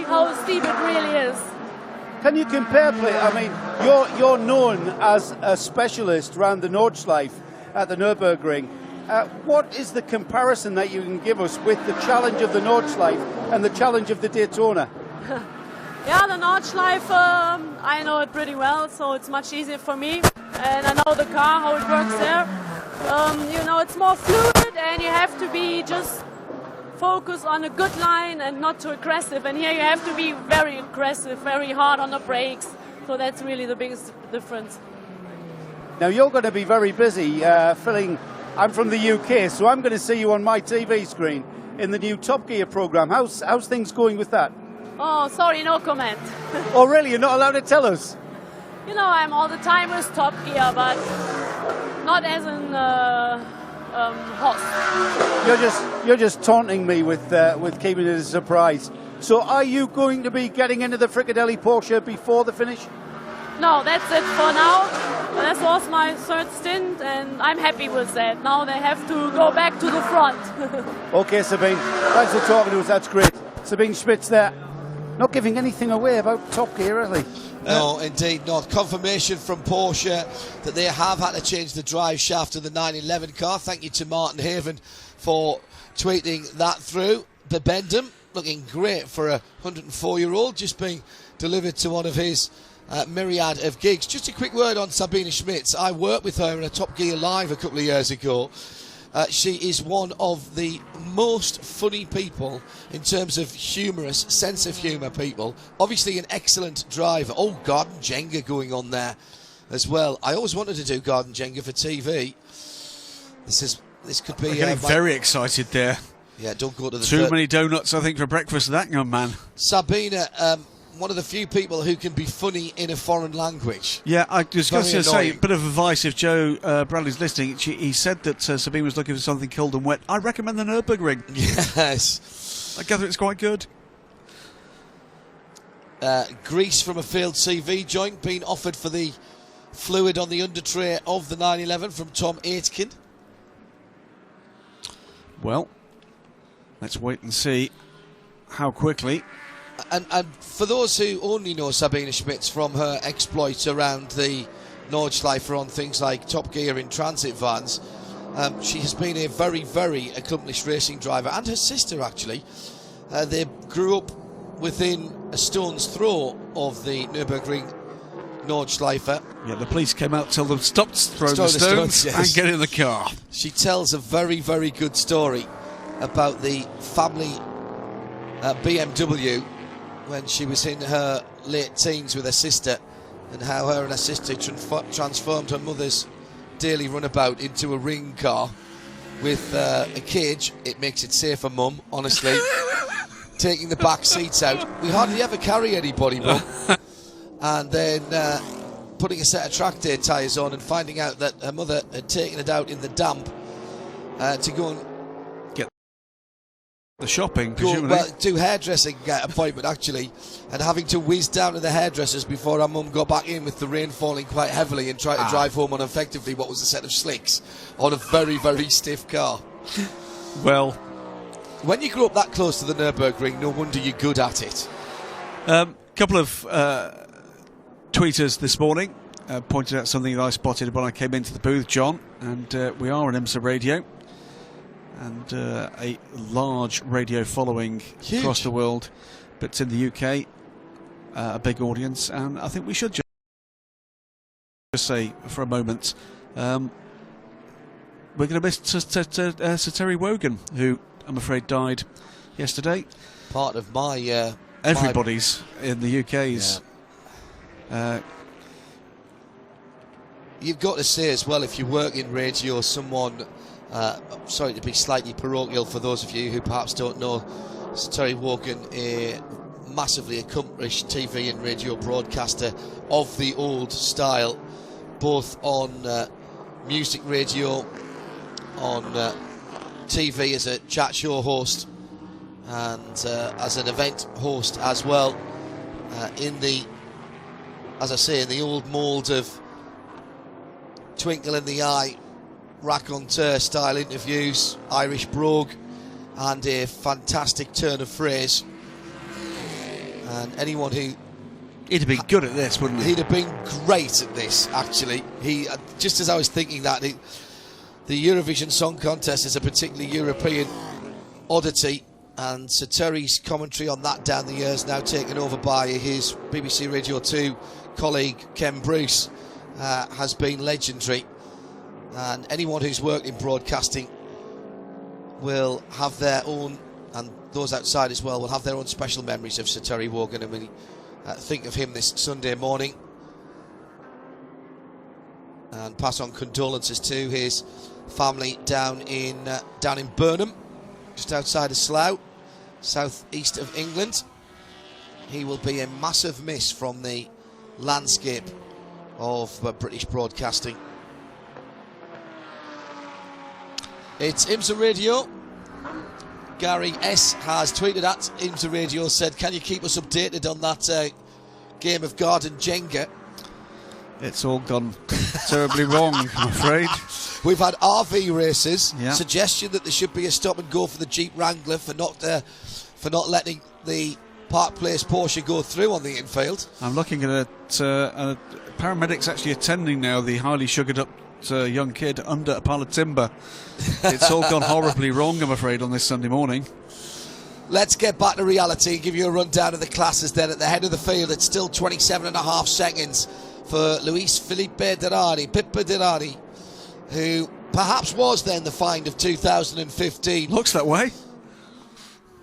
how steep it really is. Can you compare, I mean, you're known as a specialist around the Nordschleife at the Nürburgring. What is the comparison that you can give us with the challenge of the Nordschleife and the challenge of the Daytona? Yeah, the Nordschleife, I know it pretty well, so it's much easier for me. And I know the car, how it works there. You know, it's more fluid and you have to be just focus on a good line and not too aggressive. And here you have to be very aggressive, very hard on the brakes. So that's really the biggest difference. Now you're going to be very busy filling. I'm from the UK, so I'm going to see you on my TV screen in the new Top Gear program. How's things going with that? Oh, sorry, no comment. Oh, really? You're not allowed to tell us? You know, I'm all the time with Top Gear, but not as an host. You're just taunting me with keeping it a surprise. So, are you going to be getting into the Fricadelli Porsche before the finish? No, that's it for now. That was my third stint, and I'm happy with that. Now they have to go back to the front. Okay, Sabine. Thanks for talking to us. That's great. Sabine Schmitz there. Not giving anything away about Top Gear, really. No, indeed not. Confirmation from Porsche that they have had to change the drive shaft of the 911 car. Thank you to Martin Haven for tweeting that through. Bibendum looking great for a 104-year-old, just being delivered to one of his myriad of gigs. Just a quick word on Sabine Schmitz. I worked with her in a Top Gear Live a couple of years ago. She is one of the most funny people in terms of humorous, sense of humour people. Obviously an excellent driver. Oh, Garden Jenga going on there as well. I always wanted to do Garden Jenga for TV. This could be... We're getting very excited there. Yeah, don't go to the... Too many donuts, I think, for breakfast, that young man. Sabina, one of the few people who can be funny in a foreign language. Yeah, I was going to say, a bit of advice if Joe Bradley's listening. He said that Sabine was looking for something cold and wet. I recommend the Nürburgring. Yes. I gather it's quite good. Grease from a failed CV joint being offered for the fluid on the under tray of the 911 from Tom Aitken. Well, let's wait and see how quickly. And for those who only know Sabine Schmitz from her exploits around the Nordschleife on things like Top Gear in transit vans, she has been a very, very accomplished racing driver, and her sister actually. They grew up within a stone's throw of the Nürburgring Nordschleife. Yeah, the police came out to tell them stop throwing the stones yes. and get in the car. She tells a very, very good story about the family BMW when she was in her late teens with her sister, and how her and her sister transformed her mother's daily runabout into a ring car with a cage. It makes it safer, Mum, honestly. Taking the back seats out. We hardly ever carry anybody, Mum. And then putting a set of track day tyres on and finding out that her mother had taken it out in the damp to go and the shopping, presumably. Well, do hairdressing appointment, actually, and having to whiz down to the hairdressers before our mum got back in with the rain falling quite heavily and try to drive home on effectively what was a set of slicks on a very, very stiff car. Well, when you grow up that close to the Nürburgring, no wonder you're good at it. Couple of tweeters this morning pointed out something that I spotted when I came into the booth, John, and we are on IMSA Radio. And a large radio following across the world, but in the UK, a big audience. And I think we should just say for a moment, we're going to miss Sir Terry Wogan, who I'm afraid died yesterday. Part of my... everybody's in the UK's... Yeah. You've got to say as well, if you work in radio, someone... sorry to be slightly parochial for those of you who perhaps don't know, Terry Wogan, a massively accomplished TV and radio broadcaster of the old style, both on music radio, on TV as a chat show host, and as an event host as well, in the, as I say, in the old mould of Twinkle in the Eye, raconteur style interviews, Irish brogue, and a fantastic turn of phrase. And anyone who... He'd have been good at this, wouldn't he? He'd have been great at this, actually. Just as I was thinking that, the Eurovision Song Contest is a particularly European oddity, and Sir Terry's commentary on that down the years now taken over by his BBC Radio 2 colleague Ken Bruce has been legendary. And anyone who's worked in broadcasting will have their own, and those outside as well, will have their own special memories of Sir Terry Wogan, and we think of him this Sunday morning and pass on condolences to his family down in Burnham, just outside of Slough, south east of England. He will be a massive miss from the landscape of British broadcasting. It's IMSA Radio. Gary S has tweeted at IMSA Radio, said, can you keep us updated on that game of Garden Jenga? It's all gone terribly wrong, I'm afraid. We've had RV races. Yeah. Suggestion that there should be a stop and go for the Jeep Wrangler for not letting the Park Place Porsche go through on the infield. I'm looking at paramedics actually attending now the highly sugared up young kid under a pile of timber. It's all gone horribly wrong, I'm afraid, on this Sunday morning. Let's get back to reality and give you a rundown of the classes then. At the head of the field, it's still 27.5 seconds for Luis Pippa Derani, who perhaps was then the find of 2015. Looks that way.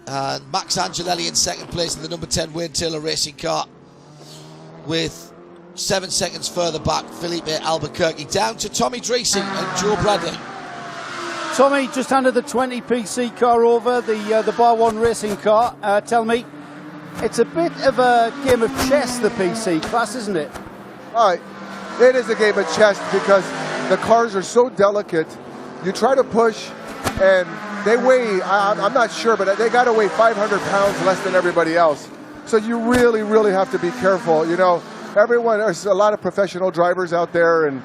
And Max Angelelli in second place in the number 10 Wayne Taylor racing car, with 7 seconds further back Felipe Albuquerque, down to Tommy Dreesen and Joe Bradley. Tommy just handed the 20 PC car over, the Bar 1 racing car. Tell me, it's a bit of a game of chess, the PC class, isn't it? All right, it is a game of chess because the cars are so delicate. You try to push, and they weigh, I'm not sure, but they got to weigh 500 pounds less than everybody else. So you really, really have to be careful. You know, there's a lot of professional drivers out there, and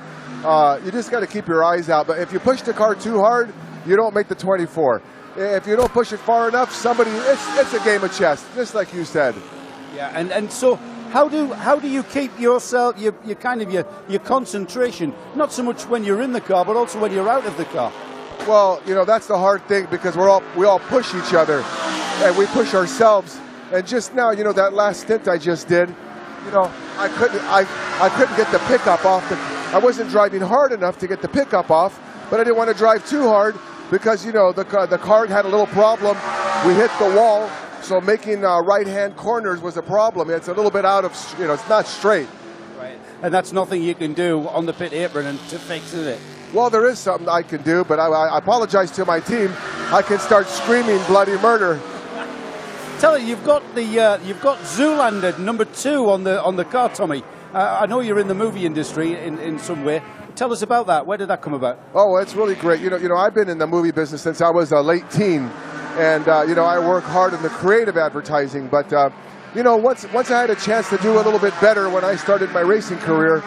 you just got to keep your eyes out. But if you push the car too hard, you don't make the 24. If you don't push it far enough, it's a game of chess, just like you said. Yeah, and so how do you keep yourself, your concentration, not so much when you're in the car, but also when you're out of the car? Well, you know, that's the hard thing, because we all push each other, and we push ourselves. And just now, you know, that last stint I just did, you know, I couldn't get the pickup off. I wasn't driving hard enough to get the pickup off, but I didn't want to drive too hard because, you know, the car had a little problem. We hit the wall, so making right-hand corners was a problem. It's a little bit out of, you know, it's not straight. Right. And that's nothing you can do on the pit apron and to fix it. Well, there is something I can do, but I apologize to my team. I can start screaming bloody murder. Tell you, you've got Zoolander number 2 on the car, Tommy. I know you're in the movie industry in some way. Tell us about that. Where did that come about? Oh, it's really great. You know, I've been in the movie business since I was a late teen, and you know, I work hard in the creative advertising. But you know, once I had a chance to do a little bit better when I started my racing career,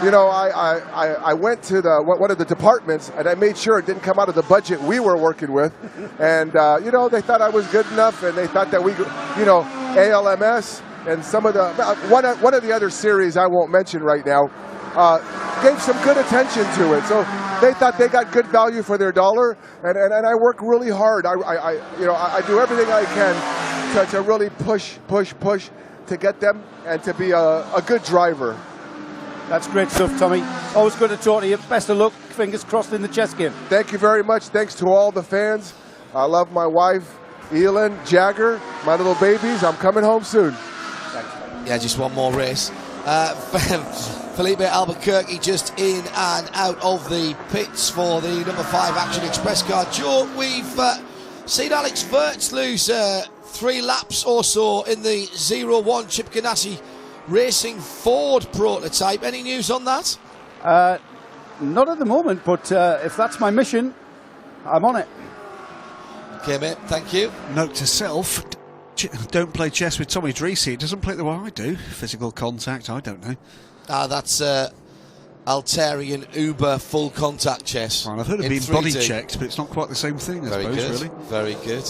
you know, I went to one of the departments, and I made sure it didn't come out of the budget we were working with. And, you know, they thought I was good enough, and they thought that we, you know, ALMS and some of the, one of the other series I won't mention right now, gave some good attention to it. So they thought they got good value for their dollar, and I work really hard. I do everything I can to really push to get them and to be a good driver. That's great stuff, Tommy. Always good to talk to you. Best of luck. Fingers crossed in the chess game. Thank you very much. Thanks to all the fans. I love my wife, Elin, Jagger, my little babies. I'm coming home soon. Thanks. Yeah, just one more race. Felipe Albuquerque just in and out of the pits for the number 5 Action Express car. Joe, we've seen Alex Wirtz lose 3 laps or so in the 01 Chip Ganassi Racing Ford prototype. Any news on that? Not at the moment, but if that's my mission, I'm on it. Okay, mate, thank you. Note to self, don't play chess with Tommy Dreesen. He doesn't play the way I do. Physical contact, I don't know. That's Altarian Uber full contact chess. Well, I've heard of being body checked, but it's not quite the same thing, I suppose, really. Very good.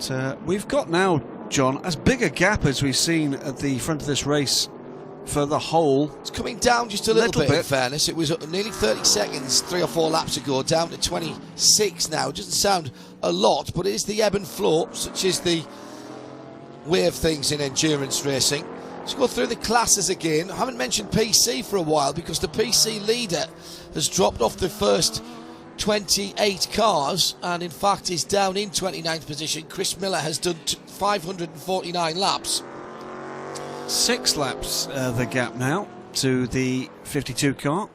But we've got now John, as big a gap as we've seen at the front of this race for the whole. It's coming down just a little bit, in fairness. It was nearly 30 seconds 3 or 4 laps ago, down to 26 now. It doesn't sound a lot, but it is the ebb and flow, such is the way of things in endurance racing. Let's go through the classes again. I haven't mentioned PC for a while because the PC leader has dropped off the first 28 cars and in fact is down in 29th position. Chris Miller has done 549 laps. 6 laps the gap now to the 52 car.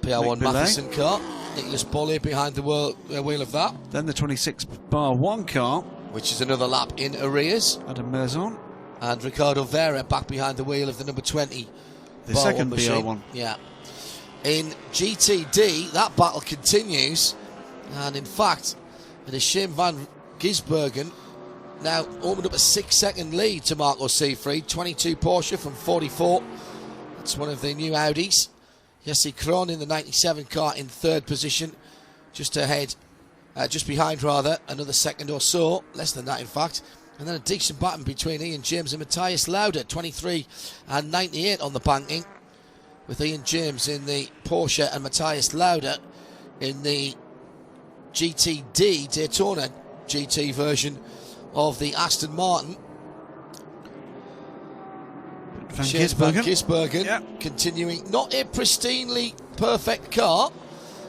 PR1 Matheson car. Nicholas Bollier behind the wheel of that. Then the 26 bar 1 car, which is another lap in arrears. Adam Merzon. And Ricardo Vera back behind the wheel of the number 20. The second BR1. Yeah. In GTD, that battle continues. And in fact, it is Shane van Gisbergen now opened up a 6-second lead to Marco Seefried. 22 Porsche from 44. That's one of the new Audis. Jesse Krohn in the 97 car in 3rd position. Just ahead, just behind rather, another second or so. Less than that, in fact. And then a decent battle between Ian James and Matthias Lauda, 23 and 98 on the banking, with Ian James in the Porsche and Matthias Lauda in the GTD Daytona GT version of the Aston Martin. Van Gisbergen, yeah, continuing, not a pristinely perfect car.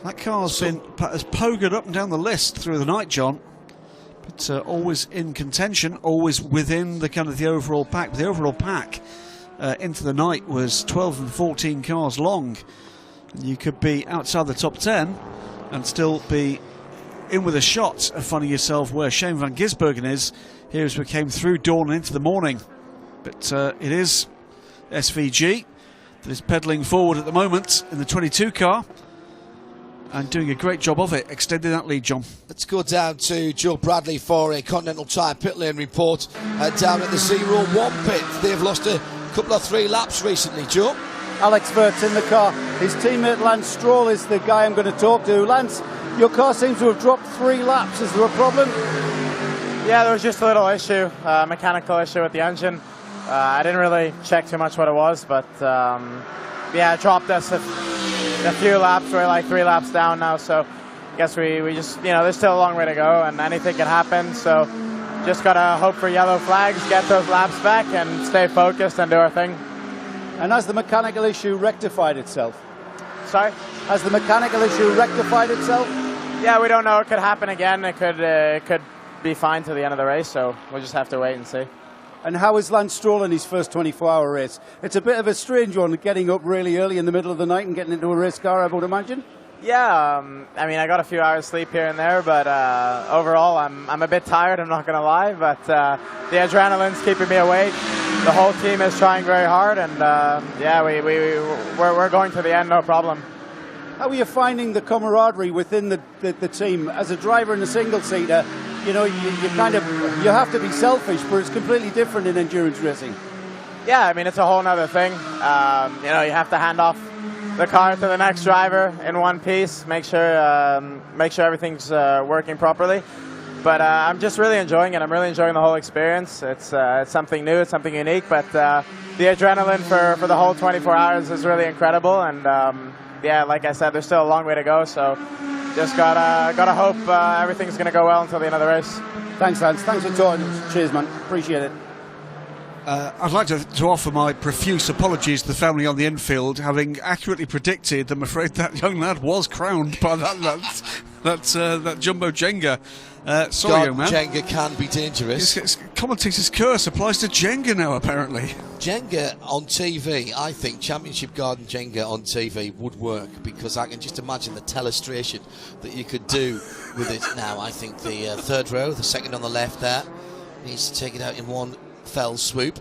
That car's has pogoed up and down the list through the night, John. But always in contention, always within the kind of the overall pack. The overall pack into the night was 12 and 14 cars long. You could be outside the top 10 and still be in with a shot of finding yourself where Shane van Gisbergen is here as we came through dawn and into the morning. But it is SVG that is pedalling forward at the moment in the 22 car. And doing a great job of it, extending that lead, John. Let's go down to Joe Bradley for a Continental Tire pit lane report down at the 0-1 pit. They've lost a couple of 3 laps recently, Joe. Alex Vert's in the car. His teammate Lance Stroll is the guy I'm going to talk to. Lance, your car seems to have dropped 3 laps. Is there a problem? Yeah, there was just a little issue, mechanical issue with the engine. I didn't really check too much what it was, but yeah, it dropped us a few laps. We're like 3 laps down now, so I guess we just, you know, there's still a long way to go and anything can happen, so just gotta hope for yellow flags, get those laps back and stay focused and do our thing. And has the mechanical issue rectified itself? Sorry? Has the mechanical issue rectified itself? Yeah, we don't know. It could happen again. It could be fine to the end of the race, so we'll just have to wait and see. And how is Lance Stroll in his first 24-hour race? It's a bit of a strange one, getting up really early in the middle of the night and getting into a race car, I would imagine. Yeah, I mean, I got a few hours sleep here and there, but overall, I'm a bit tired, I'm not going to lie, but the adrenaline's keeping me awake. The whole team is trying very hard, and yeah, we're going to the end, no problem. How are you finding the camaraderie within the team? As a driver in a single-seater, you know, you have to be selfish, but it's completely different in endurance racing. Yeah, I mean, it's a whole other thing. You know, you have to hand off the car to the next driver in one piece, make sure everything's working properly. But I'm just really enjoying it. I'm really enjoying the whole experience. It's something new, it's something unique, but the adrenaline for the whole 24 hours is really incredible. And yeah, like I said, there's still a long way to go, so just gotta hope everything's gonna go well until the end of the race. Thanks, Lance. Thanks for talking. Cheers, man. Appreciate it. I'd like to offer my profuse apologies to the family on the infield, having accurately predicted. I'm afraid that young lad was crowned by that jumbo Jenga. Sorry, young man. Jenga can be dangerous. Commentator's curse applies to Jenga now, apparently. Jenga on TV, I think Championship Garden Jenga on TV would work, because I can just imagine the telestration that you could do with it. Now, I think the third row, the second on the left there, needs to take it out in one fell swoop.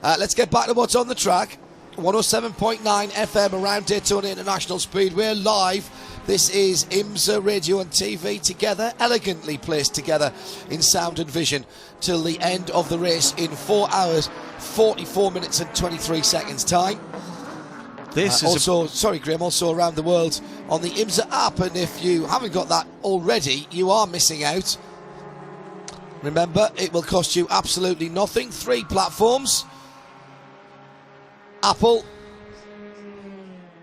Let's get back to what's on the track. 107.9 FM around Daytona International Speedway live. This is IMSA Radio and TV together, elegantly placed together in sound and vision till the end of the race in 4 hours 44 minutes and 23 seconds time. This is also, sorry Graham, also around the world on the IMSA app, and if you haven't got that already, you are missing out. Remember, it will cost you absolutely nothing. 3 platforms: Apple,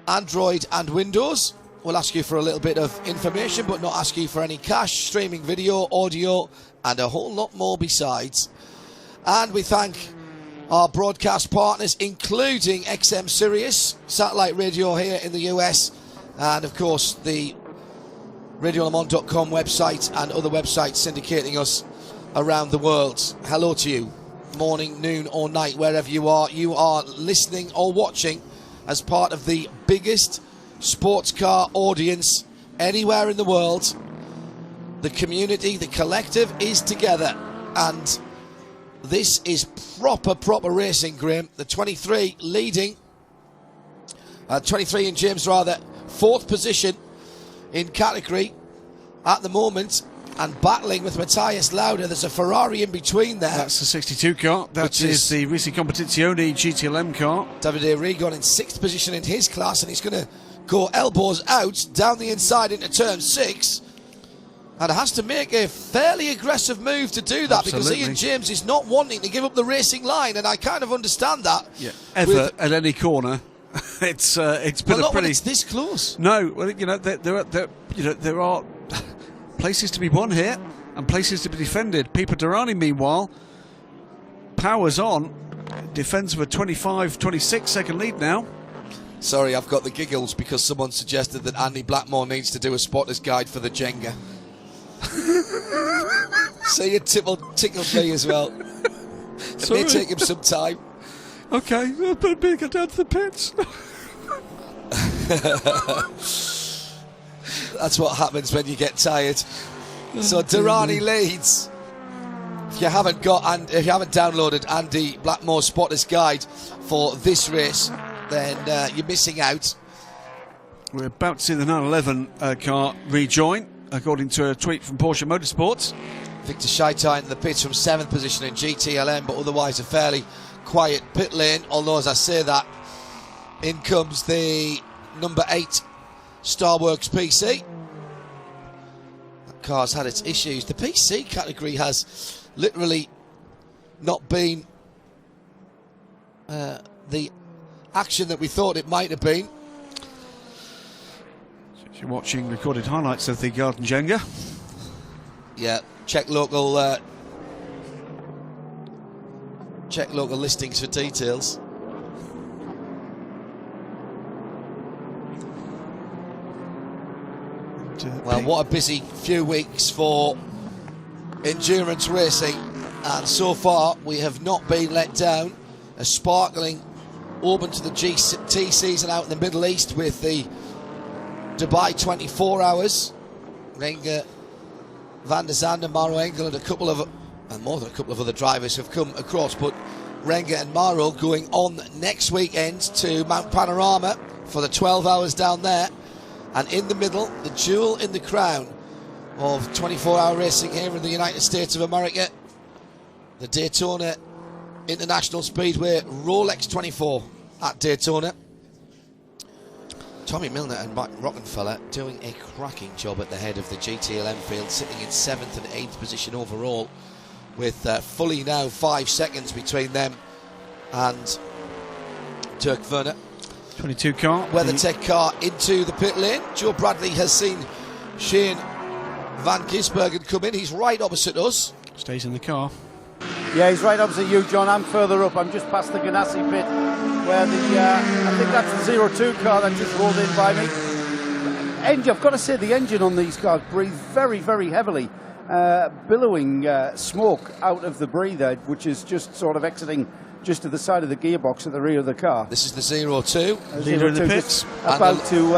Android and Windows. We'll ask you for a little bit of information, but not ask you for any cash, streaming video, audio, and a whole lot more besides. And we thank our broadcast partners, including XM Sirius, satellite radio here in the US, and of course the RadioLeMans.com website and other websites syndicating us around the world. Hello to you, morning, noon or night, wherever you are. You are listening or watching as part of the biggest sports car audience anywhere in the world. The community, the collective is together, and this is proper racing, Graham. The 23 leading, 23 in James rather, 4th position in category at the moment, and battling with Matthias Lauda. There's a Ferrari in between there. That's the 62 car. That is the Risi Competizione GTLM car. Davide Rigon in 6th position in his class, and he's going to go elbows out down the inside into turn 6, and has to make a fairly aggressive move to do that. Absolutely. Because Ian James is not wanting to give up the racing line, and I kind of understand that. Yeah, ever at any corner. It's been not a pretty. when it's this close. No, well, there are places to be won here and places to be defended. Pipo Derani, meanwhile, powers on, defends for a 25-26 second lead now. Sorry, I've got the giggles because someone suggested that Andy Blackmore needs to do a spotter's guide for the Jenga. So you tickled me as well. It may take him some time. Okay, I better get down to the pits. That's what happens when you get tired. So Derani leads. If you haven't downloaded Andy Blackmore's spotter's guide for this race, then you're missing out. We're about to see the 911 car rejoin, according to a tweet from Porsche Motorsports. Victor Scheitain in the pits from 7th position in GTLM, but otherwise a fairly quiet pit lane. Although, as I say that, in comes the number 8 Starworks PC. That car's had its issues. The PC category has literally not been the action that we thought it might have been. So you're watching recorded highlights of the Garden Jenga. Yeah, check local listings for details. Well, what a busy few weeks for endurance racing, and so far we have not been let down. A sparkling open to the GT season out in the Middle East with the Dubai 24 hours. Renger, Van der Zande, Maro Engel and more than a couple of other drivers have come across, but Renger and Maro going on next weekend to Mount Panorama for the 12 hours down there. And in the middle, the jewel in the crown of 24-hour racing here in the United States of America, the Daytona International Speedway Rolex 24 at Daytona. Tommy Milner and Mike Rockenfeller doing a cracking job at the head of the GTLM field, sitting in 7th and 8th position overall, with fully now 5 seconds between them and Turk Werner. 22 car. WeatherTech car into the pit lane. Joe Bradley has seen Shane Van Gisbergen come in. He's right opposite us. Stays in the car. Yeah, he's right opposite you, John. I'm further up. I'm just past the Ganassi pit, where I think that's the 02 car that just rolled in by me. I've got to say, the engine on these cars breathes very, very heavily, billowing smoke out of the breather, which is just sort of exiting just to the side of the gearbox at the rear of the car. This is the 02. Leader in the pits. About to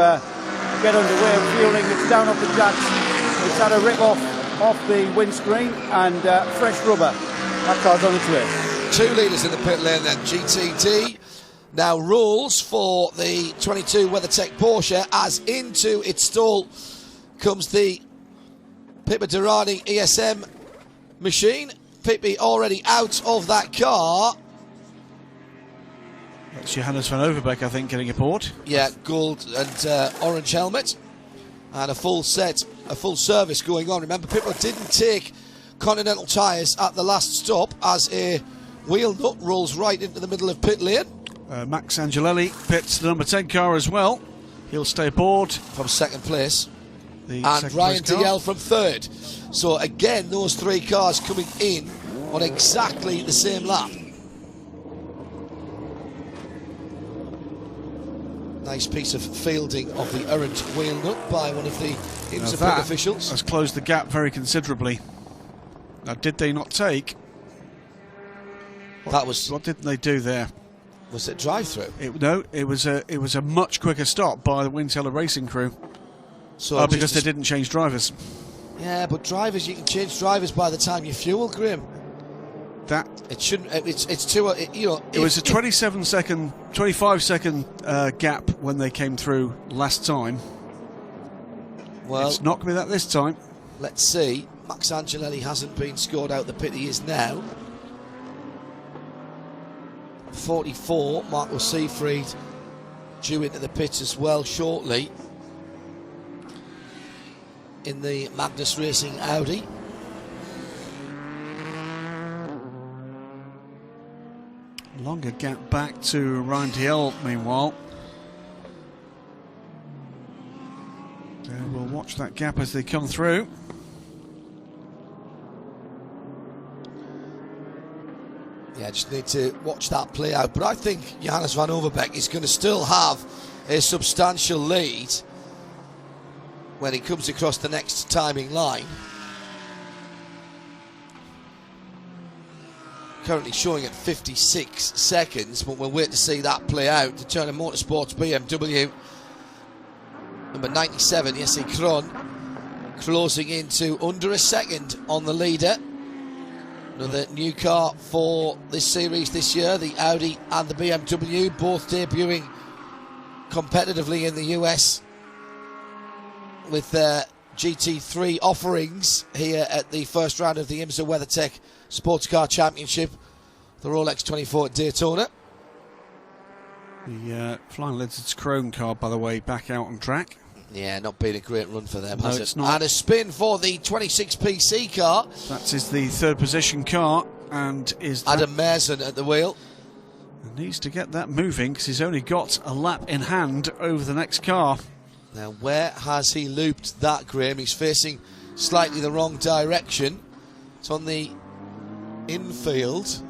get underway, fueling. It's down off the jacks. It's had a rip off the windscreen and fresh rubber. That car's on its way. 2 leaders in the pit lane then. GTD now rolls for the 22 WeatherTech Porsche, as into its stall comes the Pipo Derani ESM machine. Pippi already out of that car. That's Johannes van Overbeek, I think, getting aboard. Yeah, gold and orange helmet, and a full service going on. Remember, Pippo didn't take Continental tyres at the last stop as a wheel nut rolls right into the middle of pit lane. Max Angelelli pits the number 10 car as well. He'll stay aboard from second place. And Ryan DL from third. So again, those 3 cars coming in on exactly the same lap. Nice piece of fielding of the errant wheel nut by one of the IMSA pit officials. Has closed the gap very considerably. Now, did they not take? What did they do there? Was it drive-through? No, it was a much quicker stop by the Wingteller Racing crew. So because they didn't change drivers. Yeah, but drivers, you can change drivers by the time you fuel, Graham. That it shouldn't. It's too. It was a 25 second gap when they came through last time. Well, it's not going to be that this time. Let's see. Max Angelelli hasn't been scored out the pit. He is now 44. Marco Seefried due into the pits as well shortly in the Magnus Racing Audi. Longer gap back to Ryan DL, meanwhile. We'll watch that gap as they come through. Yeah, just need to watch that play out. But I think Johannes van Overbeek is going to still have a substantial lead when he comes across the next timing line. Currently showing at 56 seconds, but we'll wait to see that play out. The Turner Motorsports BMW number 97, Jesse Krohn, closing into under a second on the leader. Another new car for this series this year, the Audi and the BMW, both debuting competitively in the US with their GT3 offerings here at the first round of the IMSA WeatherTech Sports Car Championship, the Rolex 24 at Daytona. The Flying Lizards Chrome car, by the way, back out on track. Yeah, not been a great run for them, no, has it's it? not. And a spin for the 26PC car. That is the third position car, and is Adam Merson at the wheel. Needs to get that moving because he's only got a lap in hand over the next car. Now, where has he looped that, Graham? He's facing slightly the wrong direction. It's on the infield.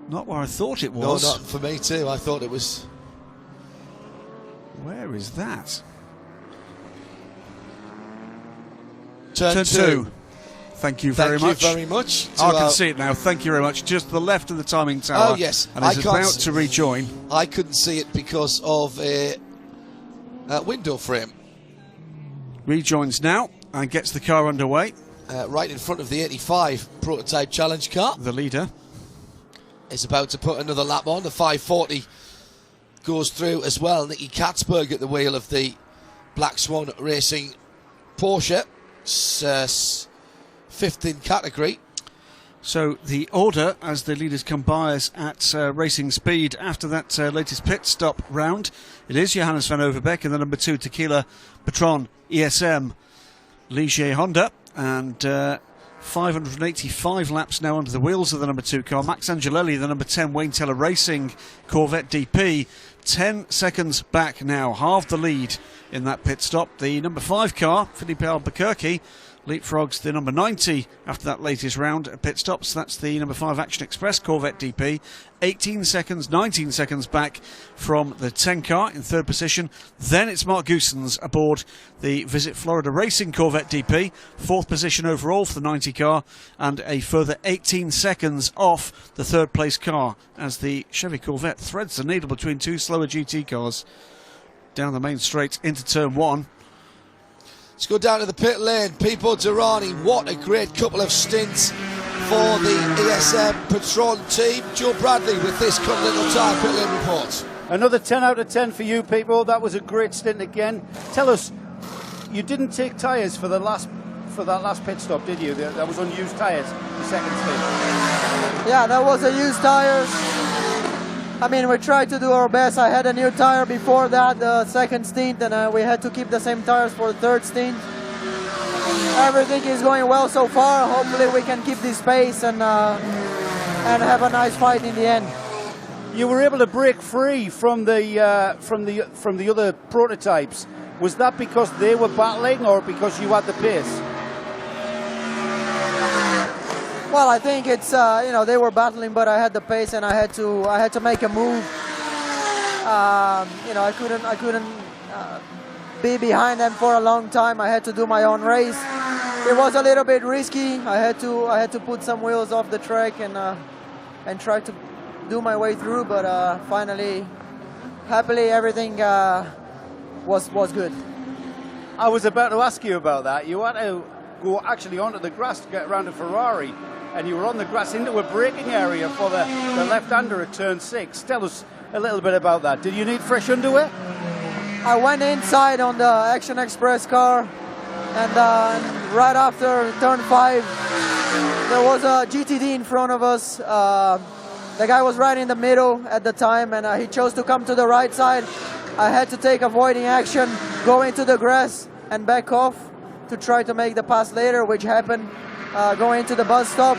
Not where I thought it was. No, not for me too. I thought it was. Where is that? Turn two. Thank you very much. Thank you very much. I can see it now. Thank you very much. Just to the left of the timing tower. Oh, yes. And it's about to rejoin. I couldn't see it because of a window frame. Rejoins now and gets the car underway. Right in front of the 85 prototype challenge car. The leader is about to put another lap on. The 540 goes through as well. Nicky Katzberg at the wheel of the Black Swan Racing Porsche. Fifth in category. So the order as the leaders come by us at racing speed after that latest pit stop round, it is Johannes van Overbeek and the number 2 Tequila Patron ESM Ligier Honda, and 585 laps now under the wheels of the number 2 car. Max Angelelli, the number 10 Wayne Teller Racing Corvette DP, 10 seconds back now, half the lead in that pit stop. The number 5 car, Felipe Albuquerque, leapfrogs the number 90 after that latest round at pit stops. That's the number 5 Action Express Corvette DP, 19 seconds back from the 10 car in third position. Then it's Mark Goossens aboard the Visit Florida Racing Corvette DP, fourth position overall for the 90 car, and a further 18 seconds off the third place car as the Chevy Corvette threads the needle between 2 slower GT cars down the main straight into turn 1. Let's go down to the pit lane. Pipo Derani, what a great couple of stints for the ESM Patron team. Joe Bradley with this Continental Tire pit lane report. Another 10 out of 10 for you people. That was a great stint again. Tell us, you didn't take tyres for that last pit stop, did you? That was unused tyres, the second stint. Yeah, that was a used tyres. I mean, we tried to do our best. I had a new tire before that, the second stint, and we had to keep the same tires for the third stint. everything is going well so far. Hopefully we can keep this pace and have a nice fight in the end. You were able to break free from the other prototypes. Was that because they were battling or because you had the pace? Well, I think it's they were battling, but I had the pace and I had to make a move. I couldn't be behind them for a long time. I had to do my own race. It was a little bit risky. I had to put some wheels off the track and try to do my way through. But finally, happily, everything was good. I was about to ask you about that. You had to go actually onto the grass to get around a Ferrari, and you were on the grass into a braking area for the left-hander at turn 6. Tell us a little bit about that. Did you need fresh underwear? I went inside on the Action Express car, and right after turn 5, there was a GTD in front of us. The guy was right in the middle at the time, and he chose to come to the right side. I had to take avoiding action, go into the grass and back off to try to make the pass later, which happened going into the bus stop.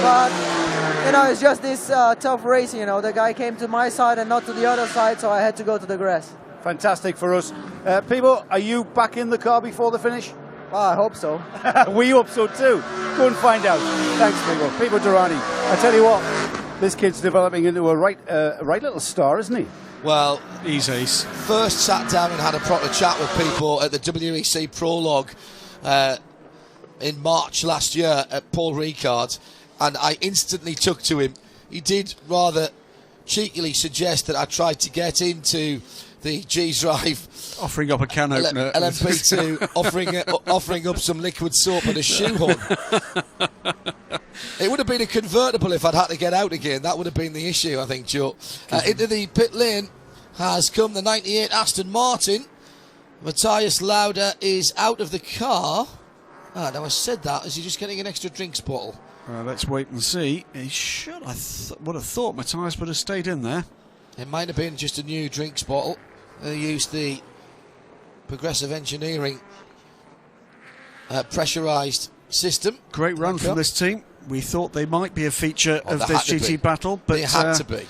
But it's just this tough race. The guy came to my side and not to the other side, so I had to go to the grass. Fantastic for us. People, are you back in the car before the finish? Well, I hope so. We hope so too. Go and find out. Thanks, people. Pipo Derani. I tell you what, this kid's developing into a right little star, isn't he? Well, he's ace. First sat down and had a proper chat with people at the WEC Prologue in March last year at Paul Ricard, and I instantly took to him. He did rather cheekily suggest that I tried to get into the G-Drive, offering up a can opener, LMP2, offering up some liquid soap and a shoehorn. It would have been a convertible if I'd had to get out again. That would have been the issue, I think, Joe. Into the pit lane has come the 98 Aston Martin. Matthias Lauda is out of the car. Now I said that, is he just getting an extra drinks bottle? Let's wait and see. He should. Would have thought Matthias would have stayed in there. It might have been just a new drinks bottle. They used the Progressive Engineering pressurised system. Great run from this team. We thought they might be a feature of this GT battle, but they had to be.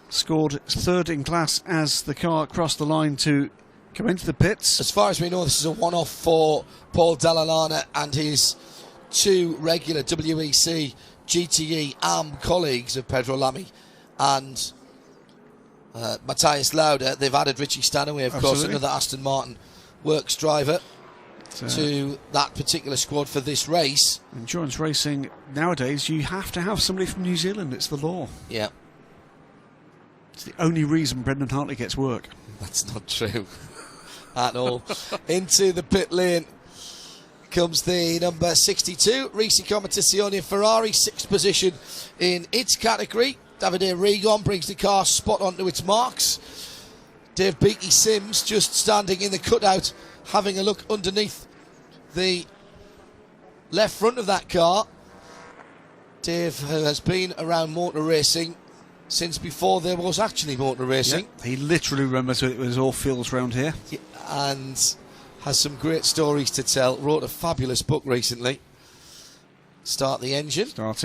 Scored third in class as the car crossed the line to come into the pits. As far as we know, this is a one-off for Paul Dall'Anna and his two regular WEC GTE AM colleagues of Pedro Lamy and Matthias Lauda. They've added Richie Stanaway, of course, another Aston Martin works driver to that particular squad for this race. Endurance racing nowadays, you have to have somebody from New Zealand. It's the law. Yeah. It's the only reason Brendan Hartley gets work. That's not true at all. Into the pit lane comes the number 62, Risi Competizione Ferrari, 6th position in its category. Davide Rigon brings the car spot onto its marks. Dave Beaky Sims just standing in the cutout, having a look underneath the left front of that car. Dave has been around motor racing since before there was actually motor racing. Yeah, he literally remembers it was all fields round here. Yeah, and has some great stories to tell. Wrote a fabulous book recently. Start the engine. Start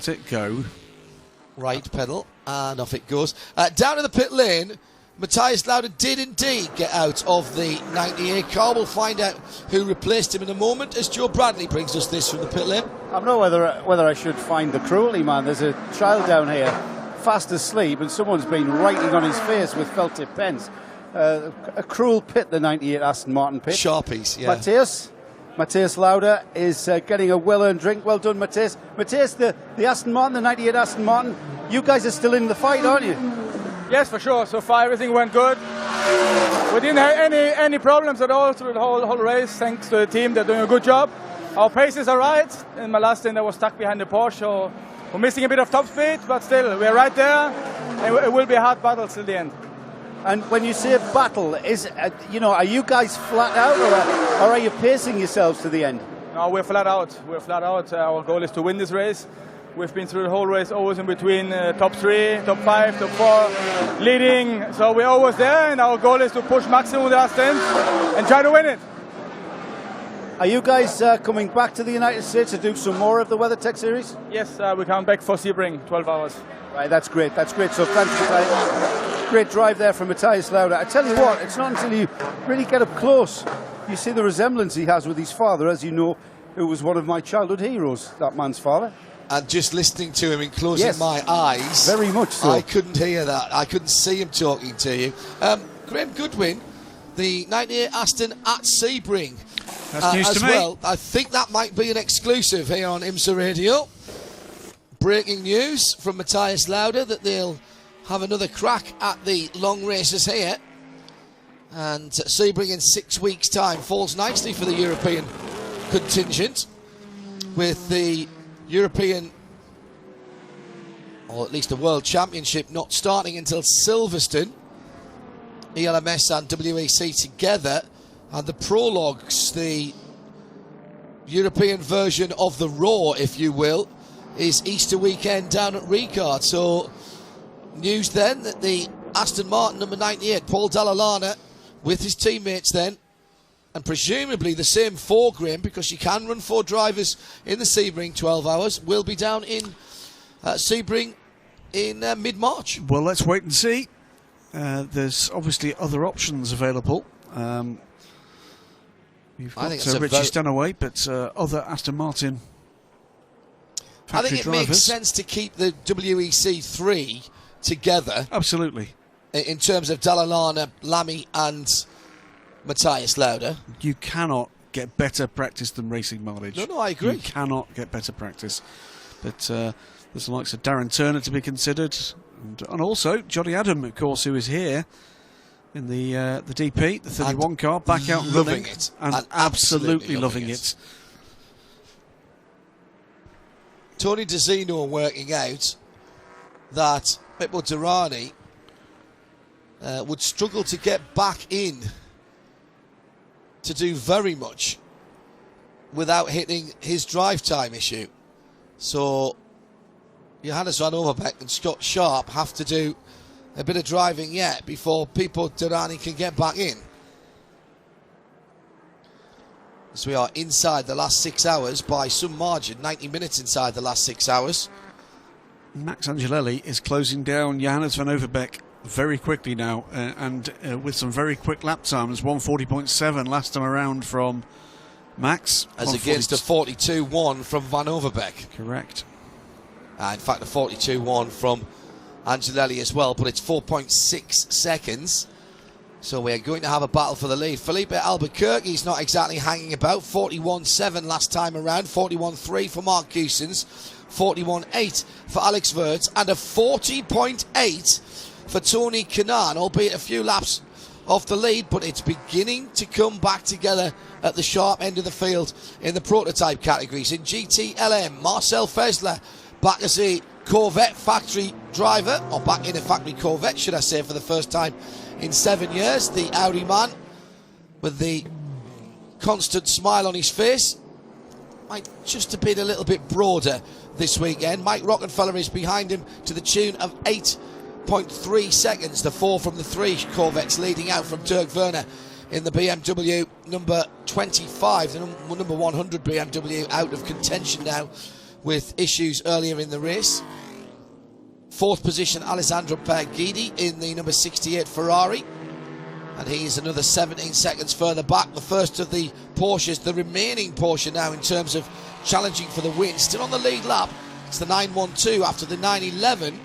it, go. Right pedal, and off it goes. Down to the pit lane, Matthias Lauda did indeed get out of the 98 car. We'll find out who replaced him in a moment as Joe Bradley brings us this from the pit lane. I don't know whether I should find the cruelty, man. There's a child down here fast asleep and someone's been writing on his face with felt tip pens. A cruel pit, the 98 Aston Martin pit. Sharpies, yeah. Matthias Lauda is getting a well-earned drink. Well done, Matthias. Matthias, the Aston Martin, the 98 Aston Martin, you guys are still in the fight, aren't you? Yes, for sure. So far, everything went good. We didn't have any problems at all through the whole race, thanks to the team. They're doing a good job. Our paces are right. In my last stint, I was stuck behind the Porsche, so we're missing a bit of top speed, but still, we're right there, and it will be a hard battle till the end. And when you say battle, are you guys flat out, or are you pacing yourselves to the end? No, we're flat out. We're flat out. Our goal is to win this race. We've been through the whole race, always in between top 3, top 5, top 4, leading. So we're always there, and our goal is to push maximum the last stint and try to win it. Are you guys coming back to the United States to do some more of the WeatherTech series? Yes, we come back for Sebring, 12 hours. Right, that's great. That's great. So thanks, Matthias. Great drive there from Matthias Lauda. I tell you what, it's not until you really get up close you see the resemblance he has with his father, as you know, who was one of my childhood heroes, that man's father. And just listening to him and closing Yes, my eyes, very much so. I couldn't hear that. I couldn't see him talking to you. Graham Goodwin, the 98 Aston at Sebring. That's news as to me. well. I think that might be an exclusive here on IMSA Radio. Breaking news from Matthias Lauda that they'll have another crack at the long races here. And Sebring in 6 weeks' time falls nicely for the European contingent, with the European, or at least the World Championship, not starting until Silverstone. ELMS and WEC together, and the prologues, the European version of the Raw, if you will, is Easter weekend down at Ricard. So news then that the Aston Martin number 98, Paul Dallalana, with his teammates then, and presumably the same for Graham, because you can run 4 drivers in the Sebring 12 hours, will be down in Sebring in mid-March. Well, let's wait and see. There's obviously other options available. You've got Richie Stanaway, but other Aston Martin I think it drivers. makes sense to keep the WEC 3 together. Absolutely. In terms of Dallalana, Lamy and Matthias Lauda. You cannot get better practice than racing mileage. No, I agree. You cannot get better practice. But there's the likes of Darren Turner to be considered. And also Johnny Adam, of course, who is here in the DP, the 31 car, back out and loving running. it. And absolutely loving it. Tony DeZino working out that Pippo Durrani would struggle to get back in to do very much without hitting his drive time issue. So Johannes van Overbeek and Scott Sharp have to do a bit of driving yet before Pippo Durrani can get back in. So we are inside the last 6 hours by some margin, 90 minutes inside the last 6 hours. Max Angelelli is closing down Johannes van Overbeek very quickly now, and with some very quick lap times. 140.7 last time around from Max. As against a 42.1 from Van Overbeek. Correct. In fact, a 42.1 from Angelelli as well, but it's 4.6 seconds. So we're going to have a battle for the lead. Felipe Albuquerque's not exactly hanging about. 41.7 last time around. 41.3 for Mark Cousins. 41.8 for Alex Wirtz. And a 40.8 for Tony Kanaan, albeit a few laps off the lead, but it's beginning to come back together at the sharp end of the field in the prototype categories. In GTLM, Marcel Fesler back as a Corvette factory driver, or back in a factory Corvette, should I say, for the first time in 7 years. The Audi man with the constant smile on his face might just have been a little bit broader this weekend. Mike Rockefeller is behind him to the tune of 8.3 seconds. The 4 from the 3 Corvettes leading out from Dirk Werner in the BMW number 25, the number 100 BMW, out of contention now with issues earlier in the race. 4th position, Alessandro Perguidi in the number 68 Ferrari, and he's another 17 seconds further back. The first of the Porsches, the remaining Porsche now in terms of challenging for the win, still on the lead lap. It's the 912 after the 911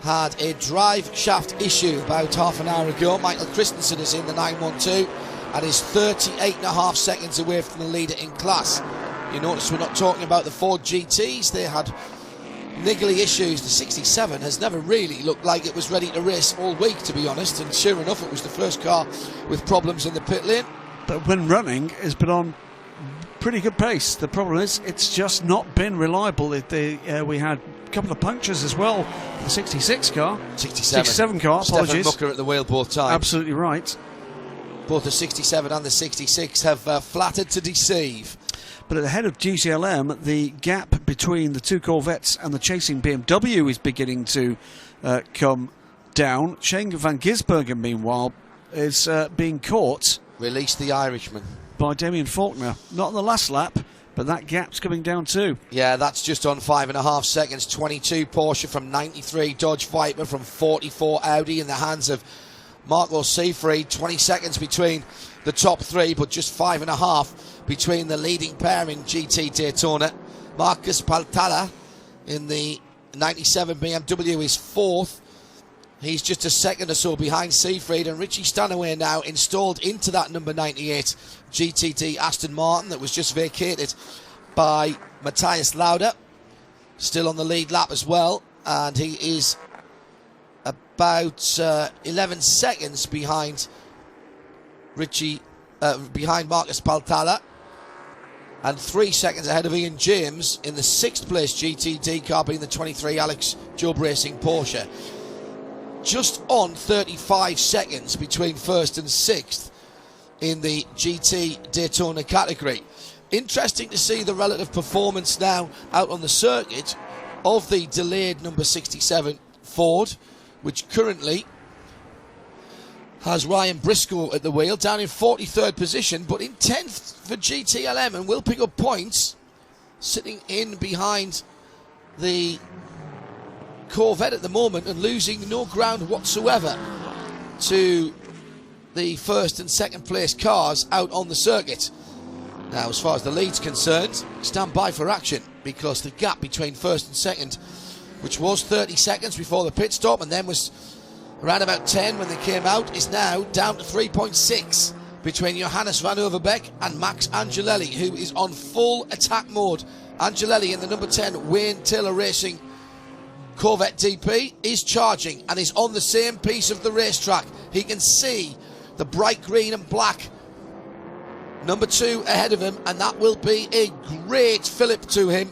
had a drive shaft issue about half an hour ago. Michael Christensen is in the 912 and is 38.5 seconds away from the leader in class. You notice we're not talking about the Ford GTs. They had niggly issues. The 67 has never really looked like it was ready to race all week, to be honest, and sure enough it was the first car with problems in the pit lane. But when running, it's been on pretty good pace. The problem is it's just not been reliable. We had a couple of punctures as well. The 66 car, 67 car, apologies. Stefan Mucker at the wheel both times. Absolutely right. Both the 67 and the 66 have flattered to deceive. But at the head of GTLM, the gap between the 2 Corvettes and the chasing BMW is beginning to come down. Shane van Gisbergen, meanwhile, is being caught. Release the Irishman. by Damien Faulkner. Not on the last lap, but that gap's coming down too. Yeah, that's just on 5.5 seconds. 22 Porsche from 93 Dodge Viper from 44 Audi in the hands of Marco Seefried. 20 seconds between the top three, but just 5.5 between the leading pair in GT Daytona. Marcus Paltala in the 97 BMW is fourth. He's just a second or so behind Seefried, and Richie Stanaway now installed into that number 98 GTD Aston Martin that was just vacated by Matthias Lauda. Still on the lead lap as well, and he is about 11 seconds behind behind Marcus Paltala, and 3 seconds ahead of Ian James in the 6th place GTD car, being the 23 Alex Job Racing Porsche. Just on 35 seconds between 1st and 6th in the GT Daytona category. Interesting to see the relative performance now out on the circuit of the delayed number 67 Ford, which currently has Ryan Briscoe at the wheel, down in 43rd position, but in 10th for GTLM, and will pick up points, sitting in behind the Corvette at the moment and losing no ground whatsoever to the 1st and 2nd place cars out on the circuit. Now, as far as the lead's concerned, stand by for action, because the gap between 1st and 2nd, which was 30 seconds before the pit stop and then was around about 10 when they came out, is now down to 3.6 between Johannes van Overbeek and Max Angelelli, who is on full attack mode. Angelelli in the number 10 Wayne Taylor Racing Corvette DP is charging and is on the same piece of the racetrack. He can see the bright green and black number 2 ahead of him, and that will be a great fillip to him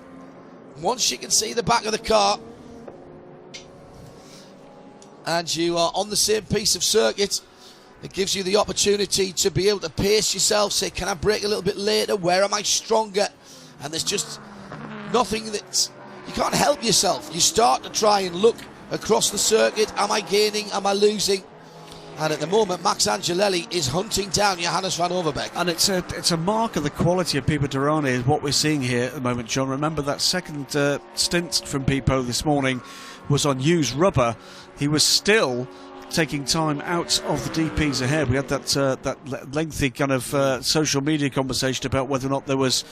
once you can see the back of the car and you are on the same piece of circuit. It gives you the opportunity to be able to pace yourself, say, can I brake a little bit later, where am I stronger? And there's just nothing that you can't help yourself. You start to try and look across the circuit. Am I gaining? Am I losing? And at the moment, Max Angelelli is hunting down Johannes van Overbeek. And it's a mark of the quality of Pipo Derani is what we're seeing here at the moment, John. Remember that second stint from Pipo this morning was on used rubber. He was still taking time out of the DPs ahead. We had that lengthy kind of social media conversation about whether or not there was,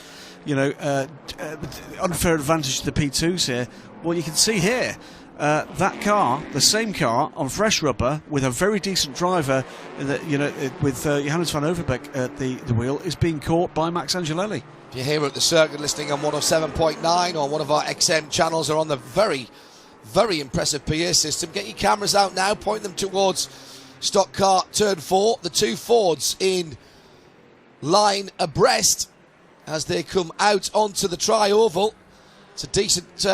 unfair advantage to the P2s here. Well, you can see here, that car, the same car on fresh rubber with a very decent driver, with Johannes van Overbeek at the wheel, is being caught by Max Angelelli. If you're here at the circuit listening on 107.9 or one of our XM channels or on the very, very impressive PA system, get your cameras out now, point them towards stock car turn 4. The two Fords in line abreast as they come out onto the tri-oval. It's a decent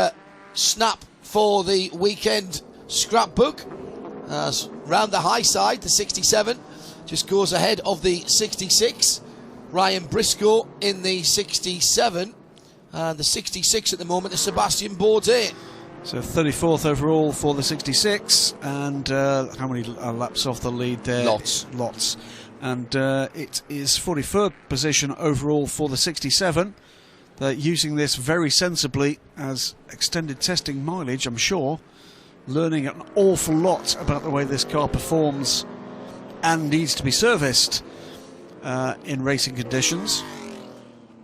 snap for the weekend scrapbook. As round the high side, the 67 just goes ahead of the 66. Ryan Briscoe in the 67, and the 66 at the moment is Sebastian Bourdais. So 34th overall for the 66, and how many laps off the lead there? Lots. And it is 43rd position overall for the 67. They're using this very sensibly as extended testing mileage, I'm sure. Learning an awful lot about the way this car performs and needs to be serviced in racing conditions.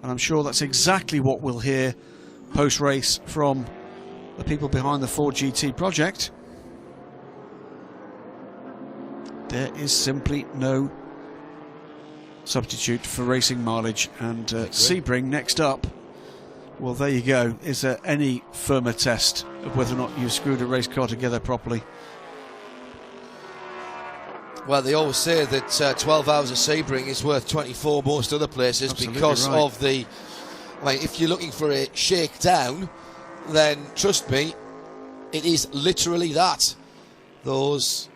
And I'm sure that's exactly what we'll hear post-race from the people behind the Ford GT project. There is simply no substitute for racing mileage, and Sebring next up. Well, there you go. Is there any firmer test of whether or not you've screwed a race car together properly? Well, they always say that 12 hours of Sebring is worth 24 most other places. Absolutely, because right. Of the... if you're looking for a shakedown, then trust me, it is literally that. Those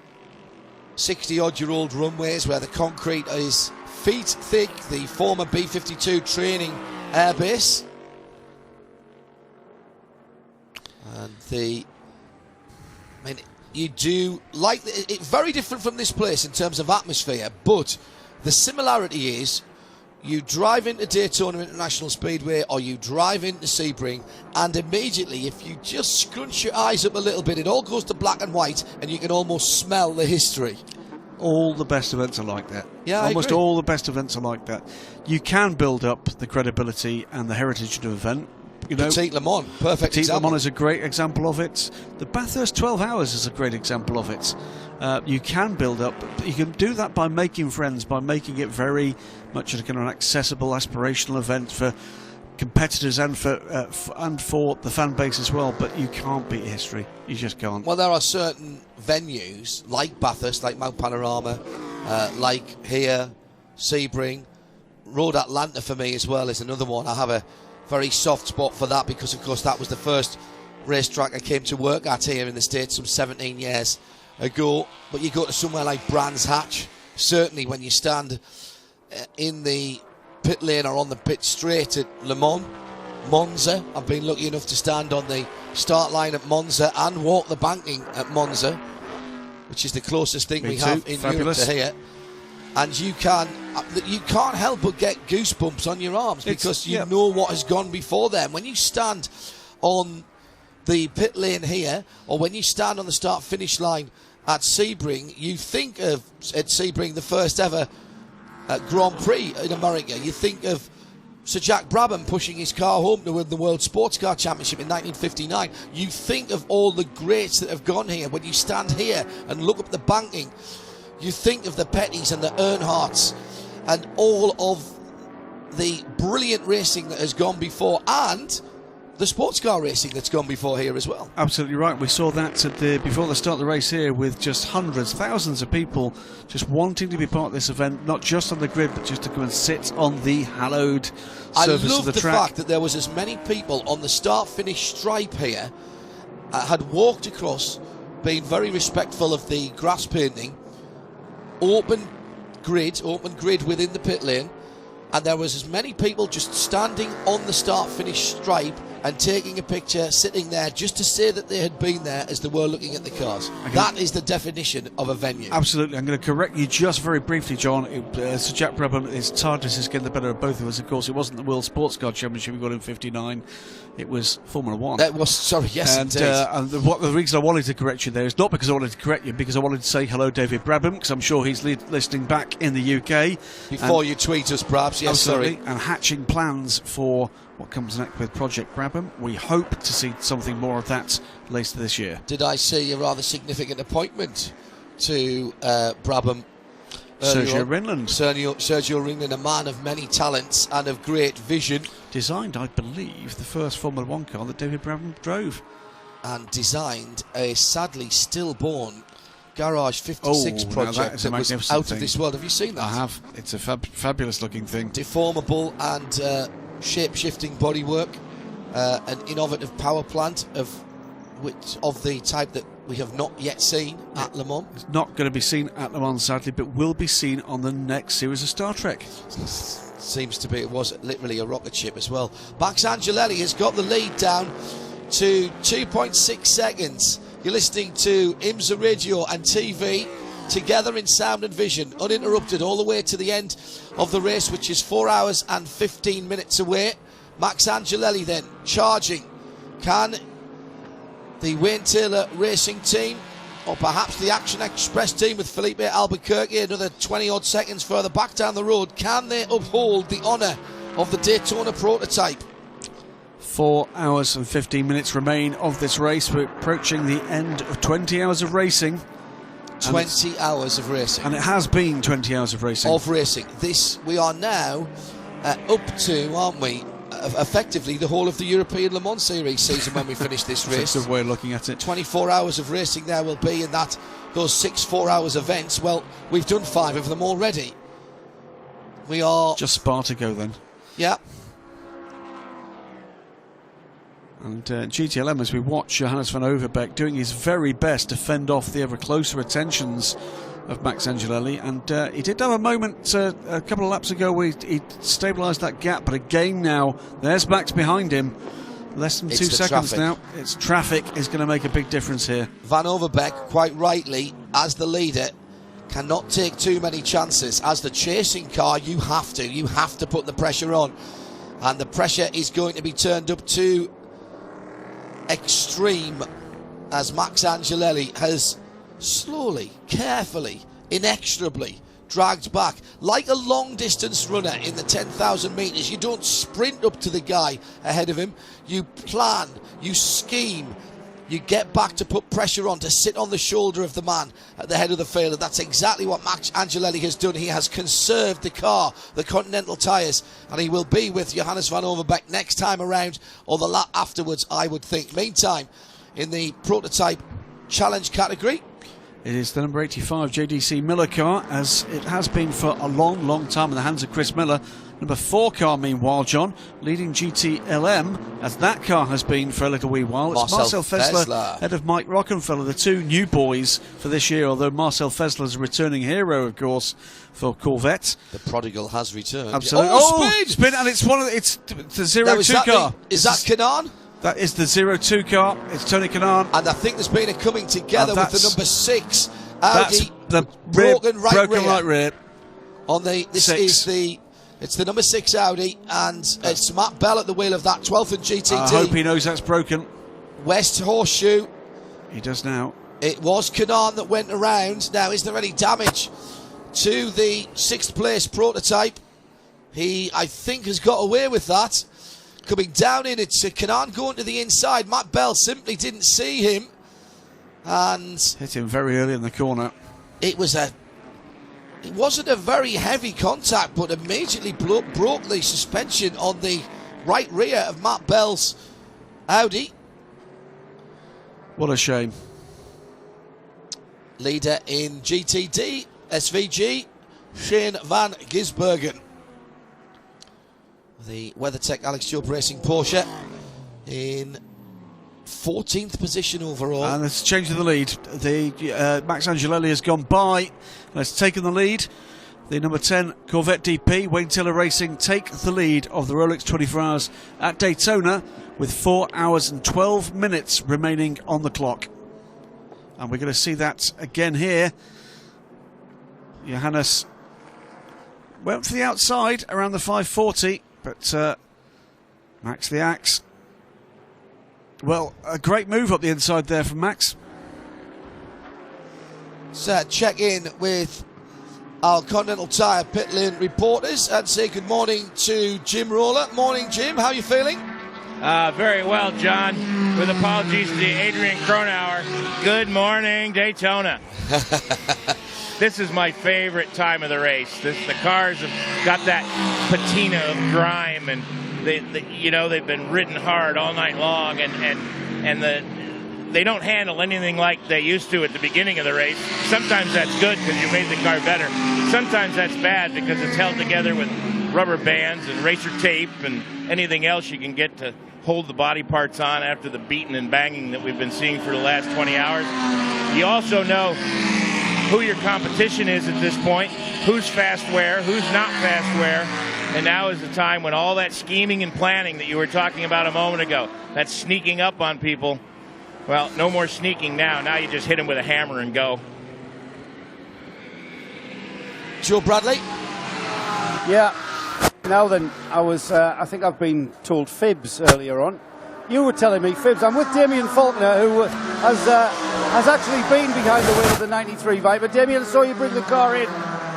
60-odd-year-old runways where the concrete is feet thick, the former B-52 training airbase. And you do like it's very different from this place in terms of atmosphere, but the similarity is You drive into Daytona International Speedway or you drive into Sebring, and immediately, if you just scrunch your eyes up a little bit, it all goes to black and white, and you can almost smell the history. All the best events are like that. Yeah, almost all the best events are like that. You can build up the credibility and the heritage of an event. You know, Petit Le Mans, perfect Petit example. Le Mans is a great example of it. The Bathurst 12 Hours is a great example of it. You can build up. You can do that by making friends, by making it very much a kind of an accessible, aspirational event for competitors and for the fan base as well. But you can't beat history. You just can't. Well, there are certain venues like Bathurst, like Mount Panorama, like here, Sebring, Road Atlanta for me as well is another one. I have a very soft spot for that because, of course, that was the first racetrack I came to work at here in the States some 17 years ago. But you go to somewhere like Brands Hatch, certainly when you stand in the pit lane or on the pit straight at Le Mans, Monza. I've been lucky enough to stand on the start line at Monza and walk the banking at Monza, which is the closest thing we have in Europe to here. And you can't help but get goosebumps on your arms because you know what has gone before them. When you stand on the pit lane here, or when you stand on the start-finish line at Sebring, you think of, at Sebring, the first ever Grand Prix in America. You think of Sir Jack Brabham pushing his car home to win the World Sports Car Championship in 1959. You think of all the greats that have gone here. When you stand here and look up the banking, you think of the Pettys and the Earnhardts and all of the brilliant racing that has gone before, and the sports car racing that's gone before here as well. Absolutely right. We saw that before the start of the race here, with just hundreds, thousands of people just wanting to be part of this event, not just on the grid, but just to come and sit on the hallowed surface of the track. I love the fact that there was as many people on the start-finish stripe here had walked across, being very respectful of the grass painting, open grid within the pit lane, and there was as many people just standing on the start-finish stripe and taking a picture, sitting there just to say that they had been there as they were looking at the cars. That is the definition of a venue. Absolutely. I'm going to correct you just very briefly, John. Sir Jack Brabham, his TARDIS is getting the better of both of us. Of course, it wasn't the World Sports Car Championship we got in 59. It was Formula 1. That was, sorry, yes, indeed. And the reason I wanted to correct you there is not because I wanted to correct you, because I wanted to say hello, David Brabham, because I'm sure he's listening back in the UK. Before you tweet us, perhaps. Yes, absolutely. Sorry. And hatching plans for what comes next with Project Brabham. We hope to see something more of that later this year. Did I see a rather significant appointment to Brabham? Sergio Rinland. Sergio Rinland, a man of many talents and of great vision. Designed, I believe, the first Formula 1 car that David Brabham drove. And designed a sadly stillborn Garage 56 project that was out of this world. Have you seen that? I have. It's a fabulous looking thing. Deformable and shape-shifting bodywork, an innovative power plant of the type that we have not yet seen at Le Mans. It's not going to be seen at Le Mans, sadly, but will be seen on the next series of Star Trek. Seems to be. It was literally a rocket ship as well. Max Angelelli has got the lead down to 2.6 seconds. You're listening to IMSA Radio and TV together in sound and vision, uninterrupted all the way to the end of the race, which is 4 hours and 15 minutes away. Max Angelelli then charging. Can the Wayne Taylor Racing team, or perhaps the Action Express team with Felipe Albuquerque another 20 odd seconds further back down the road, can they uphold the honour of the Daytona prototype? 4 hours and 15 minutes remain of this race. We're approaching the end of 20 hours of racing. 20 hours of racing. And it has been 20 hours of racing. We are now up to, aren't we, effectively the whole of the European Le Mans Series season when we finish this race. That's a way of looking at it. 24 hours of racing there will be in those 6 4-hours events. Well, we've done 5 of them already. We are... Just Spa to go then. Yeah. And GTLM, as we watch Johannes van Overbeek doing his very best to fend off the ever closer attentions of Max Angelelli, and he did have a moment a couple of laps ago where he stabilised that gap, but again now there's Max behind him, less than 2 seconds now. It's traffic is going to make a big difference here. Van Overbeek, quite rightly, as the leader, cannot take too many chances. As the chasing car, you have to put the pressure on, and the pressure is going to be turned up to extreme as Max Angelelli has slowly, carefully, inexorably dragged back. Like a long distance runner in the 10,000 metres, you don't sprint up to the guy ahead of him, you plan, you scheme, you get back to put pressure on, to sit on the shoulder of the man at the head of the field. And that's exactly what Max Angelelli has done. He has conserved the car, the Continental tyres, and he will be with Johannes van Overbeek next time around, or the lap afterwards, I would think. Meantime, in the prototype challenge category, it is the number 85 JDC Miller car, as it has been for a long, long time in the hands of Chris Miller. Number 4 car, meanwhile, John, leading GTLM, as that car has been for a little wee while. It's Marcel Fessler, head of Mike Rockenfeller, the two new boys for this year, although Marcel Fessler is a returning hero, of course, for Corvette. The prodigal has returned. Absolutely. Spin! And it's it's the 02 car. Is that Kanaan? That is the 02 car. It's Tony Kanaan. And I think there's been a coming together with the number 6 Audi. That's the broken right rear. On the it's the number 6 Audi, and it's Matt Bell at the wheel of that 12th and GTD. I hope he knows that's broken. West Horseshoe. He does now. It was Kanaan that went around. Now, is there any damage to the 6th place prototype? He, I think, has got away with that. Coming down in, it's Kanaan going to the inside. Matt Bell simply didn't see him, and hit him very early in the corner. It wasn't a very heavy contact, but immediately broke the suspension on the right rear of Matt Bell's Audi. What a shame. Leader in GTD, SVG, Shane van Gisbergen. The WeatherTech Alex Job Racing Porsche in 14th position overall. And it's changing the lead. The Max Angelelli has gone by and has taken the lead. The number 10 Corvette DP, Wayne Taylor Racing, take the lead of the Rolex 24 Hours at Daytona with 4 hours and 12 minutes remaining on the clock. And we're going to see that again here. Johannes went for the outside around the 540, but Max the Axe. Well, a great move up the inside there from Max. So check in with our Continental Tire pit lane reporters and say good morning to Jim Roller. Morning, Jim. How are you feeling? Very well, John. With apologies to Adrian Cronauer. Good morning, Daytona. This is my favorite time of the race. The cars have got that patina of grime, and they've been ridden hard all night long, and they don't handle anything like they used to at the beginning of the race. Sometimes that's good because you made the car better. Sometimes that's bad because it's held together with rubber bands and racer tape and anything else you can get to hold the body parts on after the beating and banging that we've been seeing for the last 20 hours. You also know who your competition is at this point, who's fast where, who's not fast where, and now is the time when all that scheming and planning that you were talking about a moment ago, that's sneaking up on people, well, no more sneaking now. Now you just hit them with a hammer and go. Joe Bradley? Yeah. Now then, I think I've been told fibs earlier on. You were telling me fibs. I'm with Damien Faulkner, who has actually been behind the wheel of the 93 Viper. Damien, I saw you bring the car in,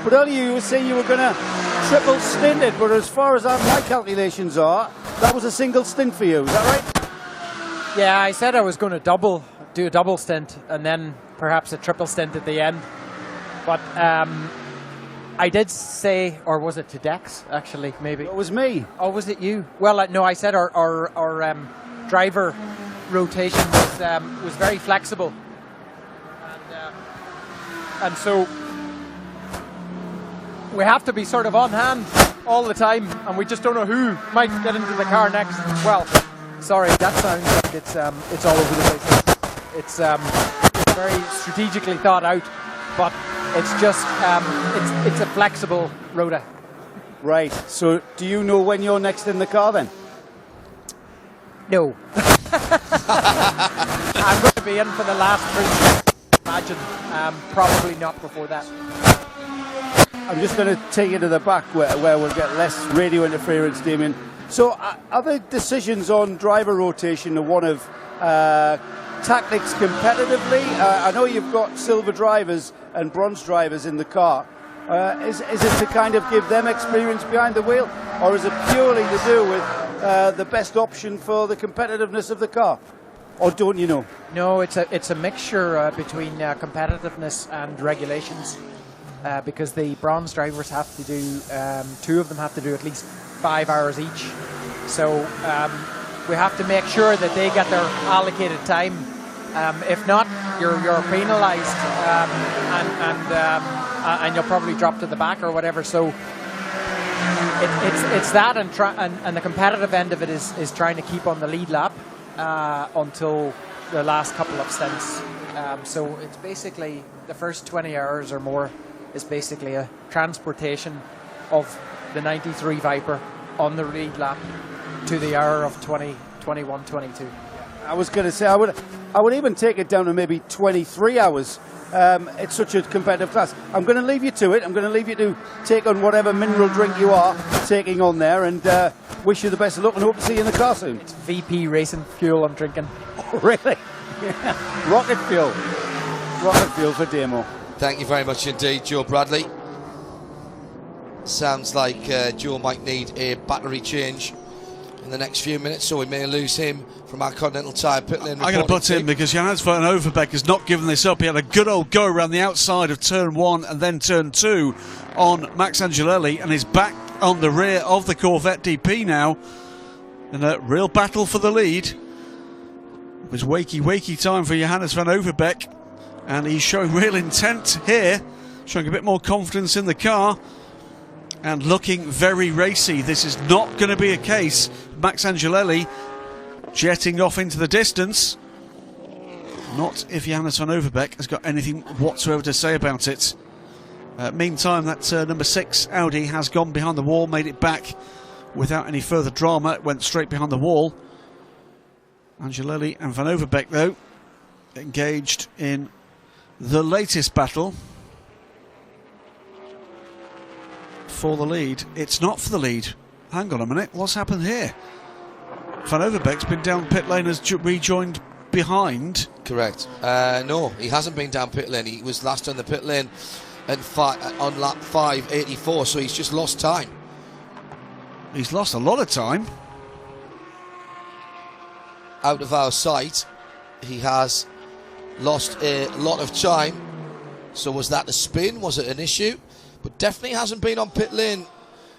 but earlier you were saying you were going to triple stint it, but as far as my calculations are, that was a single stint for you. Is that right? Yeah, I said I was going to do a double stint, and then perhaps a triple stint at the end. But I did say, or was it to Dex, actually, maybe? It was me. Oh, was it you? Well, no, I said our driver rotation was very flexible. And so we have to be sort of on hand all the time, and we just don't know who might get into the car next. Well, sorry, that sounds like it's all over the place. It's very strategically thought out, but it's just it's a flexible rota. Right. So, do you know when you're next in the car then? No. I'm going to be in for the last 3. imagine. Probably not before that. I'm just going to take you to the back where we'll get less radio interference, Damien. So are the decisions on driver rotation one of tactics competitively? I know you've got silver drivers and bronze drivers in the car. Is it to kind of give them experience behind the wheel, or is it purely to do with the best option for the competitiveness of the car? Or don't you know? No, it's a mixture between competitiveness and regulations, because the bronze drivers have to do, two of them have to do at least 5 hours each. So we have to make sure that they get their allocated time. If not, you're penalised, and you'll probably drop to the back or whatever. So it's that, and the competitive end of it is trying to keep on the lead lap until the last couple of stints. So it's basically the first 20 hours or more is basically a transportation of the 93 Viper on the lead lap to the hour of 21, 22. I was going to say I would even take it down to maybe 23 hours. It's such a competitive class. I'm going to leave you to it. I'm going to leave you to take on whatever mineral drink you are taking on there, and wish you the best of luck and hope to see you in the car soon. It's VP Racing fuel I'm drinking. Oh, really? Yeah. Rocket fuel. Rocket fuel for Damo. Thank you very much indeed, Joe Bradley. Sounds like Joe might need a battery change in the next few minutes, so we may lose him from our Continental Tyre pit lane. I'm going to put him because Johannes van Overbeek has not given this up. He had a good old go around the outside of turn 1 and then turn 2 on Max Angelelli, and is back on the rear of the Corvette DP now in a real battle for the lead. It was wakey time for Johannes van Overbeek, and he's showing real intent here, showing a bit more confidence in the car and looking very racy. This is not going to be a case Max Angelelli jetting off into the distance. Not if Johannes van Overbeek has got anything whatsoever to say about it. Meantime, that number 6 Audi has gone behind the wall, made it back without any further drama. It went straight behind the wall. Angelelli and van Overbeek, though, engaged in the latest battle for the lead. It's not for the lead. Hang on a minute, what's happened here? Van Overbeek's been down pit lane, has rejoined behind. Correct. No, he hasn't been down pit lane. He was last on the pit lane and on lap 584, so he's just lost time. He's lost a lot of time. Out of our sight, he has lost a lot of time. So was that the spin? Was it an issue? But definitely hasn't been on pit lane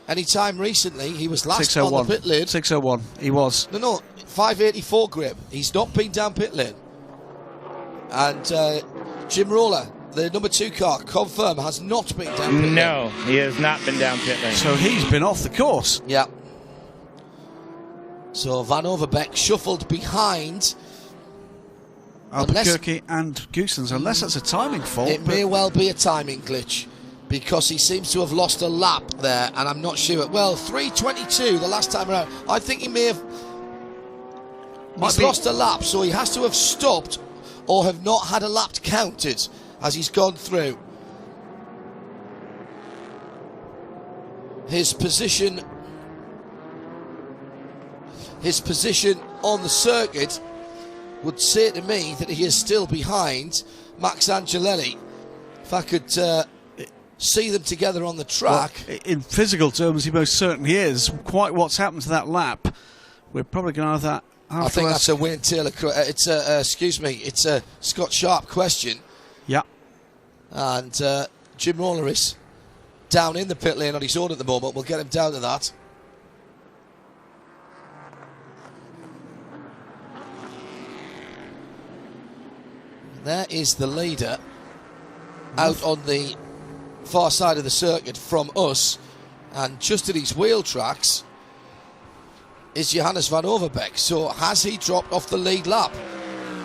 any time recently. He was last on the pit lane. 601, he was. No, 584 grip. He's not been down pit lane. And Jim Roller, the number 2 car, confirm, has not been down pit lane. No, he has not been down pit lane. So he's been off the course. Yeah. So Van Overbeek shuffled behind Albuquerque and Goossens, unless that's a timing fault. It may well be a timing glitch, because he seems to have lost a lap there, and I'm not sure. Well, 3:22 the last time around. I think he may have... He's lost a lap, so he has to have stopped or have not had a lap counted as he's gone through. His position on the circuit would say to me that he is still behind Max Angelelli. If I could see them together on the track. Well, in physical terms, he most certainly is. Quite what's happened to that lap, we're probably going to have that. I think that's a Wayne Taylor. It's a it's a Scott Sharp question. Yeah. And Jim Roller is down in the pit lane on his own at the moment. We'll get him down to that. There is the leader out on the far side of the circuit from us, and just at his wheel tracks is Johannes van Overbeek. So has he dropped off the lead lap?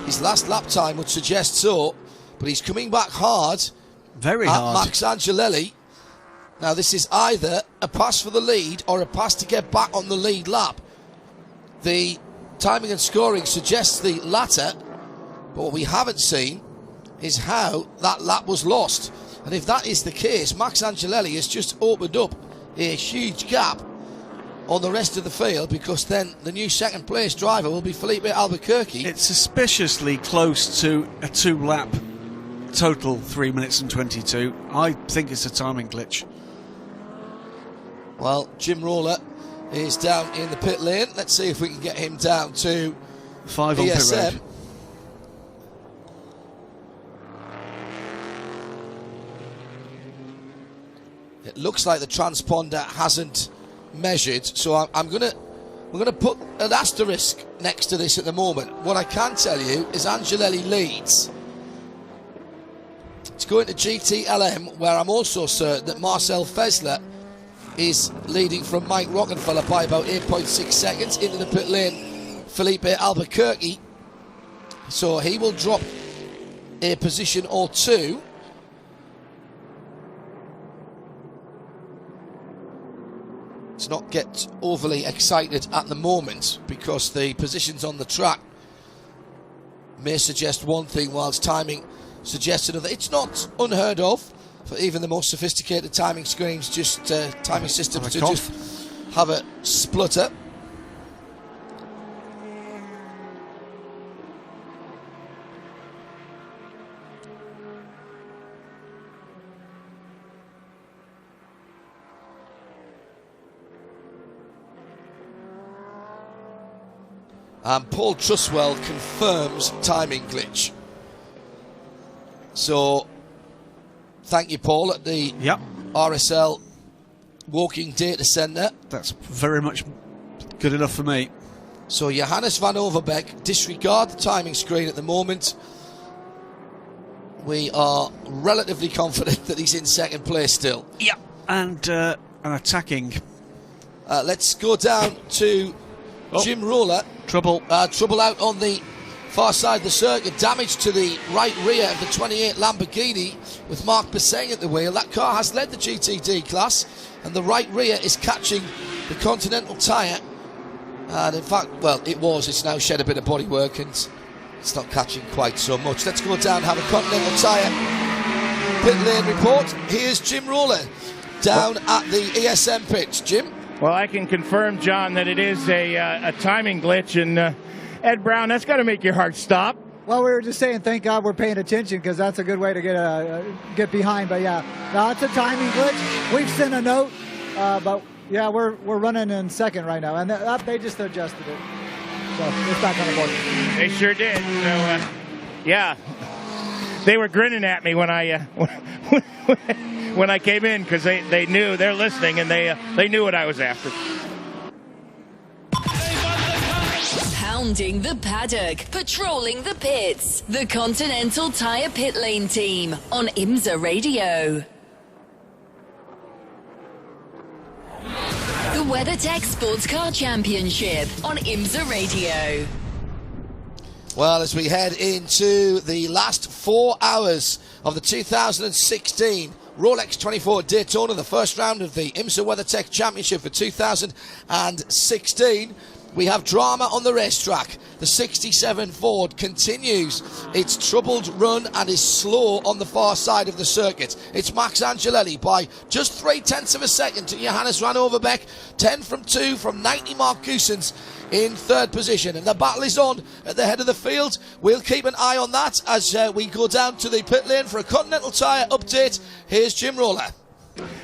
His last lap time would suggest so, but he's coming back hard. Very hard. Max Angelelli. Now this is either a pass for the lead or a pass to get back on the lead lap. The timing and scoring suggests the latter, but what we haven't seen is how that lap was lost. And if that is the case, Max Angelelli has just opened up a huge gap on the rest of the field, because then the new second place driver will be Felipe Albuquerque. It's suspiciously close to a 2-lap total, 3 minutes and 22. I think it's a timing glitch. Well, Jim Roller is down in the pit lane. Let's see if we can get him down to 5 on pit road. It looks like the transponder hasn't measured, so we're gonna put an asterisk next to this at the moment. What I can tell you is Angelelli leads. It's going to GTLM, where I'm also certain that Marcel Fesler is leading from Mike Rockenfeller by about 8.6 seconds. Into the pit lane, Felipe Albuquerque, so he will drop a position or two. Let's not get overly excited at the moment, because the positions on the track may suggest one thing whilst timing suggests another. It's not unheard of for even the most sophisticated timing screens, timing systems to just have a splutter. And Paul Truswell confirms timing glitch. So, thank you, Paul, at the RSL Walking Data Centre. That's very much good enough for me. So, Johannes van Overbeek, disregard the timing screen at the moment. We are relatively confident that he's in second place still. Yeah, and attacking. Let's go down to Jim Roller. Trouble out on the far side of the circuit. Damage to the right rear of the 28 Lamborghini with Mark Bisseng at the wheel. That car has led the GTD class, and the right rear is catching the Continental tyre. And in fact, well, it's now shed a bit of bodywork and it's not catching quite so much. Let's go down and have a Continental tyre pit lane report. Here's Jim Roller down at the ESM pits. Jim? Well, I can confirm, John, that it is a timing glitch, and Ed Brown, that's got to make your heart stop. Well, we were just saying, thank God we're paying attention, because that's a good way to get behind. But yeah, no, it's a timing glitch. We've sent a note, but yeah, we're running in second right now, and they just adjusted it, so it's back on the board. They sure did. So yeah, they were grinning at me when I when I came in, because they knew they're listening, and they knew what I was after. Pounding the paddock, patrolling the pits. The Continental Tire Pit Lane Team on IMSA Radio. The WeatherTech Sports Car Championship on IMSA Radio. Well, as we head into the last 4 hours of the 2016 Rolex 24 Daytona, the first round of the IMSA WeatherTech Championship for 2016, we have drama on the racetrack. The 67 Ford continues its troubled run and is slow on the far side of the circuit. It's Max Angelelli by just 0.3 of a second to Johannes van Overbeek. 10 from 2 from 90 Mark Goosens in third position. And the battle is on at the head of the field. We'll keep an eye on that as we go down to the pit lane for a Continental Tire update. Here's Jim Roller.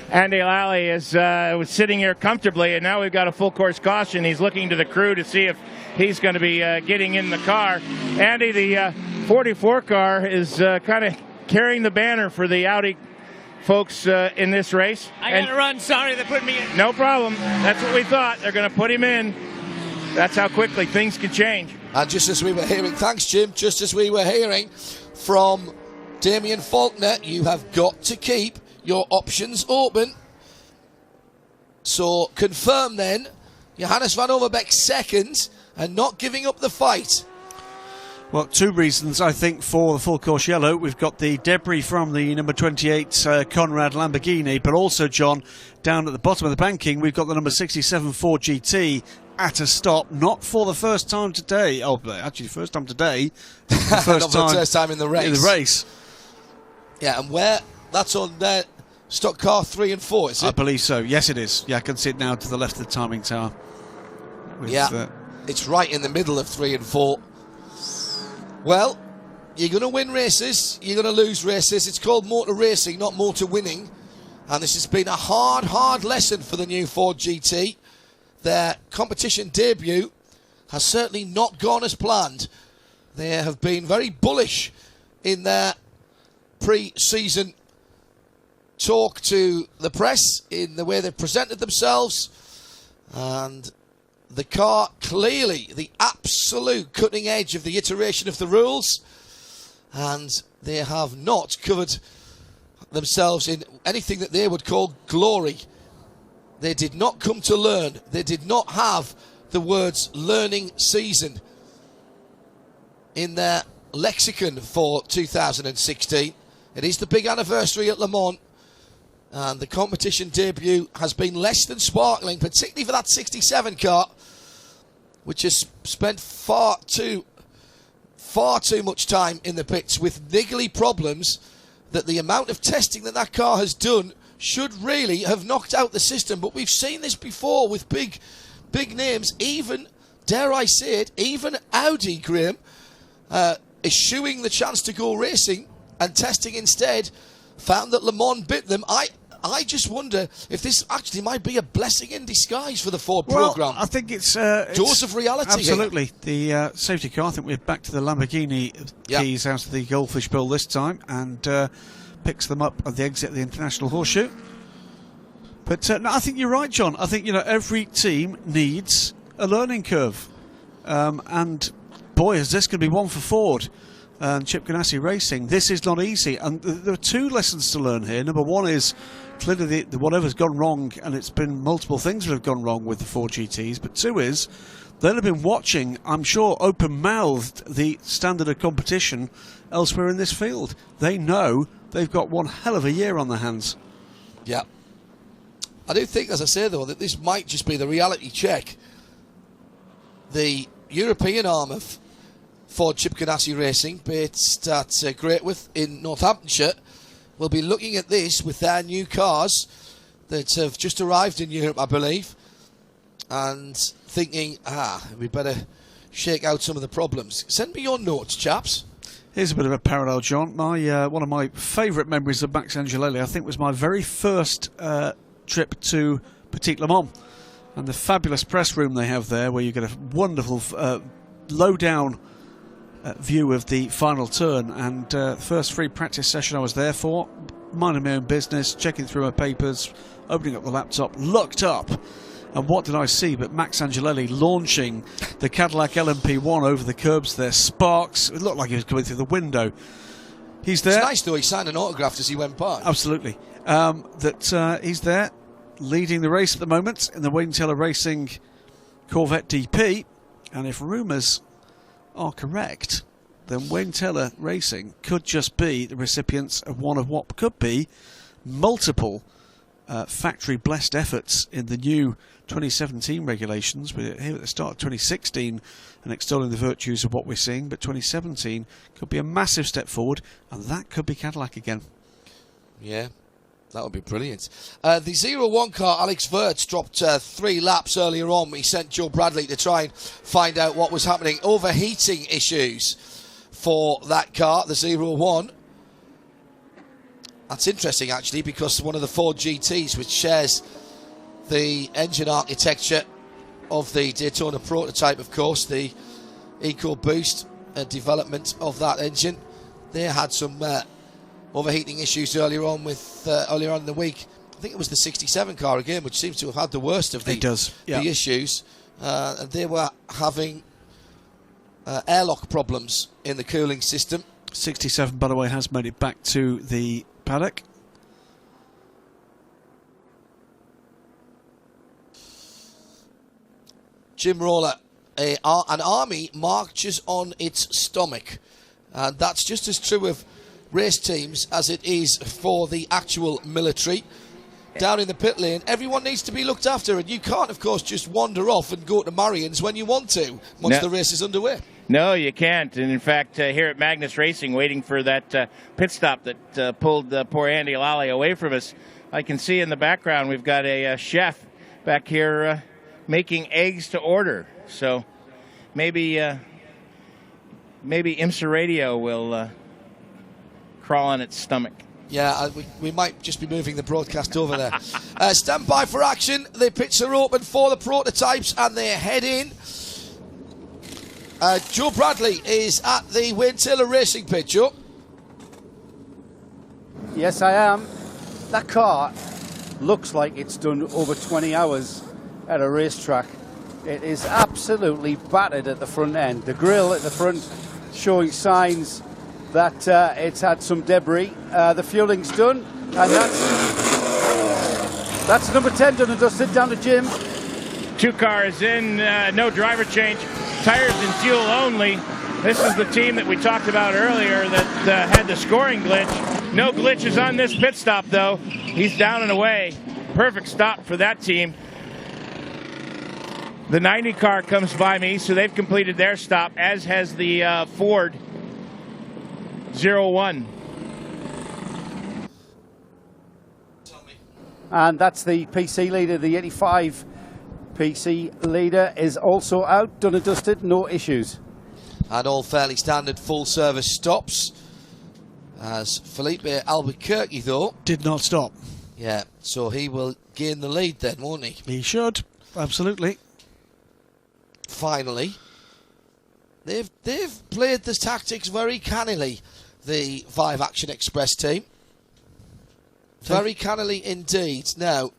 Andy Lally is was sitting here comfortably, and now we've got a full course caution. He's looking to the crew to see if he's going to be getting in the car. Andy, the 44 car is kind of carrying the banner for the Audi folks in this race. I got to run. Sorry, they put me in. No problem. That's what we thought. They're going to put him in. That's how quickly things can change. And just as we were hearing, thanks Jim, just as we were hearing from Damien Faulkner, you have got to keep your options open. So confirm then, Johannes van Overbeek second and not giving up the fight. Well, two reasons, I think, for the full course yellow. We've got the debris from the number 28 Conrad Lamborghini, but also, John, down at the bottom of the banking, we've got the number 67 Ford GT at a stop, not for the first time today. Oh, actually, first time today. Not for the first time in the race. Yeah, and where that's on stock car 3 and 4, is it? I believe so. Yes, it is. Yeah, I can see it now to the left of the timing tower. It's right in the middle of 3 and 4. Well, you're going to win races, you're going to lose races. It's called motor racing, not motor winning. And this has been a hard lesson for the new Ford GT. Their competition debut has certainly not gone as planned. They have been very bullish in their pre-season talk to the press, in the way they've presented themselves. And the car, clearly the absolute cutting edge of the iteration of the rules. And they have not covered themselves in anything that they would call glory. They did not come to learn. They did not have the words learning season in their lexicon for 2016. It is the big anniversary at Le Mans, and the competition debut has been less than sparkling, particularly for that 67 car, which has spent far too much time in the pits with niggly problems that the amount of testing that car has done should really have knocked out the system. But we've seen this before with big names, even, dare I say it, even Audi, Graham, eschewing the chance to go racing and testing instead, found that Le Mans bit them. I just wonder if this actually might be a blessing in disguise for the Ford programme. I think it's dose of reality. Absolutely. Here. The safety car, I think we're back to the Lamborghini keys out of the Goldfish Bowl this time, and picks them up at the exit of the International Horseshoe. But no, I think you're right, John. I think every team needs a learning curve, and boy, is this going to be one for Ford and Chip Ganassi Racing. This is not easy, and there are two lessons to learn here. Number one is clearly whatever's gone wrong, and it's been multiple things that have gone wrong with the Ford GTs, but two is they'll have been watching, I'm sure, open-mouthed the standard of competition elsewhere in this field. They know they've got one hell of a year on their hands. Yeah. I do think, as I say, though, that this might just be the reality check. The European arm of Ford Chip Ganassi Racing, based at Greatwith in Northamptonshire, will be looking at this with their new cars that have just arrived in Europe, I believe, and thinking, we better shake out some of the problems. Send me your notes, chaps. Here's a bit of a parallel, John. One of my favourite memories of Max Angelelli, I think, was my very first trip to Petit Le Mans, and the fabulous press room they have there, where you get a wonderful low-down view of the final turn. And the first free practice session I was there for, minding my own business, checking through my papers, opening up the laptop, looked up, and what did I see but Max Angelelli launching the Cadillac LMP1 over the curbs there. Sparks, it looked like he was coming through the window. He's there. It's nice though, he signed an autograph as he went by. Absolutely. He's there leading the race at the moment in the Wayne Taylor Racing Corvette DP, and if rumours are correct, then Wayne Taylor Racing could just be the recipients of one of what could be multiple factory blessed efforts in the new 2017 regulations. We're here at the start of 2016 and extolling the virtues of what we're seeing, but 2017 could be a massive step forward, and that could be Cadillac again. Yeah, that would be brilliant. The 0-1 car, Alex Wirtz, dropped 3 laps earlier on. He sent Joe Bradley to try and find out what was happening. Overheating issues for that car, the 0-1. That's interesting, actually, because one of the Ford GTs, which shares the engine architecture of the Daytona prototype, of course, the EcoBoost development of that engine, they had some overheating issues earlier on in the week. I think it was the 67 car again, which seems to have had the worst of the issues. And they were having airlock problems in the cooling system. 67, by the way, has made it back to the paddock. Jim Roller, an army marches on its stomach. And that's just as true of race teams as it is for the actual military. Down in the pit lane, everyone needs to be looked after, and you can't, of course, just wander off and go to Marion's when you want to, once the race is underway. No, you can't. And in fact, here at Magnus Racing, waiting for that pit stop that pulled poor Andy Lally away from us, I can see in the background we've got a chef back here making eggs to order. So maybe IMSA Radio will crawl on its stomach. Yeah, we might just be moving the broadcast over there. Stand by for action. The pits are open for the prototypes and they head in. Joe Bradley is at the Wayne Taylor Racing pit. Joe? Yes, I am. That car looks like it's done over 20 hours at a racetrack. It is absolutely battered at the front end. The grille at the front showing signs that it's had some debris. The fueling's done, and that's number 10 done and dusted. Down to Jim. 2 cars in, no driver change, tires and fuel only. This is the team that we talked about earlier that had the scoring glitch. No glitches on this pit stop, though. He's down and away. Perfect stop for that team. The 90 car comes by me, so they've completed their stop, as has the Ford 01. And that's the PC leader. The 85 PC leader is also out, done and dusted, no issues. And all fairly standard full service stops. As Felipe Albuquerque, though, did not stop. Yeah, so he will gain the lead then, won't he? He should, absolutely. Finally, they've played the tactics very cannily, the 5 Action Express team. Very cannily indeed. Now,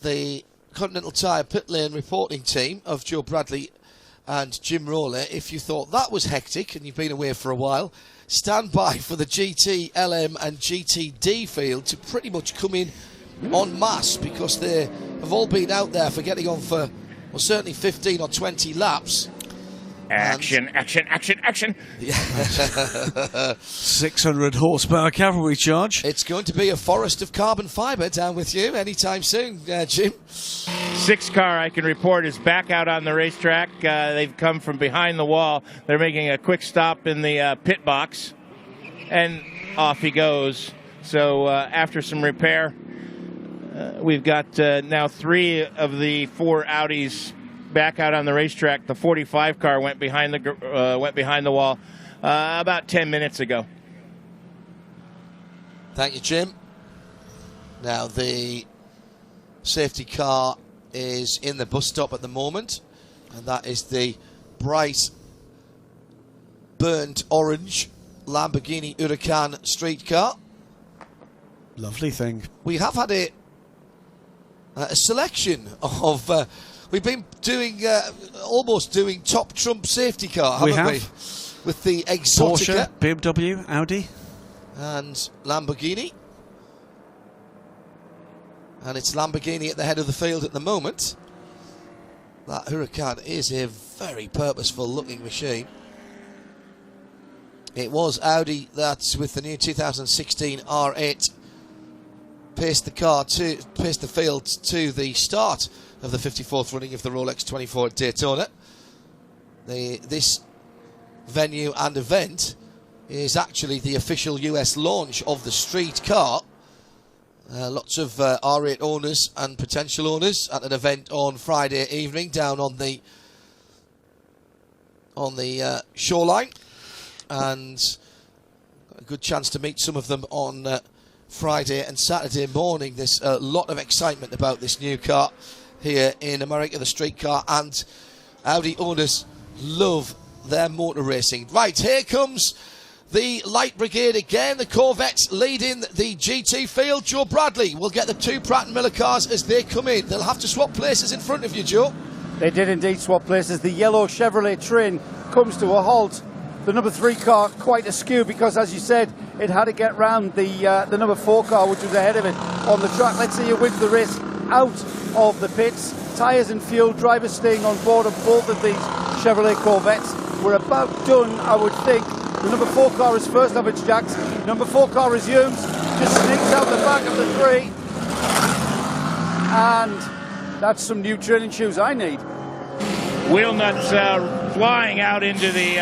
the Continental Tire Pit Lane reporting team of Joe Bradley and Jim Rowley, if you thought that was hectic and you've been away for a while, stand by for the GT, LM and GTD field to pretty much come in en masse, because they have all been out there for getting on for, well, certainly 15 or 20 laps. Action, action, action, action. 600 horsepower cavalry charge. It's going to be a forest of carbon fibre down with you anytime soon, Jim. 6 car, I can report, is back out on the racetrack. They've come from behind the wall. They're making a quick stop in the pit box, and off he goes. So after some repair, we've got now 3 of the 4 Audis back out on the racetrack. The 45 car went behind the wall about 10 minutes ago. Thank you, Jim. Now the safety car is in the bus stop at the moment, and that is the bright burnt orange Lamborghini Huracan street car. Lovely thing. We have had a selection of we've been doing almost doing top trump safety car, haven't we? With the Exotica, Porsche, BMW, Audi and Lamborghini. And it's Lamborghini at the head of the field at the moment. That Huracan is a very purposeful looking machine. It was Audi that, with the new 2016 R8, paced the field to the start of the 54th running of the Rolex 24 at Daytona. This venue and event is actually the official US launch of the street car. Lots of R8 owners and potential owners at an event on Friday evening down on the shoreline, and a good chance to meet some of them on Friday and Saturday morning. There's a lot of excitement about this new car here in America, the street car, and Audi owners love their motor racing. Right, here comes the Light Brigade again, the Corvettes leading the GT field. Joe Bradley will get the 2 Pratt & Miller cars as they come in. They'll have to swap places in front of you, Joe. They did indeed swap places. The yellow Chevrolet train comes to a halt. The number 3 car quite askew because, as you said, it had to get round the number 4 car, which was ahead of it on the track. Let's see who wins the race out of the pits. Tyres and fuel, drivers staying on board of both of these Chevrolet Corvettes. We're about done, I would think. The number 4 car is first up its jacks. Number 4 car resumes, just sneaks out the back of the 3. And that's some new training shoes I need. Wheel nuts flying out into the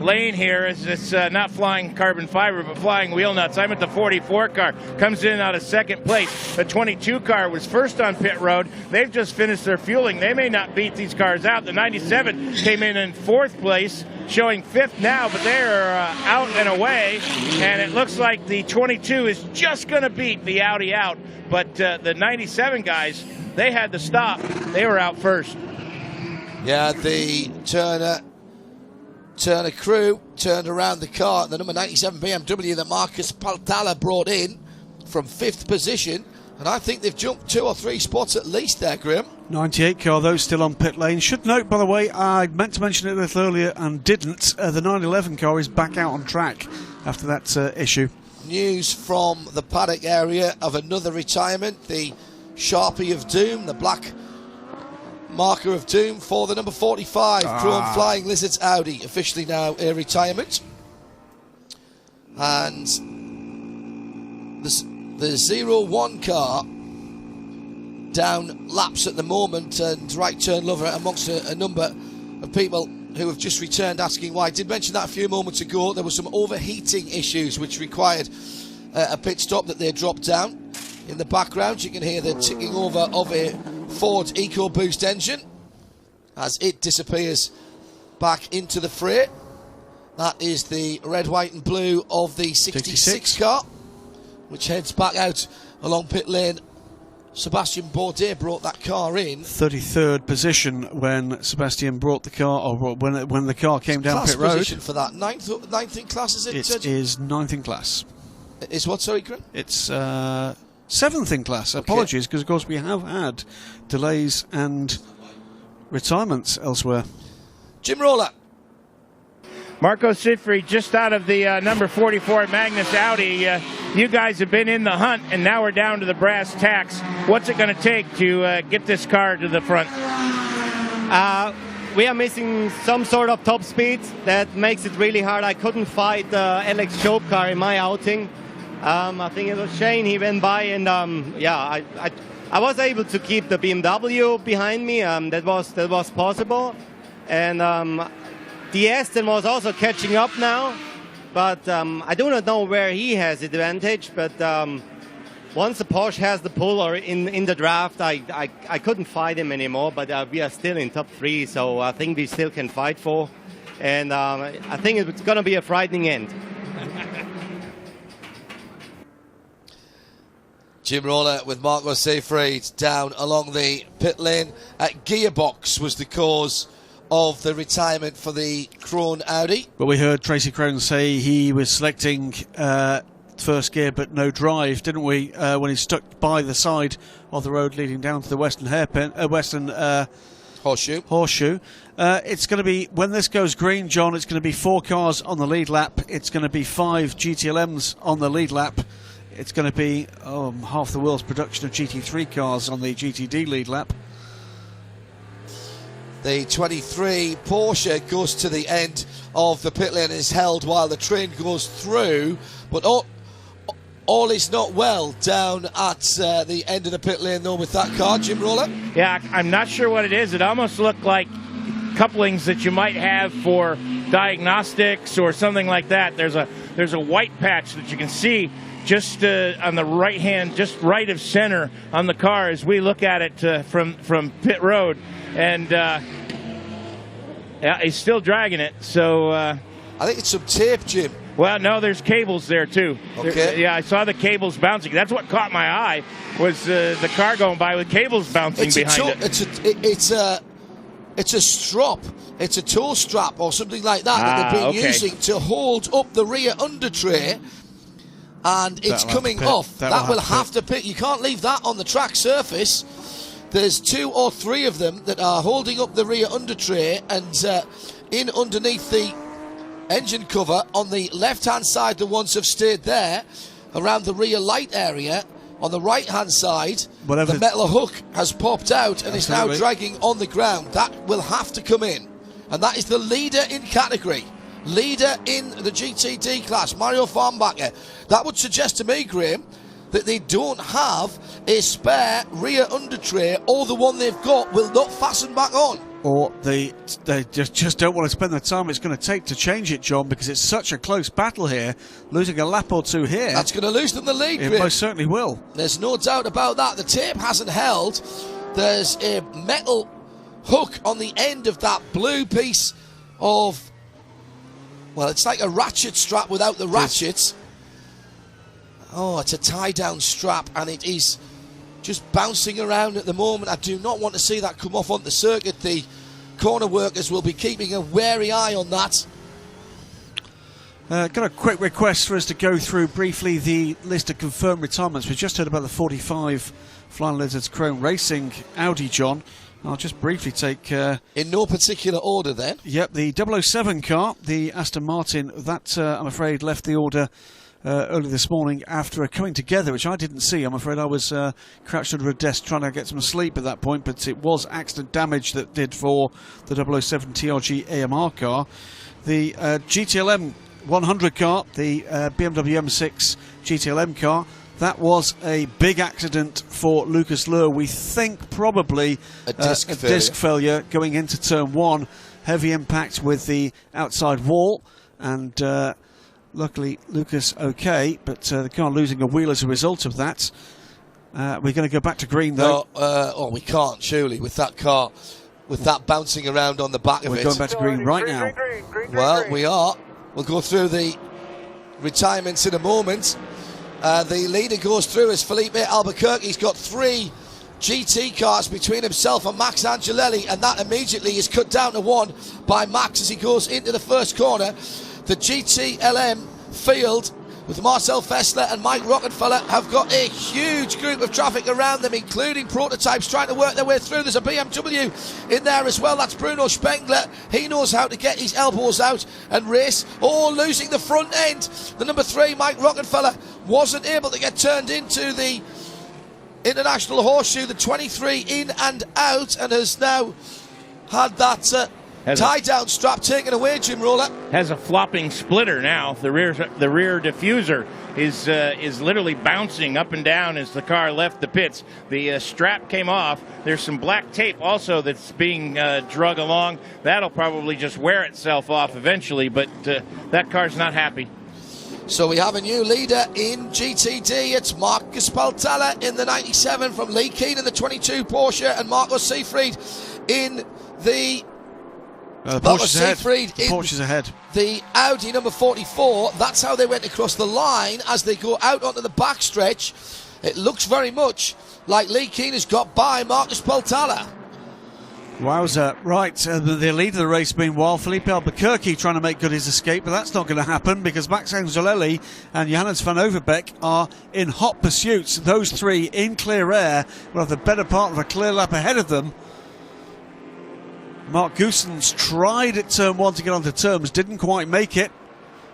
lane here. It's not flying carbon fiber, but flying wheel nuts. I'm at the 44 car. Comes in out of second place. The 22 car was first on pit road. They've just finished their fueling. They may not beat these cars out. The 97 came in fourth place, showing fifth now, but they're out and away. And it looks like the 22 is just going to beat the Audi out. But the 97 guys, they had to stop. They were out first. Yeah, the Turner crew turned around the car. The number 97 BMW that Marcus Paltala brought in from 5th position. And I think they've jumped 2 or 3 spots at least there, Graham. 98 car, though, still on pit lane. Should note, by the way, I meant to mention it a little earlier and didn't. The 911 car is back out on track after that issue. News from the paddock area of another retirement. The Sharpie of Doom, the black marker of doom for the number 45 Chrome Flying Lizards Audi, officially now a retirement. And the 01 car down laps at the moment, and right turn lover amongst a number of people who have just returned asking why. I did mention that a few moments ago. There were some overheating issues which required a pit stop that they dropped down. In the background you can hear the ticking over of a Ford EcoBoost engine as it disappears back into the fray. That is the red, white and blue of the 66 car, which heads back out along pit lane. Sebastian Bourdais brought that car in 33rd position when Sebastian brought the car, or when the car came down pit road. Position for that ninth in class, is it? It is 9th in class. Is what, sorry, Graham? It's 7th in class. Apologies, because of course we have had delays and retirements elsewhere. Jim Roller. Marco Siffredi just out of the number 44 Magnus Audi. You guys have been in the hunt, and now we're down to the brass tacks. What's it going to take to get this car to the front? We are missing some sort of top speed that makes it really hard. I couldn't fight the Alex Job car in my outing. I think it was Shane, he went by, and I was able to keep the BMW behind me. That was possible. And the Aston was also catching up now, but I do not know where he has the advantage. But once the Porsche has the pull or in the draft, I couldn't fight him anymore. But we are still in top 3, so I think we still can fight for. And I think it's going to be a frightening end. Jim Roller with Marco Siffredi down along the pit lane. Gearbox was the cause of the retirement for the Krone Audi. But we heard Tracy Crone say he was selecting first gear but no drive, didn't we? When he stuck by the side of the road leading down to the Western Horseshoe. It's going to be, when this goes green, John, it's going to be 4 cars on the lead lap. It's going to be 5 GTLMs on the lead lap. It's going to be half the world's production of GT3 cars on the GTD lead lap. The 23 Porsche goes to the end of the pit lane and is held while the train goes through. But all is not well down at the end of the pit lane, though, with that car, Jim Roller. Yeah, I'm not sure what it is. It almost looked like couplings that you might have for diagnostics or something like that. There's a white patch that you can see just on the right hand, just right of center on the car as we look at it from pit road. And yeah, he's still dragging it. So I think it's some tape, Jim. Well, no, there's cables there too. Okay. Yeah, I saw the cables bouncing. That's what caught my eye, was the car going by with cables bouncing behind it. It's a strap. It's a tow strap or something like that they've been using to hold up the rear under tray. And it's coming off. That will have to pit. You can't leave that on the track surface. There's 2 or 3 of them that are holding up the rear under tray, and in underneath the engine cover on the left-hand side, the ones have stayed there. Around the rear light area on the right-hand side, the metal hook has popped out and is now dragging on the ground. That will have to come in, and that is the leader in category. Leader in the GTD class, Mario Farnbacher. That would suggest to me, Graham, that they don't have a spare rear under tray, or the one they've got will not fasten back on. or they just don't want to spend the time it's going to take to change it, John, because it's such a close battle here. Losing a lap or two here, that's going to lose them the lead. It most certainly will. There's no doubt about that. The tape hasn't held. There's a metal hook on the end of that blue piece of, well, it's like a ratchet strap without the ratchets. Oh, it's a tie-down strap, and it is just bouncing around at the moment. I do not want to see that come off on the circuit. The corner workers will be keeping a wary eye on that. Got a quick request for us to go through briefly the list of confirmed retirements. We just heard about the 45 Flying Lizards Chrome Racing Audi, John. I'll just briefly take... in no particular order then? Yep, the 007 car, the Aston Martin, that I'm afraid left the order early this morning after a coming together, which I didn't see. I'm afraid I was crouched under a desk trying to get some sleep at that point, but it was accident damage that did for the 007 TRG AMR car. The GTLM 100 car, the BMW M6 GTLM car, that was a big accident for Lucas Luhr. We think probably a disc failure going into turn 1. Heavy impact with the outside wall, and luckily Lucas okay, but the car losing a wheel as a result of that. We're going to go back to green though. No, we can't surely with that car, with that bouncing around on the back of it. We're going back to green right now. Well, we are. We'll go through the retirements in a moment. The leader goes through as Felipe Albuquerque. He's got 3 GT cars between himself and Max Angelelli, and that immediately is cut down to 1 by Max as he goes into the first corner. The GTLM field with Marcel Fessler and Mike Rockefeller have got a huge group of traffic around them, including prototypes trying to work their way through. There's a BMW in there as well. That's Bruno Spengler. He knows how to get his elbows out and race. Oh, losing the front end. The number 3, Mike Rockefeller, wasn't able to get turned into the International Horseshoe. The 23 in and out, and has now had that tie-down strap taken away, Jim Roller. Has a flopping splitter now. The rear diffuser is literally bouncing up and down as the car left the pits. The strap came off. There's some black tape also that's being drug along. That'll probably just wear itself off eventually, but that car's not happy. So we have a new leader in GTD. It's Marcus Paltella in the 97 from Lee Keen in the 22 Porsche, and Marco Seefried in the Porsche's ahead. The Audi number 44. That's how they went across the line as they go out onto the backstretch. It looks very much like Lee Keen has got by Marcus Paltella. Wowza. Right, the lead of the race meanwhile, Felipe Albuquerque trying to make good his escape, but that's not going to happen because Max Angelelli and Johannes van Overbeek are in hot pursuits. Those 3 in clear air will have the better part of a clear lap ahead of them. Mark Goossens tried at turn 1 to get onto terms, didn't quite make it.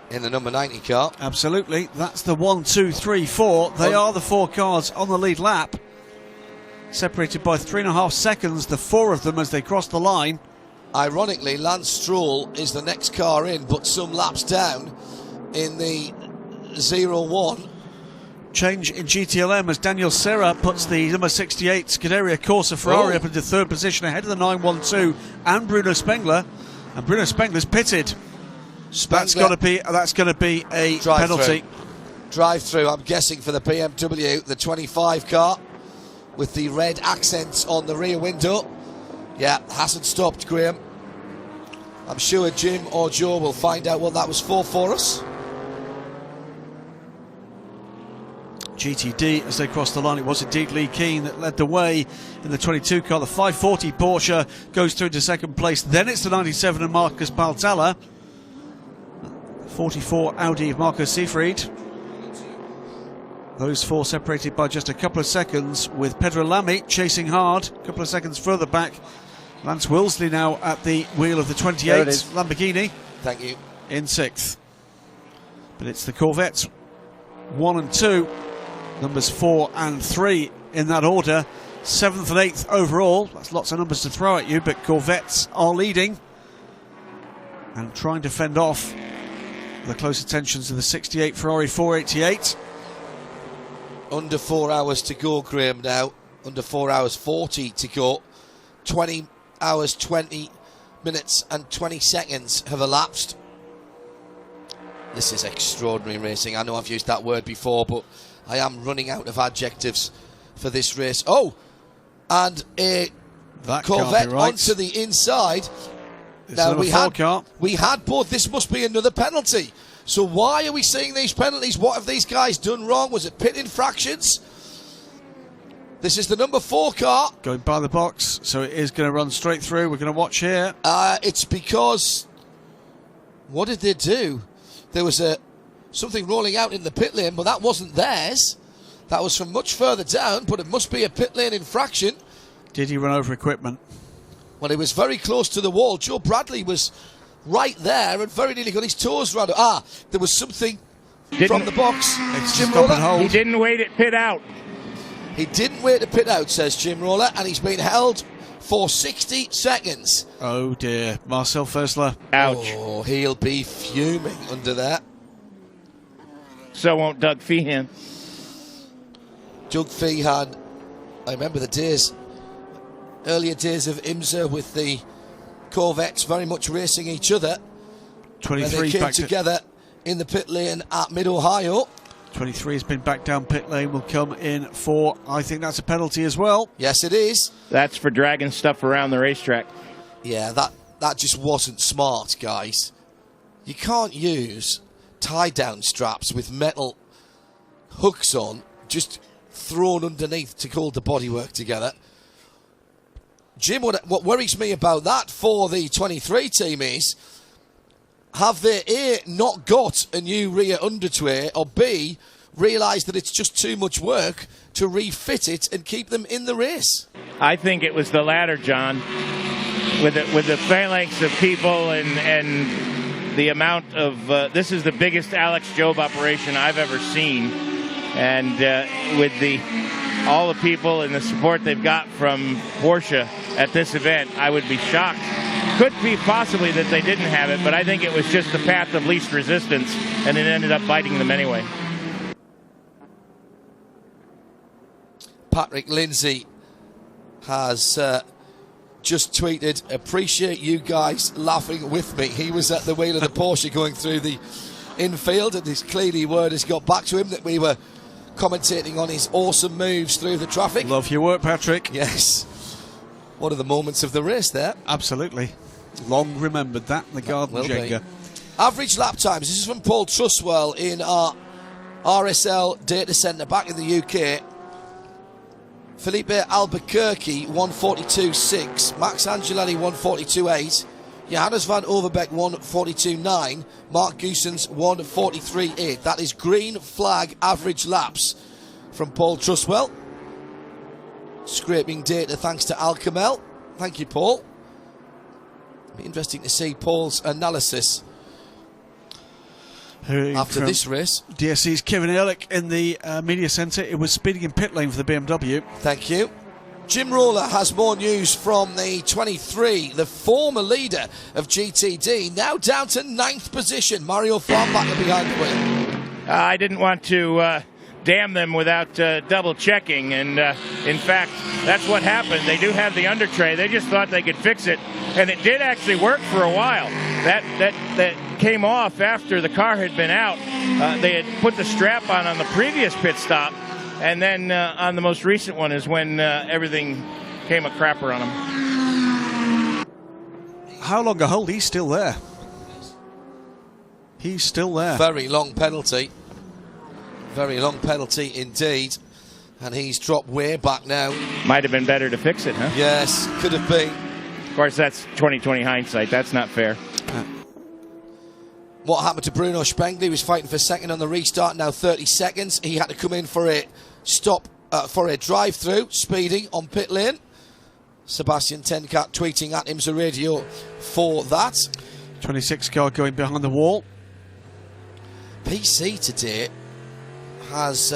In the number 90 car. Absolutely. That's the 1, 2, 3, 4. They are the 4 cars on the lead lap. Separated by 3.5 seconds, the 4 of them as they cross the line. Ironically, Lance Stroll is the next car in, but some laps down in the 0-1. Change in GTLM as Daniel Serra puts the number 68 Scuderia Corsa Ferrari up into 3rd position ahead of the 912 and Bruno Spengler. And Bruno Spengler's pitted. That's going to be a penalty. Drive through, I'm guessing, for the BMW, the 25 car, with the red accents on the rear window. Yeah, hasn't stopped, Graham. I'm sure Jim or Joe will find out what that was for us. GTD as they cross the line. It was indeed Lee Keen that led the way in the 22 car. The 540 Porsche goes through to 2nd place. Then it's the 97 and Marcus Paltella. 44 Audi of Marco Seefried. Those 4 separated by just a couple of seconds, with Pedro Lamy chasing hard. A couple of seconds further back. Lance Wilsley now at the wheel of the 28 Lamborghini. Thank you. In 6th. But it's the Corvettes 1 and 2. Numbers 4 and 3 in that order. 7th and 8th overall. That's lots of numbers to throw at you, but Corvettes are leading and trying to fend off the close attentions of the 68 Ferrari 488. Under 4 hours to go, Graham, now. Under 4 hours 40 to go. 20 hours, 20 minutes and 20 seconds have elapsed. This is extraordinary racing. I know I've used that word before, but I am running out of adjectives for this race. Oh, and a Corvette onto the inside. Now we had both. This must be another penalty. So why are we seeing these penalties? What have these guys done wrong? Was it pit infractions? This is the number 4 car. Going by the box, so it is going to run straight through. We're going to watch here. It's because... What did they do? There was something rolling out in the pit lane, but that wasn't theirs. That was from much further down, but it must be a pit lane infraction. Did he run over equipment? Well, he was very close to the wall. Joe Bradley was right there and very nearly got his toes round. There was something from the box. Jim Roller. He didn't wait at pit out. He didn't wait to pit out, says Jim Roller, and he's been held for 60 seconds. Oh dear, Marcel Fessler. Ouch. Oh, he'll be fuming under that. So won't Doug Feehan. Doug Feehan, I remember the earlier days of IMSA with the Corvettes very much racing each other. 23 when they came together in the pit lane at Mid-Ohio. 23 has been back down pit lane, will come in for, I think that's a penalty as well. Yes, it is. That's for dragging stuff around the racetrack. Yeah, that just wasn't smart, guys. You can't use tie-down straps with metal hooks on, just thrown underneath to hold the bodywork together. Jim, what worries me about that for the 23 team is, have they A, not got a new rear undertray, or B, realised that it's just too much work to refit it and keep them in the race? I think it was the latter, John. With the phalanx of people and the amount of... this is the biggest Alex Job operation I've ever seen. And with all the people and the support they've got from Porsche at this event, I would be shocked. Could be possibly that they didn't have it, but I think it was just the path of least resistance, and it ended up biting them anyway. Patrick Lindsay has just tweeted, appreciate you guys laughing with me. He was at the wheel of the Porsche going through the infield, and his clearly word has got back to him that we were commentating on his awesome moves through the traffic. Love your work, Patrick. Yes. One of the moments of the race there. Absolutely. Long remembered that, the Garden Jenga. Average lap times. This is from Paul Truswell in our RSL data centre back in the UK. Felipe Albuquerque, 142.6. Max Angelelli, 142.8. Johannes van Overbeek, 142.9. Mark Goosens, 143.8. That is green flag average laps from Paul Truswell. Scraping data thanks to Al Kamel. Thank you, Paul. Be interesting to see Paul's analysis after this race. DSC's Kevin Ehrlich in the media centre. It was speeding in pit lane for the BMW. Thank you. Jim Roller has more news from the 23, the former leader of GTD, now down to 9th position. Mario Farnbacher behind the wheel. I didn't want to damn them without double checking, and in fact that's what happened. They do have the undertray. They just thought they could fix it, and it did actually work for a while. That came off after the car had been out. They had put the strap on the previous pit stop, and then on the most recent one is when everything came a crapper on them. How long a hold? He's still there. He's still there. Very long penalty. Very long penalty indeed. And he's dropped way back now. Might have been better to fix it, huh? Yes, could have been. Of course, that's 2020 hindsight. That's not fair. What happened to Bruno Spengler? He was fighting for second on the restart, now 30 seconds. He had to come in for a stop, for a drive-through, speeding on pit lane. Sebastian Tenkat tweeting at IMSA Radio for that. 26 car going behind the wall. PC today has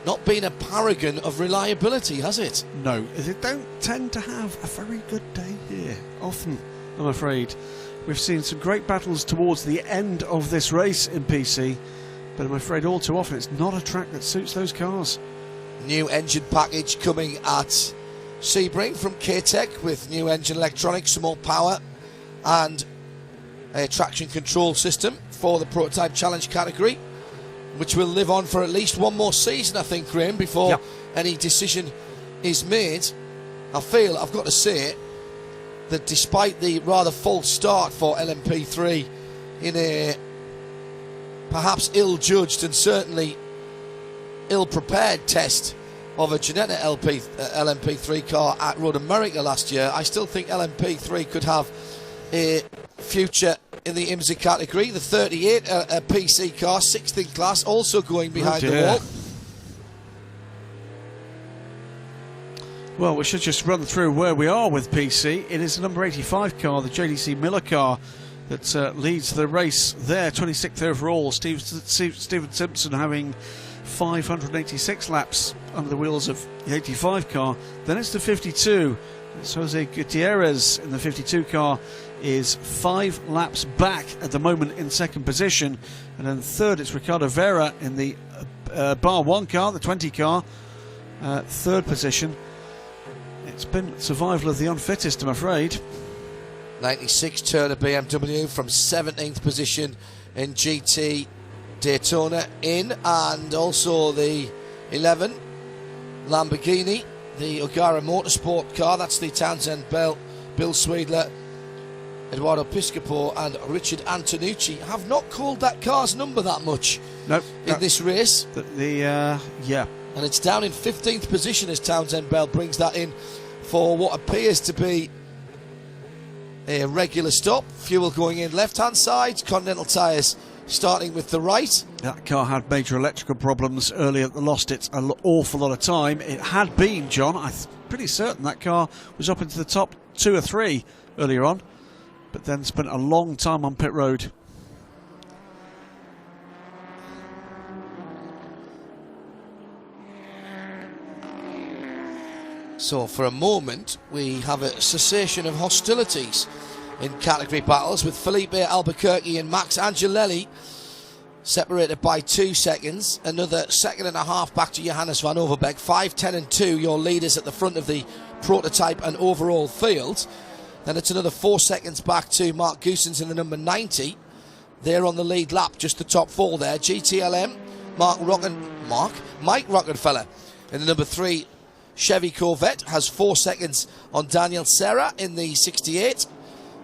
not been a paragon of reliability, has it? No, they don't tend to have a very good day here. Often, I'm afraid. We've seen some great battles towards the end of this race in PC, but I'm afraid all too often it's not a track that suits those cars. New engine package coming at Sebring from K-Tech with new engine electronics, some more power, and a traction control system for the prototype challenge category, which will live on for at least one more season, I think, Graham, before any decision is made. I feel, I've got to say, that despite the rather false start for LMP3 in a perhaps ill-judged and certainly ill-prepared test of a Ginetta LMP3 car at Road America last year, I still think LMP3 could have a future in the IMSA category. The 38, a PC car, 6th in class, also going behind the wall. Well, we should just run through where we are with PC. It is the number 85 car, the JDC Miller car, that leads the race there, 26th overall. Steven Simpson having 586 laps under the wheels of the 85 car. Then it's the 52. It's Jose Gutierrez in the 52 car is 5 laps back at the moment in second position. And then third, it's Ricardo Vera in the Bar 1 car, the 20 car, third position. It's been survival of the unfittest, I'm afraid. 96 Turner BMW from 17th position in GT Daytona in, and also the 11 Lamborghini, the O'Gara Motorsport car. That's the Townsend Bell, Bill Sweedler, Eduardo Piscopo and Richard Antonucci. Have not called that car's number that much in this race. And it's down in 15th position as Townsend Bell brings that in for what appears to be a regular stop. Fuel going in left-hand side, Continental tyres starting with the right. That car had major electrical problems earlier that lost it an awful lot of time. It had been, John, I'm pretty certain that car was up into the top 2 or 3 earlier on, but then spent a long time on pit road. So for a moment we have a cessation of hostilities in category battles, with Felipe Albuquerque and Max Angelelli separated by 2 seconds. Another 1.5 seconds back to Johannes van Overbeek. 5, 10 and 2 your leaders at the front of the prototype and overall field. Then it's another 4 seconds back to Mark Goosens in the number 90. They're on the lead lap, just the top 4 there. GTLM, Mike Rockefeller in the number 3 Chevy Corvette has 4 seconds on Daniel Serra in the 68,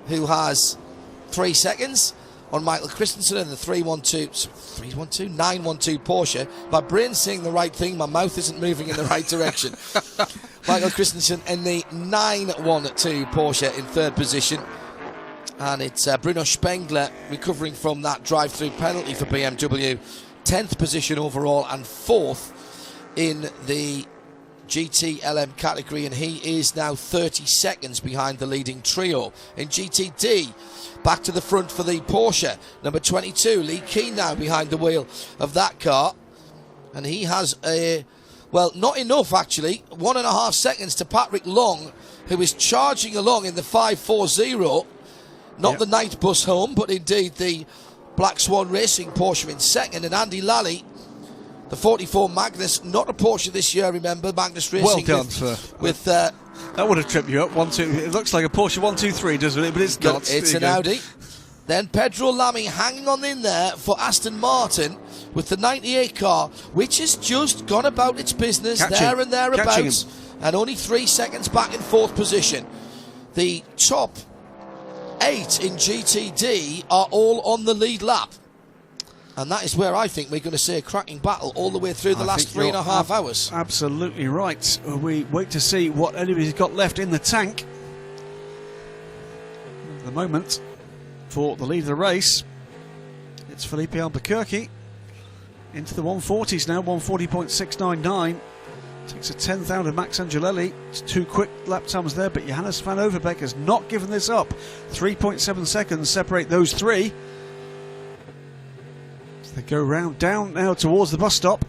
who has 3 seconds on Michael Christensen in the 912 Porsche. My brain's saying the right thing, my mouth isn't moving in the right direction. Michael Christensen in the 912 Porsche in 3rd position. And it's Bruno Spengler recovering from that drive-through penalty for BMW. 10th position overall and 4th in the GT-LM category, and he is now 30 seconds behind the leading trio. In GTD, back to the front for the Porsche, number 22, Lee Keane now behind the wheel of that car, and he has not enough actually, 1.5 seconds to Patrick Long, who is charging along in the 540, not the night bus home, but indeed the Black Swan Racing Porsche in second, and Andy Lally, the 44 Magnus, not a Porsche this year, remember, Magnus Racing. Well done, sir. That would have tripped you up. It looks like a Porsche 123, doesn't it? But it's not. It's an Audi. Then Pedro Lamy hanging on in there for Aston Martin with the 98 car, which has just gone about its business there and thereabouts, and only 3 seconds back in 4th position. The top 8 in GTD are all on the lead lap. And that is where I think we're going to see a cracking battle all the way through the last 3.5 hours. Absolutely right. We wait to see what anybody's got left in the tank. At the moment, for the lead of the race, it's Felipe Albuquerque into the 140s now, 140.699. Takes a 10th out of Max Angelelli. It's 2 quick lap times there, but Johannes van Overbeek has not given this up. 3.7 seconds separate those 3. They go round down now towards the bus stop.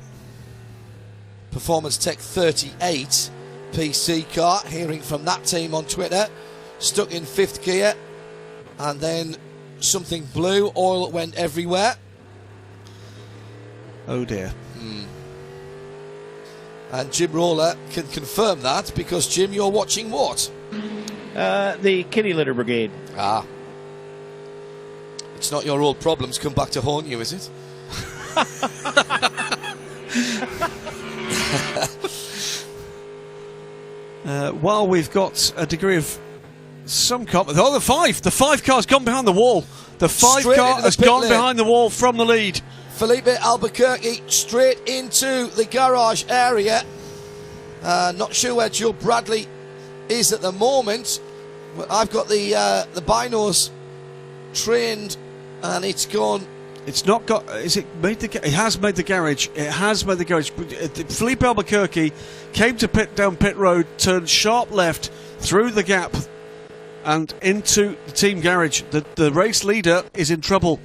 Performance Tech 38 PC car, hearing from that team on Twitter, stuck in 5th gear, and then something blew, oil went everywhere. Oh dear. And Jim Roller can confirm that because, Jim, you're watching what? The kitty litter brigade. Ah. It's not your old problems come back to haunt you, is it? While we've got a degree of some confidence. Oh, the 5 car's gone behind the wall. The 5 car has gone behind the wall from the lead. Felipe Albuquerque straight into the garage area. Not sure where Joe Bradley is at the moment. I've got the binos trained, and it's gone. It's not got. Is it made the? It has made the garage. It has made the garage. Felipe Albuquerque came to down pit road, turned sharp left through the gap, and into the team garage. The race leader is in trouble.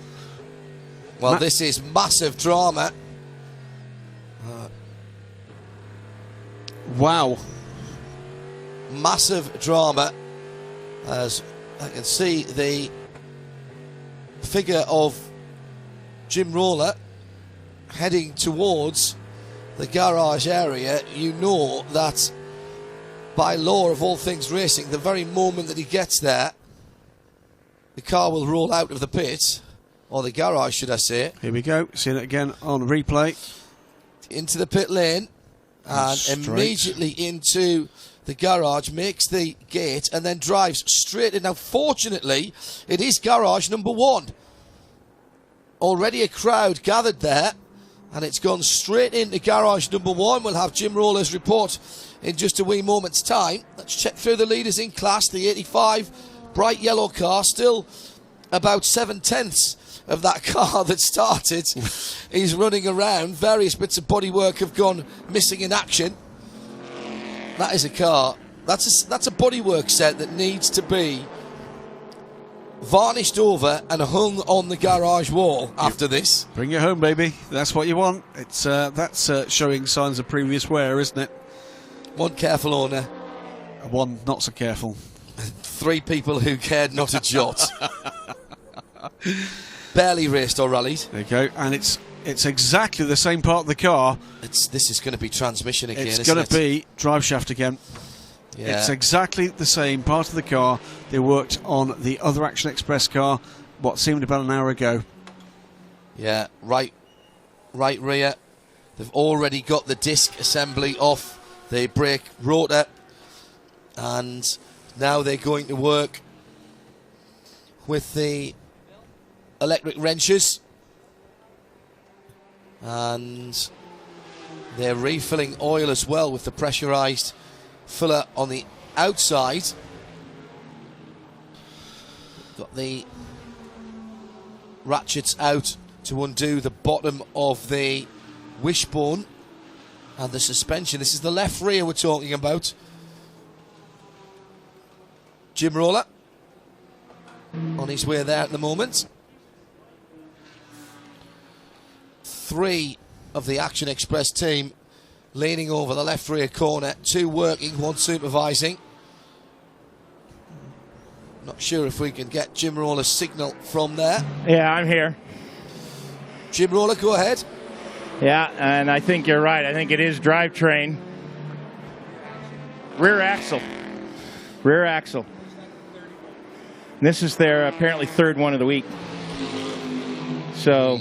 Well, this is massive drama. Wow. Massive drama. As I can see the figure of Jim Roller heading towards the garage area. You know that by law of all things racing, the very moment that he gets there, the car will roll out of the pit, or the garage, should I say. Here we go, seeing it again on replay. Into the pit lane, and immediately into the garage, makes the gate, and then drives straight in. Now, fortunately, it is garage number 1. Already a crowd gathered there, and it's gone straight into garage number 1. We'll have Jim Roller's report in just a wee moment's time. Let's check through the leaders in class. The 85 bright yellow car, still about 7/10 of that car that started. He's running around. Various bits of bodywork have gone missing in action. That is a car. That's a bodywork set that needs to be varnished over and hung on the garage wall after this. Bring it home, baby. That's what you want. It's that's showing signs of previous wear, isn't it? One careful owner. One not so careful. 3 people who cared not a jot. Barely raced or rallied. There you go. And it's exactly the same part of the car. This is going to be transmission again. It's going to be drive shaft again. Yeah. It's exactly the same part of the car they worked on the other Action Express car, what seemed about an hour ago. Yeah, right rear. They've already got the disc assembly off the brake rotor, and now they're going to work with the electric wrenches, and they're refilling oil as well with the pressurized filler on the outside. Got the ratchets out to undo the bottom of the wishbone and the suspension. This is the left rear we're talking about. Jim Roller on his way there at the moment. 3 of the Action Express team leaning over the left rear corner, 2 working, 1 supervising. Not sure if we can get Jim Roller's signal from there. Yeah, I'm here. Jim Roller, go ahead. Yeah, and I think you're right. I think it is drivetrain. Rear axle. Rear axle. And this is their apparently 3rd one of the week. So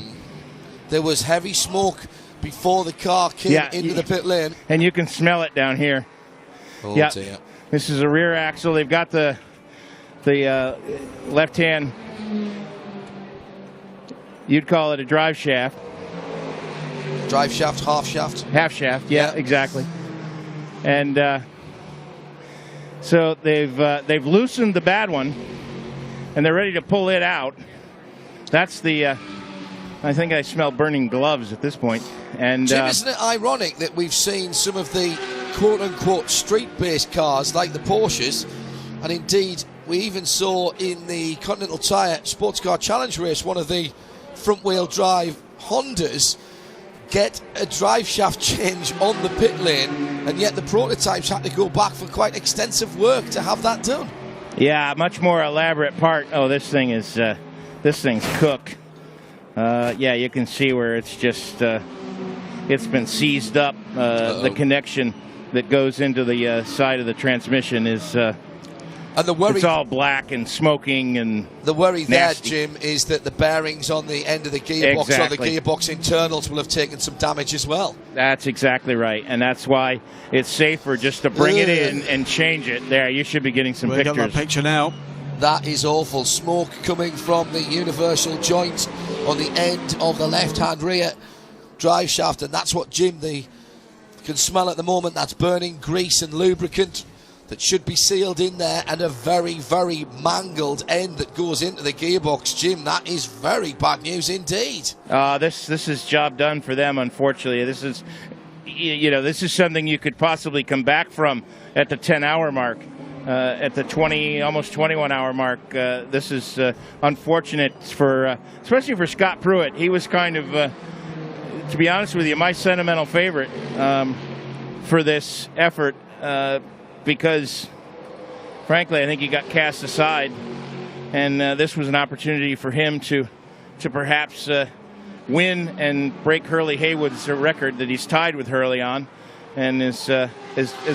there was heavy smoke before the car came into the pit lane. And you can smell it down here. Oh, yeah. dear. This is a rear axle. They've got the left-hand, you'd call it a drive shaft. Drive shaft, half shaft? Half shaft, yeah. Exactly. And so they've loosened the bad one, and they're ready to pull it out. That's the... I think I smell burning gloves at this point. And Jim, isn't it ironic that we've seen some of the quote-unquote street-based cars like the Porsches, and indeed we even saw in the Continental Tire Sports Car Challenge race one of the front-wheel drive Hondas get a drive shaft change on the pit lane, and yet the prototypes had to go back for quite extensive work to have that done. Yeah, much more elaborate part. Oh, this thing's cooked. Yeah, you can see where it's just it's been seized up. The connection that goes into the side of the transmission is and the worry, it's all black and smoking and the worry nasty. there, Jim, is that the bearings on the end of the gearbox or the gearbox internals will have taken some damage as well. That's exactly right, and that's why it's safer just to bring it in and change it. There, you should be getting some pictures. Got that picture now. That is awful. Smoke coming from the universal joint on the end of the left-hand rear drive shaft, and that's what Jim can smell at the moment. That's burning grease and lubricant that should be sealed in there, and a very, very mangled end that goes into the gearbox. Jim, that is very bad news indeed. This is job done for them, unfortunately. This is, this is something you could possibly come back from at the 10-hour mark. At the almost 21-hour mark, this is unfortunate especially for Scott Pruitt. He was kind of, to be honest with you, my sentimental favorite for this effort, because, frankly, I think he got cast aside, and this was an opportunity for him to perhaps win and break Hurley Haywood's record that he's tied with Hurley on. And as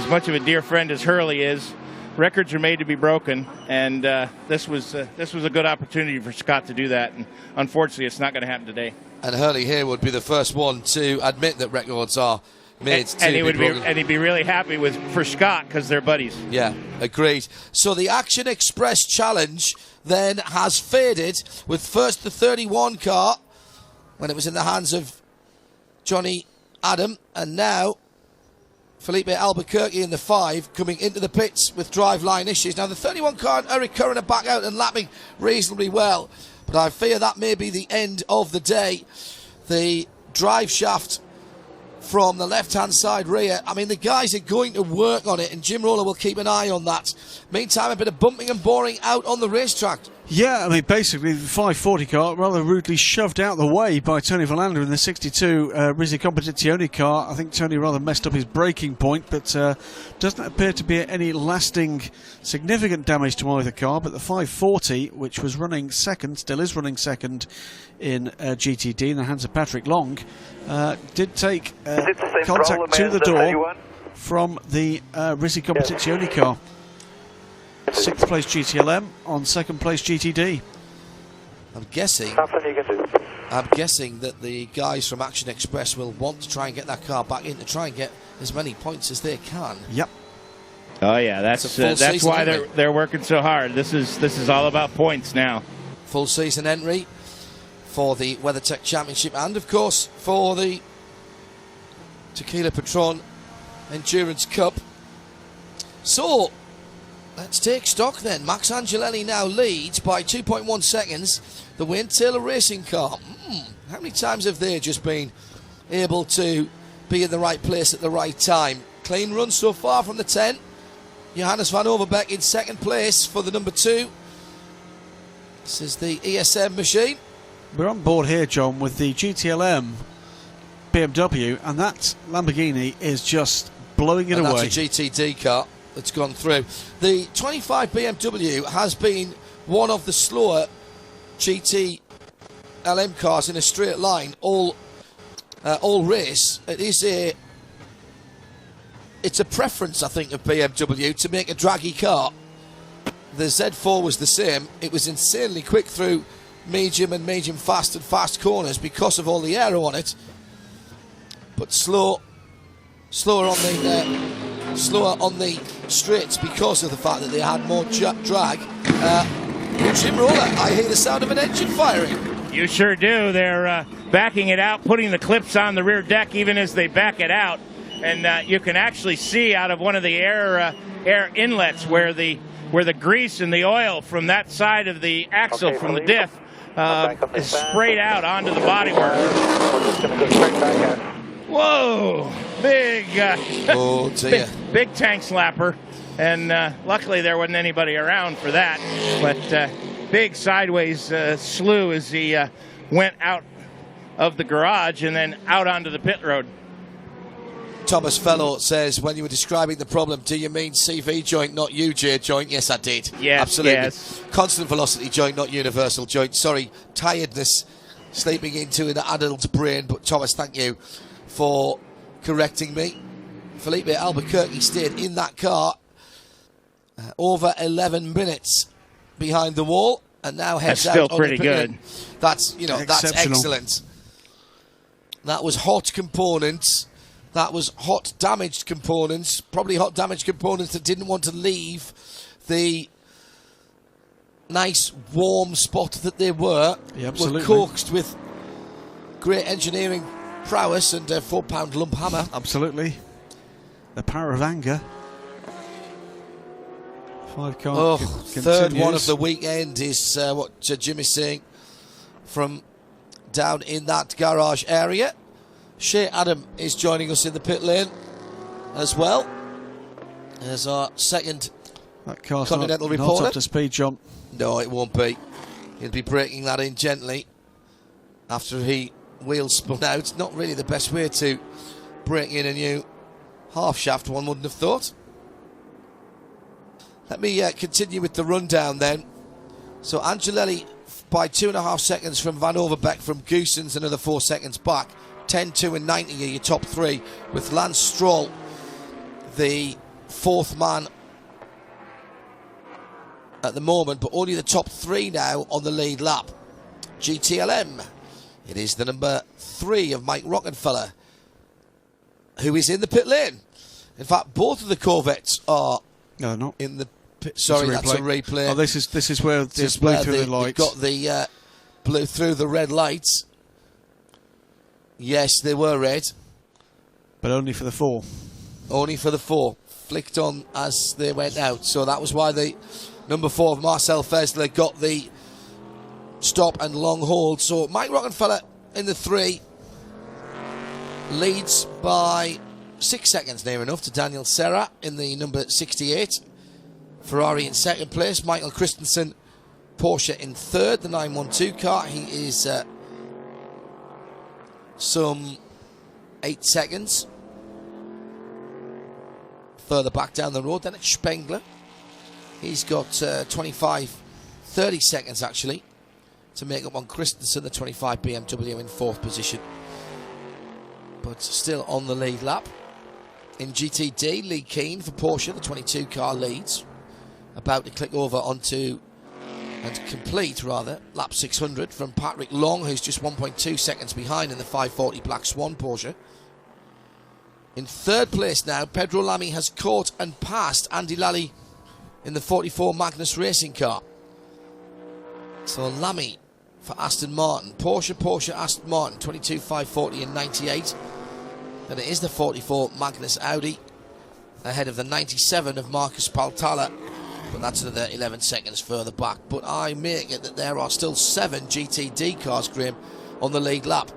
much of a dear friend as Hurley is, records are made to be broken, and this was a good opportunity for Scott to do that, and unfortunately it's not going to happen today. And Hurley here would be the first one to admit that records are made to be broken. And he'd be really happy for Scott because they're buddies. Yeah, agreed. So the Action Express Challenge then has faded, with first the 31 car when it was in the hands of Johnny Adam, and now Felipe Albuquerque in the 5 coming into the pits with driveline issues. Now the 31 car and Eric Curran are back out and lapping reasonably well, but I fear that may be the end of the day. The drive shaft from the left-hand side rear, I mean, the guys are going to work on it, and Jim Roller will keep an eye on that. Meantime, a bit of bumping and boring out on the racetrack. Yeah, I mean, basically, the 540 car rather rudely shoved out the way by Tony Verlander in the 62 Risi Competizione car. I think Tony rather messed up his braking point, but doesn't appear to be any lasting significant damage to either car. But the 540, which was running second, still is running second in GTD in the hands of Patrick Long, did take contact to the door from the Risi Competizione car. 6th place GTLM on 2nd place GTD. I'm guessing that the guys from Action Express will want to try and get that car back in to try and get as many points as they can. Yep. Oh yeah, that's why they're working so hard. This is all about points now. Full season entry for the WeatherTech Championship, and of course for the Tequila Patron Endurance Cup. So let's take stock then. Max Angelelli now leads by 2.1 seconds. The Wayne Taylor Racing car. How many times have they just been able to be in the right place at the right time? Clean run so far from the 10. Johannes van Overbeek in 2nd place for the number 2. This is the ESM machine. We're on board here, John, with the GTLM BMW, and that Lamborghini is just blowing it away. That's a GTD car that's gone through. The 25 BMW has been one of the slower GT LM cars in a straight line all race. It's a preference, I think, of BMW to make a draggy car. The Z4 was the same. It was insanely quick through medium and medium fast and fast corners because of all the aero on it, but slower on the straights because of the fact that they had more drag. Jim Roller, I hear the sound of an engine firing. You sure do. They're backing it out, putting the clips on the rear deck even as they back it out, and you can actually see out of one of the air inlets where the grease and the oil from that side of the axle from the diff is sprayed out onto the bodywork. Whoa! Big, oh dear. big tank slapper, and luckily there wasn't anybody around for that. But big sideways slew as he went out of the garage and then out onto the pit road. Thomas Fellow says, when you were describing the problem, do you mean CV joint, not UJ joint? Yes, I did. Yes, absolutely. Yes. Constant velocity joint, not universal joint. Sorry, tiredness sleeping into an adult brain. But Thomas, thank you for correcting me. Felipe Albuquerque stayed in that car over 11 minutes behind the wall, and now heads That's still out on pretty the pit good. lane. That's, you know, that's excellent. That was hot components. That was hot damaged components. Probably hot damaged components that didn't want to leave the nice warm spot that they were. Yeah, absolutely. Were coaxed with great engineering prowess and a 4-pound lump hammer. Absolutely. The power of anger. 5-car. Oh, third one of the weekend is what Jim is saying from down in that garage area. Shea Adam is joining us in the pit lane as well as our second that car's Continental not reporter. Up to speed, John. No, it won't be. He'll be breaking that in gently after he wheel spun out. Not really the best way to break in a new half shaft, one wouldn't have thought. Let me continue with the rundown then. So Angelelli by 2.5 seconds from Van Overbeek, from Goossens another 4 seconds back. 10, 2 and 90 are your top three, with Lance Stroll the fourth man at the moment, but only the top three now on the lead lap. GTLM, it is the number 3 of Mike Rockenfeller, who is in the pit lane. In fact, both of the Corvettes are not in the pit. Sorry, that's a replay. Oh, this is where this blew through the lights. Got the blew through the red lights. Yes, they were red, but only for the 4. Only for the 4. Flicked on as they went out. So that was why the number 4 of Marcel Fesler got the stop and long hold. So Mike Rockenfeller in the 3 leads by 6 seconds, near enough, to Daniel Serra in the number 68. Ferrari in second place. Michael Christensen, Porsche in third, the 912 car. He is some 8 seconds further back down the road. Then it's Spengler. He's got 30 seconds actually to make up on Christensen, the 25 BMW in 4th position, but still on the lead lap. In GTD, Lee Keane for Porsche, the 22 car leads, about to click over onto and complete rather lap 600 from Patrick Long, who's just 1.2 seconds behind in the 540 Black Swan Porsche. In third place now, Pedro Lamy has caught and passed Andy Lally in the 44 Magnus Racing car. So Lamy for Aston Martin, Porsche, Aston Martin, 22, 540 and 98. Then it is the 44 Magnus Audi ahead of the 97 of Marcus Paltala, but that's another 11 seconds further back. But I make it that there are still 7 GTD cars, Graham, on the lead lap.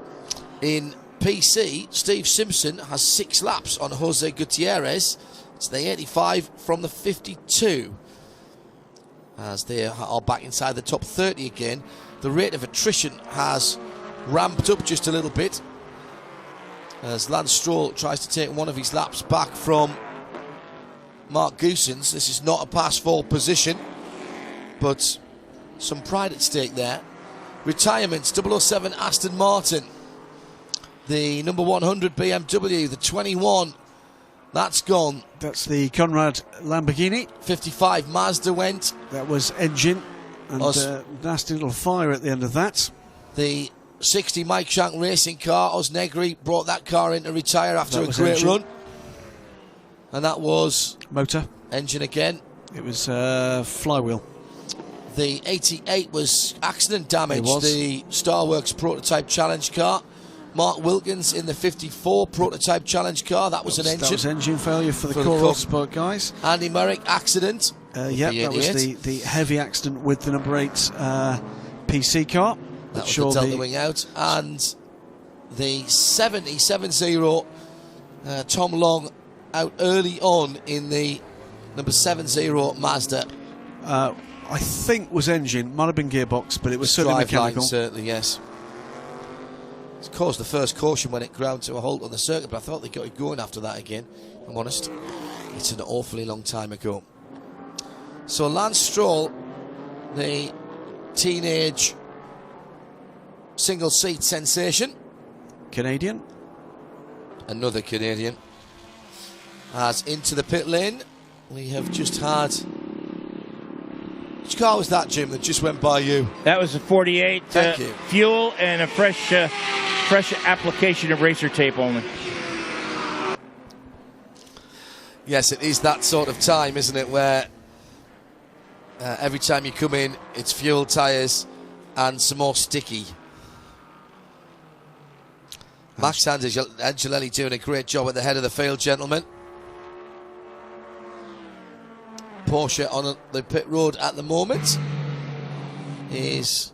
In PC, Steve Simpson has 6 laps on Jose Gutierrez. It's the 85 from the 52. As they are back inside the top 30 again. The rate of attrition has ramped up just a little bit as Lance Stroll tries to take one of his laps back from Mark Goossens. This is not a pass-fall position, but some pride at stake there. Retirements, 007 Aston Martin, the number 100 BMW, the 21, that's gone. That's the Conrad Lamborghini. 55 Mazda went. That was engine, and nasty little fire at the end of that. The 60 Mike Shank racing car, Oz Negri brought that car in to retire after a great run. And that was motor. Engine again. It was flywheel. The 88 was accident damage. The Starworks prototype challenge car. Mark Wilkins in the 54 prototype challenge car. That was an engine. That was engine failure for the Core Autosport guys. Andy Merrick accident. Yeah, that was the heavy accident with the number 8 PC car. That was the Delta Wing out. And the 70 Tom Long out early on in the number 70 Mazda. I think was engine, might have been gearbox, but it was certainly mechanical. Certainly, yes. It caused the first caution when it ground to a halt on the circuit, but I thought they got it going after that again. I'm honest. It's an awfully long time ago. So Lance Stroll, the teenage single-seat sensation. Canadian. another Canadian. As into the pit lane, we have just had... Which car was that, Jim, that just went by you? That was a 48 Thank you. fuel and a fresh application of racer tape only. Yes, it is that sort of time, isn't it, where every time you come in, it's fuel, tyres, and some more sticky. Max Angelelli doing a great job at the head of the field, gentlemen. Porsche on the pit road at the moment is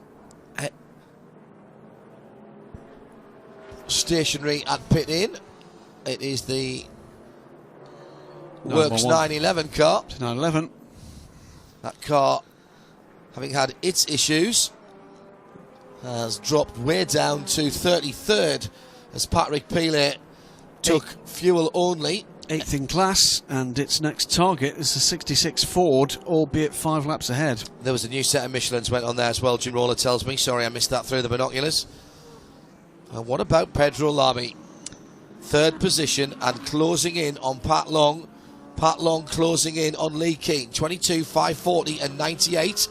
stationary at pit in. It is the Works 911 car. 911. That car, having had its issues, has dropped way down to 33rd as Patrick Pilet took fuel only. 8th in class, and its next target is the 66 Ford, albeit 5 laps ahead. There was a new set of Michelins went on there as well, Jim Roller tells me. Sorry, I missed that through the binoculars. And what about Pedro Lamy? 3rd position and closing in on Pat Long. Pat Long closing in on Lee Keane. 22, 540 and 98.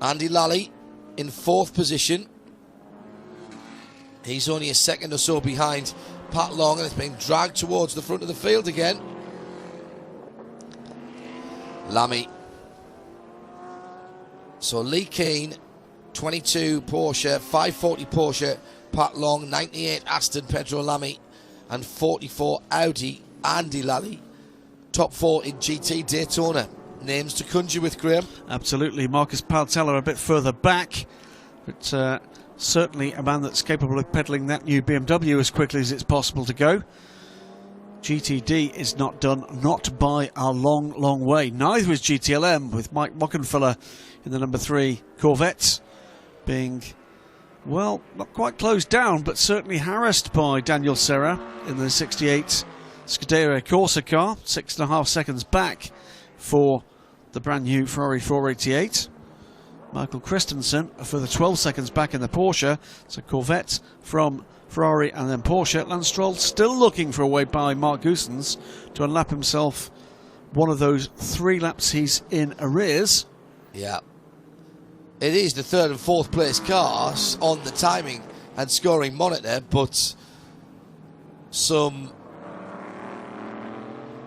Andy Lally in 4th position. He's only a second or so behind Pat Long, and it's being dragged towards the front of the field again. Lamy. So Lee Keane, 22 Porsche, 540 Porsche, Pat Long, 98 Aston Pedro Lamy, and 44 Audi Andy Lally. Top 4 in GT Daytona. Names to conjure with, Graham. Absolutely. Marcus Paltella a bit further back, but certainly a man that's capable of peddling that new BMW as quickly as it's possible to go. GTD is not done, not by a long, long way. Neither is GTLM, with Mike Mockenfeller in the number 3 Corvette being, well, not quite closed down, but certainly harassed by Daniel Serra in the 68 Scuderia Corsa car, 6.5 seconds back for the brand new Ferrari 488. Michael Christensen a further 12 seconds back in the Porsche. It's a Corvette from Ferrari and then Porsche. Lance Stroll still looking for a way by Mark Goosens to unlap himself one of those 3 laps he's in arrears. Yeah. It is the 3rd and 4th place cars on the timing and scoring monitor, but some,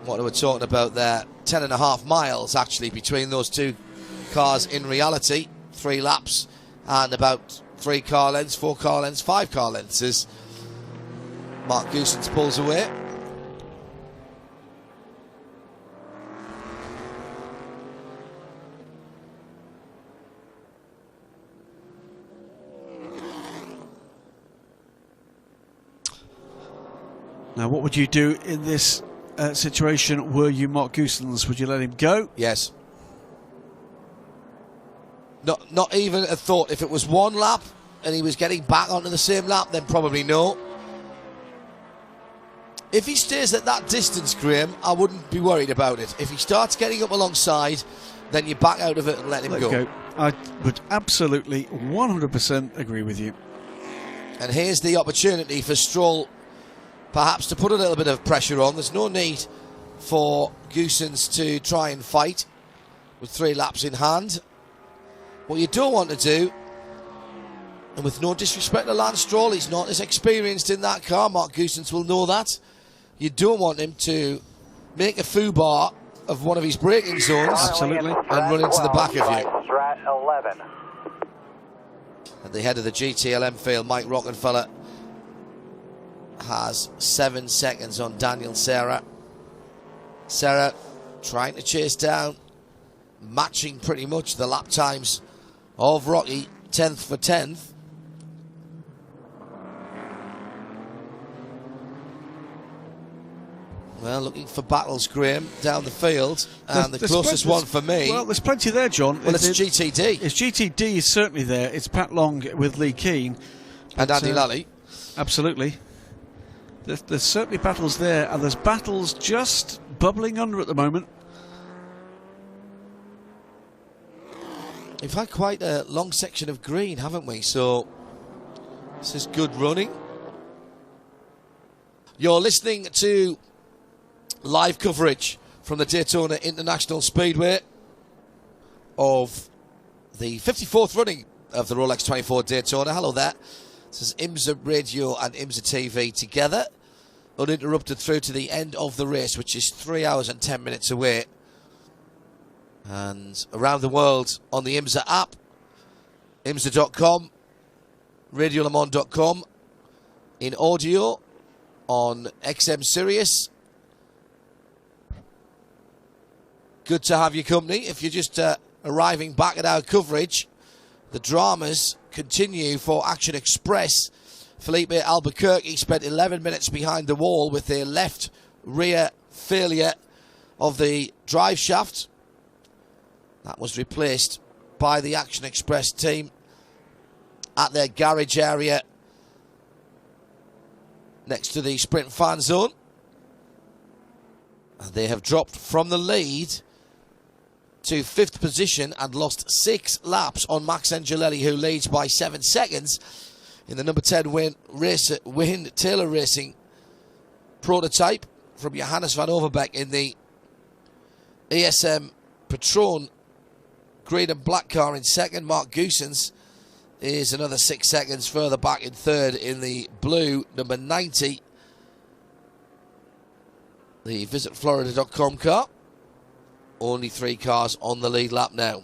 what are we talking about there? 10.5 miles actually between those 2 cars in reality. 3 laps and about 3 car lengths, 4 car lengths, 5 car lengths as Mark Goosens pulls away. Now, what would you do in this situation were you Mark Goosens? Would you let him go? Yes. Not even a thought. If it was 1 lap and he was getting back onto the same lap, then probably no. If he stays at that distance, Graham, I wouldn't be worried about it. If he starts getting up alongside, then you back out of it and let him go. I would absolutely 100% agree with you. And here's the opportunity for Stroll perhaps to put a little bit of pressure on. There's no need for Goosens to try and fight with 3 laps in hand. What you don't want to do, and with no disrespect to Lance Stroll, he's not as experienced in that car. Mark Goosens will know that. You don't want him to make a foobar of one of his braking zones. Absolutely. And run into the back of you. Strat 11. At the head of the GTLM field, Mike Rockenfeller has 7 seconds on Daniel Serra. Serra trying to chase down, matching pretty much the lap times of Rocky, 10th for 10th. Well, looking for battles, Graham, down the field, and the closest one for me. Well, there's plenty there, John. Well, it's GTD. It's GTD is certainly there. It's Pat Long with Lee Keane. And Andy Lally. Absolutely. There's certainly battles there, and there's battles just bubbling under at the moment. We've had quite a long section of green, haven't we? So this is good running. You're listening to live coverage from the Daytona International Speedway of the 54th running of the Rolex 24 Daytona. Hello there. This is IMSA Radio and IMSA TV together, uninterrupted through to the end of the race, which is 3 hours and 10 minutes away. And around the world on the IMSA app, IMSA.com, RadioLeMans.com, in audio on XM Sirius. Good to have your company. If you're just arriving back at our coverage, the dramas continue for Action Express. Felipe Albuquerque spent 11 minutes behind the wall with their left rear failure of the drive shaft. That was replaced by the Action Express team at their garage area next to the sprint fan zone. And they have dropped from the lead to 5th position and lost 6 laps on Max Angelelli, who leads by 7 seconds in the number 10 Wayne Taylor Racing prototype from Johannes van Overbeek in the ASM Patron green and black car in second. Mark Goosens is another 6 seconds further back in third in the blue number 90, the VisitFlorida.com car. Only 3 cars on the lead lap now.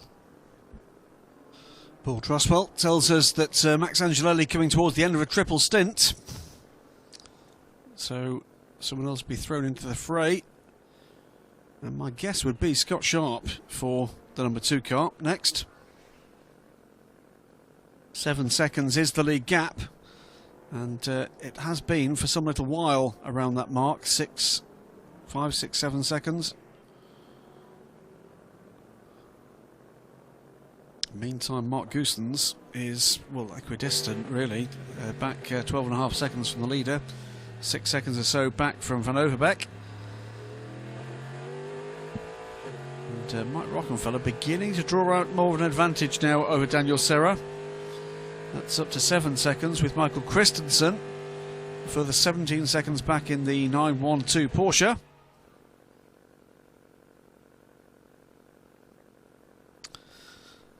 Paul Truswell tells us that Max Angelelli coming towards the end of a triple stint. So someone else will be thrown into the fray. And my guess would be Scott Sharp for the number 2 car next. 7 seconds is the lead gap. And it has been for some little while around that mark. 5, 6, 7 seconds. Meantime, Mark Goosens is, well, equidistant, really. Back 12.5 seconds from the leader. 6 seconds or so back from Van Overbeek. And Mike Rockenfeller beginning to draw out more of an advantage now over Daniel Serra. That's up to 7 seconds with Michael Christensen. A further 17 seconds back in the 912 Porsche.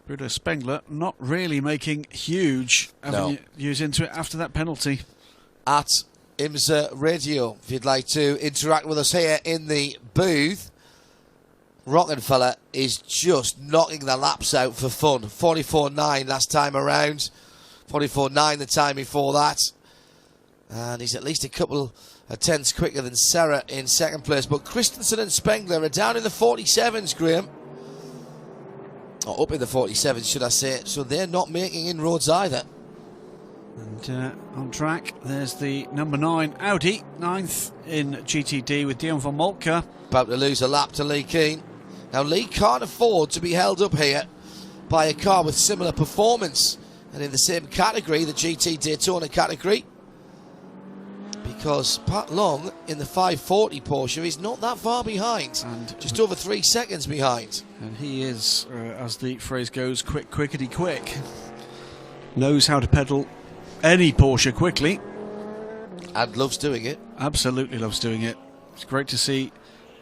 Bruno Spengler not really making huge avenues into it after that penalty. At IMSA Radio, if you'd like to interact with us here in the booth, Rockenfeller is just knocking the laps out for fun. 44.9 last time around, 44.9 the time before that. And he's at least a couple of tenths quicker than Serra in second place. But Christensen and Spengler are down in the 47s, Graham. Or up in the 47s, should I say. So they're not making inroads either. And on track, there's the number 9 Audi, 9th in GTD with Dion van Moltke. About to lose a lap to Lee Keane. Now, Lee can't afford to be held up here by a car with similar performance and in the same category, the GT Daytona category, because Pat Long in the 540 Porsche is not that far behind, and just over 3 seconds behind. And he is, as the phrase goes, quickety quick. Knows how to pedal any Porsche quickly. And loves doing it. Absolutely loves doing it. It's great to see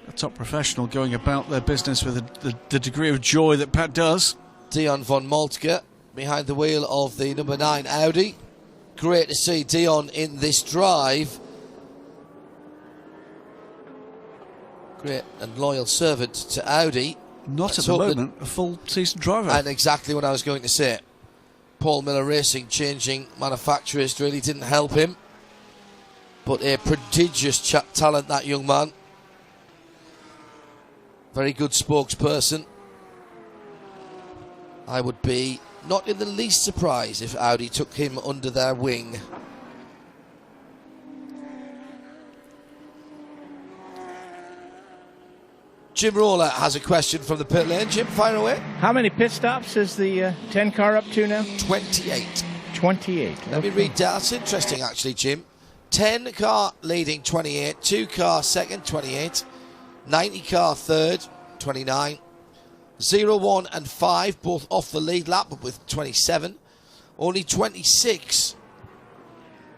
a top professional going about their business with the degree of joy that Pat does. Dion van Moltke behind the wheel of the number 9 Audi. Great to see Dion in this drive. Great and loyal servant to Audi. Not at the moment a full season driver. And exactly what I was going to say. Paul Miller Racing changing manufacturers really didn't help him. But a prodigious talent, that young man. Very good spokesperson. I would be not in the least surprised if Audi took him under their wing. Jim Roller has a question from the pit lane. Jim, fire away. How many pit stops is the 10 car up to now? 28. 28. Let me read that. That's interesting, actually, Jim. 10 car leading 28, 2 car second 28, 90 car third 29, 0, 1 and 5 both off the lead lap but with 27, only 26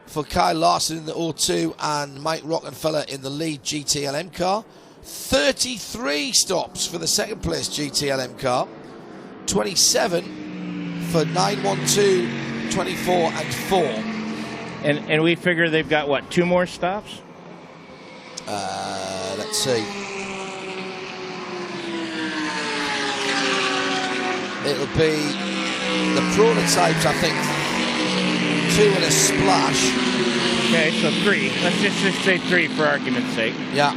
for Kyle Larson in the O2 and Mike Rockenfeller in the lead GTLM car. 33 stops for the second place GTLM car. 27 for 912, 24 and 4. And we figure they've got, what, 2 more stops? Let's see. It'll be the prototypes, I think, 2 and a splash. Okay, so 3. Let's just say 3 for argument's sake. Yeah.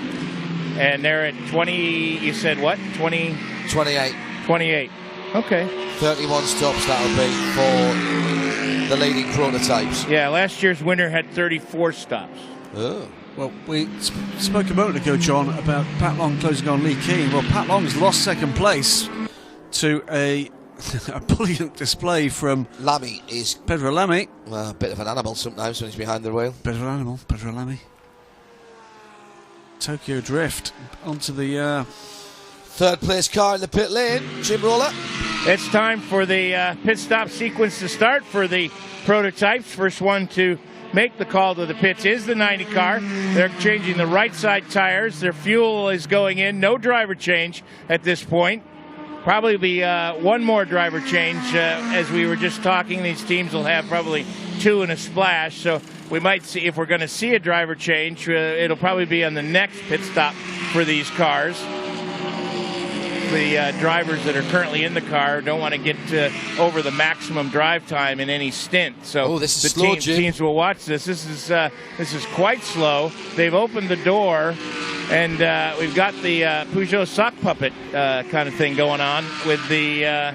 And they're at 20, you said what? 20? 28. 28. Okay. 31 stops that'll be for the leading prototypes. Yeah, last year's winner had 34 stops. Oh. Well, we spoke a moment ago, John, about Pat Long closing on Lee Keane. Well, Pat Long's lost second place to a brilliant display from Lamy is Pedro Lamy. Well, a bit of an animal sometimes when he's behind the wheel. Bit of an animal, Pedro Lamy. Tokyo Drift onto the third place car in the pit lane. Jim Roller. It's time for the pit stop sequence to start for the prototypes. First one to make the call to the pits is the 90 car. They're changing the right side tires. Their fuel is going in. No driver change at this point. Probably be one more driver change. As we were just talking, these teams will have probably 2 and a splash. So we might see, if we're going to see a driver change, it'll probably be on the next pit stop for these cars. The drivers that are currently in the car don't want to get over the maximum drive time in any stint. So this is the slow, teams will watch this. This is quite slow. They've opened the door, and we've got the Peugeot sock puppet kind of thing going on with the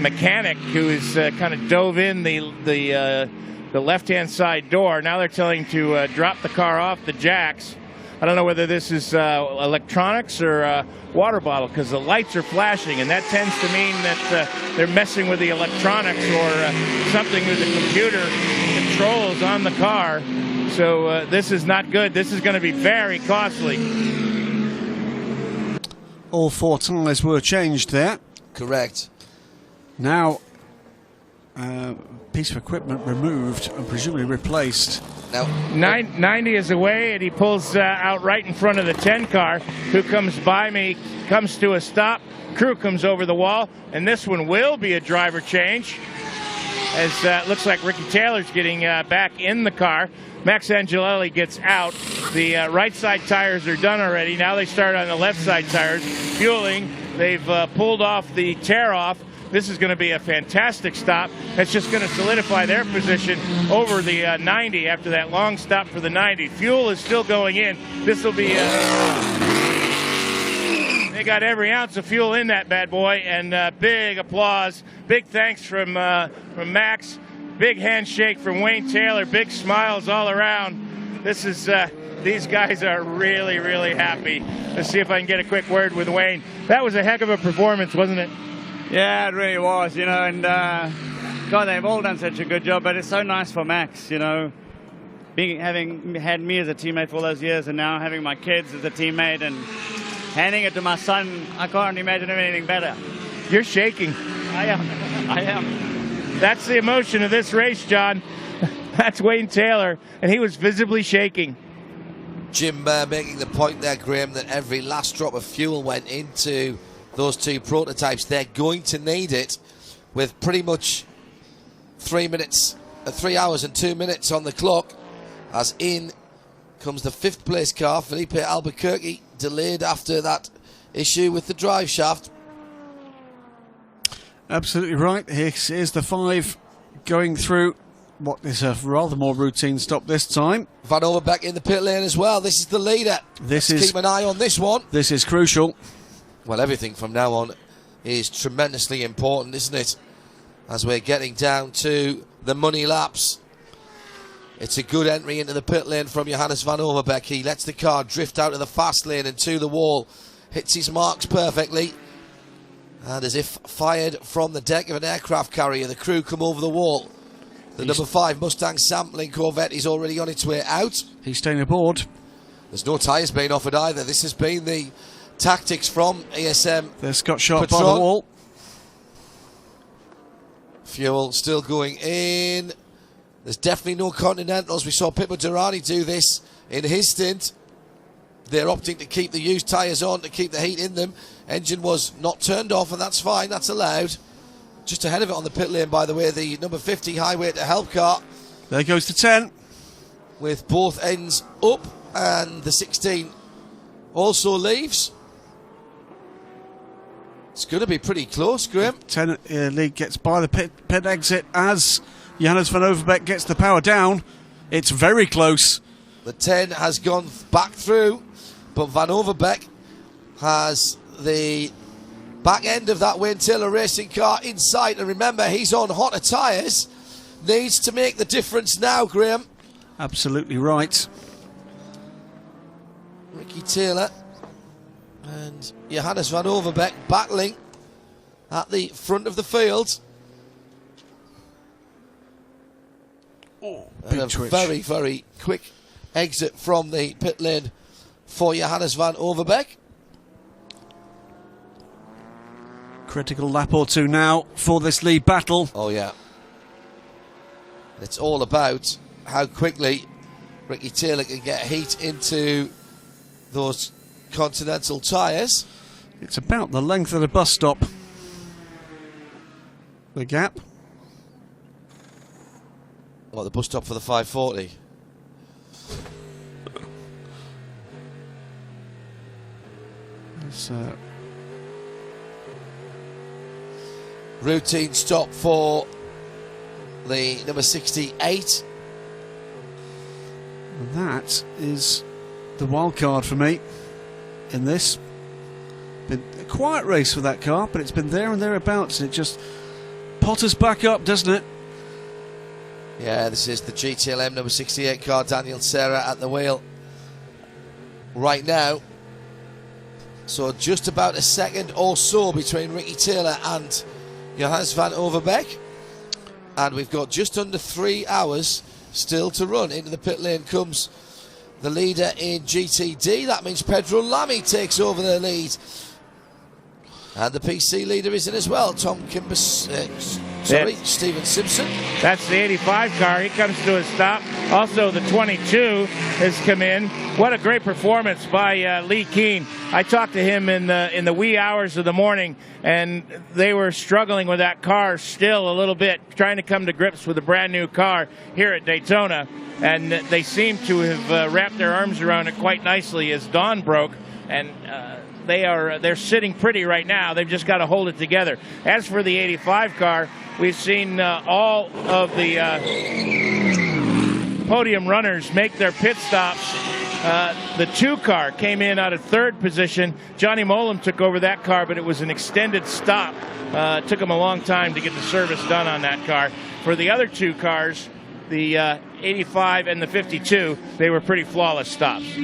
mechanic who is kind of dove in the left-hand side door. Now they're telling him to drop the car off the jacks. I don't know whether this is electronics or water bottle, because the lights are flashing, and that tends to mean that they're messing with the electronics or something with the computer controls on the car. So this is not good. This is going to be very costly. all 4 tyres were changed there. Correct. Now, piece of equipment removed and presumably replaced. Now, 90 is away, and he pulls out right in front of the 10 car, who comes by me, comes to a stop. Crew comes over the wall, and this one will be a driver change, as it looks like Ricky Taylor's getting back in the car. Max Angelelli gets out. The right side tires are done already. Now they start on the left side tires, fueling. They've pulled off the tear-off. This is going to be a fantastic stop. It's just going to solidify their position over the 90 after that long stop for the 90. Fuel is still going in. This will be... they got every ounce of fuel in that bad boy, and big applause. Big thanks from Max. Big handshake from Wayne Taylor. Big smiles all around. This is... these guys are really, really happy. Let's see if I can get a quick word with Wayne. That was a heck of a performance, wasn't it? Yeah, it really was, you know, and God, they've all done such a good job, but it's so nice for Max, you know, having had me as a teammate for all those years, and now having my kids as a teammate and handing it to my son. I can't imagine anything better. You're shaking. I am. That's the emotion of this race, John. That's Wayne Taylor, and he was visibly shaking. Jim making the point there, Graham, that every last drop of fuel went into those 2 prototypes. They're going to need it with pretty much 3 hours and 2 minutes on the clock, as in comes the 5th place car, Felipe Albuquerque, delayed after that issue with the drive shaft. Absolutely right. Here's the 5 going through what is a rather more routine stop this time. Van Overbeek in the pit lane as well. This is the leader. Let's keep an eye on this one. This is crucial. Well, everything from now on is tremendously important, isn't it? As we're getting down to the money laps. It's a good entry into the pit lane from Johannes Van Overbeek. He lets the car drift out of the fast lane and to the wall. Hits his marks perfectly. And as if fired from the deck of an aircraft carrier, the crew come over the wall. The number 5 Mustang sampling Corvette is already on its way out. He's staying aboard. There's no tyres being offered either. This has been the tactics from ESM. There's Scott Sharp Patron. by the wall. Fuel still going in. There's definitely no Continentals. We saw Pippo Durrani do this in his stint. They're opting to keep the used tyres on to keep the heat in them. Engine was not turned off, and that's fine, that's allowed. Just ahead of it on the pit lane, by the way, the number 50 highway to help car. There goes to 10. With both ends up, and the 16 also leaves. It's going to be pretty close, Graham. 10 lead gets by the pit exit as Johannes van Overbeek gets the power down. It's very close. The 10 has gone back through, but Van Overbeek has the back end of that Wayne Taylor racing car in sight. And remember, he's on hotter tyres. Needs to make the difference now, Graham. Absolutely right. Ricky Taylor and Johannes van Overbeek battling at the front of the field. And a very, very quick exit from the pit lane for Johannes van Overbeek. Critical lap or two now for this lead battle. Oh, yeah. It's all about how quickly Ricky Taylor can get heat into those Continental tyres. It's about the length of the bus stop. The gap. What, the bus stop for the 540? It's, routine stop for the number 68. And that is the wild card for me in this. Been a quiet race for that car, but it's been there and thereabouts, and it just potters back up, doesn't it? Yeah, this is the GTLM number 68 car, Daniel Serra at the wheel right now. So just about a second or so between Ricky Taylor and Johannes van Overbeek. And we've got just under 3 hours still to run. Into the pit lane comes the leader in GTD. That means Pedro Lamy takes over the lead. And the PC leader is in as well. Tom Kimbers, Stephen Simpson. That's the 85 car. He comes to a stop. Also, the 22 has come in. What a great performance by Lee Keane. I talked to him in the wee hours of the morning, and they were struggling with that car still a little bit, trying to come to grips with a brand new car here at Daytona. And they seem to have wrapped their arms around it quite nicely as dawn broke. And they're sitting pretty right now. They've just got to hold it together. As for the 85 car, we've seen all of the podium runners make their pit stops. The 2 car came in out of 3rd position. Johnny Molam took over that car, but it was an extended stop. Took him a long time to get the service done on that car. For the other 2 cars, the 85 and the 52, they were pretty flawless stops.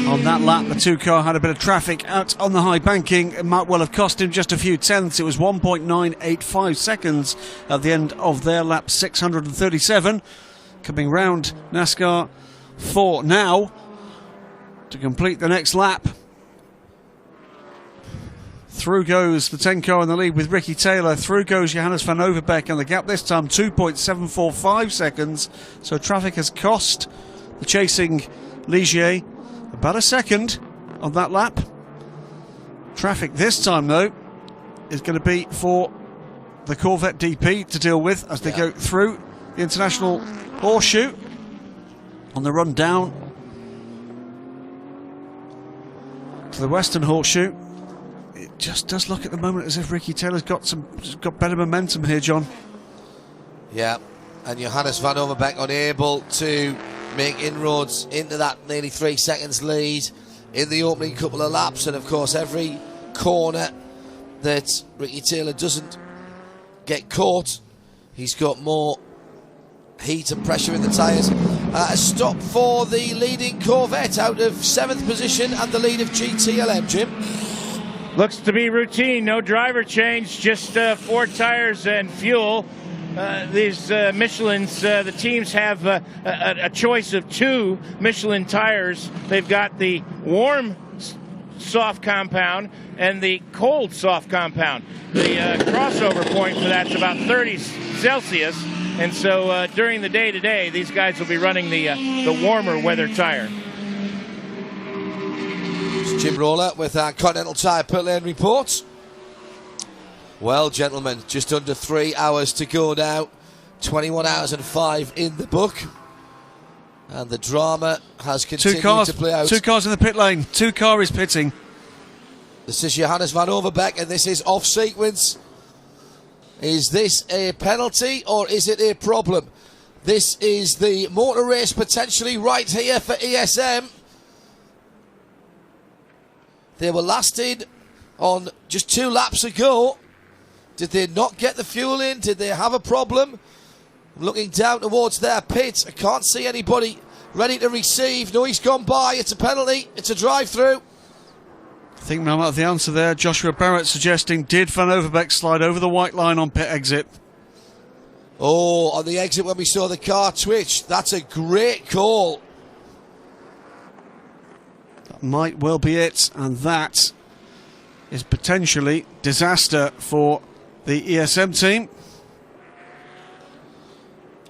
On that lap, the 2 car had a bit of traffic out on the high banking. It might well have cost him just a few tenths. It was 1.985 seconds at the end of their lap 637. Coming round NASCAR 4 now to complete the next lap. Through goes the 10 car in the lead with Ricky Taylor. Through goes Johannes van Overbeek, and the gap this time 2.745 seconds. So traffic has cost the chasing Ligier about a second on that lap. Traffic this time, though, is going to be for the Corvette DP to deal with as they go through the International Horseshoe on the run down to the Western Horseshoe. It just does look at the moment as if Ricky Taylor's got better momentum here, John. Yeah, and Johannes van Overbeek unable to make inroads into that nearly 3 seconds lead in the opening couple of laps. And of course, every corner that Ricky Taylor doesn't get caught, he's got more heat and pressure in the tyres. A stop for the leading Corvette out of 7th position and the lead of GTLM, Jim. Looks to be routine, no driver change, just 4 tires and fuel. These Michelins, the teams have a choice of 2 Michelin tires. They've got the warm soft compound and the cold soft compound. The crossover point for that's about 30 Celsius. And so during the day today, these guys will be running the warmer weather tire. It's Jim Roller with our Continental Tire Pit Lane report. Well, gentlemen, just under 3 hours to go now. 21 hours and 5 in the book. And the drama has continued to play out. 2 cars in the pit lane. 2 car is pitting. This is Johannes van Overbeek, and this is off sequence. Is this a penalty or is it a problem? This is the motor race potentially right here for ESM. They were lasted on just 2 laps ago. Did they not get the fuel in? Did they have a problem? Looking down towards their pit. I can't see anybody ready to receive. No, he's gone by. It's a penalty. It's a drive-through. I think I might have the answer there. Joshua Barrett suggesting, did Van Overbeek slide over the white line on pit exit? Oh, on the exit when we saw the car twitch. That's a great call. That might well be it. And that is potentially disaster for the ESM team.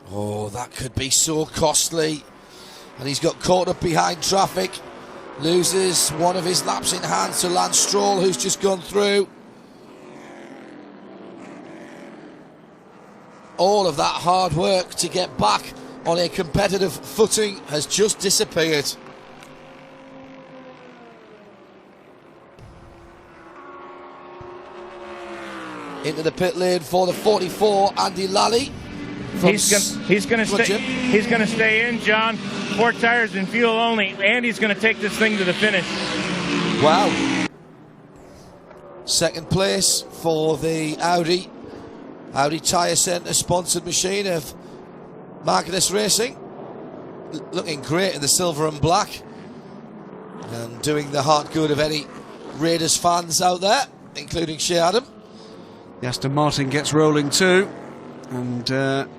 Oh, that could be so costly. And he's got caught up behind traffic. Loses one of his laps in hand to Lance Stroll, who's just gone through. All of that hard work to get back on a competitive footing has just disappeared. Into the pit lane for the 44, Andy Lally. He's going to stay in, John. 4 tires and fuel only. Andy's going to take this thing to the finish. Wow. Second place for the Audi Tyre Centre sponsored machine of Magnus Racing. Looking great in the silver and black. And doing the heart good of any Raiders fans out there, including Shea Adam. The Aston Martin gets rolling too. And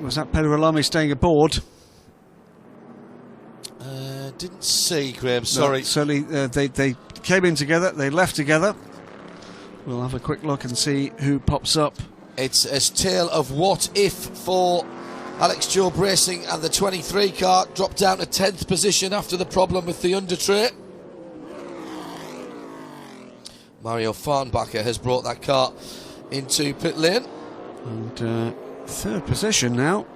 was that Pedro Alame staying aboard? Didn't see, Graham, sorry. No, certainly they came in together, they left together. We'll have a quick look and see who pops up. It's a tale of what if for Alex Job Racing, and the 23 car dropped down to 10th position after the problem with the under tray. Mario Farnbacher has brought that car into pit lane. And third position now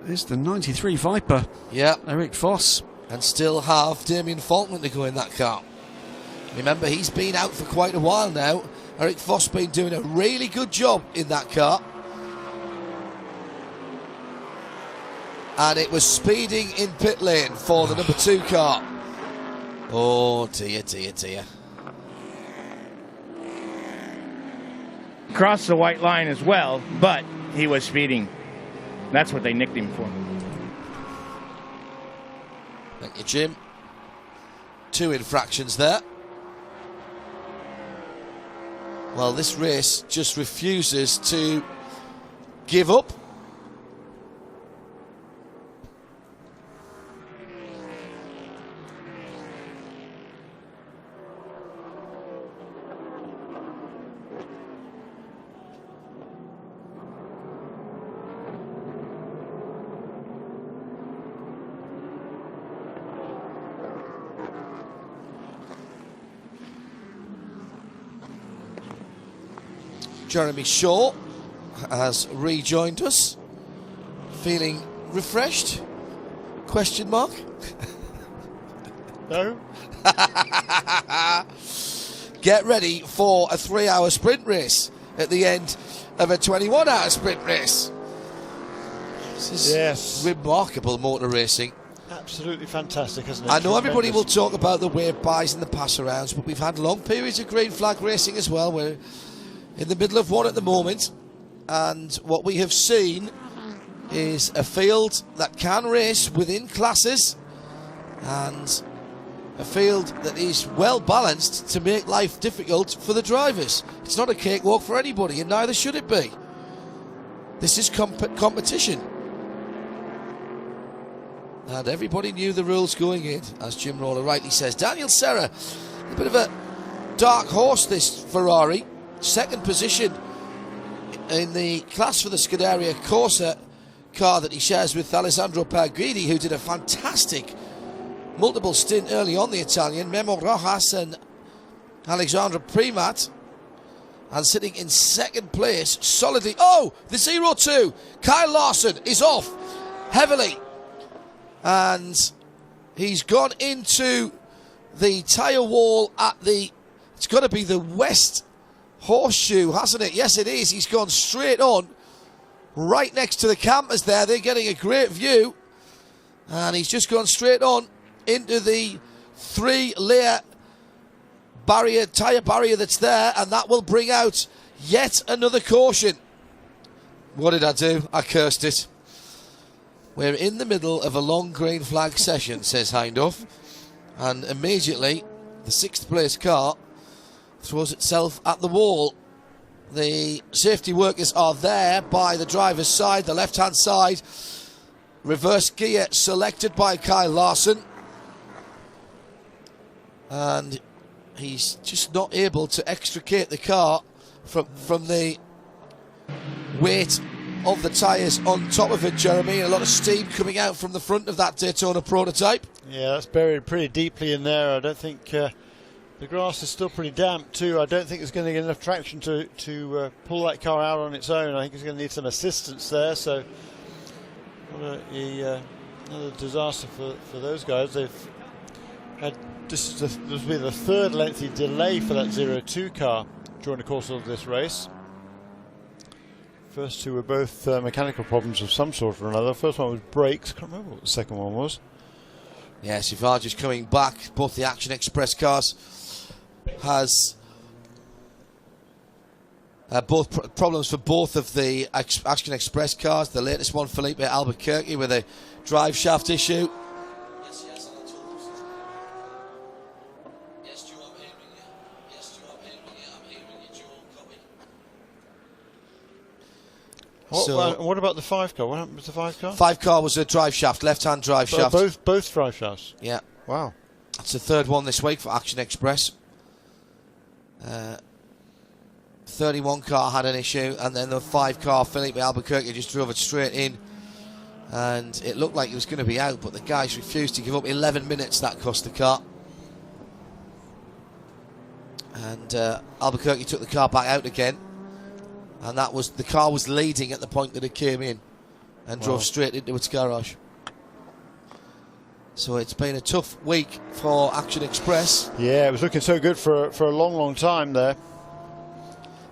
is the 93 Viper. Yeah. Eric Voss. And still have Damien Faulkner to go in that car. Remember, he's been out for quite a while now. Eric Voss been doing a really good job in that car. And it was speeding in pit lane for the number 2 car. Oh, dear, dear, dear. Crossed the white line as well, but he was speeding. That's what they nicked him for. Thank you, Jim. 2 infractions there. Well, this race just refuses to give up. Jeremy Shaw has rejoined us, feeling refreshed? Question mark? No. Get ready for a 3-hour sprint race at the end of a 21-hour sprint race. This is remarkable motor racing. Absolutely fantastic, isn't it? I know everybody will talk about the wave buys and the pass arounds, but we've had long periods of green flag racing as well. We're in the middle of one at the moment, and what we have seen is a field that can race within classes, and a field that is well balanced to make life difficult for the drivers. It's not a cakewalk for anybody, and neither should it be. This is competition. And everybody knew the rules going in, as Jim Roller rightly says. Daniel Serra, a bit of a dark horse, this Ferrari. Second position in the class for the Scuderia Corsa car that he shares with Alessandro Perguidi, who did a fantastic multiple stint early on, the Italian, Memo Rojas and Alexandra Primat. And sitting in second place, solidly. Oh, the 0-2. Kyle Larson is off heavily. And he's gone into the tyre wall at the, it's got to be the West Horseshoe, hasn't it? Yes, it is. He's gone straight on, right next to the campers there. They're getting a great view. And he's just gone straight on into the 3-layer barrier, tyre barrier that's there, and that will bring out yet another caution. What did I do? I cursed it. We're in the middle of a long green flag session, says Hindhoff, and immediately the 6th place car throws itself at the wall. The safety workers are there by the driver's side, the left-hand side. Reverse gear selected by Kyle Larson. And he's just not able to extricate the car from the weight of the tyres on top of it, Jeremy. A lot of steam coming out from the front of that Daytona prototype. Yeah, that's buried pretty deeply in there. I don't think the grass is still pretty damp too. I don't think it's going to get enough traction to pull that car out on its own. I think it's going to need some assistance there. So another disaster for those guys. They've had this will be the 3rd lengthy delay for that 0-2 car during the course of this race. First 2 were both mechanical problems of some sort or another. First one was brakes. Can't remember what the second one was. Yeah, Savage is coming back. Both the Action Express cars has both problems for both of the Action Express cars. The latest one, Felipe Albuquerque, with a drive shaft issue. What about the 5 car? What happened with the 5 car? 5 car was a drive shaft, left-hand drive shaft. Both drive shafts? Yeah. Wow. That's the 3rd one this week for Action Express. 31 car had an issue, and then the 5 car, Felipe Albuquerque, just drove it straight in. And it looked like he was going to be out, but the guys refused to give up. 11 minutes that cost the car. And Albuquerque took the car back out again. And that was, the car was leading at the point that it came in and drove straight into its garage. So it's been a tough week for Action Express. Yeah, it was looking so good for a long, long time there.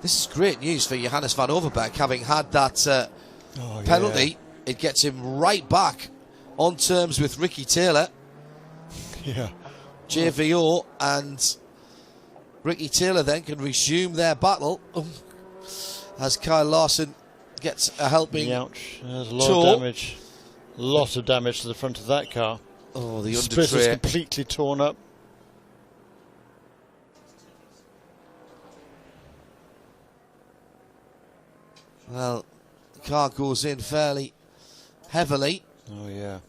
This is great news for Johannes van Overbeek, having had that penalty. Yeah. It gets him right back on terms with Ricky Taylor. Yeah. JVO and Ricky Taylor then can resume their battle. As Kyle Larson gets a helping Ouch. There's a lot of damage. Lot of damage to the front of that car. Oh, the split is completely torn up. Well, the car goes in fairly heavily. Oh, yeah.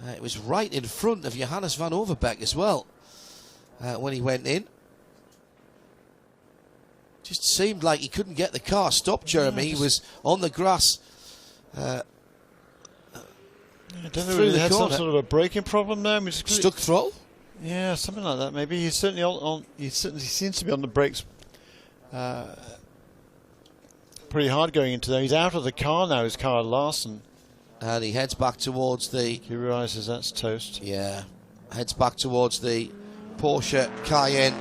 It was right in front of Johannes van Overbeek as well when he went in. Just seemed like he couldn't get the car stopped, Jeremy. He was on the grass. I don't know if he had some sort of a braking problem there. Stuck throttle? Yeah, something like that. Maybe he's certainly he seems to be on the brakes pretty hard going into there. He's out of the car now. Is Kyle Larson, and he heads back towards the. He realises that's toast. Yeah, heads back towards the Porsche Cayenne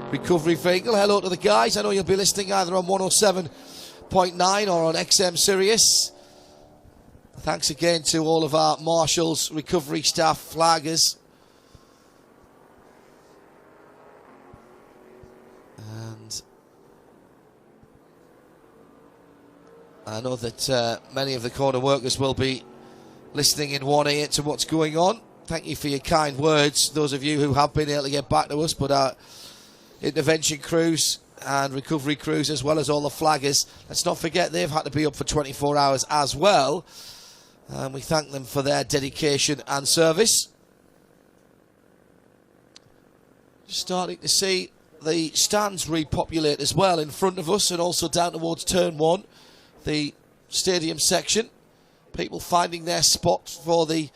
recovery vehicle. Hello to the guys. I know you'll be listening either on 107.9 or on XM Sirius. Thanks again to all of our marshals, recovery staff, flaggers. And I know that many of the corner workers will be listening in one ear to what's going on. Thank you for your kind words, those of you who have been able to get back to us, but our intervention crews and recovery crews, as well as all the flaggers, let's not forget they've had to be up for 24 hours as well, and we thank them for their dedication and service. Starting to see the stands repopulate as well in front of us, and also down towards turn 1, the stadium section. people finding their spot for the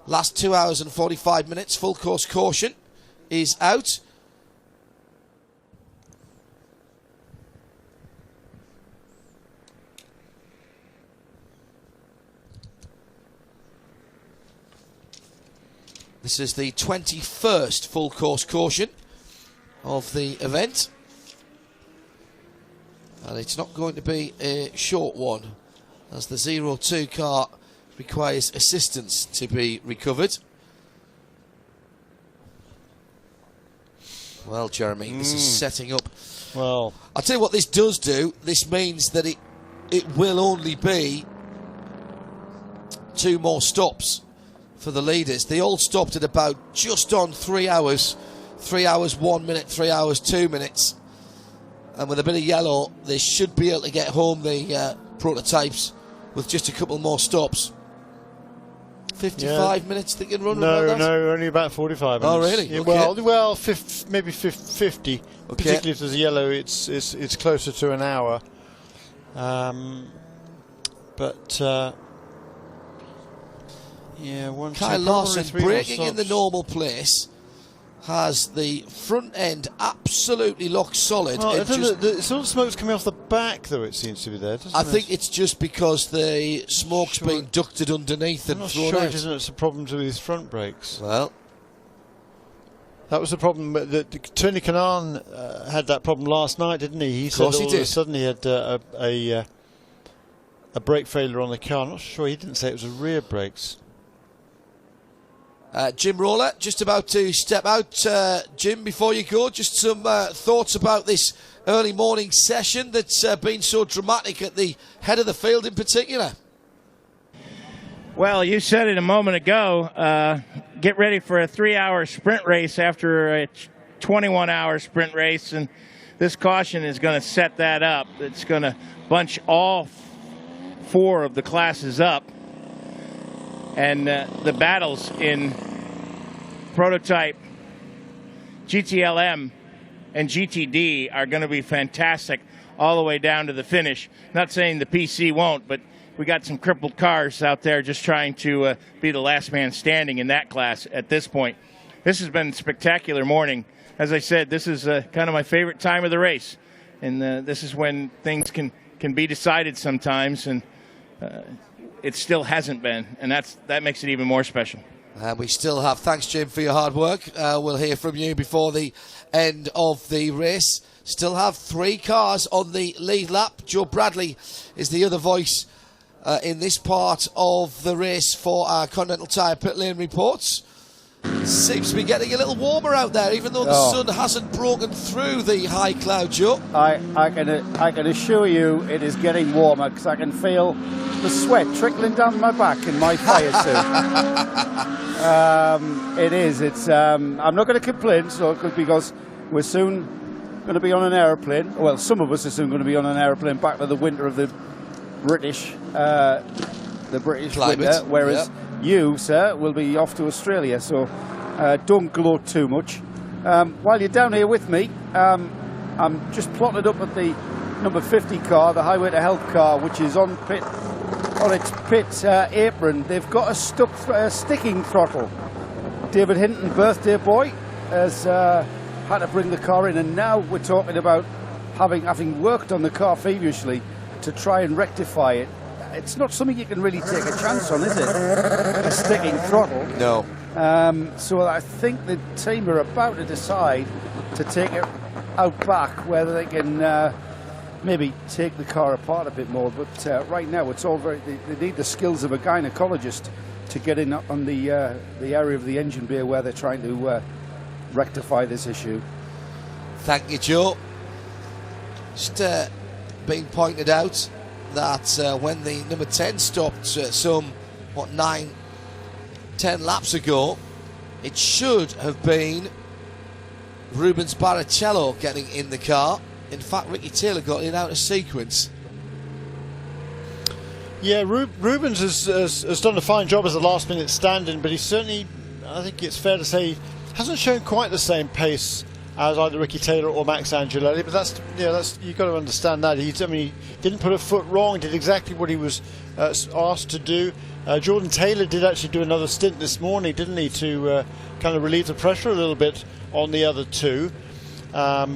last 2 hours and 45 minutes. Full course caution is out. This is the 21st full course caution of the event. And it's not going to be a short one, as the 02 car requires assistance to be recovered. Well, Jeremy, this is setting up. Well, I'll tell you what this does do. This means that it will only be 2 more stops for the leaders. They all stopped at about just on 3 hours. 3 hours 1 minute, 3 hours 2 minutes. And with a bit of yellow, they should be able to get home the prototypes with just a couple more stops. 55 minutes they can run. No, about that? no, only about 45 minutes. Oh, really? Yeah, Okay. well, maybe 50. Okay. Particularly if there's a yellow, it's closer to an hour. Yeah, Kyle Larson braking in the normal place, has the front end absolutely locked solid. Well, the sort of smoke's coming off the back, though, it seems to be there, doesn't it? I think it's just because the smoke's been ducted underneath and thrown out. It's a problem with his front brakes. Well, that was the problem. Tony Kanaan had that problem last night, didn't he? He said course he all did. of a sudden he had a brake failure on the car. I'm not sure. He didn't say it was the rear brakes. Jim Roller, just about to step out. Jim, before you go, just some thoughts about this early morning session that's been so dramatic at the head of the field in particular. Well, you said it a moment ago. Get ready for a 3-hour sprint race after a 21-hour sprint race, and this caution is going to set that up. It's going to bunch all 4 of the classes up. And the battles in prototype, GTLM, and GTD are going to be fantastic all the way down to the finish. Not saying the PC won't, but we got some crippled cars out there just trying to be the last man standing in that class at this point. This has been a spectacular morning. As I said, this is kind of my favorite time of the race. And this is when things can be decided sometimes, and it still hasn't been, and that makes it even more special. And we still have, thanks Jim for your hard work, we'll hear from you before the end of the race. Still have 3 cars on the lead lap. Joe Bradley is the other voice in this part of the race for our Continental Tyre Pit Lane reports. Seems to be getting a little warmer out there, even though the sun hasn't broken through the high cloud, Joe. I can assure you it is getting warmer, because I can feel the sweat trickling down my back in my fire suit. It is. It's. I'm not going to complain, because we're soon going to be on an aeroplane. Well, some of us are soon going to be on an aeroplane back to the winter of the British climate, winter, whereas you, sir, will be off to Australia. So don't gloat too much. While you're down here with me, I'm just plotted up at the number 50 car, the Highway to Health car, which is on its pit apron. They've got a sticking throttle. David Hinton, birthday boy, has had to bring the car in, and now we're talking about having worked on the car feverishly to try and rectify it. It's not something you can really take a chance on, is it? A sticking throttle. No. So I think the team are about to decide to take it out back, whether they can maybe take the car apart a bit more. But right now, it's all very. They need the skills of a gynecologist to get in on the area of the engine bay where they're trying to rectify this issue. Thank you, Joe. Just being pointed out that when the number 10 stopped some 9-10 laps ago, it should have been Rubens Barrichello getting in the car. In fact, Ricky Taylor got in out of sequence. Yeah, Rubens has done a fine job as a last-minute stand-in, but he certainly, I think it's fair to say, hasn't shown quite the same pace as either Ricky Taylor or Max Angelelli. But that's you've got to understand that. He didn't put a foot wrong. Did exactly what he was asked to do. Jordan Taylor did actually do another stint this morning, didn't he, to kind of relieve the pressure a little bit on the other two.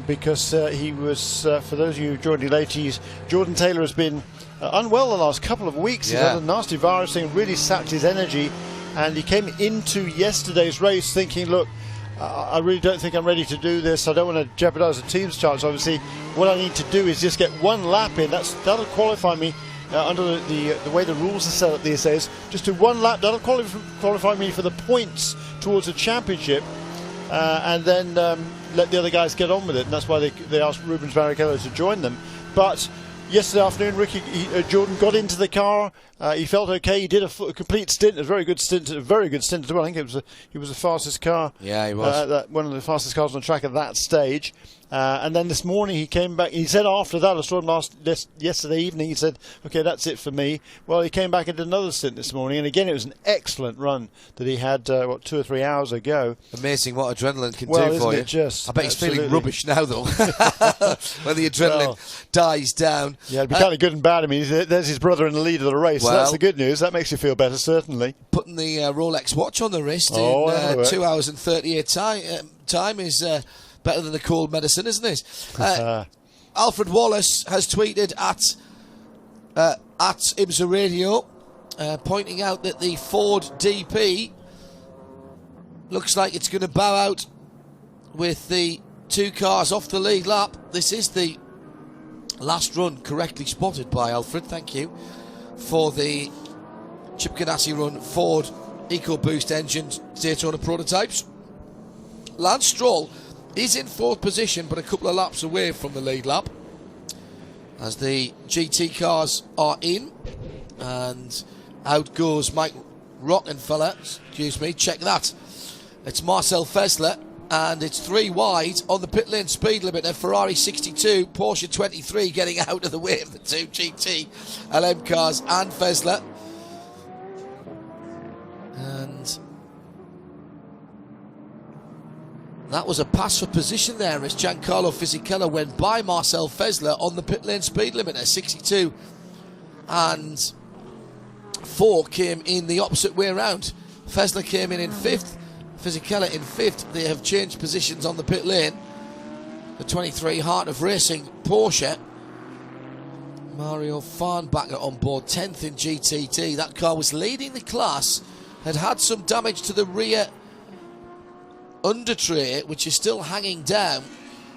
Because he was, for those of you who joined you late, Jordan Taylor has been unwell the last couple of weeks. He's had a nasty virus thing, really sapped his energy, and he came into yesterday's race thinking, look, I really don't think I'm ready to do this. I don't want to jeopardise the team's chance. Obviously, what I need to do is just get one lap in. That'll qualify me under the way the rules are set up these days. Just do one lap. That'll qualify me for the points towards the championship, and then let the other guys get on with it. And that's why they asked Rubens Barrichello to join them. But yesterday afternoon, Jordan got into the car. He felt okay. He did a complete stint, a very good stint as well. I think he was the fastest car. Yeah, he was. One of the fastest cars on the track at that stage. And then this morning he came back. He said after that, I saw him yesterday evening, he said, okay, that's it for me. Well, he came back and did another stint this morning. And again, it was an excellent run that he had, 2 or 3 hours ago. Amazing what adrenaline can do for you. Just, I bet he's feeling rubbish now, though, when the adrenaline dies down. Yeah, it'd be kind of good and bad. I mean, there's his brother in the lead of the race. Well, so that's the good news. That makes you feel better, certainly. Putting the Rolex watch on the wrist in 2 hours and 38 time is better than the cold medicine, isn't it? Alfred Wallace has tweeted at IMSA Radio, pointing out that the Ford DP looks like it's going to bow out with the 2 cars off the lead lap. This is the last run, correctly spotted by Alfred. Thank you for the Chip Ganassi run Ford EcoBoost engine Daytona prototypes. Lance Stroll is in 4th position, but a couple of laps away from the lead lap as the GT cars are in, and out goes Mike Rockenfeller. Excuse me, check that. It's Marcel Fessler, and it's 3 wide on the pit lane speed limit. A Ferrari 62, Porsche 23 getting out of the way of the 2 GT LM cars and Fessler. And that was a pass for position there as Giancarlo Fisichella went by Marcel Fessler on the pit lane speed limit at 62, and 4 came in the opposite way around. Fessler came in 5th, Fisichella in 5th. They have changed positions on the pit lane. The 23 Heart of Racing Porsche, Mario Farnbacher on board, 10th in GTT. That car was leading the class, had some damage to the rear under tray, which is still hanging down.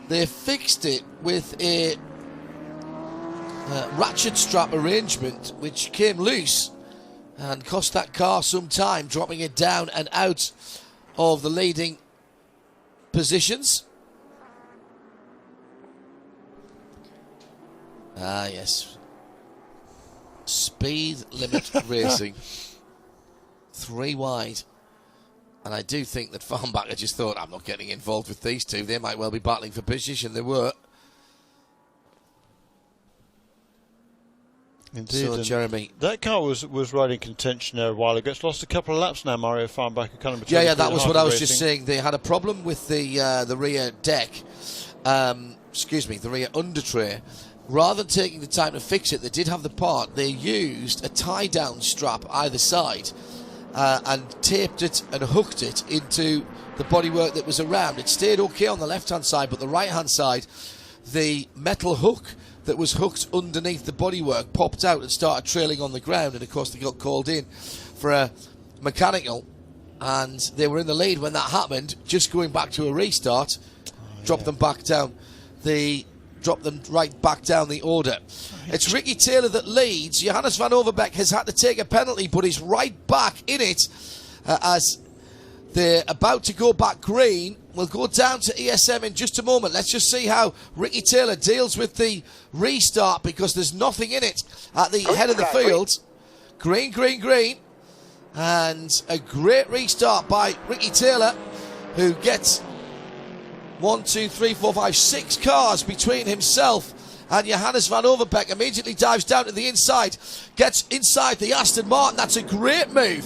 They fixed it with a ratchet strap arrangement which came loose and cost that car some time, dropping it down and out of the leading positions. Ah, yes. Speed limit racing. 3 wide. And I do think that Farnbacher just thought, I'm not getting involved with these two. They might well be battling for position. They were. Indeed. So, Jeremy. That car was right in contention there a while ago. It's lost a couple of laps now, Mario Farnbacher. Kind of yeah, that was what I was just saying. They had a problem with the rear deck. The rear under tray. Rather than taking the time to fix it, they did have the part. They used a tie-down strap either side and taped it and hooked it into the bodywork that was around. It stayed okay on the left-hand side, but the right-hand side, the metal hook that was hooked underneath the bodywork popped out and started trailing on the ground, and of course they got called in for a mechanical, and they were in the lead when that happened. Just going back to a restart, dropped them back down. Drop them right back down the order. It's Ricky Taylor that leads. Johannes van Overbeek has had to take a penalty, but he's right back in it as they're about to go back green. We'll go down to ESM in just a moment. Let's just see how Ricky Taylor deals with the restart, because there's nothing in it at the head of the field. Green, green, green. And a great restart by Ricky Taylor, who gets 6 cars between himself and Johannes van Overbeek. Immediately dives down to the inside, gets inside the Aston Martin. That's a great move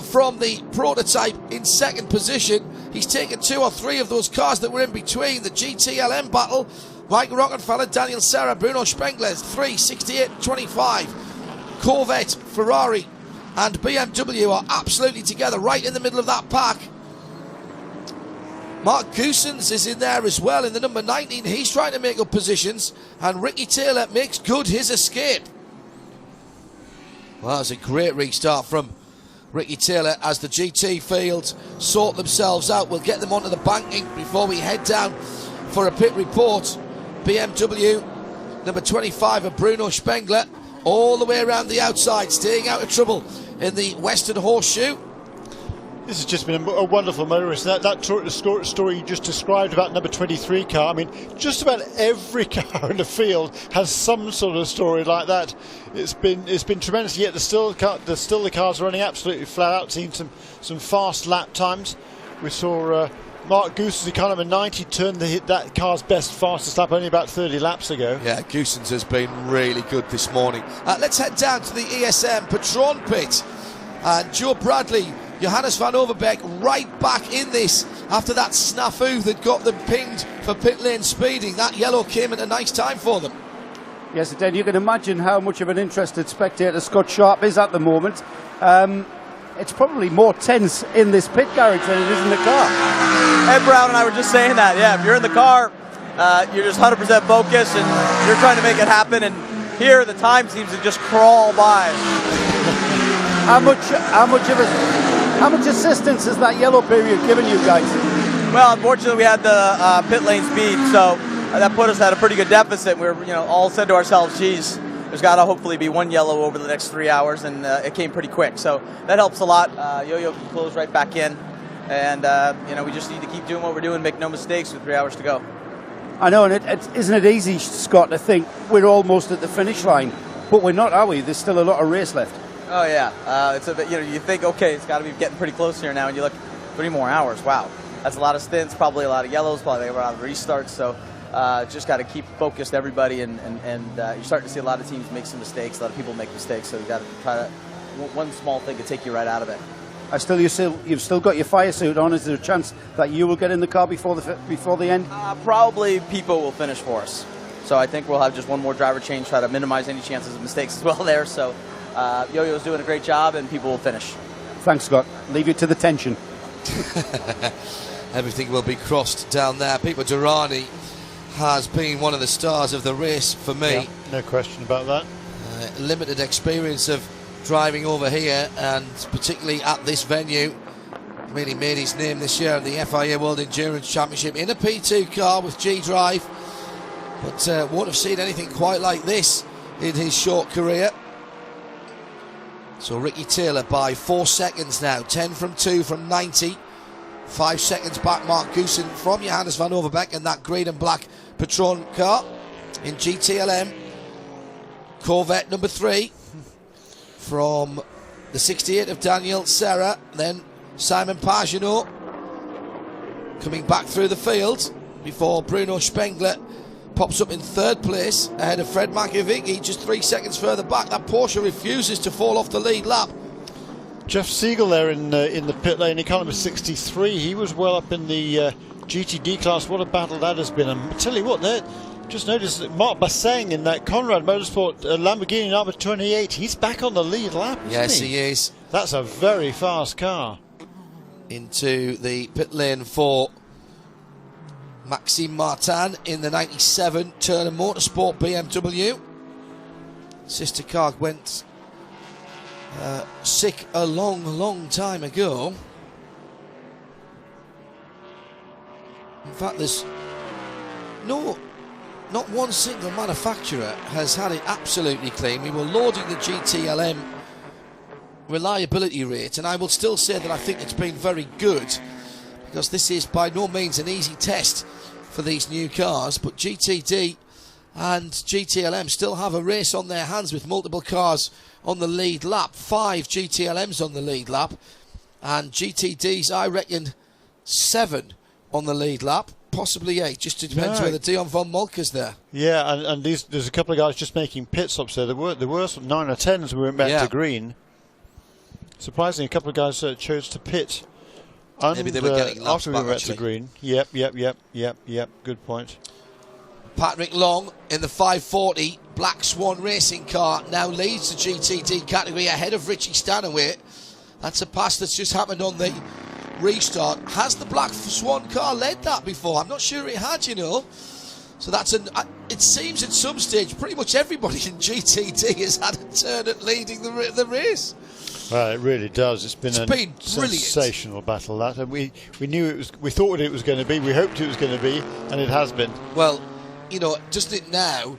from the prototype in 2nd position. He's taken 2 or 3 of those cars that were in between. The GTLM battle, Mike Rockefeller, Daniel Serra, Bruno Spengler, 3, 68, 25. Corvette, Ferrari and BMW are absolutely together right in the middle of that pack. Mark Goosens is in there as well in the number 19. He's trying to make up positions, and Ricky Taylor makes good his escape. Well, that was a great restart from Ricky Taylor as the GT field sort themselves out. We'll get them onto the banking before we head down for a pit report. BMW number 25 of Bruno Spengler all the way around the outside, staying out of trouble in the Western Horseshoe. This has just been a wonderful motor race. That story you just described about number 23 car, I mean, just about every car in the field has some sort of story like that. It's been tremendous. Yet the cars running absolutely flat out. Seen some fast lap times. We saw Mark Goosens, car number 90, turned that car's fastest lap only about 30 laps ago. Yeah, Goosens has been really good this morning. Let's head down to the ESM Patron pit. And Joe Bradley, Johannes van Overbeek right back in this after that snafu that got them pinged for pit lane speeding. That yellow came at a nice time for them. Yes, it did. You can imagine how much of an interested spectator Scott Sharp is at the moment. It's probably more tense in this pit garage than it is in the car. Ed Brown and I were just saying that. Yeah, if you're in the car, you're just 100% focused and you're trying to make it happen. And here, the time seems to just crawl by. How much assistance has that yellow period given you guys? Well, unfortunately, we had the pit lane speed, so that put us at a pretty good deficit. We were, all said to ourselves, geez, there's got to hopefully be one yellow over the next 3 hours, and it came pretty quick. So that helps a lot. Yo-Yo can close right back in, and we just need to keep doing what we're doing, make no mistakes with 3 hours to go. I know, and isn't it easy, Scott, to think we're almost at the finish line, but we're not, are we? There's still a lot of race left. Oh yeah, it's a bit. You think, okay, it's got to be getting pretty close here now, and you look, 3 more hours. Wow, that's a lot of stints, probably a lot of yellows, probably a lot of restarts. So just got to keep focused, everybody, and you're starting to see a lot of teams make some mistakes. A lot of people make mistakes, so you got to try to one small thing to take you right out of it. You've still got your fire suit on. Is there a chance that you will get in the car before the end? Probably people will finish for us. So I think we'll have just one more driver change, try to minimize any chances of mistakes as well there. So. Yo-Yo's doing a great job, and people will finish. Thanks, Scott. Leave you to the tension. Everything will be crossed down there. Pipo Derani has been one of the stars of the race for me. Yeah, no question about that. Limited experience of driving over here, and particularly at this venue. I mean, he made his name this year in the FIA World Endurance Championship in a P2 car with G-Drive, but won't have seen anything quite like this in his short career. So Ricky Taylor by 4 seconds now, 10 from 2 from 90. 5 seconds back, Mark Goosen from Johannes van Overbeek in that green and black Patron car in GTLM. Corvette number 3 from the 68 of Daniel Serra. Then Simon Pagenaud coming back through the field before Bruno Spengler pops up in 3rd place ahead of Fred Makovicky, just 3 seconds further back. That Porsche refuses to fall off the lead lap. Jeff Siegel there in the pit lane, he car number 63. He was well up in the GTD class. What a battle that has been. And I tell you what, just noticed that Mark Basseng in that Conrad Motorsport Lamborghini number 28. He's back on the lead lap, isn't he? Yes, he is. That's a very fast car. Into the pit lane for Maxime Martin in the 97 Turner Motorsport BMW. Sister car went sick a long time ago. In fact, there's not one single manufacturer has had it absolutely clean. We were lauding the GTLM reliability rate, and I will still say that I think it's been very good, because this is by no means an easy test for these new cars, but GTD and GTLM still have a race on their hands with multiple cars on the lead lap. 5 GTLMs on the lead lap, and GTD's, I reckon, 7 on the lead lap, possibly 8, just depends whether Dion von Moltke's there. Yeah, and there's a couple of guys just making pit stops there. There were some 9 or 10s we went back to green. Surprisingly, a couple of guys chose to pit Maybe they were getting laps after we back, went actually. to green. Yep. Good point. Patrick Long in the 540 Black Swan racing car now leads the GTD category ahead of Richie Stanaway. That's a pass that's just happened on the restart. Has the Black Swan car led that before? I'm not sure it had, you know. So that's it seems at some stage pretty much everybody in GTD has had a turn at leading the race. Well, it really does. It's been brilliant. Sensational battle, that, and we knew it was. We thought it was going to be. We hoped it was going to be, and it has been. Well, you know, doesn't it now?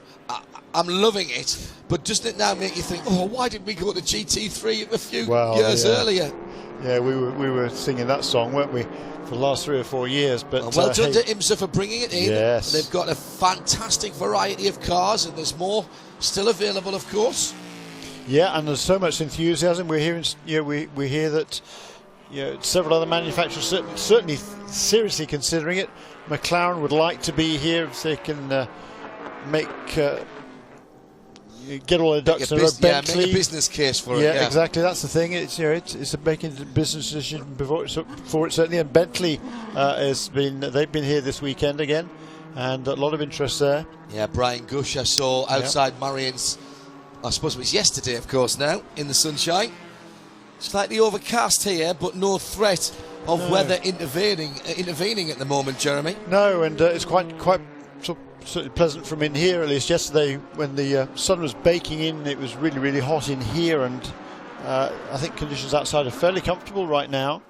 I'm loving it, but doesn't it now make you think, oh, why did we go to GT3 a few years earlier? Yeah, we were singing that song, weren't we, for the last 3 or 4 years? But well done to IMSA for bringing it in. Yes. They've got a fantastic variety of cars, and there's more still available, of course. Yeah, and there's so much enthusiasm. We're hearing, we hear that, several other manufacturers certainly seriously considering it. McLaren would like to be here if they can get all the ducks in a row. Bentley, make a business case for it. Yeah, exactly. That's the thing. It's it's making a business decision for it certainly. And Bentley they've been here this weekend again, and a lot of interest there. Yeah, Brian Gush I saw outside Marion's. I suppose it was yesterday, of course. Now in the sunshine, slightly overcast here, but no threat of weather intervening at the moment, Jeremy. No, and it's quite certainly pleasant from in here. At least yesterday, when the sun was baking in, it was really, really hot in here, and I think conditions outside are fairly comfortable right now.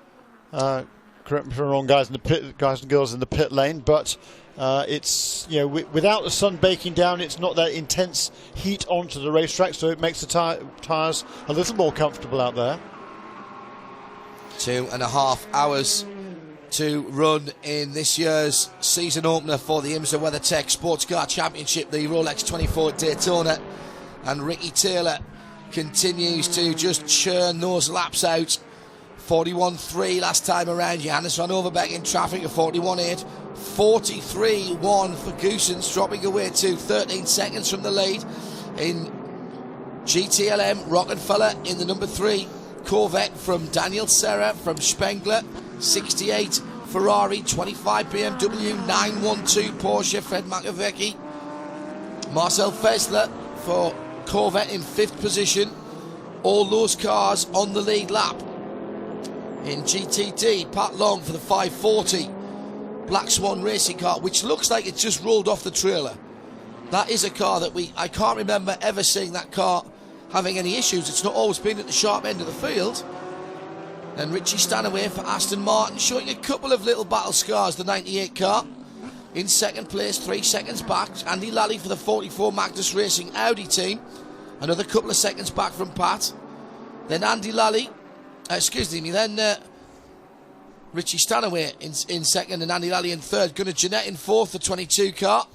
Correct me if I'm wrong, guys and girls in the pit lane, but it's without the sun baking down, it's not that intense heat onto the racetrack, so it makes the tyres a little more comfortable out there. 2.5 hours to run in this year's season opener for the IMSA WeatherTech Sports Car Championship, the Rolex 24 Daytona, and Ricky Taylor continues to just churn those laps out. 41.3 last time around. Johannes van Overbeek in traffic at 41.8. 43.1 for Goossens, dropping away to 13 seconds from the lead. In GTLM, Rockefeller in the number 3 Corvette from Daniel Serra from Spengler. 68 Ferrari, 25 BMW, 912 Porsche, Fred Makovecki. Marcel Fessler for Corvette in 5th position. All those cars on the lead lap. In GTD, Pat Long for the 540 Black Swan racing car, which looks like it just rolled off the trailer. That is a car that I can't remember ever seeing that car having any issues. It's not always been at the sharp end of the field. And Richie Stanaway for Aston Martin, showing a couple of little battle scars, the 98 car. In 2nd place, 3 seconds back. Andy Lally for the 44 Magnus Racing Audi team. Another couple of seconds back from Pat. Then Andy Lally, then Richie Stanaway in 2nd and Andy Lally in 3rd. Gunnar Jeanette in 4th, the 22 car.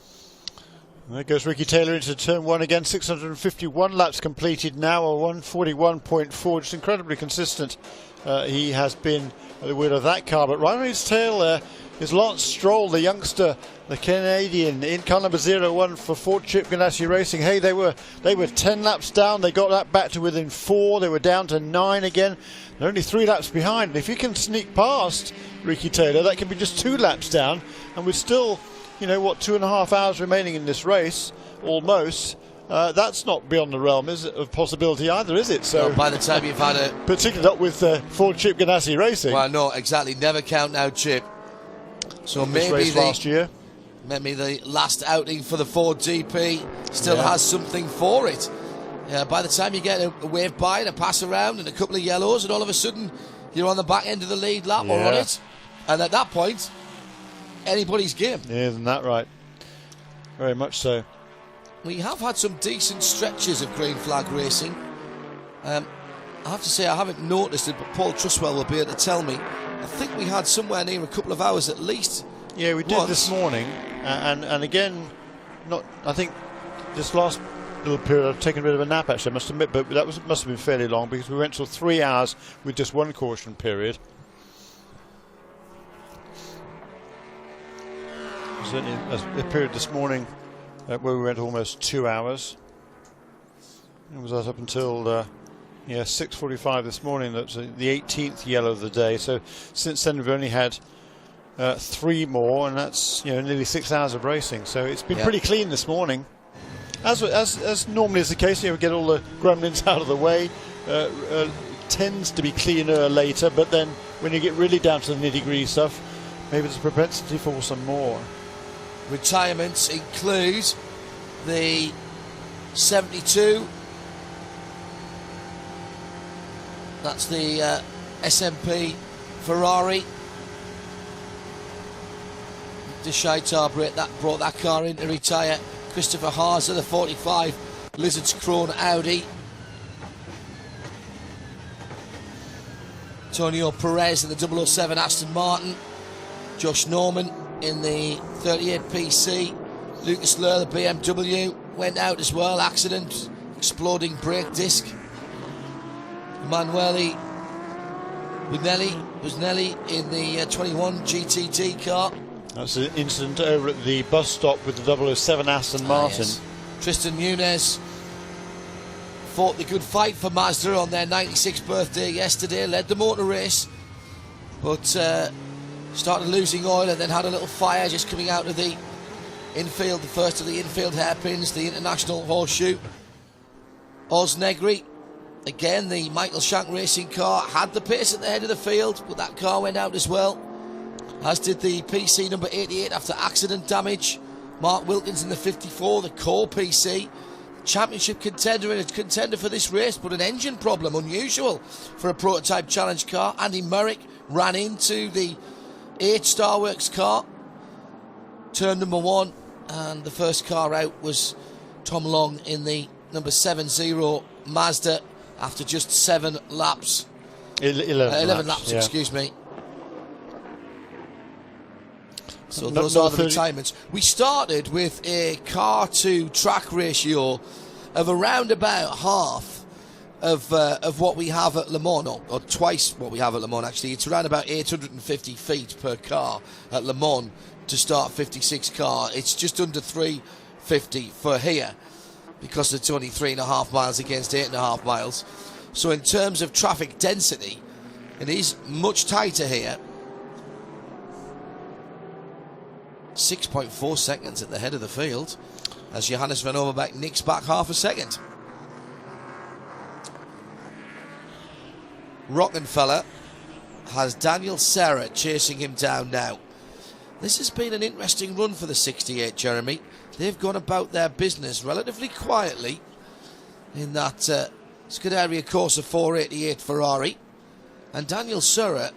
There goes Ricky Taylor into turn 1 again. 651 laps completed now, a 141.4, just incredibly consistent. He has been at the wheel of that car, but right on his tail there is Lance Stroll, the youngster, the Canadian, in car number 01 for Ford Chip Ganassi Racing. Hey, they were 10 laps down. They got that back to within 4. They were down to 9 again. They're only 3 laps behind. And if you can sneak past Ricky Taylor, that can be just 2 laps down, and with still 2.5 hours remaining in this race, almost. That's not beyond the realm, is it, of possibility either, is it? So by the time you've had a... particularly not with Ford Chip Ganassi Racing. Well, no, exactly. Never count out Chip. So maybe last year. Maybe the last outing for the Ford GP still has something for it. By the time you get a wave by and a pass around and a couple of yellows, and all of a sudden you're on the back end of the lead lap or on it. And at that point, anybody's game. Yeah, isn't that right? Very much so. We have had some decent stretches of green flag racing. I have to say I haven't noticed it, but Paul Truswell will be able to tell me. I think we had somewhere near a couple of hours at least. Yeah, we did this morning, and again, I think this last little period I've taken a bit of a nap actually, I must admit, but that must have been fairly long because we went till 3 hours with just 1 caution period. Certainly a period this morning where we went almost 2 hours. It was up until Yeah, 6:45 this morning. That's the 18th yellow of the day. So since then we've only had 3 more, and that's nearly 6 hours of racing. So it's been pretty clean this morning, as normally is the case. We get all the gremlins out of the way. Tends to be cleaner later, but then when you get really down to the nitty-gritty stuff, maybe there's a propensity for some more. Retirements include the 72. That's the SMP Ferrari. De Scheitar brought that car in to retire. Christopher Haase, the 45 Lizard's Chrome Audi. Antonio Perez in the 007 Aston Martin. Josh Norman in the 38 PC. Lucas Luhr, the BMW, went out as well. Accident, exploding brake disc. Emanuele Busnelli in the 21 GTT car. That's an incident over at the bus stop with the 007 Aston Martin. Yes. Tristan Nunez fought the good fight for Mazda on their 96th birthday yesterday, led the motor race, but started losing oil and then had a little fire just coming out of the infield, the first of the infield hairpins, the International Horseshoe. Oz Negri, again, the Michael Shank racing car, had the pace at the head of the field, but that car went out as well, as did the PC number 88 after accident damage. Mark Wilkins in the 54, the core PC, championship contender and a contender for this race, but an engine problem, unusual for a prototype challenge car. Andy Murrick ran into the 8 Starworks car, turn number 1, and the first car out was Tom Long in the number 70 Mazda after just 7 laps. 11 laps, yeah. Excuse me. So those are the retirements. We started with a car to track ratio of around about half of what we have at Le Mans, or twice what we have at Le Mans actually. It's around about 850 feet per car at Le Mans to start 56 car. It's just under 350 for here, because it's only 3.5 miles against 8.5 miles. So in terms of traffic density, it is much tighter here. 6.4 seconds at the head of the field as Johannes van Overbeek nicks back half a second. Rockenfeller has Daniel Serra chasing him down now. This has been an interesting run for the 68, Jeremy. They've gone about their business relatively quietly in that Scuderia Corsa 488 Ferrari, and Daniel Serra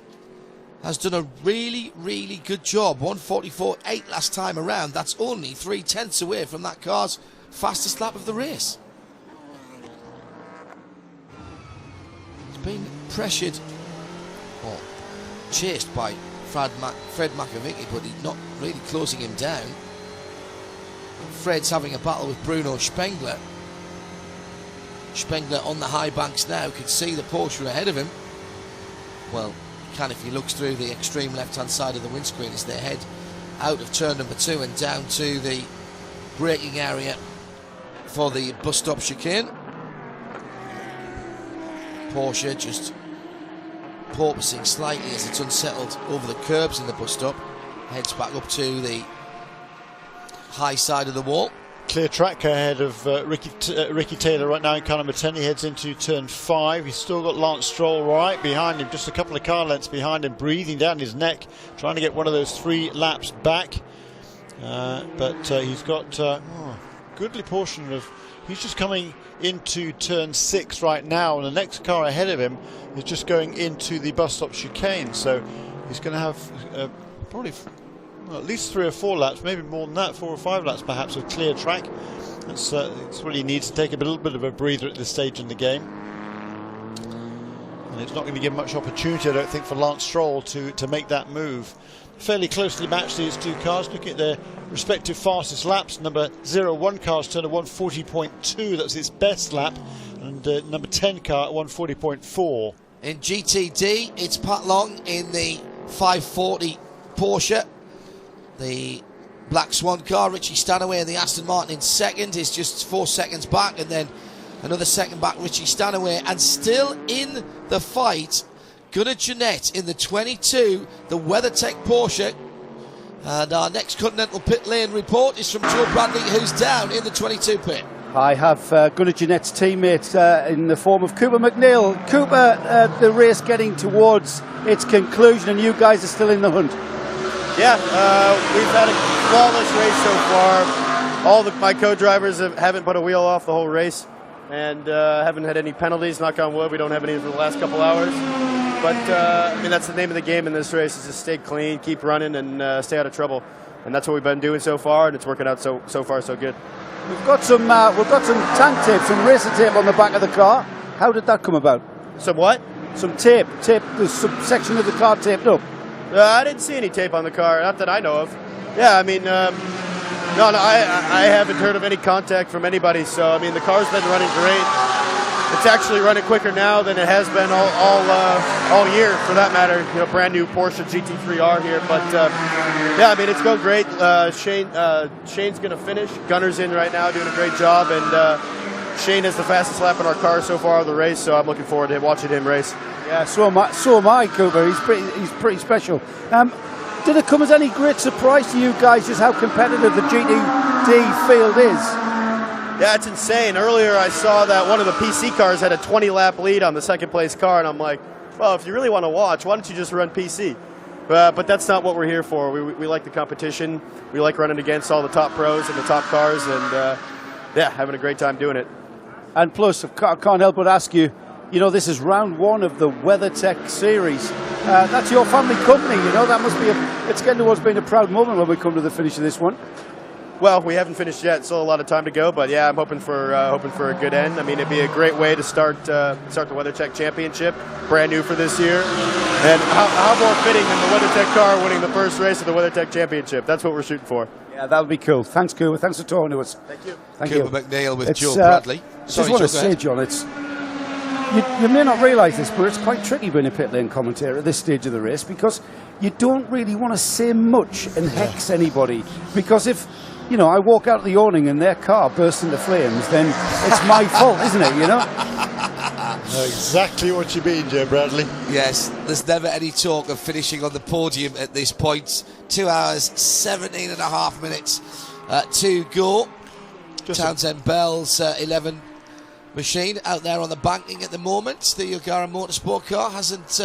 has done a really, really good job. 1:44.8 last time around. That's only 0.3 away from that car's fastest lap of the race. He's been pressured or chased by Fred Makovicky, but he's not really closing him down. Fred's having a battle with Bruno Spengler. Spengler on the high banks now, can see the Porsche ahead of him. Well, can if he looks through the extreme left-hand side of the windscreen as they head out of turn number 2 and down to the braking area for the bus stop chicane. Porsche just porpoising slightly as it's unsettled over the curbs in the bus stop, heads back up to the high side of the wall. Clear track ahead of Ricky Taylor right now in car number 10. He heads into turn 5. He's still got Lance Stroll right behind him, just a couple of car lengths behind him, breathing down his neck, trying to get one of those 3 laps back. But he's got a goodly portion of... He's just coming into turn 6 right now, and the next car ahead of him is just going into the bus stop chicane. So he's going to have probably... at least 3 or 4 laps, maybe more than that, 4 or 5 laps perhaps of clear track. That's what he needs to take a little bit of a breather at this stage in the game. And it's not going to give much opportunity, I don't think, for Lance Stroll to make that move. Fairly closely matched, these 2 cars. Looking at their respective fastest laps. Number 01 car's turned a 1:40.2, that's its best lap. And number 10 car at 1:40.4. In GTD, it's Pat Long in the 540 Porsche. The Black Swan car, Richie Stanaway in the Aston Martin in second, is just 4 seconds back, and then Another second back, Richie Stanaway, and still in the fight, Gunnar Jeanette in the 22, the WeatherTech Porsche. And our next Continental Pit Lane report is from Joe Bradley, who's down in the 22 pit. I have Gunnar Jeanette's teammate in the form of Cooper McNeil. Cooper, the race getting towards its conclusion, and you guys are still in the hunt. Yeah, we've had a flawless race so far. All my co-drivers haven't put a wheel off the whole race, and haven't had any penalties. Knock on wood, we don't have any for the last couple hours. But I mean, that's the name of the game in this race: is to stay clean, keep running, and stay out of trouble. And that's what we've been doing so far, and it's working out so far so good. We've got some tank tape, some racer tape on the back of the car. How did that come about? Some what? Some tape. There's some section of the car taped up. I didn't see any tape on the car, not that I know of. Yeah, I mean, no, I haven't heard of any contact from anybody. So I mean, the car's been running great. It's actually running quicker now than it has been all year, for that matter. You know, brand new Porsche GT3R here, but yeah, I mean, it's going great. Shane's going to finish. Gunner's in right now, doing a great job, and Shane has the fastest lap in our car so far of the race. So I'm looking forward to watching him race. Yeah, so am I, Cooper. He's pretty special. Did it come as any great surprise to you guys just how competitive the GTD field is? Yeah, it's insane. Earlier I saw that one of the PC cars had a 20-lap lead on the second place car, and I'm like, well, if you really want to watch, why don't you just run PC? But that's not what we're here for. We like the competition. We like running against all the top pros and the top cars, and yeah, having a great time doing it. And plus, I can't help but ask you, you know, this is round one of the WeatherTech series. That's your family company, you know. That must be it's getting towards being a proud moment when we come to the finish of this one. Well, we haven't finished yet. Still a lot of time to go, but yeah, I'm hoping for a good end. I mean, it'd be a great way to start the WeatherTech Championship, brand new for this year. And how more fitting than the WeatherTech car winning the first race of the WeatherTech Championship? That's what we're shooting for. Yeah, that would be cool. Thanks, Cooper. Thanks for talking to us. Thank you. Thank Cooper you. McNeil with Joe Bradley. I just want to say, John, you may not realise this, but it's quite tricky being a pit lane commentator at this stage of the race, because you don't really want to say much and hex anybody. Because if, you know, I walk out of the awning and their car bursts into flames, then it's my fault, isn't it, you know? Exactly what you mean, Joe Bradley. Yes, there's never any talk of finishing on the podium at this point. 2 hours, 17 and a half minutes to go. Townsend Bell's 11 machine out there on the banking at the moment. The Yogara Motorsport car hasn't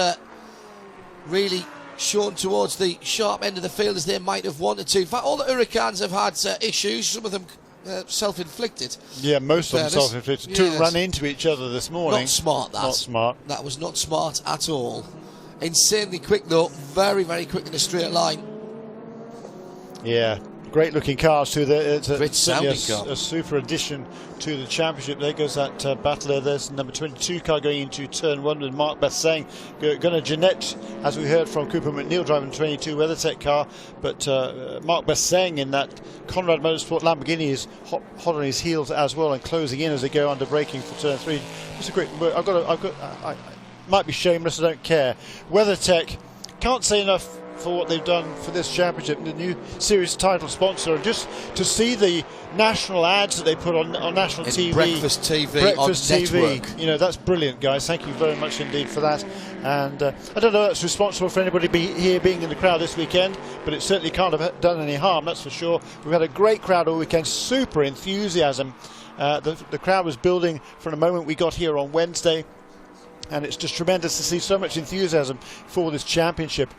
really shown towards the sharp end of the field as they might have wanted to. In fact, all the Hurricanes have had issues, some of them self-inflicted. Yeah, most of them self-inflicted. Yes. Two ran into each other this morning. Not smart, that. Not smart. That was not smart at all. Insanely quick, though. Very, very quick in a straight line. Yeah. Great looking cars too. It's a super addition to the championship. There goes that battler. There's number 22 car going into turn one with Mark Basseng. Gunnar Jeanette, as we heard from Cooper McNeil, driving 22 WeatherTech car. But Mark Basseng in that Conrad Motorsport Lamborghini is hot on his heels as well and closing in as they go under braking for turn three. It's a great. I might be shameless. I don't care. WeatherTech, can't say enough for what they've done for this championship, the new series title sponsor, and just to see the national ads that they put on national TV, breakfast TV, network. You know, that's brilliant, guys. Thank you very much indeed for that. And I don't know if that's responsible for anybody here being in the crowd this weekend, but it certainly can't have done any harm, that's for sure. We've had a great crowd all weekend, super enthusiasm. The crowd was building from the moment we got here on Wednesday, and it's just tremendous to see so much enthusiasm for this championship.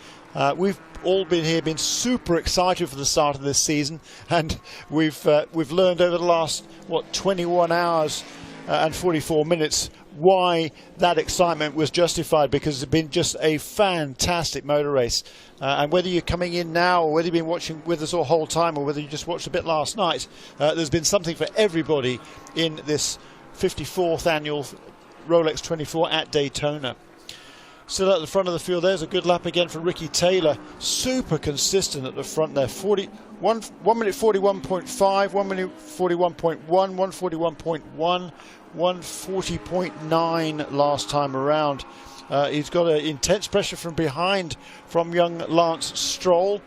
We've all been super excited for the start of this season, and we've learned over the last 21 hours and 44 minutes why that excitement was justified, because it's been just a fantastic motor race. And whether you're coming in now, or whether you've been watching with us all the whole time, or whether you just watched a bit last night, there's been something for everybody in this 54th annual Rolex 24 at Daytona. Still at the front of the field, there's a good lap again for Ricky Taylor. Super consistent at the front there. 1 minute 41.5, 1 minute 41.1, 141.1, 140.9 last time around. He's got intense pressure from behind from young Lance Stroll.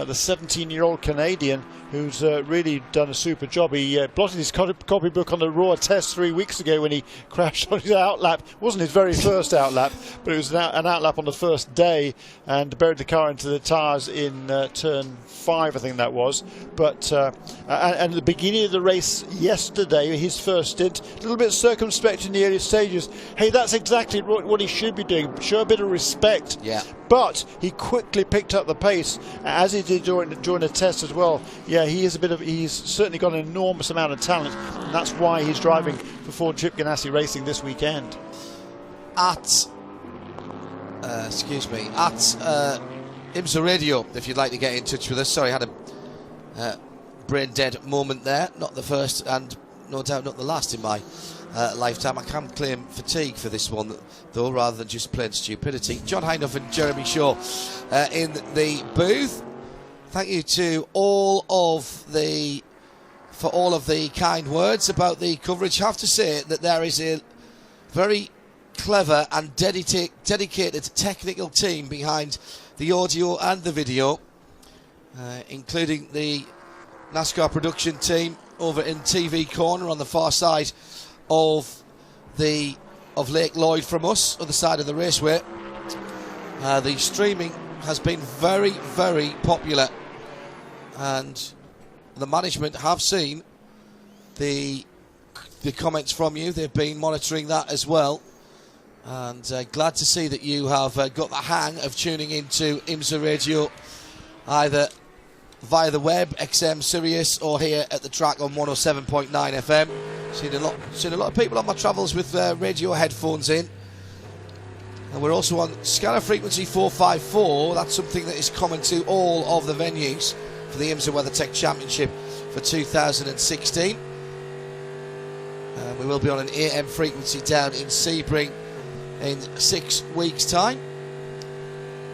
the 17-year-old Canadian, who's really done a super job. He blotted his copybook on the Raw test 3 weeks ago when he crashed on his outlap. It wasn't his very first outlap, but it was an outlap on the first day, and buried the car into the tyres in turn 5, I think that was. But and at the beginning of the race yesterday, his first stint, a little bit circumspect in the early stages. Hey, that's exactly what he should be doing. Show a bit of respect. Yeah. But he quickly picked up the pace, as he did during the test as well. Yeah, he's certainly got an enormous amount of talent, and that's why he's driving for Ford Chip Ganassi Racing this weekend. At IMSA Radio, if you'd like to get in touch with us. Sorry, I had a brain dead moment there. Not the first, and no doubt not the last in my lifetime. I can claim fatigue for this one, though, rather than just plain stupidity. John Hindhaugh and Jeremy Shaw in the booth. Thank you to all of the kind words about the coverage. I have to say that there is a very clever and dedicated technical team behind the audio and the video, including the NASCAR production team over in TV Corner on the far side of Lake Lloyd from us, other side of the raceway. The streaming has been very, very popular, and the management have seen the comments from you. They've been monitoring that as well, and glad to see that you have got the hang of tuning into IMSA Radio, either via the web, XM Sirius, or here at the track on 107.9 FM. Seen a lot of people on my travels with radio headphones in. And we're also on scanner frequency 454. That's something that is common to all of the venues for the IMSA WeatherTech Championship for 2016. We will be on an AM frequency down in Sebring in 6 weeks' time.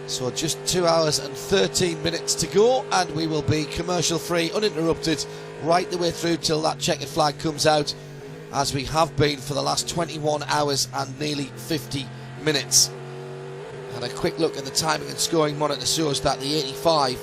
So just 2 hours and 13 minutes to go, and we will be commercial free, uninterrupted, right the way through till that checkered flag comes out, as we have been for the last 21 hours and nearly 50 minutes. And a quick look at the timing and scoring monitor shows that the 85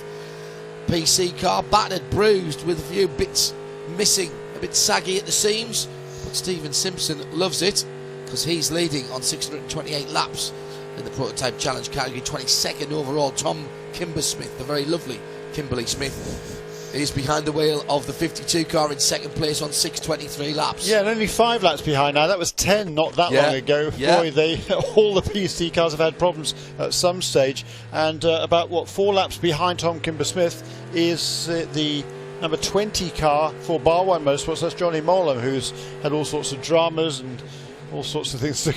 PC car, battered, bruised, with a few bits missing, a bit saggy at the seams, but Stephen Simpson loves it, because he's leading on 628 laps in the Prototype Challenge category. 22nd overall. Tom Kimber-Smith, the very lovely Kimberly Smith, is behind the wheel of the 52 car in second place on 623 laps. Yeah, and only 5 laps behind now. That was 10 not that long ago. Yeah. Boy, all the PC cars have had problems at some stage. And about 4 laps behind Tom Kimber-Smith is the number 20 car for Barwine Motorsports. That's Johnny Molam, who's had all sorts of dramas and all sorts of things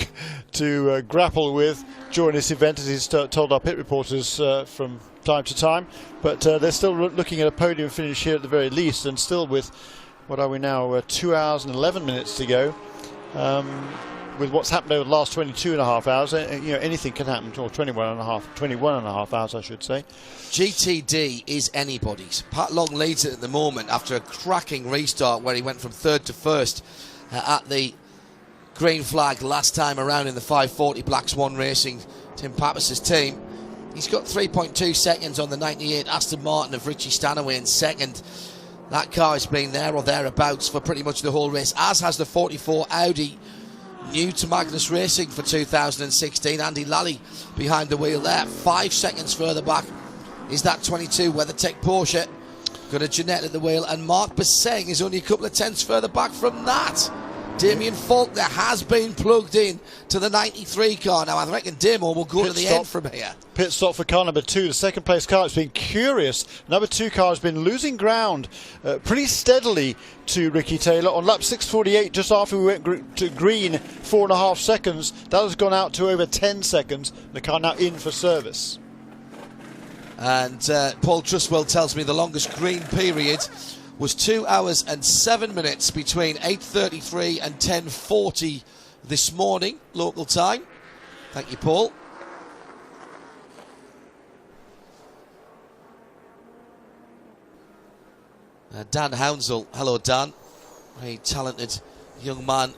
to grapple with during this event, as he's told our pit reporters from time to time. But they're still looking at a podium finish here at the very least, and still with, what are we now, 2 hours and 11 minutes to go. With what's happened over the last 22 and a half hours, anything can happen, or 21 and a half hours, I should say. GTD is anybody's. Pat Long leads it at the moment after a cracking restart where he went from third to first at the green flag last time around in the 540 Black Swan Racing, Tim Pappas's team. He's got 3.2 seconds on the 98 Aston Martin of Richie Stanaway in second. That car has been there or thereabouts for pretty much the whole race, as has the 44 Audi, new to Magnus Racing for 2016. Andy Lally behind the wheel there. 5 seconds further back is that 22 WeatherTech Porsche. Got a Jeanette at the wheel, and Mark Basseng is only a couple of tenths further back from that. Damien Faulkner has been plugged in to the 93 car. Now, I reckon Damo will go to the end from here. Pit stop for car number 2, the second place car. It's been curious. Number 2 car has been losing ground pretty steadily to Ricky Taylor. On lap 648, just after we went to green, 4.5 seconds. That has gone out to over 10 seconds. The car now in for service. And Paul Trustwell tells me the longest green period was 2 hours and 7 minutes between 8:33 and 10:40 this morning, local time. Thank you, Paul. Dan Hounsell, hello Dan, very talented young man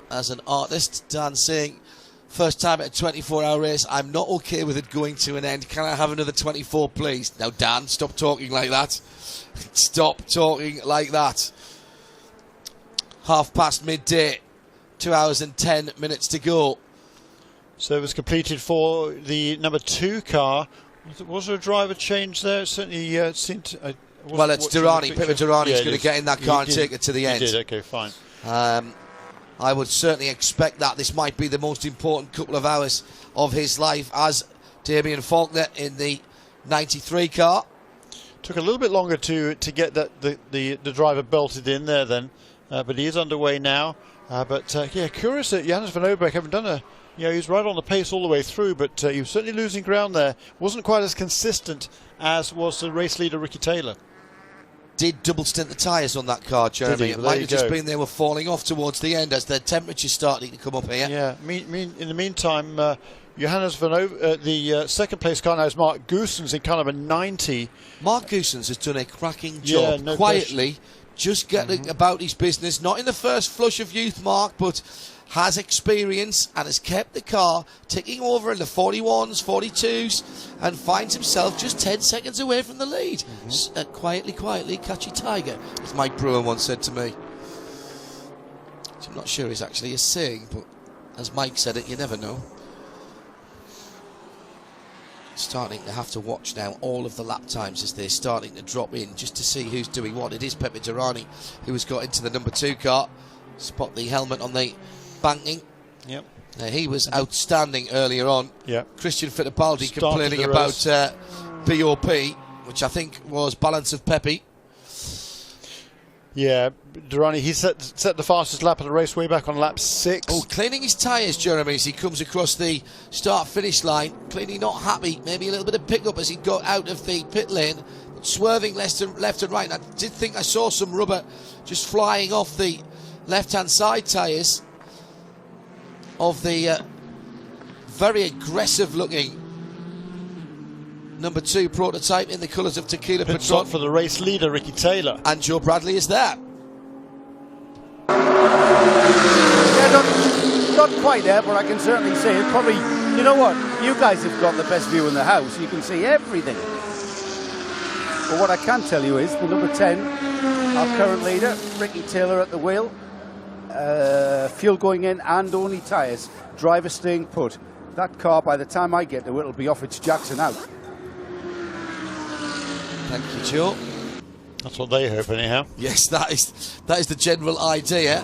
as an artist. Dan saying First time at a 24-hour race. I'm not okay with it going to an end. Can I have another 24, please? Now, Dan, stop talking like that. Stop talking like that. midday. 2 hours and 10 minutes to go. Service completed for the number 2 car. Was there a driver change there? It certainly seemed to... Well, it's Durrani. Pippa Durrani is going to get in that car and take it to the end. He did, okay, fine. I would certainly expect that. This might be the most important couple of hours of his life as Damien Faulkner in the 93 car. Took a little bit longer to get the driver belted in there then, but he is underway now. Curious that Johannes van Overbeek haven't done a... he was right on the pace all the way through, but he was certainly losing ground there. Wasn't quite as consistent as was the race leader, Ricky Taylor. Did double stint the tyres on that car, Jeremy. It might have just been they were falling off towards the end as the temperature's starting to come up here. Yeah, in the meantime, Johannes van Overbeek, the second place car now is Mark Goossens in car number 90. Mark Goossens has done a cracking job, quietly, just getting about his business. Not in the first flush of youth, Mark, but has experience and has kept the car ticking over in the 41s, 42s, and finds himself just 10 seconds away from the lead. Quietly, catch a tiger, as Mike Brewer once said to me. Which I'm not sure he's actually a saying, but as Mike said it, you never know. Starting to have to watch now all of the lap times as they're starting to drop in just to see who's doing what. It is Pepe Durrani who has got into the number 2 car. Spot the helmet on the banking. Yep. He was outstanding earlier on. Yep. Christian Fittipaldi complaining about BOP, which I think was balance of Pepe. Yeah, Durrani, he set the fastest lap of the race way back on lap 6. Oh, cleaning his tyres, Jeremy, as he comes across the start-finish line. Clearly not happy. Maybe a little bit of pickup as he got out of the pit lane. But swerving left and right. And I did think I saw some rubber just flying off the left-hand side tyres of the very aggressive-looking number 2 prototype in the colours of Tequila Pit Patron. stop for the race leader, Ricky Taylor. And Joe Bradley is there. Yeah, not quite there, but I can certainly see it. Probably, you know what? You guys have got the best view in the house. You can see everything. But what I can tell you is the number 10, our current leader, Ricky Taylor at the wheel. Fuel going in and only tyres. Driver staying put. That car, by the time I get to it, it'll be off its jacks and out. Thank you, Joe. That's what they hope, anyhow. Yes, that is the general idea.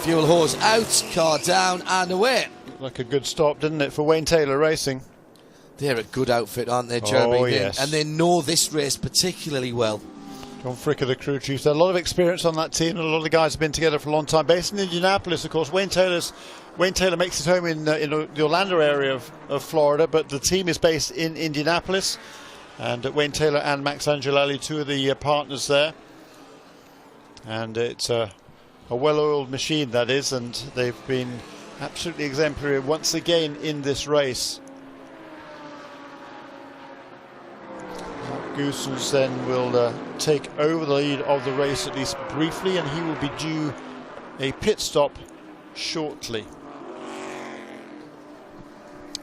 Fuel hose out, car down and away. Looked like a good stop, didn't it, for Wayne Taylor Racing? They're a good outfit, aren't they, Jeremy? Oh, yes. And they know this race particularly well. John Fricker, the crew chief. A lot of experience on that team, and a lot of the guys have been together for a long time. Based in Indianapolis, of course. Wayne Taylor makes his home in the Orlando area of Florida, but the team is based in Indianapolis. And Wayne Taylor and Max Angelelli, 2 of the partners there. And it's a well-oiled machine, that is, and they've been absolutely exemplary once again in this race. Goossens then will take over the lead of the race, at least briefly, and he will be due a pit stop shortly.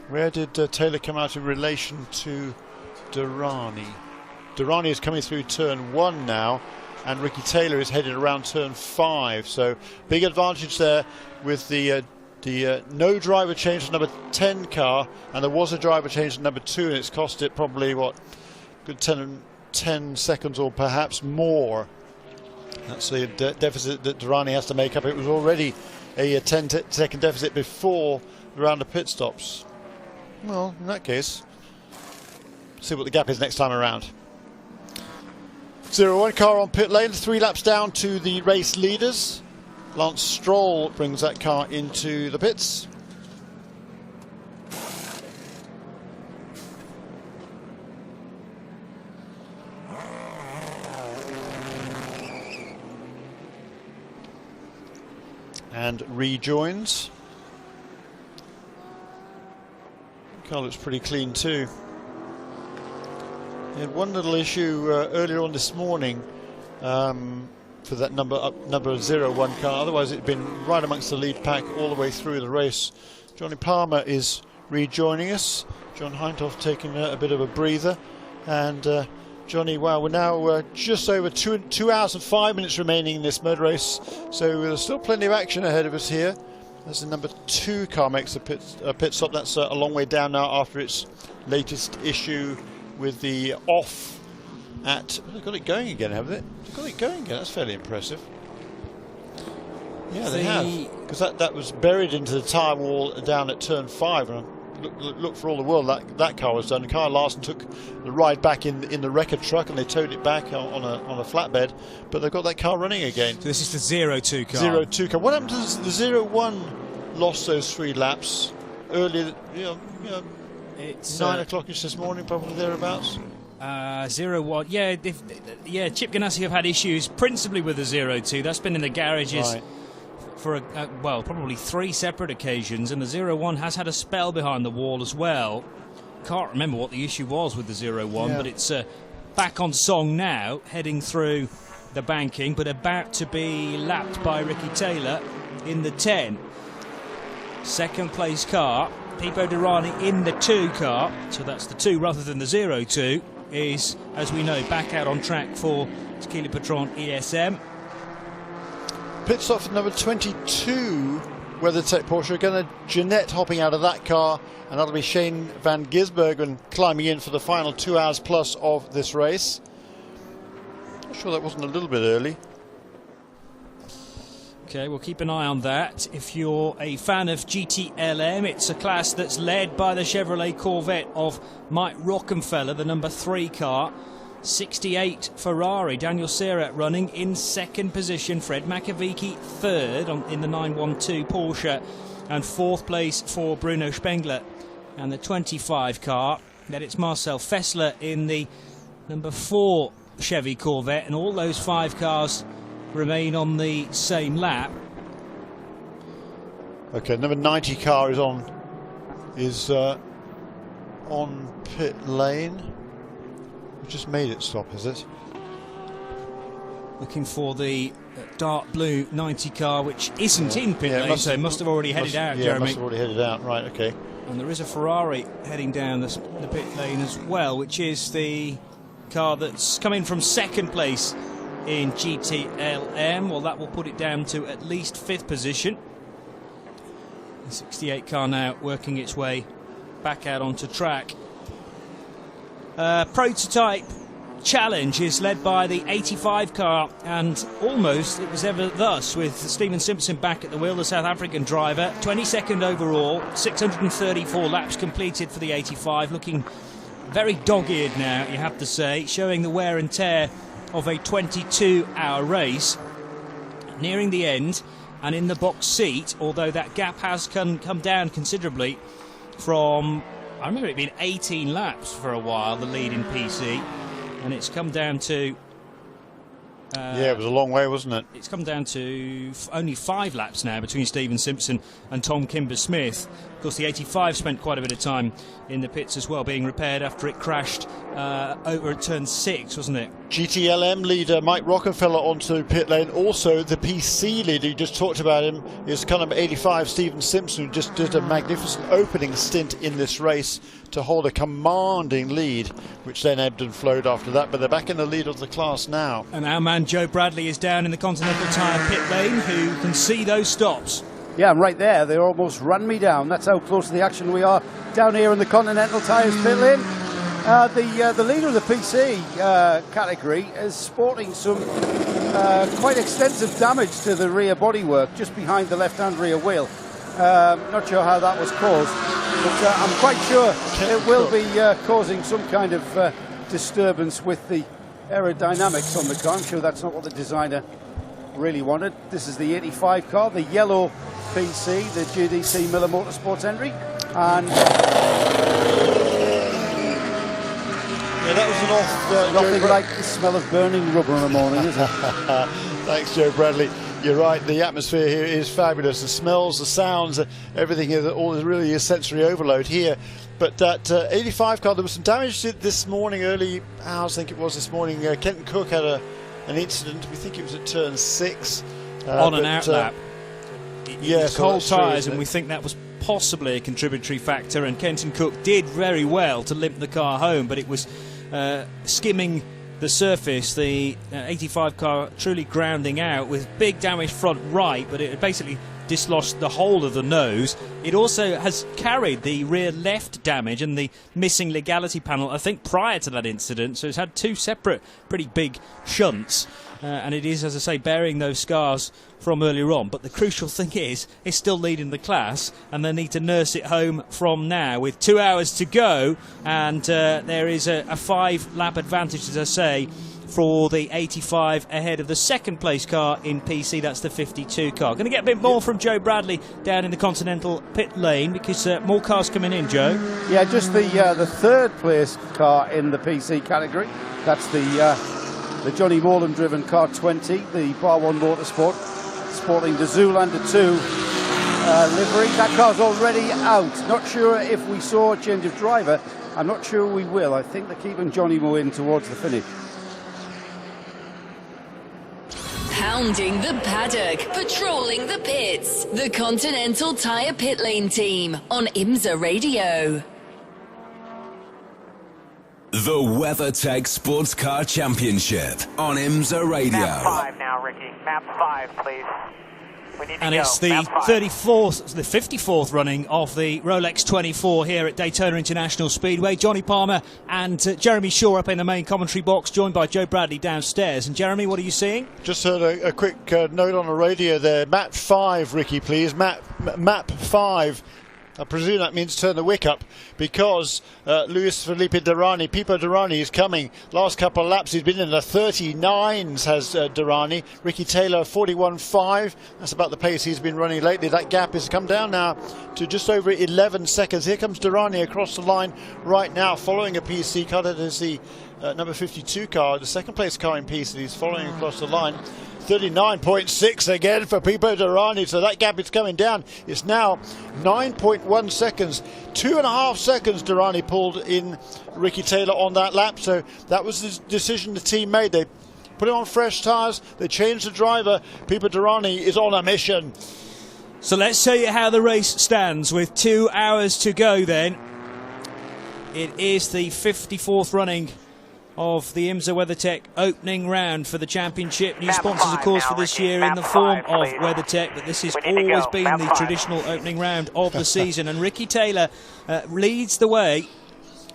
Where did Taylor come out in relation to Durrani? Durrani is coming through turn 1 now, and Ricky Taylor is headed around turn 5, so big advantage there with the no driver change to number 10 car, and there was a driver change to number 2, and it's cost it probably, what, good 10 seconds or perhaps more. That's the deficit that Durrani has to make up. It was already a 10-second deficit before the round of pit stops. Well, in that case, see what the gap is next time around. 0-1 car on pit lane, 3 laps down to the race leaders. Lance Stroll brings that car into the pits. And rejoins. Car looks pretty clean too. He had one little issue earlier on this morning for that number 0-1 car. Otherwise, it'd been right amongst the lead pack all the way through the race. Johnny Palmer is rejoining us. John Heintoff taking a bit of a breather. And Johnny, wow, we're now just over 2 hours and 5 minutes remaining in this motor race. So there's still plenty of action ahead of us here. As the number 2 car makes a pit stop. That's a long way down now after its latest issue with the off at... They've got it going again, haven't they? They've got it going again. That's fairly impressive. Yeah, they have. Because that was buried into the tyre wall down at turn 5. And look for all the world that car was done. Kyle Larson took the ride back in the wrecker truck and they towed it back on a flatbed, but they've got that car running again. So this is the 0-2 car. 0-2 car. What happened to the 0-1? Lost those 3 laps earlier. It's 9 o'clock-ish this morning, probably thereabouts. 0-1. Yeah, Chip Ganassi have had issues principally with the 0-2. That's been in the garages. Right. For probably 3 separate occasions, and the 0-1 has had a spell behind the wall as well. Can't remember what the issue was with the 0-1, but it's back on song now, heading through the banking, but about to be lapped by Ricky Taylor in the 10. Second place car, Pipo Derani in the 2 car, so that's the 2 rather than the 0-2, is, as we know, back out on track for Tequila Patron ESM. Pit stop for number 22, WeatherTech Porsche. Again, Jeanette hopping out of that car, and that'll be Shane van Gisbergen climbing in for the final 2 hours plus of this race. Not sure that wasn't a little bit early. Okay, we'll keep an eye on that. If you're a fan of GTLM, it's a class that's led by the Chevrolet Corvette of Mike Rockenfeller, the number 3 car. 68 Ferrari, Daniel Serra running in 2nd position, Fred Makovici 3rd in the 912 Porsche, and 4th place for Bruno Spengler. And the 25 car, then it's Marcel Fessler in the number 4 Chevy Corvette, and all those 5 cars remain on the same lap. Okay, number 90 car is on pit lane. We just made it stop, is it? Looking for the dark blue 90 car, which isn't in pit lane, so it must have already headed out, Jeremy. Must have already headed out, right, okay. And there is a Ferrari heading down the pit lane as well, which is the car that's coming from 2nd place in GTLM. Well, that will put it down to at least 5th position. The 68 car now working its way back out onto track. Prototype challenge is led by the 85 car, and almost it was ever thus with Stephen Simpson back at the wheel, the South African driver. 22nd overall, 634 laps completed for the 85, looking very dog-eared now, you have to say, showing the wear and tear of a 22-hour race. Nearing the end and in the box seat, although that gap has come down considerably from, I remember it being 18 laps for a while, the lead in PC, and it's come down to... yeah, it was a long way, wasn't it? It's come down to only 5 laps now between Stephen Simpson and Tom Kimber-Smith. Of course, the 85 spent quite a bit of time in the pits as well, being repaired after it crashed over at turn 6, wasn't it? GTLM leader Mike Rockenfeller onto pit lane. Also, the PC leader, you just talked about him, is car number 85, Stephen Simpson, who just did a magnificent opening stint in this race to hold a commanding lead, which then ebbed and flowed after that. But they're back in the lead of the class now. And our man Joe Bradley is down in the Continental Tire pit lane, who can see those stops. Yeah, I'm right there. They almost ran me down. That's how close to the action we are down here in the Continental Tires pit lane. The leader of the PC category is sporting some quite extensive damage to the rear bodywork just behind the left-hand rear wheel. Not sure how that was caused, but I'm quite sure it will be causing some kind of disturbance with the aerodynamics on the car. I'm sure that's not what the designer really wanted. This is the 85 car, the yellow PC, the GDC Miller Motorsports entry, and yeah, that was an off. Nothing like the smell of burning rubber in the morning, is it? Thanks, Joe Bradley. You're right, the atmosphere here is fabulous. The smells, the sounds, everything here, all really is sensory overload here. But that 85 car, there was some damage to it this morning, early hours, I think it was this morning. Kenton Cook had an incident, we think it was at turn 6. On an outlap. Yeah, cold tyres, and we think that was possibly a contributory factor, and Kenton Cook did very well to limp the car home, but it was skimming the surface, the 85 car truly grounding out with big damage front right, but it basically dislodged the whole of the nose. It also has carried the rear left damage and the missing legality panel, I think, prior to that incident, so it's had two separate pretty big shunts, and it is, as I say, bearing those scars from earlier on. But the crucial thing is, it's still leading the class, and they need to nurse it home from now with 2 hours to go, and there is a 5-lap advantage, as I say, for the 85 ahead of the second place car in PC. That's the 52 car. Going to get a bit more from Joe Bradley down in the Continental pit lane, because more cars coming in, Joe. Yeah, just the third place car in the PC category. That's the Johnny Morland driven car 20, the Bar 1 Motorsport, sporting the Zoolander 2 livery. That car's already out. Not sure if we saw a change of driver. I'm not sure we will. I think they're keeping Johnny Moore in towards the finish. Pounding the paddock, patrolling the pits. The Continental Tire Pit Lane team on IMSA Radio. The WeatherTech Sports Car Championship on IMSA Radio. Map 5 now, Ricky. Map 5, please. We need to And go. it's the Map 5. 34th, the 54th running of the Rolex 24 here at Daytona International Speedway. Johnny Palmer and Jeremy Shaw up in the main commentary box, joined by Joe Bradley downstairs. And Jeremy, what are you seeing? Just heard a quick note on the radio there. Map 5, Ricky, please. Map 5. I presume that means turn the wick up, because Luis Felipe Durrani, Pipo Durrani, is coming. Last couple of laps he's been in the 39s, has Durrani. Ricky Taylor 41.5. That's about the pace he's been running lately. That gap has come down now to just over 11 seconds. Here comes Durrani across the line right now, following a PC car. That is the number 52 car, the second place car in PC. He's following across the line. 39.6 again for Pipo Durrani, so that gap is coming down. It's now 9.1 seconds. 2.5 seconds Durrani pulled in Ricky Taylor on that lap, so that was the decision the team made. They put him on fresh tyres, they changed the driver. Pipo Durrani is on a mission. So let's show you how the race stands with 2 hours to go then. It is the 54th running of the IMSA WeatherTech opening round for the championship. New sponsors, of course, for this year in the form of WeatherTech, but this has always been the traditional opening round of the season. And Ricky Taylor leads the way.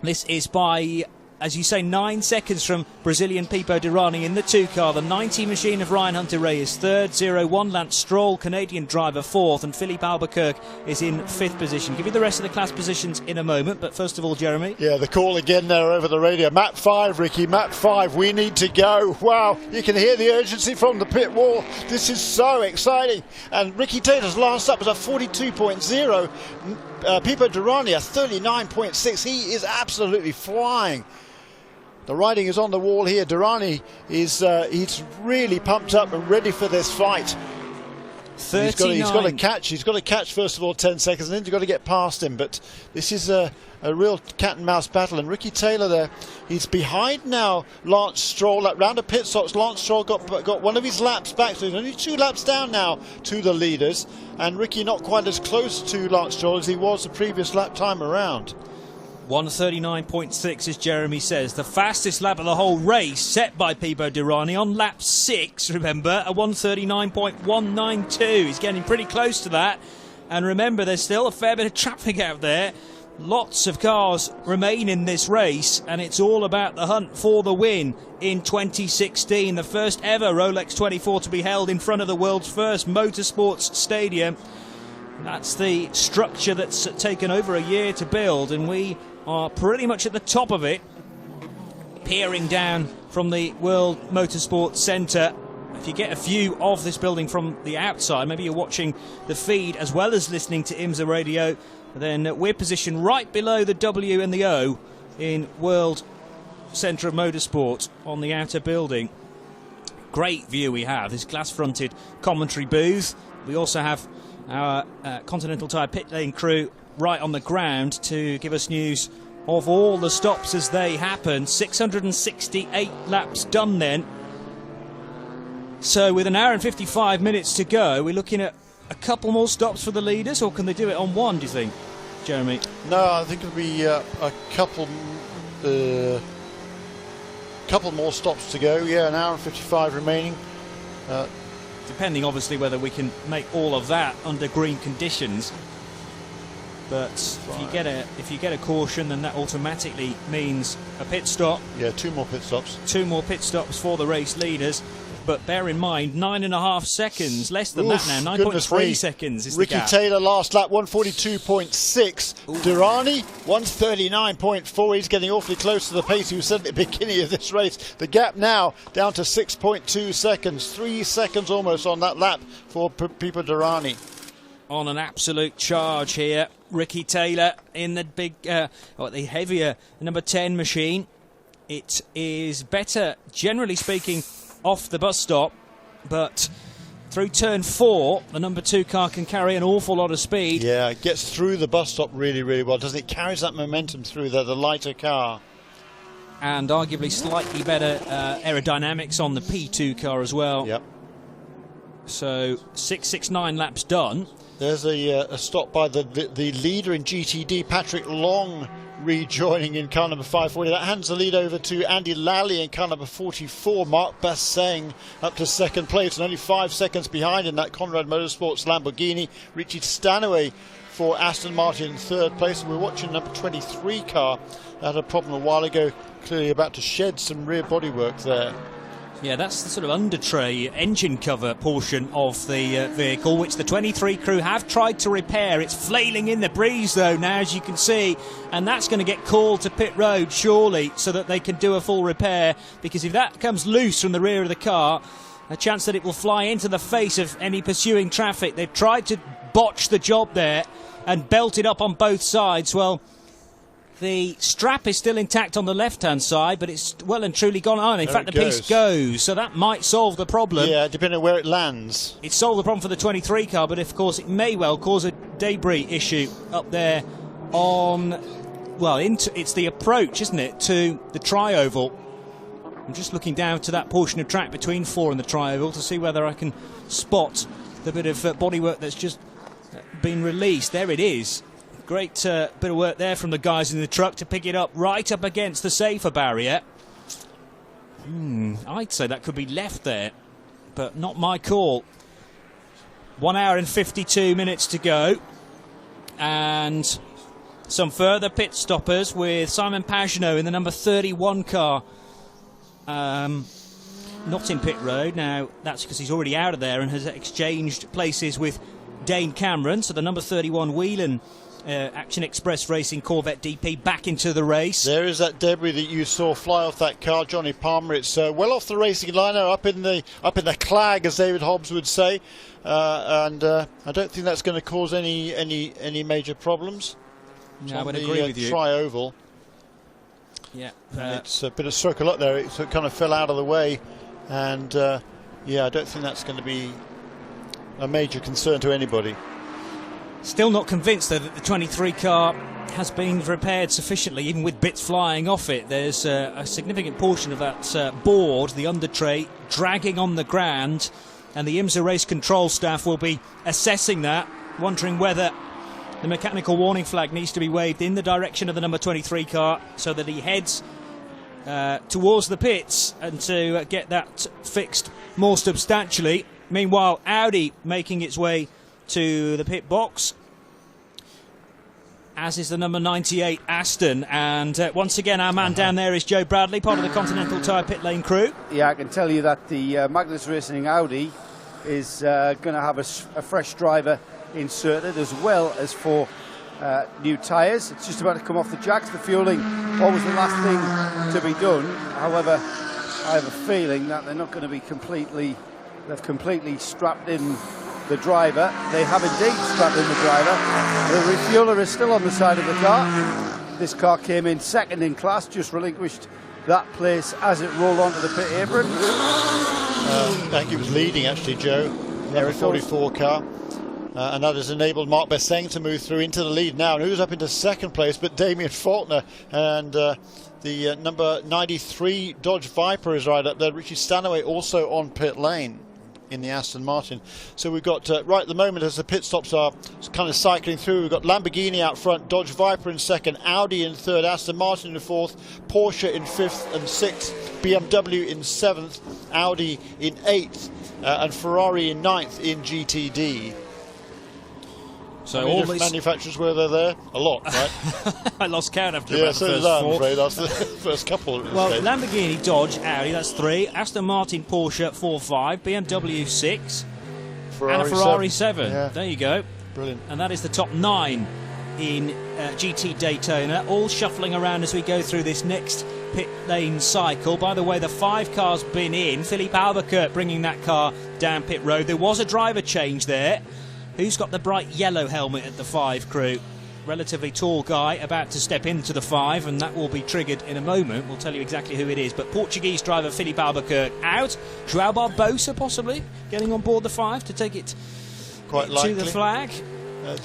This is by, as you say, 9 seconds from Brazilian Pipo Durrani in the 2 car. The 90 machine of Ryan Hunter-Reay is third, 0-1 Lance Stroll, Canadian driver, fourth, and Philippe Albuquerque is in 5th position. Give you the rest of the class positions in a moment, but first of all, Jeremy. Yeah, the call again there over the radio. Map 5, Ricky, map 5, we need to go. Wow, you can hear the urgency from the pit wall. This is so exciting. And Ricky Taylor's last up was a 42.0. Pipo Durrani a 39.6. He is absolutely flying. The writing is on the wall here. Durrani is he's really pumped up and ready for this fight. 39. He's got to catch. He's got to catch first of all 10 seconds, and then he's got to get past him. But this is a real cat and mouse battle. And Ricky Taylor there, he's behind now. Lance Stroll at round of pit stops. Lance Stroll got one of his laps back, so he's only 2 laps down now to the leaders. And Ricky not quite as close to Lance Stroll as he was the previous lap time around. 1:39.6, as Jeremy says. The fastest lap of the whole race set by Pipo Durrani on lap 6, remember, a 1:39.192. He's getting pretty close to that. And remember, there's still a fair bit of traffic out there. Lots of cars remain in this race, and it's all about the hunt for the win in 2016. The first ever Rolex 24 to be held in front of the world's first motorsports stadium. That's the structure that's taken over a year to build, and we are pretty much at the top of it, peering down from the World Motorsports Centre. If you get a view of this building from the outside, maybe you're watching the feed as well as listening to IMSA Radio, then we're positioned right below the W and the O in World Centre of Motorsport on the outer building. Great view we have, this glass-fronted commentary booth. We also have our Continental Tire Pit Lane crew right on the ground to give us news of all the stops as they happen. 668 laps done then. So with an hour and 55 minutes to go, we're looking at a couple more stops for the leaders, or can they do it on one, do you think, Jeremy? No, I think it'll be a couple more stops to go. Yeah, an hour and 55 remaining. Depending, obviously, whether we can make all of that under green conditions. But if you get a caution, then that automatically means a pit stop. Yeah, 2 more pit stops. 2 more pit stops for the race leaders. But bear in mind, 9.5 seconds, less than that now, 9.3 seconds is Ricky the gap. Taylor last lap, 142.6. Durrani, 139.4. He's getting awfully close to the pace he was set at the beginning of this race. The gap now down to 6.2 seconds. 3 seconds almost on that lap for Pipo Durrani. On an absolute charge here. Ricky Taylor in the big, the heavier number 10 machine. It is better, generally speaking, off the bus stop, but through turn 4, the number 2 car can carry an awful lot of speed. Yeah, it gets through the bus stop really, really well, doesn't it? Carries that momentum through there, the lighter car. And arguably slightly better aerodynamics on the P2 car as well. Yep. So 6.69 laps done. There's a stop by the leader in GTD, Patrick Long, rejoining in car number 540. That hands the lead over to Andy Lally in car number 44. Mark Basseng up to second place and only 5 seconds behind in that Conrad Motorsports Lamborghini. Richie Stanaway for Aston Martin in third place. And we're watching number 23 car that had a problem a while ago, clearly about to shed some rear bodywork there. Yeah, that's the sort of under tray engine cover portion of the vehicle, which the 23 crew have tried to repair. It's flailing in the breeze, though, now, as you can see, and that's going to get called to pit road, surely, so that they can do a full repair, because if that comes loose from the rear of the car, a chance that it will fly into the face of any pursuing traffic. They've tried to botch the job there and belt it up on both sides. Well, the strap is still intact on the left-hand side, but it's well and truly gone on. In fact, the piece goes, so that might solve the problem. Yeah, depending on where it lands. It solved the problem for the 23 car, but of course it may well cause a debris issue up there on, well, it's the approach, isn't it, to the tri-oval. I'm just looking down to that portion of track between 4 and the tri-oval to see whether I can spot the bit of bodywork that's just been released. There it is. Great bit of work there from the guys in the truck to pick it up right up against the safer barrier. I'd say that could be left there, but not my call. 1 hour and 52 minutes to go. And some further pit stoppers with Simon Pagenaud in the number 31 car. Not in pit road. Now, that's because he's already out of there and has exchanged places with Dane Cameron. So the number 31 Whelan Action Express Racing Corvette DP back into the race. There is that debris that you saw fly off that car, Johnny Palmer. It's well off the racing liner, up in the clag, as David Hobbs would say, and I don't think that's going to cause any major problems. Yeah, I would agree with you. Tri-oval. Yeah, it's a bit of circle up there. It kind of fell out of the way, and yeah, I don't think that's going to be a major concern to anybody. Still not convinced, though, that the 23 car has been repaired sufficiently, even with bits flying off it. There's a significant portion of that board, the under tray, dragging on the ground, and the IMSA race control staff will be assessing that, wondering whether the mechanical warning flag needs to be waved in the direction of the number 23 car so that he heads towards the pits and to get that fixed more substantially. Meanwhile, Audi making its way to the pit box, as is the number 98 Aston, and once again our man down there is Joe Bradley, part of the Continental Tire pit lane crew. Yeah, I can tell you that the Magnus Racing Audi is going to have a fresh driver inserted, as well as 4 new tyres. It's just about to come off the jacks. The fueling always the last thing to be done. However, I have a feeling that they're not going to be they've completely strapped in the driver. They have indeed strapped in the driver. The refueler is still on the side of the car. This car came in second in class, just relinquished that place as it rolled onto the pit apron. I think he was leading, actually, Joe. Number 44 car. And that has enabled Mark Basseng to move through into the lead now. And who's up into second place but Damien Faulkner. And the number 93 Dodge Viper is right up there. Richie Stanaway also on pit lane. in the Aston Martin. So we've got, right at the moment, as the pit stops are kind of cycling through, we've got Lamborghini out front, Dodge Viper in second, Audi in third, Aston Martin in fourth, Porsche in fifth and sixth, BMW in seventh, Audi in eighth, and Ferrari in ninth in GTD. So how many all different these manufacturers were there? A lot, right? I lost count after Yeah, about so the did first I, I'm four. afraid. That's the first couple. Well, Lamborghini, Dodge, Audi, that's 3. Aston Martin, Porsche, 4, 5. BMW, 6. And a Ferrari, 7. Yeah. There you go. Brilliant. And that is the top 9 in GT Daytona, all shuffling around as we go through this next pit lane cycle. By the way, the 5 car's been in. Philippe Albuquerque bringing that car down pit road. There was a driver change there. Who's got the bright yellow helmet at the 5 crew? Relatively tall guy about to step into the 5, and that will be triggered in a moment. We'll tell you exactly who it is. But Portuguese driver Philippe Albuquerque out. João Barbosa possibly getting on board the 5 to take it Quite to likely. the flag.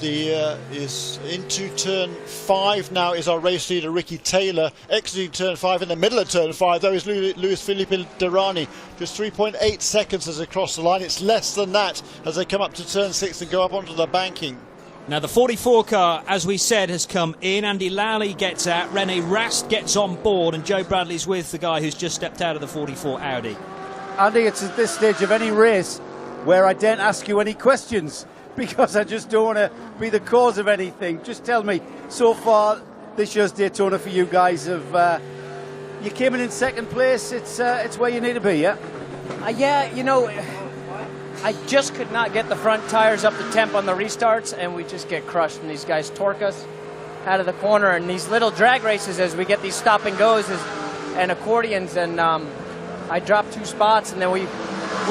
Is into turn 5 now is our race leader Ricky Taylor, exiting turn 5. In the middle of turn 5 though is Luis Felipe Durrani, just 3.8 seconds as they cross the line. It's less than that as they come up to turn 6 and go up onto the banking. Now the 44 car, as we said, has come in. Andy Lally gets out, Rene Rast gets on board, and Joe Bradley's with the guy who's just stepped out of the 44 Audi. Andy, it's at this stage of any race where I don't ask you any questions, because I just don't want to be the cause of anything. Just tell me, so far this year's Daytona for you guys, you came in second place. It's where you need to be, yeah? Yeah, you know, I just could not get the front tires up to temp on the restarts, and we just get crushed, and these guys torque us out of the corner. And these little drag races, as we get these stop and goes and accordions, and I dropped 2 spots, and then we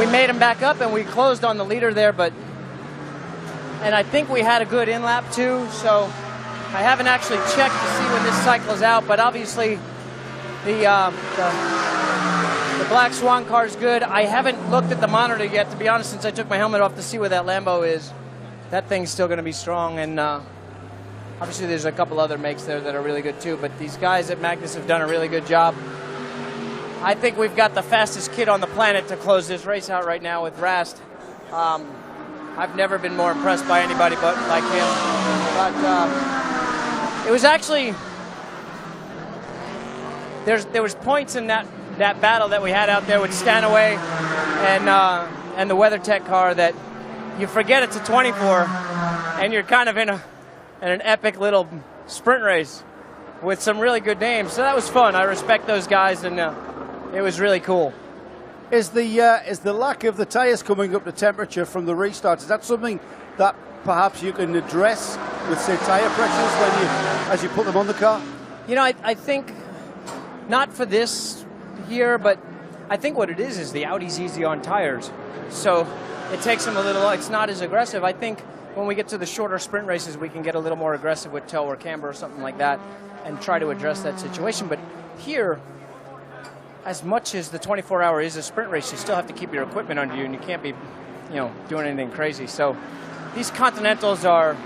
made them back up, and we closed on the leader there, and I think we had a good in-lap too, so I haven't actually checked to see when this cycle is out, but obviously the Black Swan car is good. I haven't looked at the monitor yet, to be honest, since I took my helmet off to see where that Lambo is. That thing's still going to be strong, and obviously there's a couple other makes there that are really good too, but these guys at Magnus have done a really good job. I think we've got the fastest kid on the planet to close this race out right now with Rast. I've never been more impressed by anybody but like him. But it was actually, there was points in that battle that we had out there with Stanaway and the WeatherTech car that you forget it's a 24 and you're kind of in an epic little sprint race with some really good names. So that was fun. I respect those guys, and it was really cool. Is the lack of the tyres coming up to temperature from the restart, is that something that perhaps you can address with, say, tyre pressures as you put them on the car? You know, I think, not for this here, but I think what it is the Audi's easy on tires. So it takes them a little, it's not as aggressive. I think when we get to the shorter sprint races, we can get a little more aggressive with toe or camber or something like that and try to address that situation. But here, as much as the 24-hour is a sprint race, you still have to keep your equipment under you, and you can't be, doing anything crazy. So these Continentals are,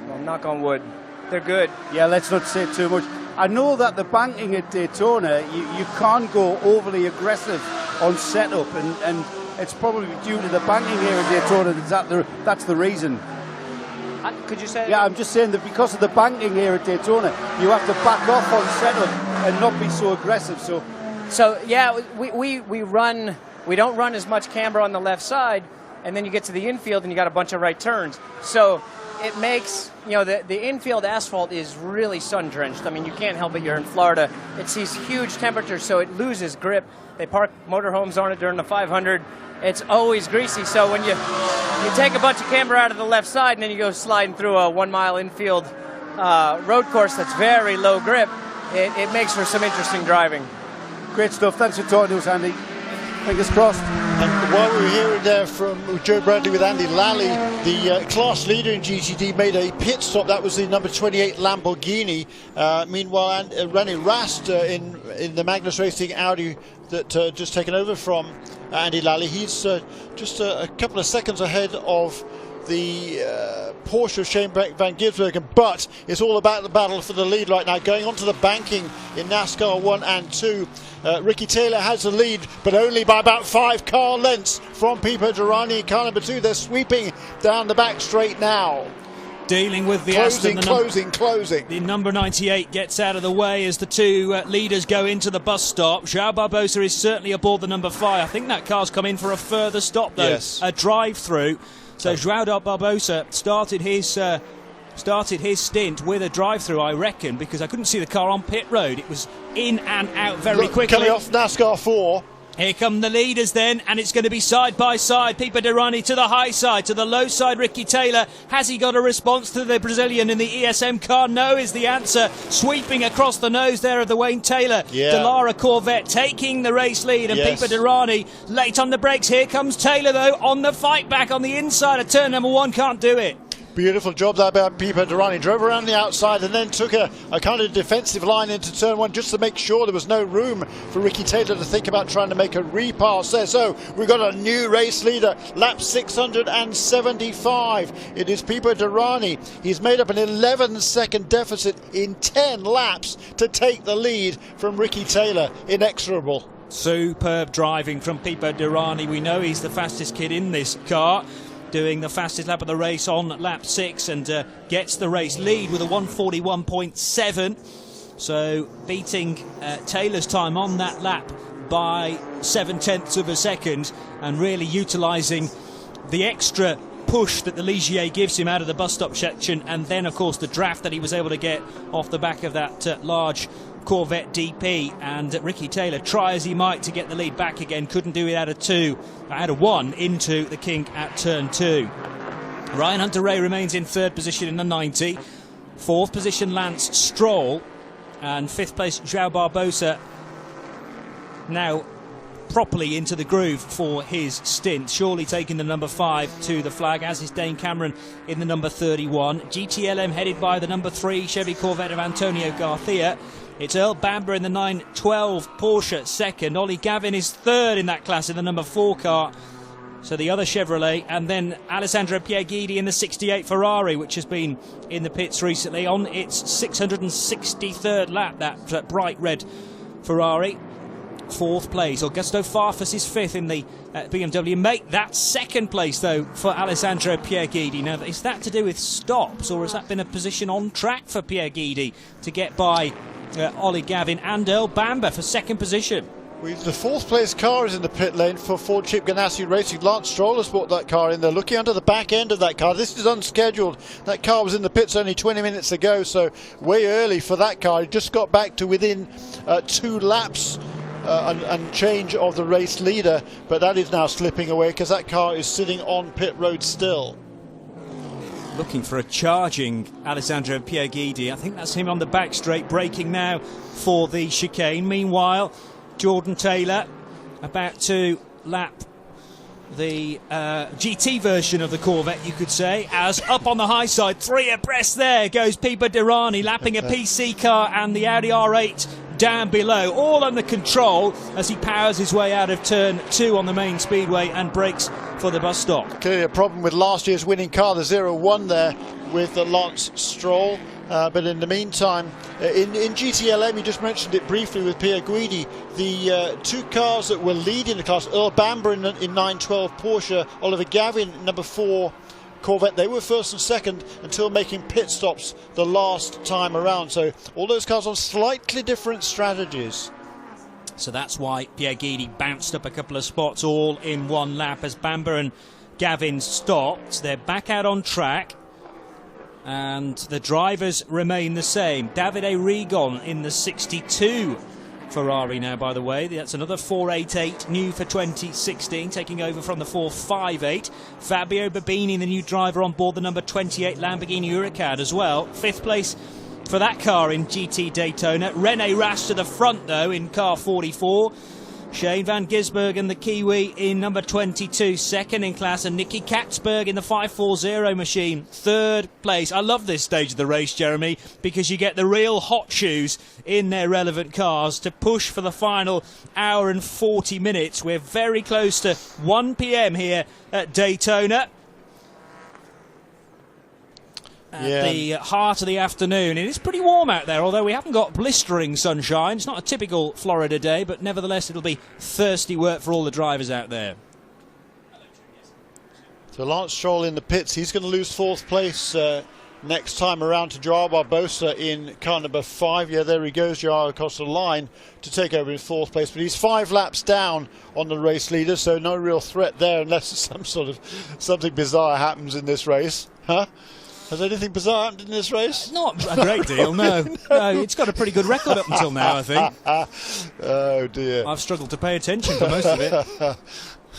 well, knock on wood, they're good. Yeah, let's not say too much. I know that the banking at Daytona, you can't go overly aggressive on setup, and it's probably due to the banking here at Daytona. That's the reason. Could you say? Yeah, I'm just saying that because of the banking here at Daytona, you have to back off on setup and not be so aggressive. So yeah, we don't run as much camber on the left side, and then you get to the infield and you got a bunch of right turns. So it makes, the infield asphalt is really sun drenched. I mean, you can't help it. You're in Florida. It's these huge temperatures, so it loses grip. They park motorhomes on it during the 500. It's always greasy. So when you take a bunch of camber out of the left side and then you go sliding through a 1 mile infield road course that's very low grip, it makes for some interesting driving. Great stuff. Thanks for talking to us, Andy. Fingers crossed. And while we were hearing there from Joe Bradley with Andy Lally, the class leader in GTD made a pit stop. That was the number 28 Lamborghini. Meanwhile, Rene Rast in the Magnus Racing Audi that just taken over from Andy Lally, he's just a couple of seconds ahead of the Porsche of Shane van Gisbergen, but it's all about the battle for the lead right now. Going on to the banking in NASCAR 1 and 2. Ricky Taylor has the lead, but only by about 5 car lengths from Pipo Derani in car number 2. They're sweeping down the back straight now. Dealing with the closing. The number 98 gets out of the way as the two leaders go into the bus stop. João Barbosa is certainly aboard the number 5. I think that car's come in for a further stop, though. Yes. A drive-through. So João Barbosa started his stint with a drive-through, I reckon, because I couldn't see the car on pit road. It was in and out very quickly. Coming off NASCAR 4. Here come the leaders then, and it's going to be side by side. Pipo Derani to the high side, to the low side, Ricky Taylor. Has he got a response to the Brazilian in the ESM car? No is the answer. Sweeping across the nose there of the Wayne Taylor. Dallara Corvette taking the race lead, and Pipo Derani late on the brakes. Here comes Taylor, though, on the fight back on the inside of turn number 1. Can't do it. Beautiful job there by Pipo Derani. Drove around the outside and then took a kind of defensive line into turn 1 just to make sure there was no room for Ricky Taylor to think about trying to make a repass there. So we've got a new race leader, lap 675. It is Pipo Derani. He's made up an 11-second deficit in 10 laps to take the lead from Ricky Taylor. Inexorable. Superb driving from Pipo Derani. We know he's the fastest kid in this car, doing the fastest lap of the race on lap 6, and gets the race lead with a 1:41.7. So beating Taylor's time on that lap by 0.7 of a second, and really utilising the extra push that the Ligier gives him out of the bus stop section, and then of course the draft that he was able to get off the back of that large Corvette DP. And Ricky Taylor, try as he might to get the lead back again, couldn't do it out of 1 into the kink at turn 2. Ryan Hunter-Reay remains in 3rd position in the 90. 4th position Lance Stroll, and 5th place João Barbosa, now properly into the groove for his stint, surely taking the number 5 to the flag, as is Dane Cameron in the number 31. GTLM headed by the number 3 Chevy Corvette of Antonio Garcia. It's Earl Bamber in the 912 Porsche 2nd. Ollie Gavin is 3rd in that class in the number 4 car, so the other Chevrolet, and then Alessandro Pierguidi in the 68 Ferrari, which has been in the pits recently on its 663rd lap, that bright red Ferrari. 4th place. Augusto Farfus is 5th in the BMW. Mate, that's 2nd place, though, for Alessandro Pierguidi. Now, is that to do with stops, or has that been a position on track for Pierguidi to get by Ollie Gavin and Earl Bamber for 2nd position? The 4th place car is in the pit lane for Ford Chip Ganassi Racing. Lance Stroll has brought that car in there. Looking under the back end of that car. This is unscheduled. That car was in the pits only 20 minutes ago, so way early for that car. It just got back to within 2 laps and change of the race leader, but that is now slipping away because that car is sitting on pit road still. Looking for a charging Alessandro Pierguidi. I think that's him on the back straight, braking now for the chicane. Meanwhile, Jordan Taylor about to lap the GT version of the Corvette, you could say, as up on the high side, 3 abreast there goes Pipo Derani, lapping a PC car and the Audi R8 down below, all under control as he powers his way out of turn 2 on the main speedway and brakes for the bus stop. Clearly a problem with last year's winning car, the 01 there with the Lance Stroll. But in the meantime, in GTLM, you just mentioned it briefly with Pierguidi, the 2 cars that were leading the class, Earl Bamber in 912 Porsche, Oliver Gavin number 4 Corvette, they were 1st and 2nd until making pit stops the last time around. So all those cars on slightly different strategies. So that's why Pierguidi bounced up a couple of spots all in 1 lap as Bamber and Gavin stopped. They're back out on track, and the drivers remain the same. Davide Rigon in the 62 Ferrari now, by the way. That's another 488, new for 2016, taking over from the 458. Fabio Babini, the new driver on board the number 28 Lamborghini Huracan as well. 5th place for that car in GT Daytona. Rene Rast to the front, though, in car 44. Shane van Gisbergen, the Kiwi, in number 22, 2nd in class, and Nicky Katzberg in the 540 machine, 3rd place. I love this stage of the race, Jeremy, because you get the real hot shoes in their relevant cars to push for the final hour and 40 minutes. We're very close to 1 p.m. here at Daytona. at the heart of the afternoon. It is pretty warm out there, although we haven't got blistering sunshine. It's not a typical Florida day, but nevertheless it'll be thirsty work for all the drivers out there. So Lance Stroll in the pits. He's going to lose 4th place next time around to Joao Barbosa in car number 5. Yeah, there he goes, Joao across the line to take over in 4th place. But he's 5 laps down on the race leader, so no real threat there unless something bizarre happens in this race. Huh? Has anything bizarre happened in this race? Not a great deal, no. No, it's got a pretty good record up until now, I think. Oh, dear. I've struggled to pay attention for most of it.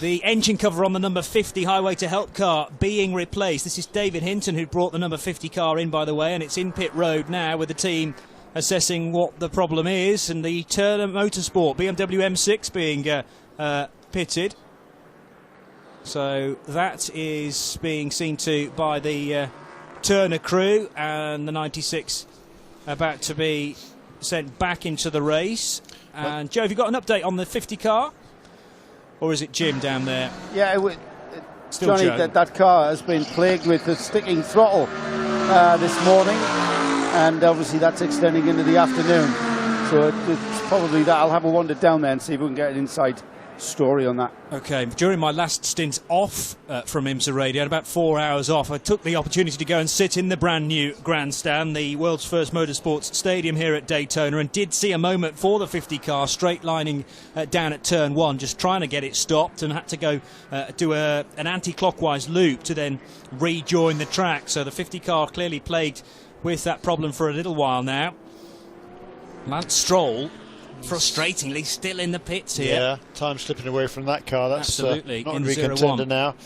The engine cover on the number 50 Highway to Help car being replaced. This is David Hinton who brought the number 50 car in, by the way, and it's in pit road now with the team assessing what the problem is, and the Turner Motorsport BMW M6 being pitted. So that is being seen to by the Turner crew, and the 96 about to be sent back into the race. And Joe, have you got an update on the 50 car? Or is it Jim down there? Yeah, Still Johnny, Joe. that car has been plagued with the sticking throttle this morning, and obviously that's extending into the afternoon. So it's probably that. I'll have a wander down there and see if we can get an inside story on that. Okay, during my last stint off from IMSA Radio, about 4 hours off, I took the opportunity to go and sit in the brand new grandstand, the world's first motorsports stadium here at Daytona, and did see a moment for the 50 car straight lining down at turn 1, just trying to get it stopped, and had to go do an anti-clockwise loop to then rejoin the track. So the 50 car clearly plagued with that problem for a little while now. Lance Stroll, frustratingly, still in the pits here. Yeah, time slipping away from that car. That's absolutely not in really 0-1 contender now.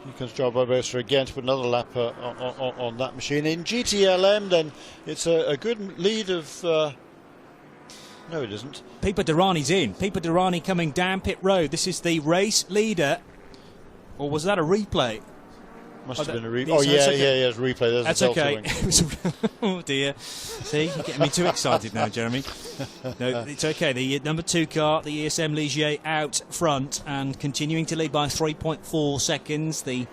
Here comes Joao Barbosa again to put another lap on that machine. In GTLM, then it's a good lead of. No, it isn't. Pipa Durrani's in. Pipa Durrani coming down pit road. This is the race leader. Or was that a replay? Must have been a replay. Oh, yeah, it's a replay. There's that's a okay. Oh, dear. See, you're getting me too excited now, Jeremy. No, it's okay. The number 2 car, the ESM Ligier, out front and continuing to lead by 3.4 seconds. The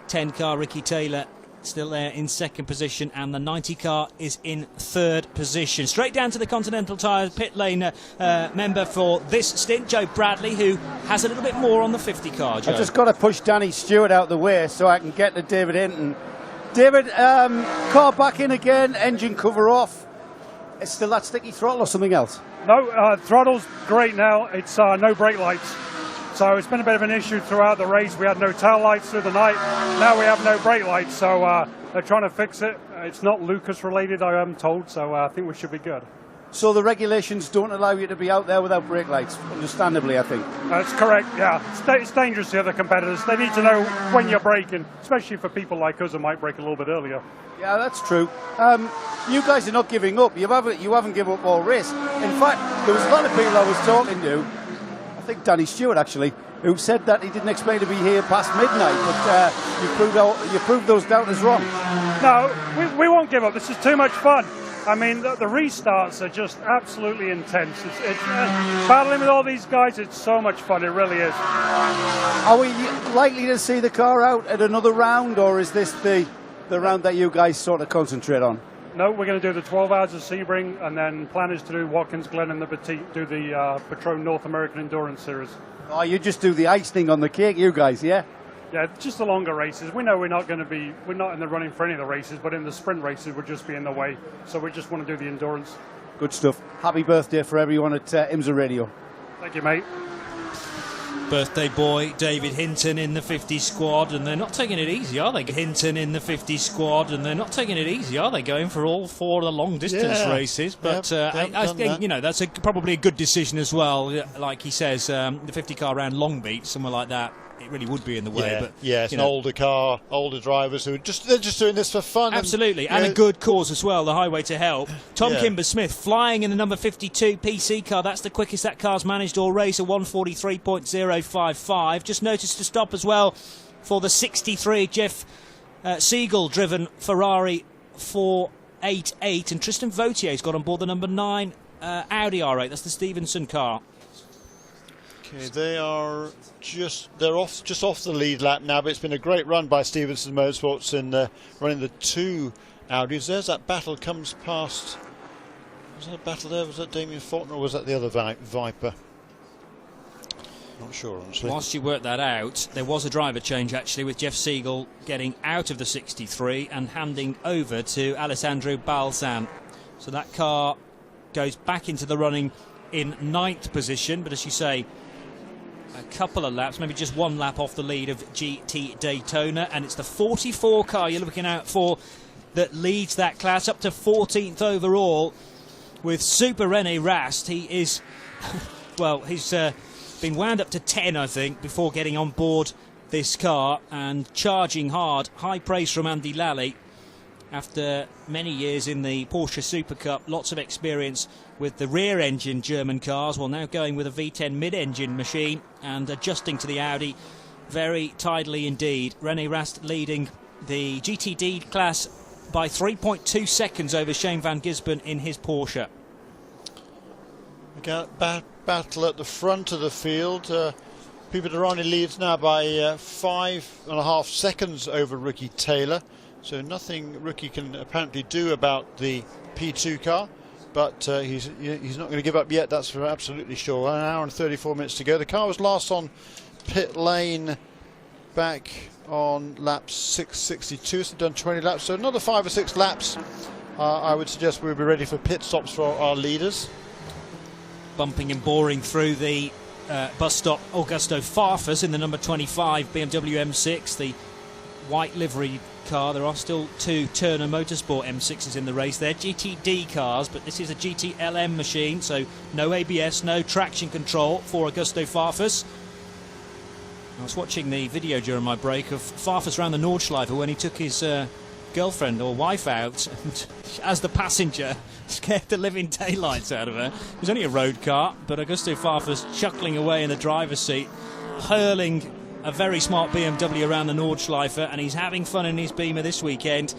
10 car, Ricky Taylor, still there in 2nd position, and the 90 car is in 3rd position. Straight down to the Continental Tire pit lane member for this stint, Joe Bradley, who has a little bit more on the 50 car. Joe. I've just got to push Danny Stewart out the way so I can get to David Hinton. David, car back in again, engine cover off. It's still that sticky throttle or something else? No, throttle's great now. It's no brake lights. So it's been a bit of an issue throughout the race. We had no tail lights through the night. Now we have no brake lights, so they're trying to fix it. It's not Lucas related, I am told, so I think we should be good. So the regulations don't allow you to be out there without brake lights, understandably, I think. That's correct, yeah. It's dangerous to other competitors. They need to know when you're braking, especially for people like us who might brake a little bit earlier. Yeah, that's true. You guys are not giving up. You haven't given up all race. In fact, there was a lot of people I was talking to, I think Danny Stewart actually, who said that he didn't expect to be here past midnight, but you proved those doubters wrong. No, we won't give up. This is too much fun. I mean, the restarts are just absolutely intense. It's battling with all these guys, it's so much fun, it really is. Are we likely to see the car out at another round, or is this the round that you guys sort of concentrate on? No, we're going to do the 12 hours of Sebring, and then plan is to do Watkins Glen and the Petite, do the Patron North American Endurance Series. Oh, you just do the icing on the cake, you guys, yeah? Yeah, just the longer races. We know we're not in the running for any of the races, but in the sprint races we'll just be in the way. So we just want to do the endurance. Good stuff. Happy birthday for everyone at IMSA Radio. Thank you, mate. Birthday boy David Hinton in the 50 squad, and they're not taking it easy, are they? Hinton in the 50 squad, and they're not taking it easy, are they? Going for all 4 of the long distance races, but I think that's probably a good decision as well. Like he says, the 50 car around Long Beach, somewhere like that, it really would be in the way. But it's an older car, older drivers who they're just doing this for fun. Absolutely, and a good cause as well. The Highway to Help. Tom Kimber-Smith flying in the number 52 PC car. That's the quickest that car's managed all race, a 1:43.055. Just noticed to stop as well for the 63 Jeff Siegel driven Ferrari 488, and Tristan Vautier's got on board the number 9 Audi R8. That's the Stevenson car. Okay, they're just off the lead lap now, but it's been a great run by Stevenson Motorsports in running the two Audis. There's that battle comes past. Was that a battle there? Was that Damien Faulkner, or was that the other Viper? Not sure, honestly. Whilst you work that out, there was a driver change actually, with Jeff Siegel getting out of the 63 and handing over to Alessandro Balzan. So that car goes back into the running in 9th position, but as you say, a couple of laps, maybe just one lap off the lead of GT Daytona, and it's the 44 car you're looking out for that leads that class up to 14th overall with Super René Rast. He is, well, he's been wound up to 10, I think, before getting on board this car and charging hard. High praise from Andy Lally. After many years in the Porsche Super Cup, lots of experience with the rear-engine German cars, well, now going with a V10 mid-engine machine and adjusting to the Audi very tidily indeed. René Rast leading the GTD class by 3.2 seconds over Shane van Gisbergen in his Porsche. We got battle at the front of the field. Pipo Derani leads now by 5.5 seconds over Ricky Taylor. So nothing Ricky can apparently do about the P2 car, but he's not going to give up yet, that's for absolutely sure. 1 hour and 34 minutes to go. The car was last on pit lane back on lap 662, so done 20 laps. So another 5 or 6 laps, I would suggest we'll be ready for pit stops for our leaders. Bumping and boring through the bus stop, Augusto Farfus in the number 25 BMW M6, the white livery car. There are still 2 Turner Motorsport M6s in the race. They're GTD cars, but this is a GTLM machine, so no ABS, no traction control for Augusto Farfus. I was watching the video during my break of Farfus around the Nordschleife when he took his girlfriend or wife out and, as the passenger, scared the living daylights out of her. It was only a road car, but Augusto Farfus chuckling away in the driver's seat, hurling a very smart BMW around the Nordschleife, and he's having fun in his Beamer this weekend.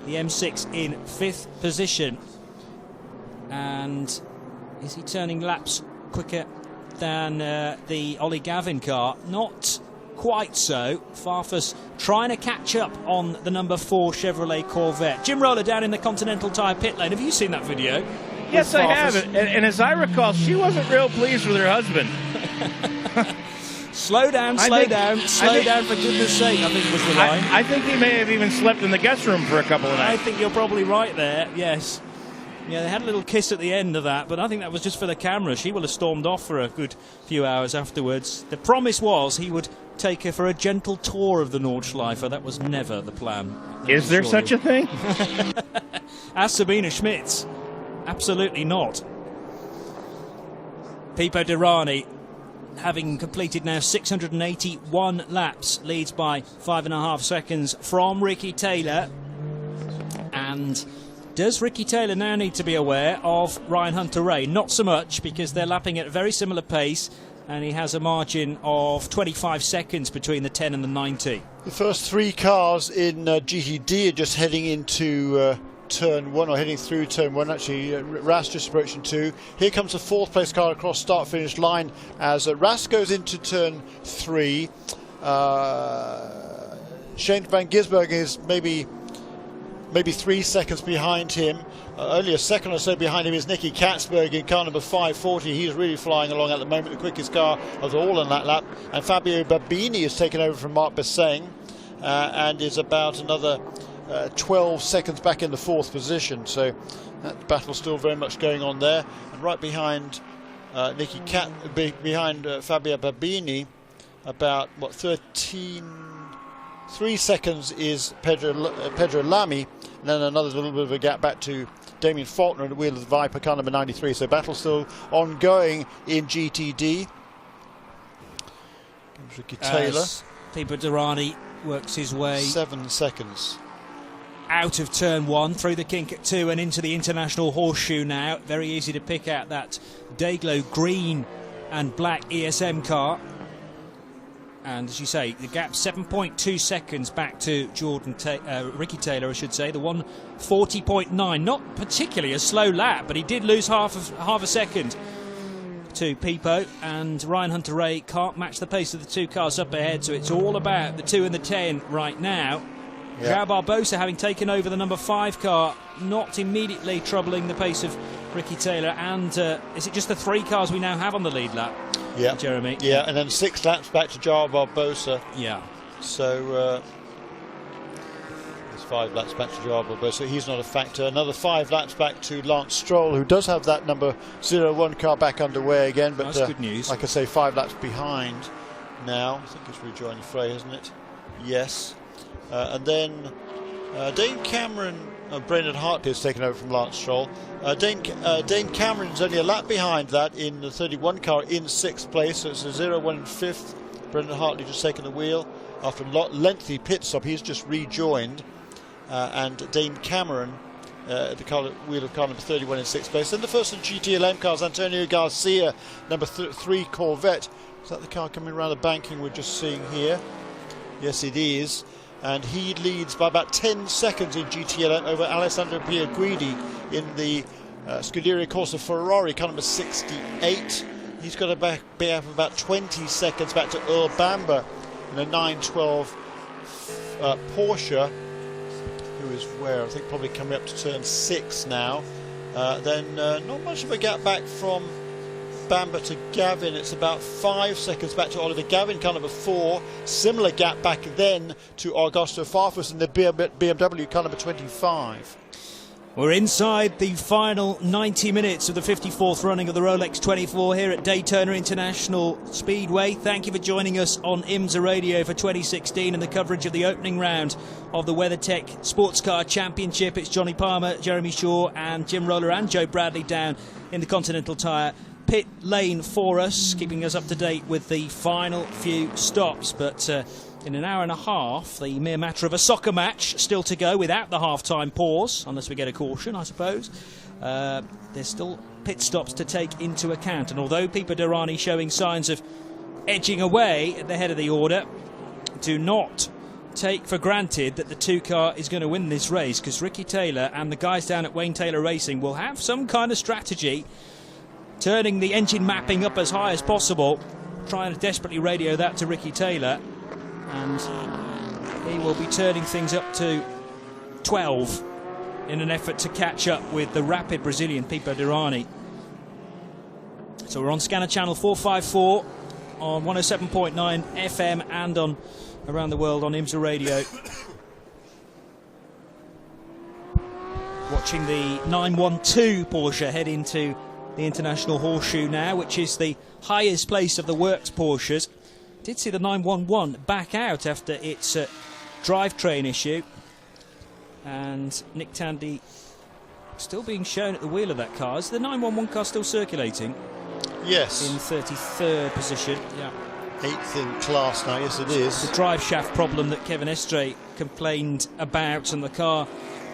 The M6 in 5th position. And is he turning laps quicker than the Ollie Gavin car? Not quite so. Farfus trying to catch up on the number 4 Chevrolet Corvette. Jim Roller down in the Continental Tire pit lane. Have you seen that video? Yes, I have. And as I recall, she wasn't real pleased with her husband. Slow down, slow down for goodness sake, I think was the line. I think he may have even slept in the guest room for a couple of nights. I think you're probably right there, yes. Yeah, they had a little kiss at the end of that, but I think that was just for the camera. She will have stormed off for a good few hours afterwards. The promise was he would take her for a gentle tour of the Nordschleife. That was never the plan. Is there such a thing? Ask Sabina Schmitz. Absolutely not. Pipo Derani, having completed now 681 laps, leads by 5.5 seconds from Ricky Taylor. And does Ricky Taylor now need to be aware of Ryan Hunter-Reay? Not so much, because they're lapping at a very similar pace, and he has a margin of 25 seconds between the 10 and the 90. The first 3 cars in GTD are just heading into turn 1, or heading through turn 1. Actually, Rast just approaching 2. Here comes the 4th place car across start-finish line as Rast goes into turn 3. Shane van Gisbergen is maybe 3 seconds behind him. Only a second or so behind him is Nicky Katzberg in car number 540. He's really flying along at the moment, the quickest car of all in that lap. And Fabio Babini has taken over from Marc Besseng and is about another 12 seconds back in the 4th position. So that battle still very much going on there. And right behind Fabio Babini, about 3 seconds is Pedro Lamy, and then another little bit of a gap back to Damien Faulkner at the wheel of the Viper, car number 93. So battle still ongoing in GTD. Ricky Taylor. Pipo Derani works his way 7 seconds out of turn 1, through the kink at 2 and into the International Horseshoe now. Very easy to pick out that Dayglow green and black ESM car. And as you say, the gap 7.2 seconds back to Ricky Taylor, I should say. The 1:40.9, not particularly a slow lap, but he did lose half a second to Pipo, and Ryan Hunter-Reay can't match the pace of the two cars up ahead, so it's all about the 2 and the 10 right now. Yeah. João Barbosa, having taken over the number 5 car, not immediately troubling the pace of Ricky Taylor. And is it just the 3 cars we now have on the lead lap? Yeah, Jeremy. Yeah, and then 6 laps back to João Barbosa. Yeah. So there's 5 laps back to João Barbosa. He's not a factor. Another 5 laps back to Lance Stroll, who does have that number 01 car back underway again. But that's good news. Like I say, 5 laps behind now. I think it's rejoined the fray, isn't it? Yes. And then Dane Cameron, Brendan Hartley has taken over from Lance Stroll. Dane Cameron's only a lap behind that in the 31 car in 6th place, so it's a 0-1 in 5th. Brendan Hartley just taken the wheel after a lengthy pit stop. He's just rejoined. And Dane Cameron, the wheel of car number 31 in 6th place. Then the first of the GTLM cars, Antonio Garcia, number 3 Corvette. Is that the car coming around the banking we're just seeing here? Yes, it is. And he leads by about 10 seconds in GTLM over Alessandro Pierguidi in the Scuderia Corsa Ferrari, car number 68. He's got to be up about 20 seconds back to Earl Bamber in a 912 Porsche, who is where? I think probably coming up to turn 6 now. Then not much of a gap back from Bamber to Gavin. It's about 5 seconds back to Oliver Gavin, car number 4. Similar gap back then to Augusto Farfus in the BMW car number 25. We're inside the final 90 minutes of the 54th running of the Rolex 24 here at Daytona International Speedway. Thank you for joining us on IMSA Radio for 2016 and the coverage of the opening round of the WeatherTech Sports Car Championship. It's Johnny Palmer, Jeremy Shaw and Jim Roller and Joe Bradley down in the Continental Tire pit lane for us, keeping us up to date with the final few stops. But in an hour and a half, the mere matter of a soccer match still to go without the half-time pause, unless we get a caution, I suppose. There's still pit stops to take into account. And although Pipo Derani showing signs of edging away at the head of the order, do not take for granted that the 2 car is going to win this race, because Ricky Taylor and the guys down at Wayne Taylor Racing will have some kind of strategy, turning the engine mapping up as high as possible, trying to desperately radio that to Ricky Taylor, and he will be turning things up to 12 in an effort to catch up with the rapid Brazilian Pipo Derani. So we're on Scanner Channel 454 on 107.9 FM and on around the world on IMSA Radio. Watching the 912 Porsche head into the International Horseshoe now, which is the highest place of the works Porsches. Did see the 911 back out after its drivetrain issue, and Nick Tandy still being shown at the wheel of that car. Is the 911 car still circulating? Yes. In 33rd position. Yeah. 8th in class now, yes it is. The drive shaft problem that Kevin Estre complained about, and the car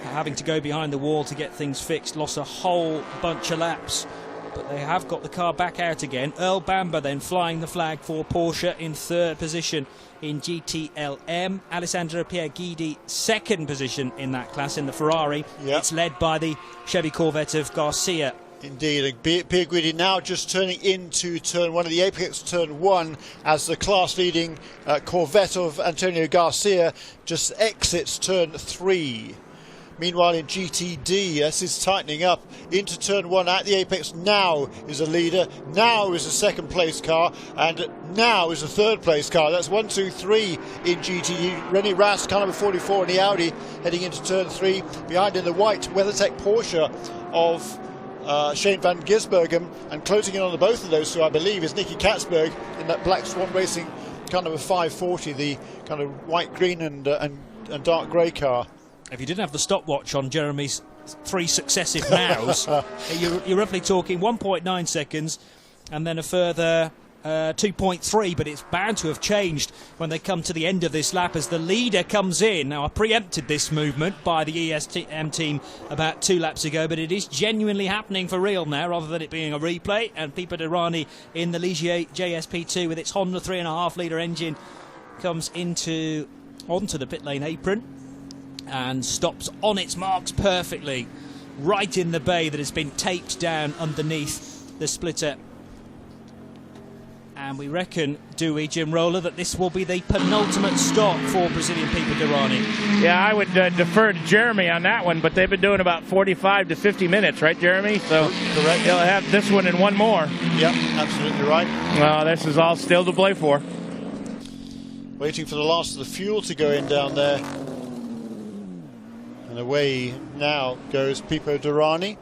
having to go behind the wall to get things fixed, lost a whole bunch of laps. But they have got the car back out again. Earl Bamber then flying the flag for Porsche in 3rd position in GTLM. Alessandro Pierguidi 2nd position in that class in the Ferrari. Yep. It's led by the Chevy Corvette of Garcia. Indeed, Pierguidi now just turning into turn 1 of the Apex turn 1 as the class-leading Corvette of Antonio Garcia just exits turn 3. Meanwhile, in GTD, this is tightening up into turn 1 at the Apex. Now is a leader, now is a 2nd place car, and now is a 3rd place car. That's 1, 2, 3 in GTD. René Rast, car number 44 in the Audi, heading into turn 3. Behind in the white WeatherTech Porsche of Shane van Gisbergen, and closing in on the both of those two, I believe, is Nicky Katzberg in that Black Swan Racing car number 540, the kind of white, green and dark grey car. If you didn't have the stopwatch on Jeremy's 3 successive nows, you're roughly talking 1.9 seconds and then a further 2.3, but it's bound to have changed when they come to the end of this lap as the leader comes in. Now, I preempted this movement by the ESTM team about 2 laps ago, but it is genuinely happening for real now rather than it being a replay. And Pipo Derani in the Ligier JSP2 with its Honda 3.5 litre engine comes onto the pit lane apron and stops on its marks perfectly, right in the bay that has been taped down underneath the splitter And we reckon, do we, Jim Roller, that this will be the penultimate stop for Brazilian Pipo Derani? Yeah, I would defer to Jeremy on that one, but they've been doing about 45 to 50 minutes, right, Jeremy? So correct. They'll have this one and one more. Yep, absolutely right. Well, this is all still to play for. Waiting for the last of the fuel to go in down there. And away now goes Pipo Derani.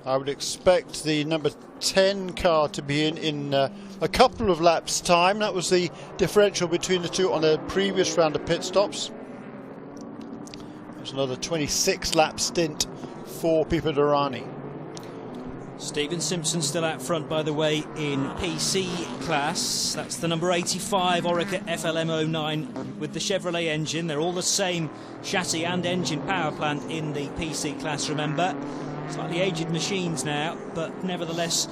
I would expect the number 10 car to be in a couple of laps' time. That was the differential between the two on the previous round of pit stops. There's another 26-lap stint for Pipo Derani. Stephen Simpson still out front, by the way, in PC class. That's the number 85 Orica FLM09 with the Chevrolet engine. They're all the same chassis and engine power plant in the PC class, remember. Slightly aged machines now, but nevertheless,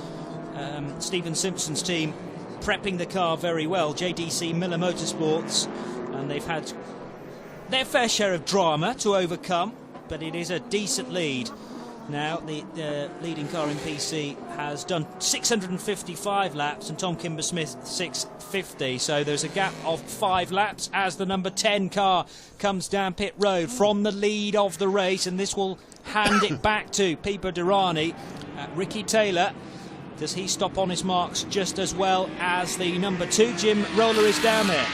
Stephen Simpson's team prepping the car very well. JDC Miller Motorsports, and they've had their fair share of drama to overcome, but it is a decent lead. Now, the leading car in PC has done 655 laps, and Tom Kimber-Smith 650. So there's a gap of 5 laps as the number 10 car comes down pit road from the lead of the race, and this will hand it back to Pipo Derani. Ricky Taylor, does he stop on his marks just as well as the number 2? Jim Roller is down there.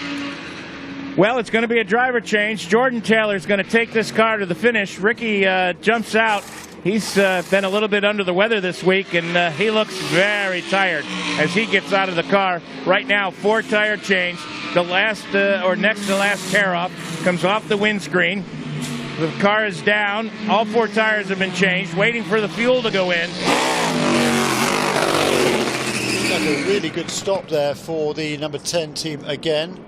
Well, it's going to be a driver change. Jordan Taylor's going to take this car to the finish. Ricky jumps out. He's been a little bit under the weather this week, and he looks very tired as he gets out of the car. Right now, 4 tire change. The last, or next to last tear off, comes off the windscreen. The car is down. All 4 tires have been changed, waiting for the fuel to go in. That's a really good stop there for the number 10 team again.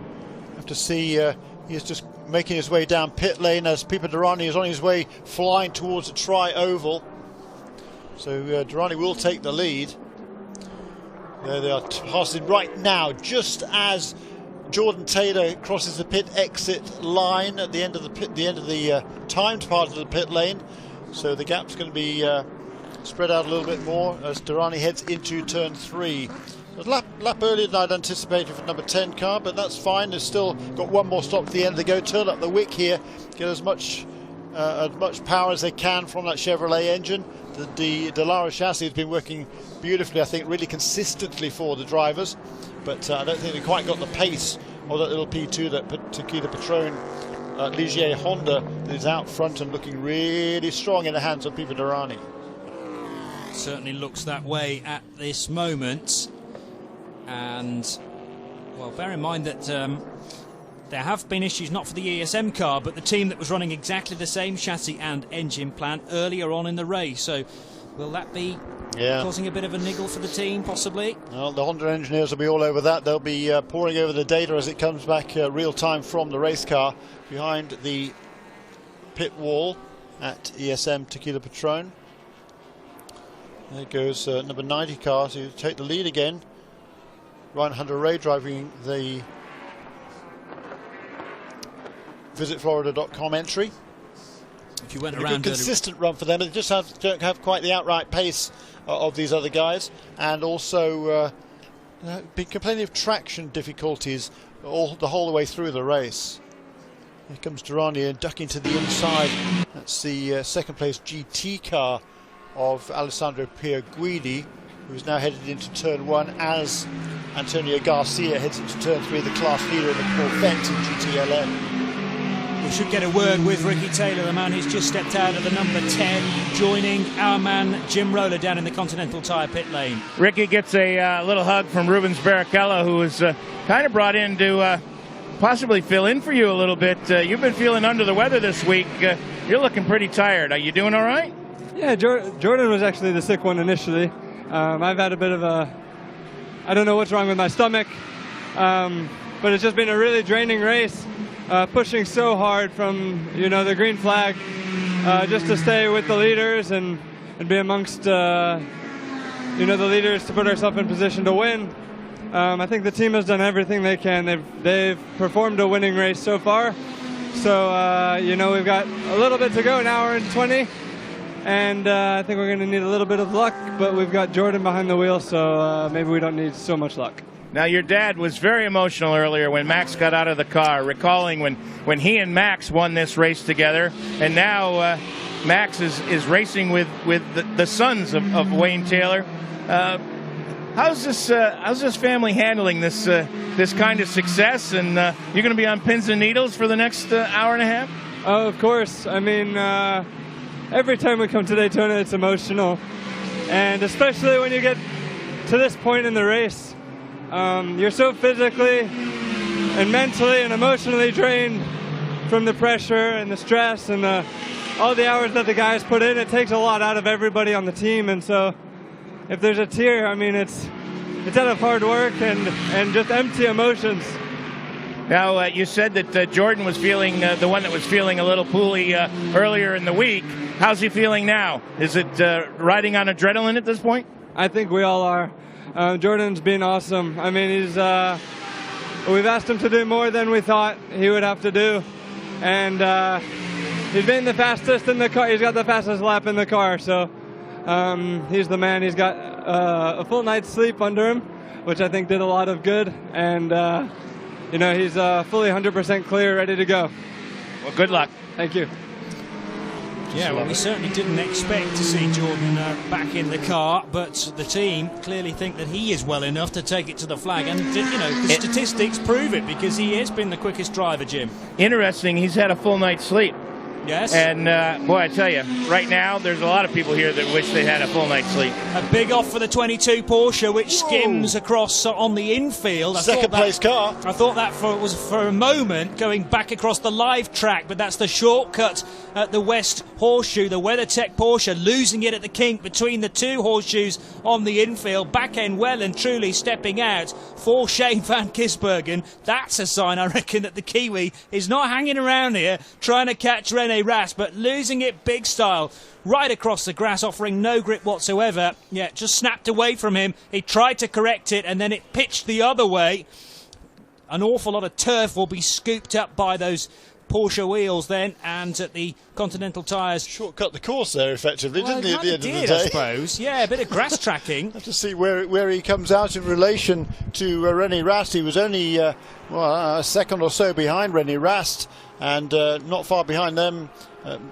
Have to see he's just making his way down pit lane as Pipo Derani is on his way flying towards a tri-oval. So Derani will take the lead. There they are passing right now, just as Jordan Taylor crosses the pit exit line at the end of the timed part of the pit lane. So the gap's going to be spread out a little bit more as Derani heads into turn 3. A lap earlier than I'd anticipated for number 10 car, but that's fine. They've still got one more stop to the end. They go turn up the wick here, get as much power as they can from that Chevrolet engine. The Dallara chassis has been working beautifully, I think, really consistently for the drivers, but I don't think they quite got the pace of that little P2 that Takeda Patron Ligier Honda that is out front and looking really strong in the hands of Pipo Derani. Certainly looks that way at this moment. And, well, bear in mind that there have been issues not for the ESM car, but the team that was running exactly the same chassis and engine plant earlier on in the race. So will that be causing a bit of a niggle for the team, possibly? Well, the Honda engineers will be all over that. They'll be poring over the data as it comes back real time from the race car behind the pit wall at ESM Takeda Patron. There goes number 90 car to take the lead again. Ryan Hunter-Ray driving the visitflorida.com entry. If you went a around good consistent run for them. They just don't have quite the outright pace of these other guys, and also been complaining of traction difficulties the whole way through the race. Here comes Derani and ducking to the inside. That's the second place GT car of Alessandro Pierguidi, who's now headed into turn 1 as Antonio Garcia heads into turn 3, the class leader in the Corvette in GTLM. We should get a word with Ricky Taylor, the man who's just stepped out of the number 10, joining our man Jim Roller down in the Continental Tire pit lane. Ricky gets a little hug from Rubens Barrichello, who was kind of brought in to possibly fill in for you a little bit. You've been feeling under the weather this week. You're looking pretty tired. Are you doing all right? Yeah, Jordan was actually the sick one initially. I've had a bit of I don't know what's wrong with my stomach, but it's just been a really draining race, pushing so hard from, the green flag, just to stay with the leaders and be amongst, the leaders to put ourselves in position to win. I think the team has done everything they can. They've performed a winning race so far. So, we've got a little bit to go, an hour and 20. And I think we're going to need a little bit of luck, but we've got Jordan behind the wheel, so maybe we don't need so much luck. Now, your dad was very emotional earlier when Max got out of the car, recalling when he and Max won this race together, and now Max is racing with the sons of Wayne Taylor. How's this family handling this kind of success? And you're going to be on pins and needles for the next hour and a half? Oh, of course. I mean, every time we come to Daytona, it's emotional, and especially when you get to this point in the race. You're so physically and mentally and emotionally drained from the pressure and the stress and all the hours that the guys put in. It takes a lot out of everybody on the team, and so if there's a tear, I mean, it's out of hard work and just empty emotions. Now, you said that Jordan was feeling the one that was feeling a little poorly earlier in the week. How's he feeling now? Is it riding on adrenaline at this point? I think we all are. Jordan's been awesome. I mean, we've asked him to do more than we thought he would have to do, and he's been the fastest in the car. He's got the fastest lap in the car, so he's the man. He's got a full night's sleep under him, which I think did a lot of good, and he's fully 100% clear, ready to go. Well, good luck. Thank you. Yeah, well, we certainly didn't expect to see Jordan back in the car, but the team clearly think that he is well enough to take it to the flag. And, the statistics prove it, because he has been the quickest driver, Jim. Interesting, he's had a full night's sleep. Yes. And, boy, I tell you, right now, there's a lot of people here that wish they had a full night's sleep. A big off for the 22 Porsche, which skims across on the infield. Second place car. I thought that was for a moment going back across the live track, but that's the shortcut at the West Horseshoe, the WeatherTech Porsche, losing it at the kink between the two horseshoes on the infield. Back end well and truly stepping out for Shane van Gisbergen. That's a sign, I reckon, that the Kiwi is not hanging around here trying to catch René Rast, but losing it big style right across the grass, offering no grip whatsoever. Yeah, just snapped away from him. He tried to correct it, and then it pitched the other way. An awful lot of turf will be scooped up by those Porsche wheels then, and at the Continental tyres. Shortcut the course there, effectively, Well, didn't he, at the end of the day? I suppose. Yeah, a bit of grass tracking. Have to see where he comes out in relation to René Rast. He was only a second or so behind René Rast, and not far behind them,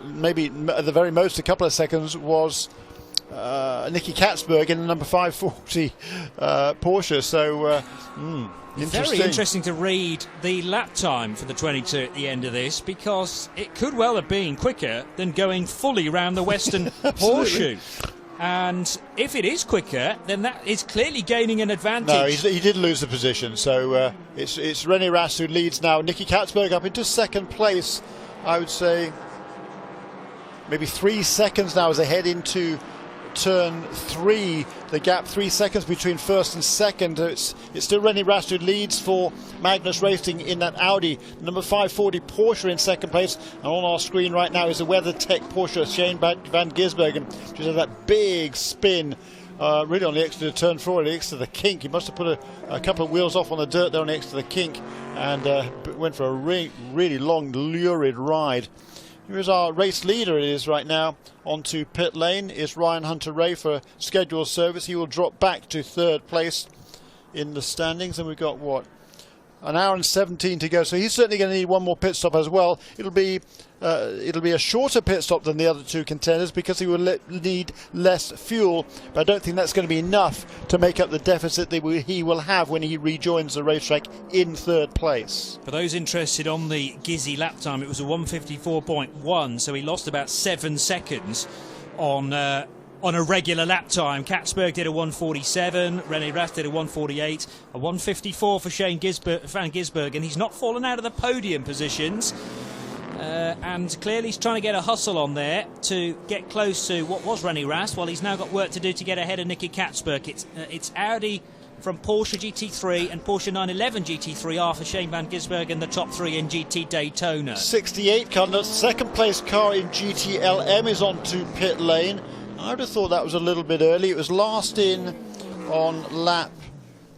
maybe at the very most a couple of seconds, was Nicky Katzberg in the number 540 Porsche. So Very interesting to read the lap time for the 22 at the end of this, because it could well have been quicker than going fully round the Western Horseshoe. And if it is quicker, then that is clearly gaining an advantage. No, he did lose the position. So it's René Rast who leads now. Nicky Katzberg up into second place. I would say maybe 3 seconds now as they head into turn 3. The gap 3 seconds between first and second. It's still René Rast who leads for Magnus Racing in that Audi. Number 540 Porsche in second place, and on our screen right now is the WeatherTech Porsche Shane van Gisbergen, which has that big spin really on the exit of turn 4, the exit of the kink. He must have put a couple of wheels off on the dirt there on the exit of the kink, and went for a really long, lurid ride. Here is our race leader. It is right now onto pit lane is Ryan Hunter-Reay for scheduled service. He will drop back to third place in the standings, and we've got an hour and 17 to go. So he's certainly going to need one more pit stop as well. It'll be a shorter pit stop than the other two contenders because he will need less fuel. But I don't think that's going to be enough to make up the deficit that he will have when he rejoins the racetrack in third place. For those interested on the Gizzy lap time, it was a 1:54.1, so he lost about 7 seconds on a regular lap time. Katzberg did a 1:47, René Rast did a 1:48, a 1:54 for Shane van Gisbergen. He's not fallen out of the podium positions, and clearly he's trying to get a hustle on there to get close to what was René Rast, while he's now got work to do to get ahead of Nicky Katzberg. It's Audi from Porsche GT3 and Porsche 911 GT3R for Shane van Gisbergen, the top three in GT Daytona. 68 car, the second place car in GTLM is onto pit lane. I would have thought that was a little bit early. It was last in on lap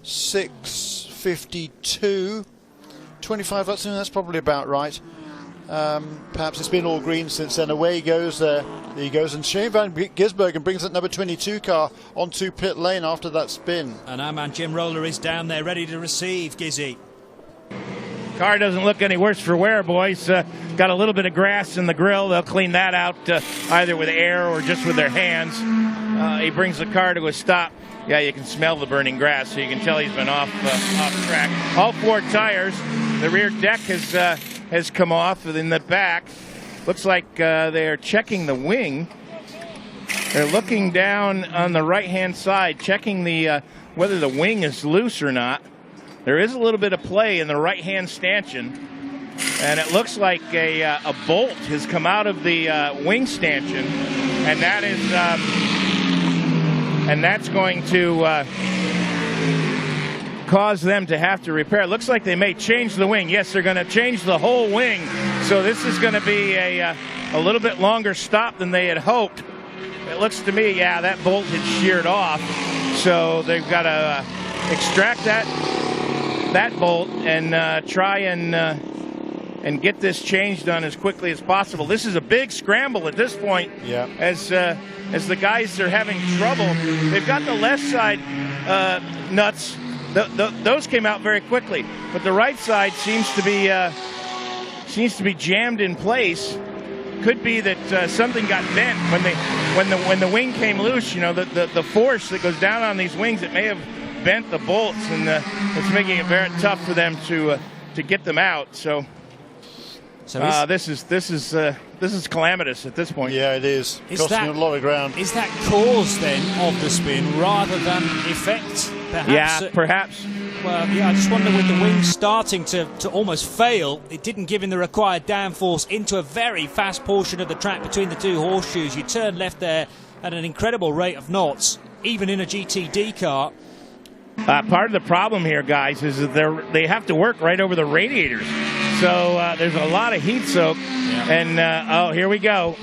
6:52. 25 laps in, that's probably about right. Perhaps it's been all green since then. Away he goes there. There he goes. And Shane van Gisbergen brings that number 22 car onto pit lane after that spin. And our man Jim Roller is down there ready to receive, Gizzy. Car doesn't look any worse for wear, boys. Got a little bit of grass in the grill. They'll clean that out either with air or just with their hands. He brings the car to a stop. Yeah, you can smell the burning grass, so you can tell he's been off track. All 4 tires. The rear deck has come off. In the back, looks like they're checking the wing. They're looking down on the right-hand side, checking the whether the wing is loose or not. There is a little bit of play in the right-hand stanchion, and it looks like a bolt has come out of the wing stanchion, and that is that's going to cause them to have to repair. It looks like they may change the wing. Yes, they're going to change the whole wing, so this is going to be a little bit longer stop than they had hoped. It looks to me, yeah, that bolt had sheared off, so they've got to extract that bolt and try and get this change done as quickly as possible. This is a big scramble at this point. Yeah. As the guys are having trouble, they've got the left side nuts. Those came out very quickly, but the right side seems to be jammed in place. Could be that something got bent when the wing came loose. You know, the force that goes down on these wings, it may have bent the bolts, and it's making it very tough for them to get them out. So this is calamitous at this point. Yeah, it is. Costing a lot of ground. Is that cause then of the spin rather than effect? Perhaps. Yeah, perhaps. Well, yeah, I just wonder with the wing starting to almost fail, it didn't give him the required downforce into a very fast portion of the track between the 2 horseshoes. You turn left there at an incredible rate of knots, even in a GTD car. Part of the problem here, guys, is that they have to work right over the radiators. So there's a lot of heat soak. Yeah. And, here we go.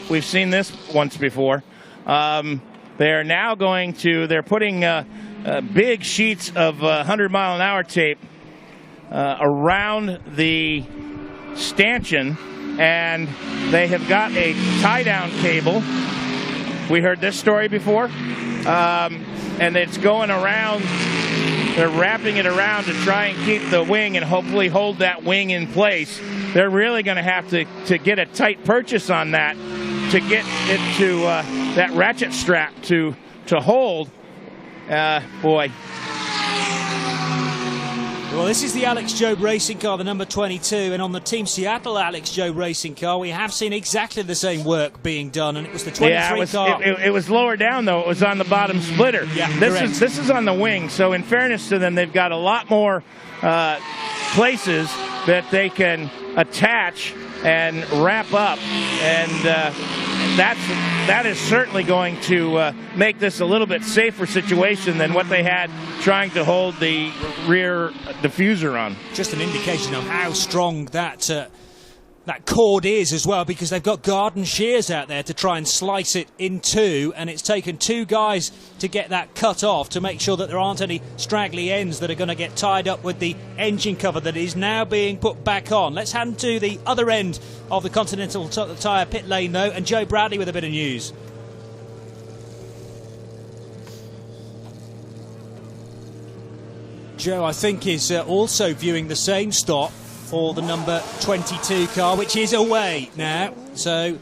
We've seen this once before. They're now they're putting big sheets of 100-mile-an-hour tape around the stanchion, and they have got a tie-down cable. We heard this story before. And it's going around. They're wrapping it around to try and keep the wing and hopefully hold that wing in place. They're really going to have to get a tight purchase on that to get it to that ratchet strap to hold. Boy. Well, this is the Alex Job racing car, the number 22, and on the Team Seattle Alex Job racing car, we have seen exactly the same work being done, and it was the 23 car. It was lower down, though. It was on the bottom splitter. Yeah, this is on the wing, so in fairness to them, they've got a lot more places that they can attach and wrap up, and that is certainly going to make this a little bit safer situation than what they had trying to hold the rear diffuser on. Just an indication of how strong that cord is as well, because they've got garden shears out there to try and slice it in 2, and it's taken 2 guys to get that cut off to make sure that there aren't any straggly ends that are going to get tied up with the engine cover that is now being put back on. Let's hand to the other end of the Continental Tire pit lane, though, and Joe Bradley with a bit of news. Joe, I think, is also viewing the same stop for the number 22 car, which is away now, so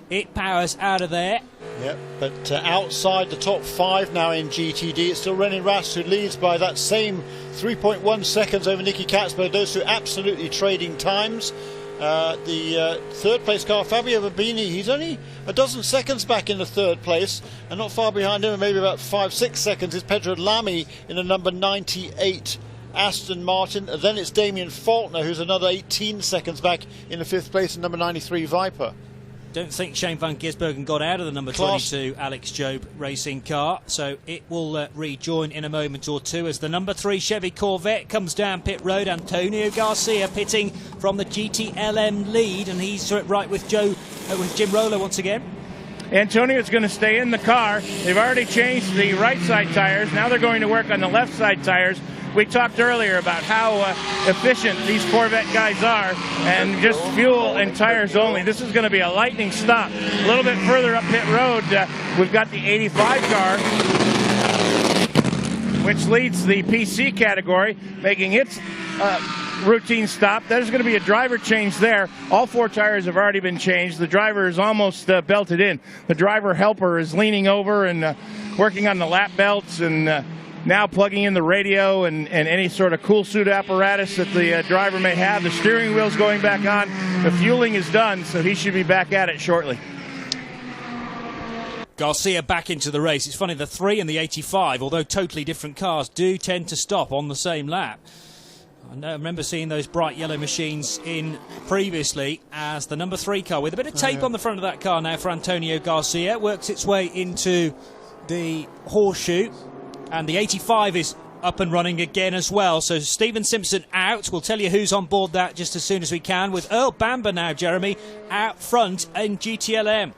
it powers out of there. Yep, but outside the top 5 now in GTD, it's still René Rast who leads by that same 3.1 seconds over Nicky Katzberg. Those two absolutely trading times. The third place car, Fabio Babini, he's only a dozen seconds back in the third place, and not far behind him, maybe about 5-6 seconds, is Pedro Lamy in the number 98 Aston Martin. Then it's Damien Faulkner, who's another 18 seconds back in the 5th place in number 93 Viper. Don't think Shane van Gisbergen got out of the number 22 Alex Job racing car, so it will rejoin in a moment or two as the number 3 Chevy Corvette comes down pit road. Antonio Garcia pitting from the GTLM lead, and he's right with Jim Roller once again. Antonio's going to stay in the car. They've already changed the right side tires. Now they're going to work on the left side tires, we talked earlier about how efficient these Corvette guys are, and just fuel and tires only. This is going to be a lightning stop. A little bit further up pit road, we've got the 85 car, which leads the PC category, making its routine stop. There's going to be a driver change there. All 4 tires have already been changed. The driver is almost belted in. The driver helper is leaning over and working on the lap belts and now plugging in the radio and any sort of cool suit apparatus that the driver may have. The steering wheel's going back on. The fueling is done, so he should be back at it shortly. Garcia back into the race. It's funny, the 3 and the 85, although totally different cars, do tend to stop on the same lap. I remember seeing those bright yellow machines in previously as the number 3 car with a bit of tape on the front of that car now for Antonio Garcia. Works its way into the horseshoe, and the 85 is up and running again as well. So Stephen Simpson out. We'll tell you who's on board that just as soon as we can, with Earl Bamber now, Jeremy, out front in GTLM.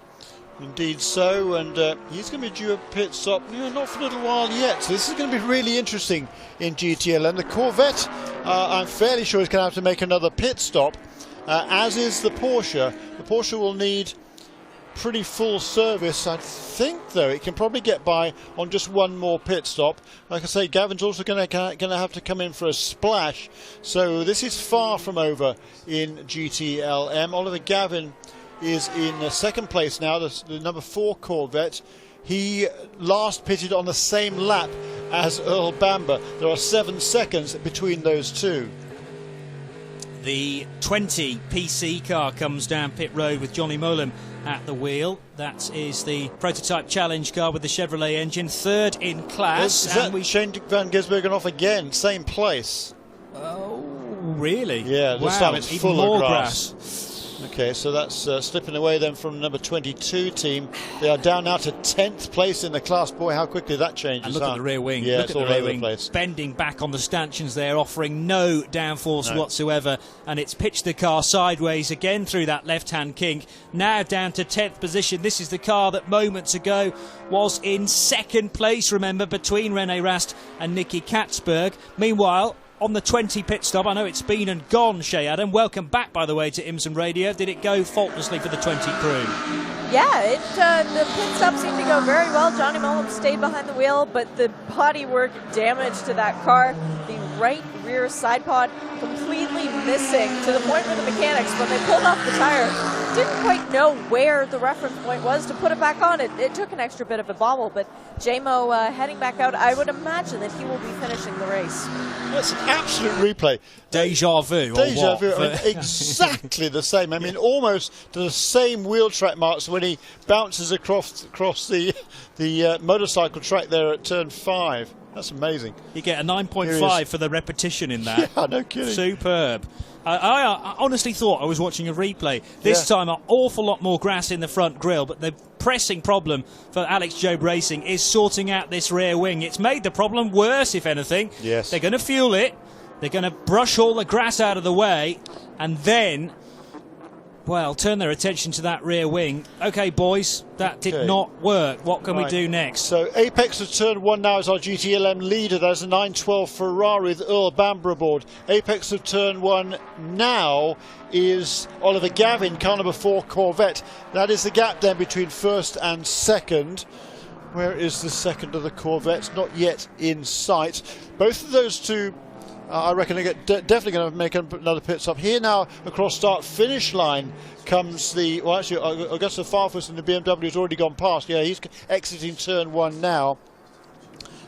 Indeed so, and he's going to be due a pit stop, not for a little while yet. So this is going to be really interesting in GTLM. The Corvette, I'm fairly sure is going to have to make another pit stop, as is the Porsche. The Porsche will need pretty full service. I think, though, it can probably get by on just one more pit stop. Like I say, Gavin's also going to have to come in for a splash. So this is far from over in GTLM. Oliver Gavin is in second place now, the number 4 Corvette. He last pitted on the same lap as Earl Bamber. There are 7 seconds between those two. The 20 PC car comes down pit road with Johnny Molam at the wheel. That is the prototype challenge car with the Chevrolet engine, 3rd in class. Is that Shane van Gisbergen off again, same place? Oh, really? Yeah, this wow, time it's even full more of grass. Okay, so that's slipping away then from number 22 team. They are down now to 10th place in the class. Boy, how quickly that changes. And look at the rear wing. Yeah, look it's at the all rear over wing, the place. bending back on the stanchions there, offering no downforce whatsoever. And it's pitched the car sideways again through that left-hand kink. Now down to 10th position. This is the car that moments ago was in second place, remember, between Rene Rast and Nicky Katzberg. Meanwhile, on the 20 pit stop, I know it's been and gone, Shea Adam. Welcome back, by the way, to IMSA Radio. Did it go faultlessly for the 20 crew? Yeah, the pit stop seemed to go very well. Johnny Mullum stayed behind the wheel, but the bodywork damage to that car, the right rear side pod completely missing, to the point where the mechanics, when they pulled off the tire, didn't quite know where the reference point was to put it back on. It took an extra bit of a bobble, but J-Mo heading back out, I would imagine that he will be finishing the race. That's an absolute replay. Deja vu. Deja vu. I mean, exactly the same. I mean, almost to the same wheel track marks when he bounces across the motorcycle track there at turn 5. That's amazing. You get a 9.5 for the repetition in that. Yeah, no kidding. Superb. I honestly thought I was watching a replay. This time, an awful lot more grass in the front grille, but the pressing problem for Alex Job Racing is sorting out this rear wing. It's made the problem worse, if anything. Yes. They're going to fuel it. They're going to brush all the grass out of the way, and then, well, turn their attention to that rear wing. Okay, boys, that did not work. What can we do next? So apex of turn 1 now is our GTLM leader. There's a 912 Ferrari with Earl Bamber aboard. Apex of turn 1 now is Oliver Gavin, car number 4 Corvette. That is the gap then between first and second. Where is the second of the Corvettes? Not yet in sight. Both of those two, I reckon, are definitely going to make another pit stop. Here now, across start-finish line, comes the... Well, actually, Augusta Farfus and the BMW has already gone past. Yeah, he's exiting turn 1 now.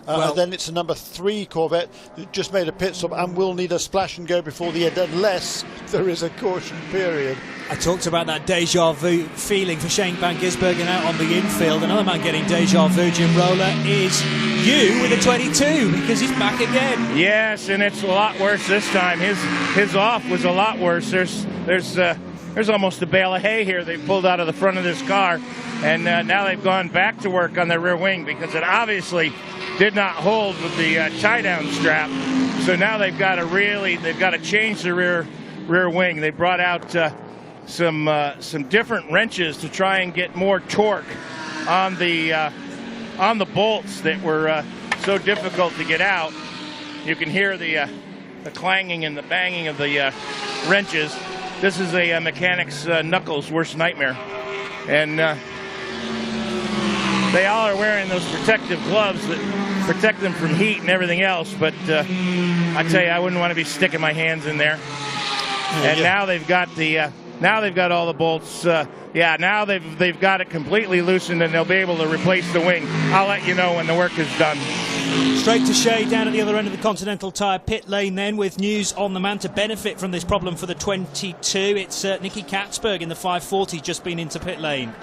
And then it's a number 3 Corvette that just made a pit stop and will need a splash and go before the end, unless there is a caution period. I talked about that deja vu feeling for Shane van Gisbergen out on the infield. Another man getting deja vu, Jim Roller, is you with a 22, because he's back again. Yes, and it's a lot worse this time. His off was a lot worse. There's almost a bale of hay here they pulled out of the front of this car, and now they've gone back to work on their rear wing because it obviously did not hold with the tie-down strap. So now they've got to change the rear wing. They brought out some different wrenches to try and get more torque on the bolts that were so difficult to get out. You can hear the clanging and the banging of the wrenches. This is a mechanic's knuckles' worst nightmare. And they all are wearing those protective gloves that protect them from heat and everything else. But I tell you, I wouldn't want to be sticking my hands in there. And now they've got all the bolts. Now they've got it completely loosened, and they'll be able to replace the wing. I'll let you know when the work is done. Straight to Shea down at the other end of the Continental Tire pit lane then, with news on the man to benefit from this problem for the 22. It's Nicky Katzberg in the 540 just been into pit lane.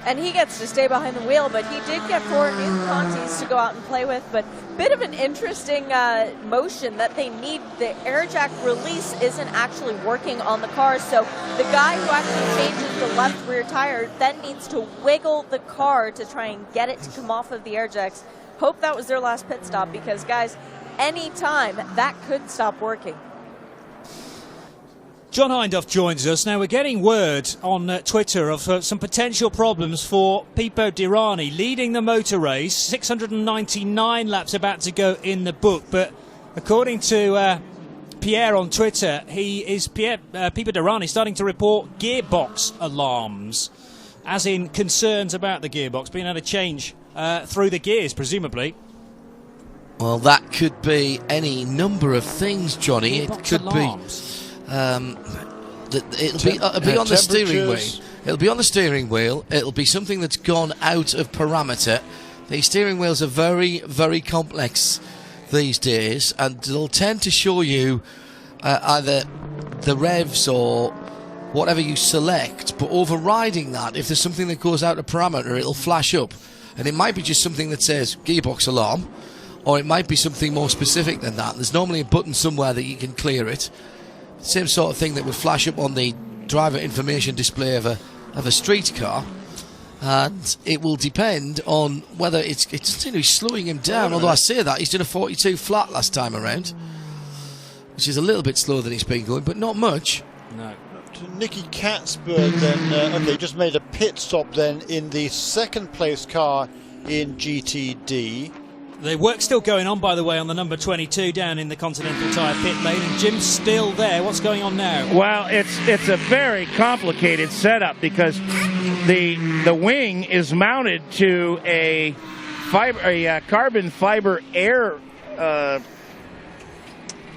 And he gets to stay behind the wheel, but he did get 4 new Contis to go out and play with. But bit of an interesting motion that they need. The air jack release isn't actually working on the car, so the guy who actually changes the left rear tire then needs to wiggle the car to try and get it to come off of the air jacks. Hope that was their last pit stop, because, guys, anytime that could stop working. John Hindhaugh joins us. Now, we're getting word on Twitter of some potential problems for Pipo Derani leading the motor race. 699 laps about to go in the book, but according to Pierre on Twitter, Pipo Derani starting to report gearbox alarms, as in concerns about the gearbox being able to change through the gears, presumably. Well, that could be any number of things, Johnny. It could alarms. It'll be on the steering wheel. It'll be on the steering wheel. It'll be something that's gone out of parameter. These steering wheels are very, very complex these days, and they'll tend to show you either the revs or whatever you select, but overriding that, if there's something that goes out of parameter, it'll flash up. And it might be just something that says gearbox alarm, or it might be something more specific than that. There's normally a button somewhere that you can clear it. Same sort of thing that would flash up on the driver information display of a street car. And it will depend on whether it's slowing him down. Although I say that, he's done a 42 flat last time around, which is a little bit slower than he's been going, but not much. No. To Nicky Katzberg then, just made a pit stop then in the second place car in GTD. The work's still going on, by the way, on the number 22 down in the Continental Tire pit lane, and Jim's still there. What's going on now? Well, it's a very complicated setup, because the wing is mounted to a carbon fiber air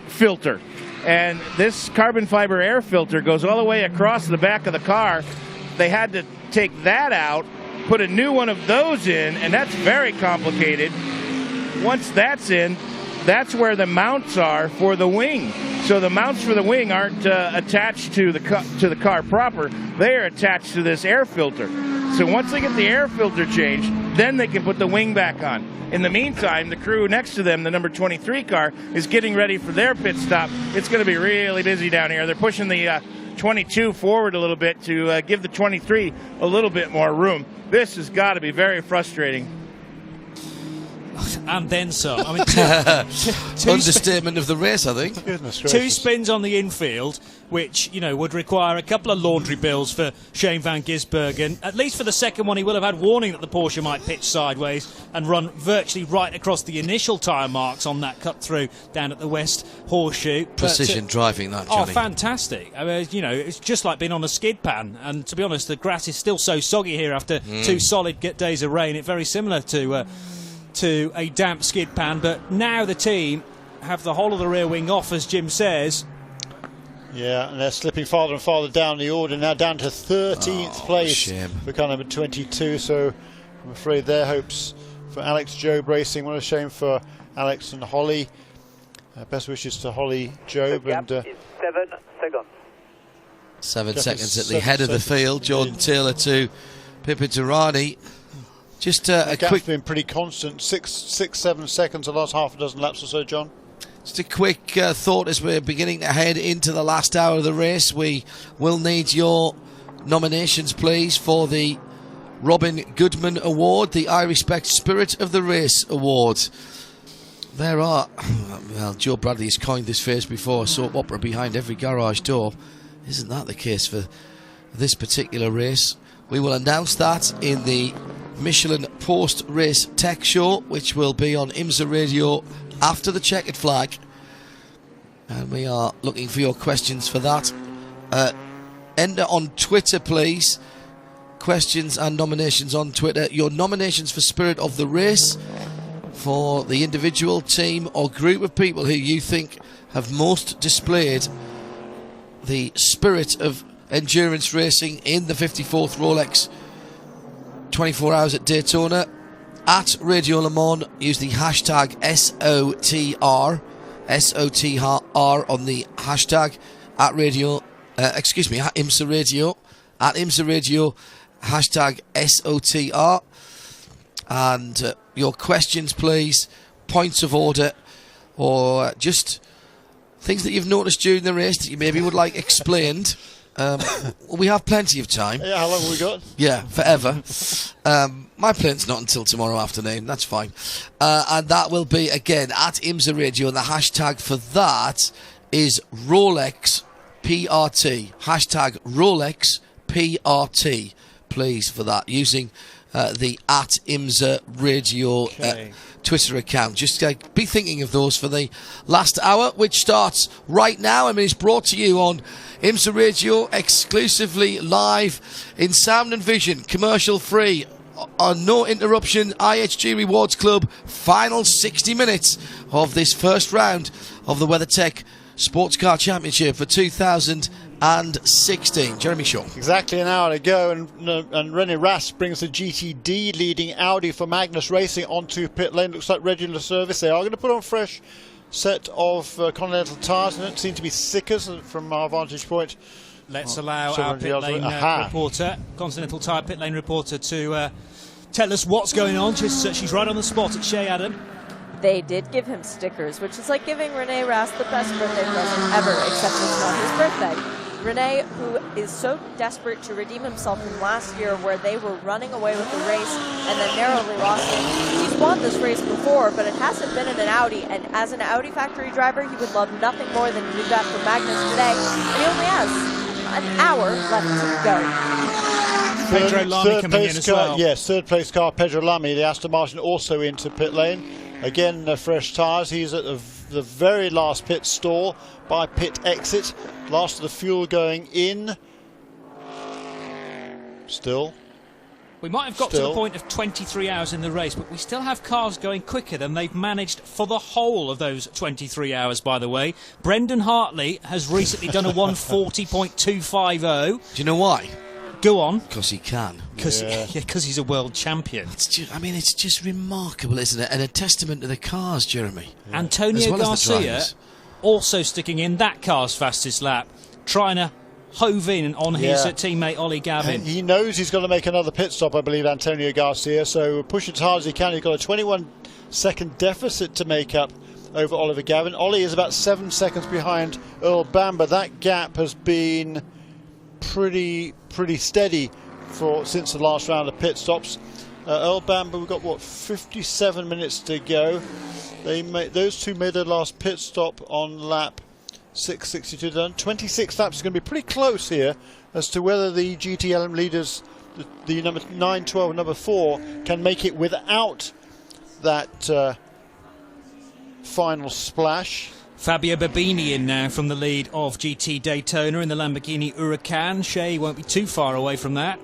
filter. And this carbon fiber air filter goes all the way across the back of the car. They had to take that out, put a new one of those in, and that's very complicated. Once that's in, that's where the mounts are for the wing. So the mounts for the wing aren't attached to the car proper. They are attached to this air filter. So once they get the air filter changed, then they can put the wing back on. In the meantime, the crew next to them, the number 23 car, is getting ready for their pit stop. It's going to be really busy down here. They're pushing the 22 forward a little bit to give the 23 a little bit more room. This has got to be very frustrating. And then some. I mean, understatement of the race, I think. Two spins on the infield, which would require a couple of laundry bills for Shane van Gisbergen. At least for the second one, he will have had warning that the Porsche might pitch sideways and run virtually right across the initial tyre marks on that cut through down at the West Horseshoe. Precision driving that, Johnny. Oh, fantastic! I mean, it's just like being on a skid pan. And to be honest, the grass is still so soggy here after 2 solid days of rain. It's very similar to a damp skid pan, but now the team have the whole of the rear wing off, as Jim says. Yeah, and they're slipping farther and farther down the order, now down to 13th place for car number 22, so I'm afraid their hopes for Alex Job Racing. What a shame for Alex and Holly. Best wishes to Holly Job. And 7 seconds. 7 seconds at the head of the field. Jordan Taylor to Pipo Derani. Just a quick. Been pretty constant, 6-7 seconds the last half a dozen laps or so, John. Just a quick thought as we're beginning to head into the last hour of the race. We will need your nominations, please, for the Robin Goodman Award, the I Respect Spirit of the Race Award. There are, well, Joe Bradley has coined this phrase before, soap opera behind every garage door. Isn't that the case for this particular race? We will announce that in the Michelin post-race tech show, which will be on IMSA Radio after the checkered flag And we are looking for your questions for that. Enter on Twitter, please. Questions and nominations on Twitter. Your nominations for Spirit of the Race, for the individual, team or group of people who you think have most displayed the spirit of endurance racing in the 54th Rolex 24 Hours at Daytona. At Radio Le Mans, use the hashtag SOTR on the hashtag. At Radio, at IMSA Radio. At IMSA Radio, hashtag SOTR. And your questions, please, points of order, or just things that you've noticed during the race that you maybe would like explained. We have plenty of time. Yeah, how long have we got? Yeah, forever. My plane's not until tomorrow afternoon, that's fine. And that will be, again, at IMSA Radio, and the hashtag for that is Rolex PRT. Hashtag Rolex PRT, please, for that, using the at IMSA Radio Twitter account. Just be thinking of those for the last hour, which starts right now. I mean, it's brought to you on IMSA Radio, exclusively live in sound and vision, commercial free, on no interruption. IHG Rewards Club, final 60 minutes of this first round of the WeatherTech Sports Car Championship for 2016. Jeremy Shaw. Exactly an hour to go, and René Rast brings the GTD leading Audi for Magnus Racing onto pit lane. Looks like regular service. They are going to put on fresh set of Continental tyres, and it seem to be stickers from our vantage point. Let's allow our pit lane reporter, Continental Tyre pit lane reporter, to tell us what's going on. She's right on the spot at Shea Adam. They did give him stickers, which is like giving René Rast the best birthday present ever, except it's not his birthday. René, who is so desperate to redeem himself from last year where they were running away with the race and then narrowly lost it. He's won this race before, but it hasn't been in an Audi, and as an Audi factory driver, he would love nothing more than to do that for Magnus today, and he only has an hour left to go. Pedro Lamy coming in as well. Yes, third place car, Pedro Lamy, the Aston Martin, also into pit lane. Again, fresh tyres. He's at the very last pit stall by pit exit. Last of the fuel going in. Still. We might have got to the point of 23 hours in the race, but we still have cars going quicker than they've managed for the whole of those 23 hours, by the way. Brendan Hartley has recently done a 140.250. Do you know why? Go on. Because he can. Because he's a world champion. It's just remarkable, isn't it? And a testament to the cars, Jeremy. Yeah. Antonio Garcia also sticking in that car's fastest lap, trying to hove in on his teammate Ollie Gavin. He knows he's got to make another pit stop, I believe, Antonio Garcia, so push as hard as he can. He's got a 21-second deficit to make up over Oliver Gavin. Ollie is about 7 seconds behind Earl Bamber. That gap has been pretty steady since the last round of pit stops. Earl Bamber, we've got 57 minutes to go. Those two made their last pit stop on lap 6:62 done. 26 laps is going to be pretty close here as to whether the GTLM leaders, the number 9, 12, and number 4, can make it without that final splash. Fabio Babini in now from the lead of GT Daytona in the Lamborghini Huracan. Shea won't be too far away from that.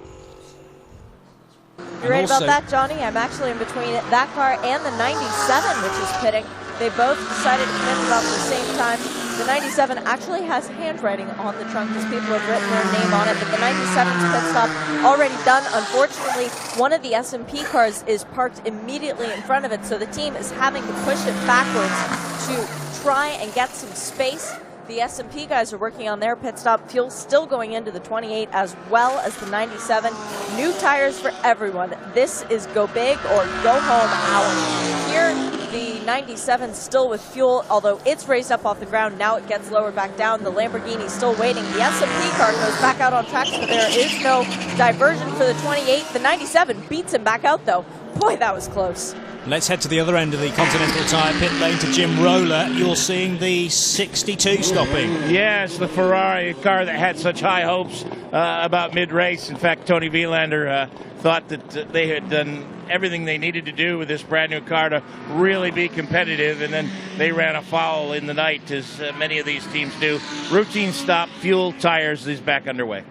You're right about that, Johnny. I'm actually in between that car and the 97, which is pitting. They both decided to come in about the same time. The 97 actually has handwriting on the trunk because people have written their name on it, but the 97's pit stop already done. Unfortunately, one of the S&P cars is parked immediately in front of it, so the team is having to push it backwards to try and get some space. The S&P guys are working on their pit stop. Fuel still going into the 28 as well as the 97. New tires for everyone. This is go big or go home hour. Here, the 97 still with fuel, although it's raised up off the ground. Now it gets lowered back down. The Lamborghini still waiting. The S&P car goes back out on tracks, but there is no diversion for the 28. The 97 beats him back out, though. Boy, that was close. Let's head to the other end of the Continental Tire pit lane to Jim Roller. You're seeing the 62 stopping. Yes, the Ferrari, a car that had such high hopes about mid-race. In fact, Tony Vielander thought that they had done everything they needed to do with this brand new car to really be competitive, and then they ran afoul in the night, as many of these teams do. Routine stop, fuel, tires is back underway.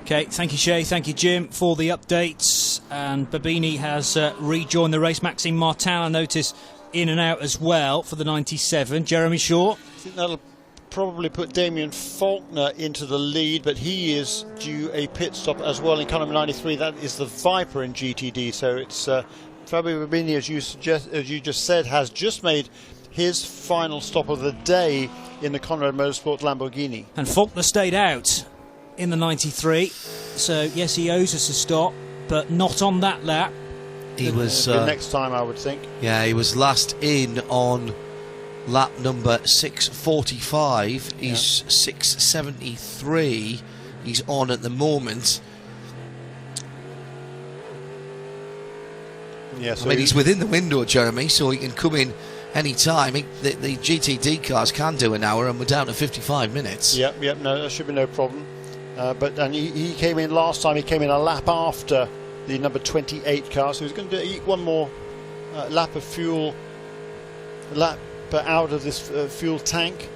Okay, thank you, Shay. Thank you, Jim, for the updates. And Babini has rejoined the race. Maxime Martin, I notice, in and out as well for the 97. Jeremy Shaw. I think that'll probably put Damien Faulkner into the lead, but he is due a pit stop as well in car number 93. That is the Viper in GTD. So it's Fabio Babini, as you just said, has just made his final stop of the day in the Conrad Motorsport Lamborghini. And Faulkner stayed out in the 93, so yes, he owes us a stop, but not on that lap. He was next time, I would think. Yeah, he was last in on lap number 645. He's 673. He's on at the moment. Yeah, so I mean, he's within the window, Jeremy, so he can come in any time. The GTD cars can do an hour, and we're down to 55 minutes. Yep, no, that should be no problem. But he came in last time. He came in a lap after the number 28 car, so he's going to do one more lap of fuel, out of this fuel tank.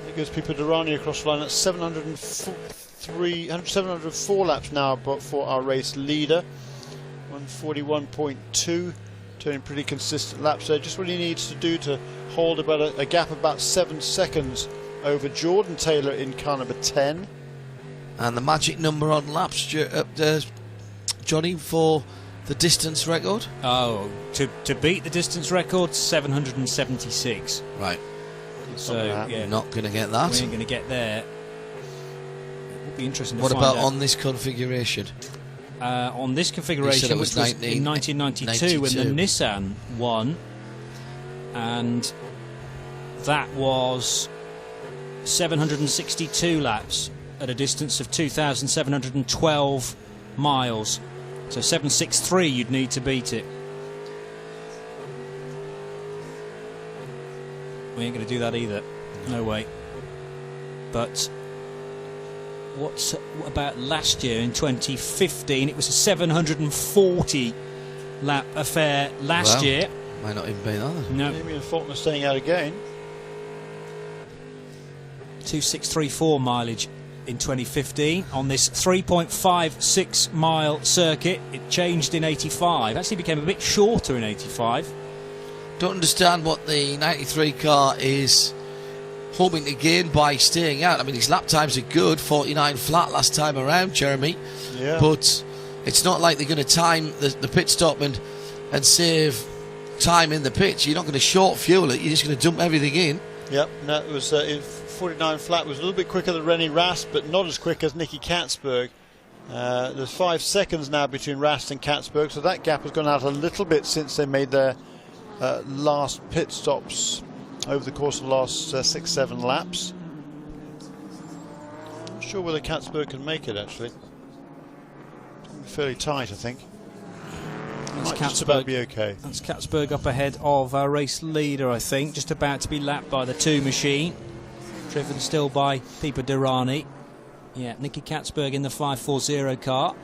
There goes Pipo Derani across the line. That's 704 laps now, but for our race leader, 141.2, turning pretty consistent laps there. Just what he needs to do to hold about a gap of about 7 seconds over Jordan Taylor in car number 10. And the magic number on laps, Johnny, for the distance record? Oh, to beat the distance record, 776. Right. So, yeah. Not going to get that. We ain't going to get there. It would be interesting to What find about out. on this configuration? On this configuration, was which was in 1992 when the Nissan won, and that was 762 laps at a distance of 2,712 miles. So 763 you'd need to beat it. We ain't going to do that either. No way. But what about last year in 2015? It was a 740 lap affair last year. Might not even be that. No. Damien Faulkner staying out again. 2634 mileage in 2015 on this 3.56 mile circuit. It changed in 85. Actually became a bit shorter in 85. Don't understand what the 93 car is hoping to gain by staying out. I mean, his lap times are good, 49 flat last time around, Jeremy. Yeah. But it's not like they're going to time the pit stop and save time in the pits. You're not going to short fuel it. You're just going to dump everything in. Yep, that was 49 flat was a little bit quicker than Rennie Rast, but not as quick as Nicky Katzberg. There's 5 seconds now between Rast and Katzberg, so that gap has gone out a little bit since they made their last pit stops over the course of the last 6-7 laps. Not sure whether Katzberg can make it, actually. It's going to be fairly tight, I think. Might just about be okay. That's Katzberg up ahead of our race leader, I think, just about to be lapped by the 2 machine. Driven still by Pipo Derani. Yeah, Nicky Katzberg in the 540 car,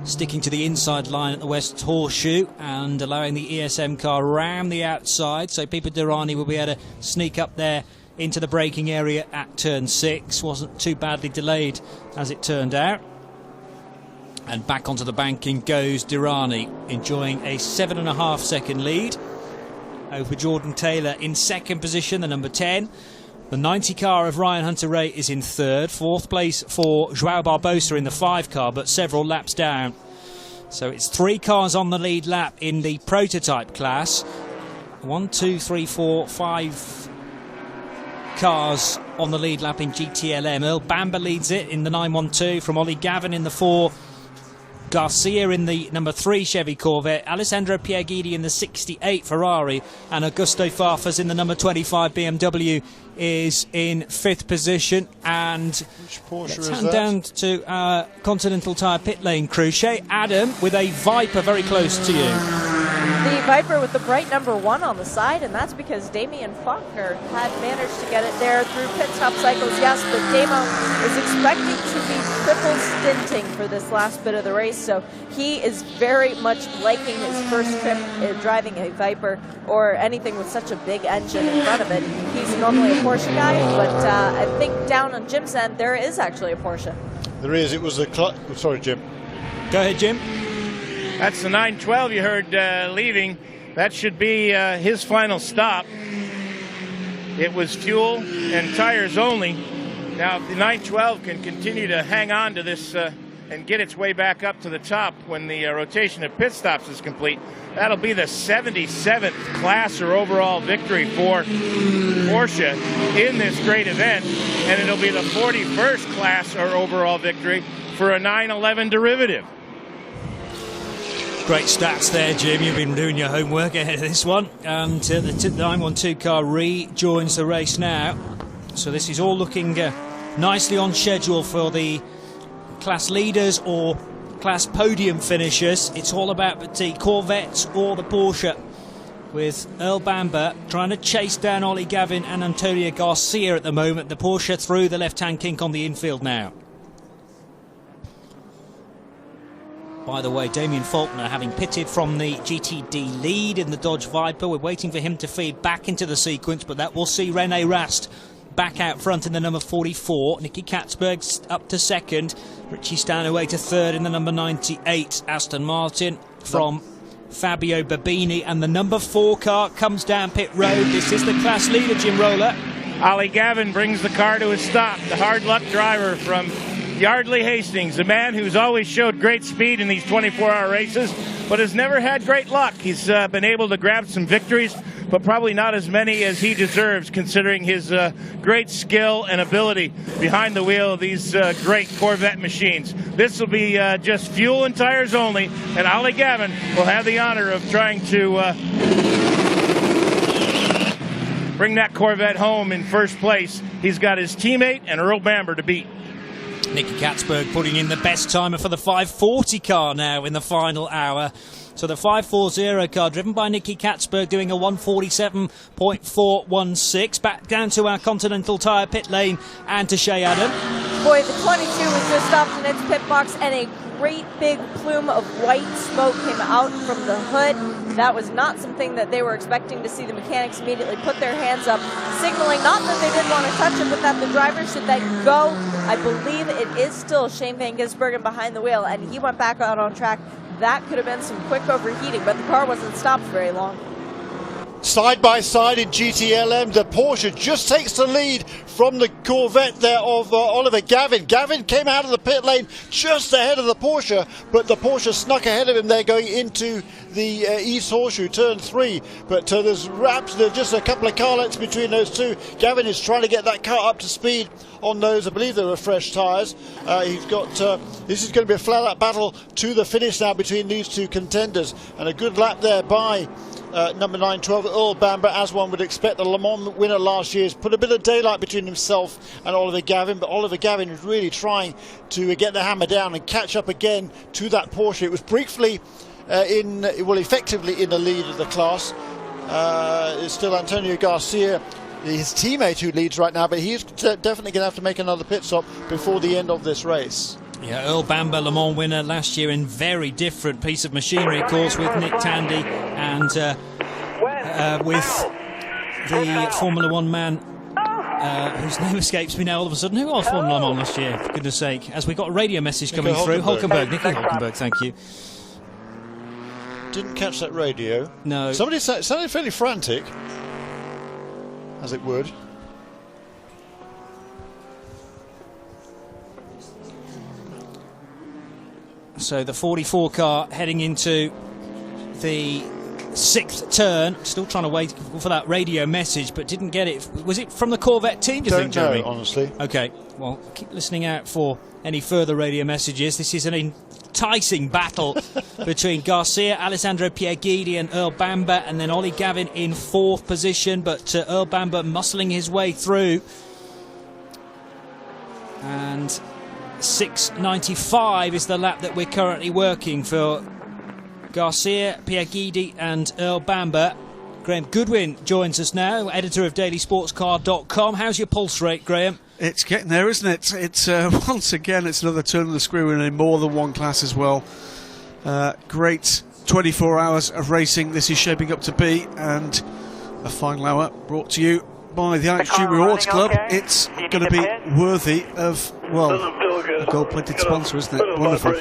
sticking to the inside line at the West Horseshoe and allowing the ESM car round the outside, so Pipo Derani will be able to sneak up there into the braking area at turn 6. Wasn't too badly delayed as it turned out. And back onto the banking goes Derani, enjoying a 7.5 second lead over Jordan Taylor in second position, the number 10. The 90 car of Ryan Hunter-Reay is in third. 4th place for João Barbosa in the 5 car, but several laps down. So it's 3 cars on the lead lap in the prototype class. 1, 2, 3, 4, 5 cars on the lead lap in GTLM. Earl Bamber leads it in the 912 from Ollie Gavin in the 4. Garcia in the number 3 Chevy Corvette, Alessandro Pierguidi in the 68 Ferrari, and Augusto Farfus in the number 25 BMW is in 5th position. And which Porsche let's is hand that? down to our Continental Tire pit lane crew. Shay Adam with a Viper very close to you. the Viper with the bright number 1 on the side, and that's because Damian Faulkner had managed to get it there through pit stop cycles, yes, but Damo is expecting to be triple stinting for this last bit of the race, so he is very much liking his first trip driving a Viper or anything with such a big engine in front of it. He's normally a Porsche guy, but I think down on Jim's end, there is actually a Porsche. There is. It was the sorry, Jim. Go ahead, Jim. That's the 912 you heard leaving. That should be his final stop. It was fuel and tires only. Now, if the 912 can continue to hang on to this and get its way back up to the top when the rotation of pit stops is complete, that'll be the 77th class or overall victory for Porsche in this great event, and it'll be the 41st class or overall victory for a 911 derivative. Great stats there, Jim. You've been doing your homework ahead of this one. And the 912 car rejoins the race now. So this is all looking nicely on schedule for the class leaders or class podium finishers. It's all about the Corvette or the Porsche, with Earl Bamber trying to chase down Ollie Gavin and Antonio Garcia at the moment. The Porsche through the left-hand kink on the infield now. By the way, Damian Faulkner having pitted from the GTD lead in the Dodge Viper. We're waiting for him to feed back into the sequence, but that will see Rene Rast back out front in the number 44. Nicky Katzberg's up to second. Richie Stanaway to third in the number 98 Aston Martin from Fabio Babini. And the number 4 car comes down pit road. This is the class leader, Jim Roller. Ollie Gavin brings the car to a stop. The hard luck driver from Yardley Hastings, a man who's always showed great speed in these 24-hour races, but has never had great luck. He's been able to grab some victories, but probably not as many as he deserves, considering his great skill and ability behind the wheel of these great Corvette machines. This will be just fuel and tires only, and Ollie Gavin will have the honor of trying to bring that Corvette home in first place. He's got his teammate and Earl Bamber to beat. Nicky Katzberg putting in the best timer for the 540 car now in the final hour. So the 540 car driven by Nicky Katzberg doing a 147.416. Back down to our Continental Tire pit lane and to Shea Adam. Boy, the 22 was just stopped in its pit box, and a great big plume of white smoke came out from the hood. That was not something that they were expecting to see. The mechanics immediately put their hands up, signaling not that they didn't want to touch it, but that the driver should then go. I believe it is still Shane Van Gisbergen behind the wheel, and he went back out on track. That could have been some quick overheating, but the car wasn't stopped very long. Side by side in GTLM, the Porsche just takes the lead from the Corvette there of Oliver Gavin. Gavin came out of the pit lane just ahead of the Porsche, but the Porsche snuck ahead of him there going into the East Horseshoe, turn 3. But there's just a couple of car lengths between those two. Gavin is trying to get that car up to speed on those, I believe they were fresh tyres. He's got, this is going to be a flat-out battle to the finish now between these two contenders. And a good lap there by number 912 Earl Bamber, as one would expect. The Le Mans winner last year has put a bit of daylight between himself and Oliver Gavin, but Oliver Gavin is really trying to get the hammer down and catch up again to that Porsche. It was briefly effectively in the lead of the class. It's still Antonio Garcia, his teammate, who leads right now, but he's definitely going to have to make another pit stop before the end of this race. Yeah, Earl Bamber, Le Mans winner last year in very different piece of machinery, of course, with Nick Tandy and with the Formula One man whose name escapes me now all of a sudden. Who was Formula One last year, for goodness sake? As we got a radio message coming through. Hulkenberg, Nicky Hulkenberg, thank you. Didn't catch that radio. No. Somebody sounded fairly frantic, as it would. So the 44 car heading into the 6th turn. Still trying to wait for that radio message, but didn't get it. Was it from the Corvette team, do you think, Jeremy? Don't know, honestly. Okay, well, keep listening out for any further radio messages. This is an enticing battle between Garcia, Alessandro Pierguidi and Earl Bamber, and then Ollie Gavin in 4th position, but Earl Bamber muscling his way through. And 6:95 is the lap that we're currently working for Garcia, Pierre Guidi and Earl Bamber. Graham Goodwin joins us now, editor of dailysportscar.com. How's your pulse rate, Graham? It's getting there, isn't it? It's once again, it's another turn of the screw in more than one class as well. Great 24 hours of racing this is shaping up to be, and a final hour brought to you by the Attitude Rewards Club. Okay? It's going to be worthy of, well, a gold-plated sponsor, isn't it? Wonderful.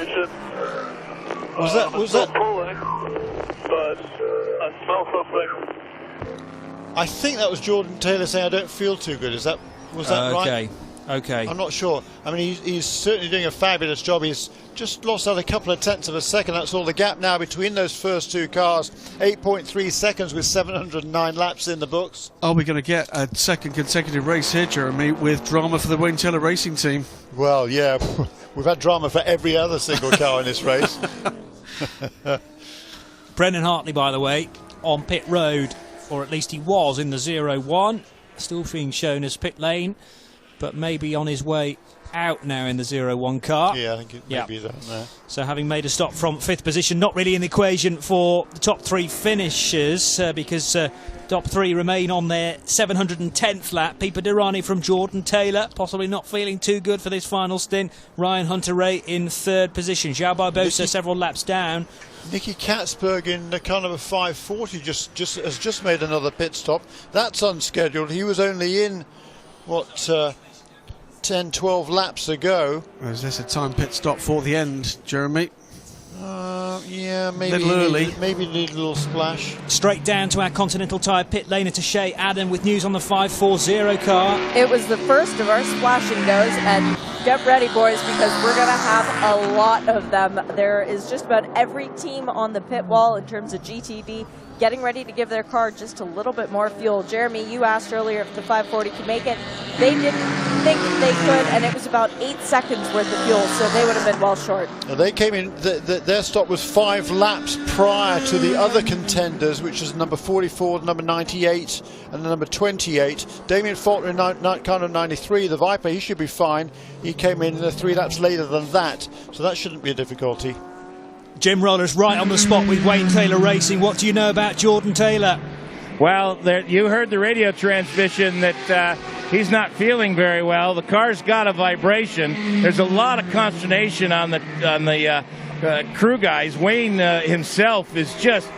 Was that? But I smell something. I think that was Jordan Taylor saying I don't feel too good. Was that right? Okay. I'm not sure. I mean, he's certainly doing a fabulous job. He's just lost out a couple of tenths of a second. That's all the gap now between those first two cars. 8.3 seconds with 709 laps in the books. Are we going to get a second consecutive race here, Jeremy, with drama for the Wayne Taylor Racing Team? Well, yeah, we've had drama for every other single car in this race. Brendan Hartley, by the way, on pit road, or at least he was in the 0-1, still being shown as pit lane, but maybe on his way out now in the 0-1 car. Yeah, I think it may be that there. So having made a stop from 5th position, not really in the equation for the top 3 finishers, because top 3 remain on their 710th lap. Pipa Durrani from Jordan Taylor, possibly not feeling too good for this final stint. Ryan Hunter-Reay in 3rd position. João Barbosa several laps down. Nicky Katzberg in the car number 540 has just made another pit stop. That's unscheduled. He was only in, 10, 12 laps ago. Is this a time pit stop for the end, Jeremy? Yeah, maybe little early. Maybe need a little splash. Straight down to our Continental Tire pit laner to Shea Adam with news on the 540 car. It was the first of our splashing goes, and get ready, boys, because we're going to have a lot of them. There is just about every team on the pit wall in terms of GTD getting ready to give their car just a little bit more fuel. Jeremy, you asked earlier if the 540 could make it. They didn't think they could, and it was about 8 seconds worth of fuel, so they would have been well short. Now they came in, their stop was 5 laps prior to the other contenders, which is number 44, number 98, and the number 28. Damien Faulkner in car number 93, the Viper, he should be fine. He came in 3 laps later than that, so that shouldn't be a difficulty. Jim Roller's right on the spot with Wayne Taylor Racing. What do you know about Jordan Taylor? Well, you heard the radio transmission that he's not feeling very well. The car's got a vibration. There's a lot of consternation on the crew guys. Wayne himself is just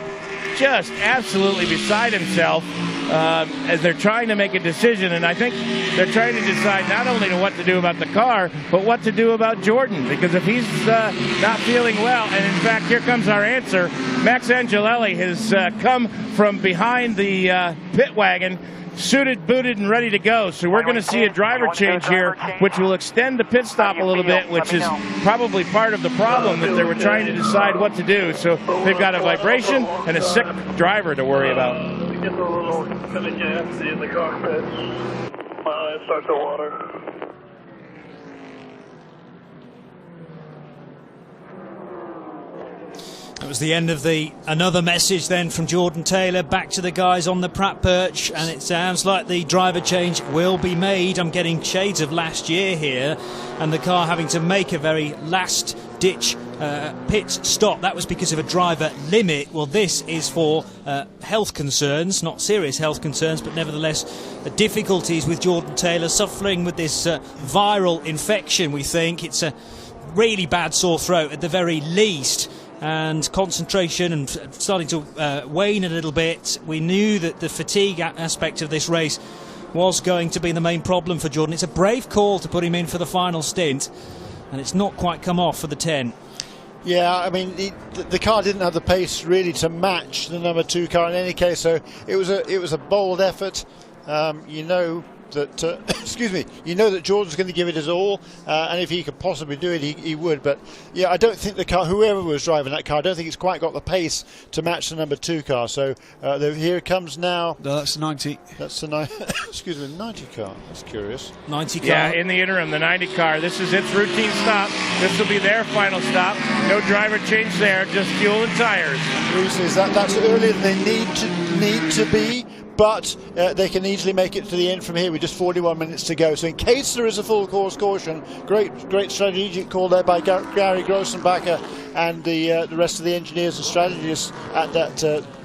absolutely beside himself as they're trying to make a decision, and I think they're trying to decide not only what to do about the car, but what to do about Jordan, because if he's not feeling well, and in fact, here comes our answer. Max Angelelli has come from behind the pit wagon, suited, booted, and ready to go. So we're going to see a driver change here, which will extend the pit stop a little bit, which is probably part of the problem, that they were trying to decide what to do. So they've got a vibration and a sick driver to worry about. Get a little kind of gassy in the cockpit. My eyes start to water. That was the end of another message then from Jordan Taylor back to the guys on the Pratt perch, and it sounds like the driver change will be made. I'm getting shades of last year here, and the car having to make a very last ditch pit stop. That was because of a driver limit. Well, this is for health concerns, not serious health concerns, but nevertheless difficulties with Jordan Taylor suffering with this viral infection. We think it's a really bad sore throat at the very least, and concentration and starting to wane a little bit. We knew that the fatigue aspect of this race was going to be the main problem for Jordan. It's a brave call to put him in for the final stint, and it's not quite come off for the 10. Yeah, I mean, the car didn't have the pace really to match the number 2 car in any case, so it was a bold effort. You know that excuse me, you know that Jordan's going to give it his all, and if he could possibly do it, he would. But yeah, I don't think the car, whoever was driving that car, I don't think it's quite got the pace to match the number 2 car. So here it comes now. No, that's 90. That's the excuse me, 90 car. That's curious. 90 car. Yeah, in the interim, the 90 car. This is its routine stop. This will be their final stop. No driver change there, just fuel and tires. Bruce says that's earlier than they need to be. but they can easily make it to the end from here with just 41 minutes to go. So in case there is a full course caution, great strategic call there by Gary Grossenbacher and the rest of the engineers and strategists at that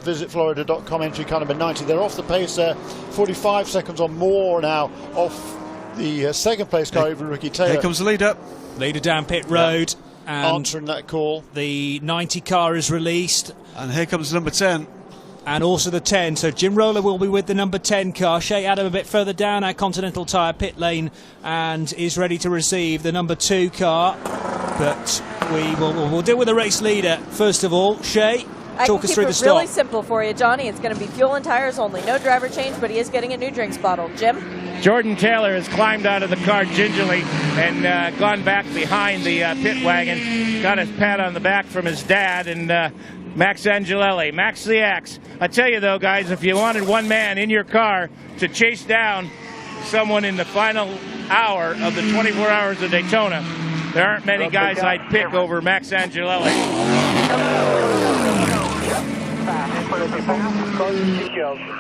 visitflorida.com entry car number 90. They're off the pace there, 45 seconds or more now off the second place car, even Ricky Taylor. Here comes the leader. Leader down pit road. And answering that call. The 90 car is released. And here comes number 10. And also the 10. So Jim Roller will be with the number 10 car. Shea Adam a bit further down our Continental Tire pit lane and is ready to receive the number 2 car. But we'll deal with the race leader first of all. Shea, talk us through the stop. Really simple for you, Johnny. It's going to be fuel and tires only. No driver change, but he is getting a new drinks bottle. Jim? Jordan Taylor has climbed out of the car gingerly and gone back behind the pit wagon. Got his pat on the back from his dad and Max Angelelli. Max the Axe. I tell you though, guys, if you wanted one man in your car to chase down someone in the final hour of the 24 hours of Daytona, there aren't many guys I'd pick over Max Angelelli.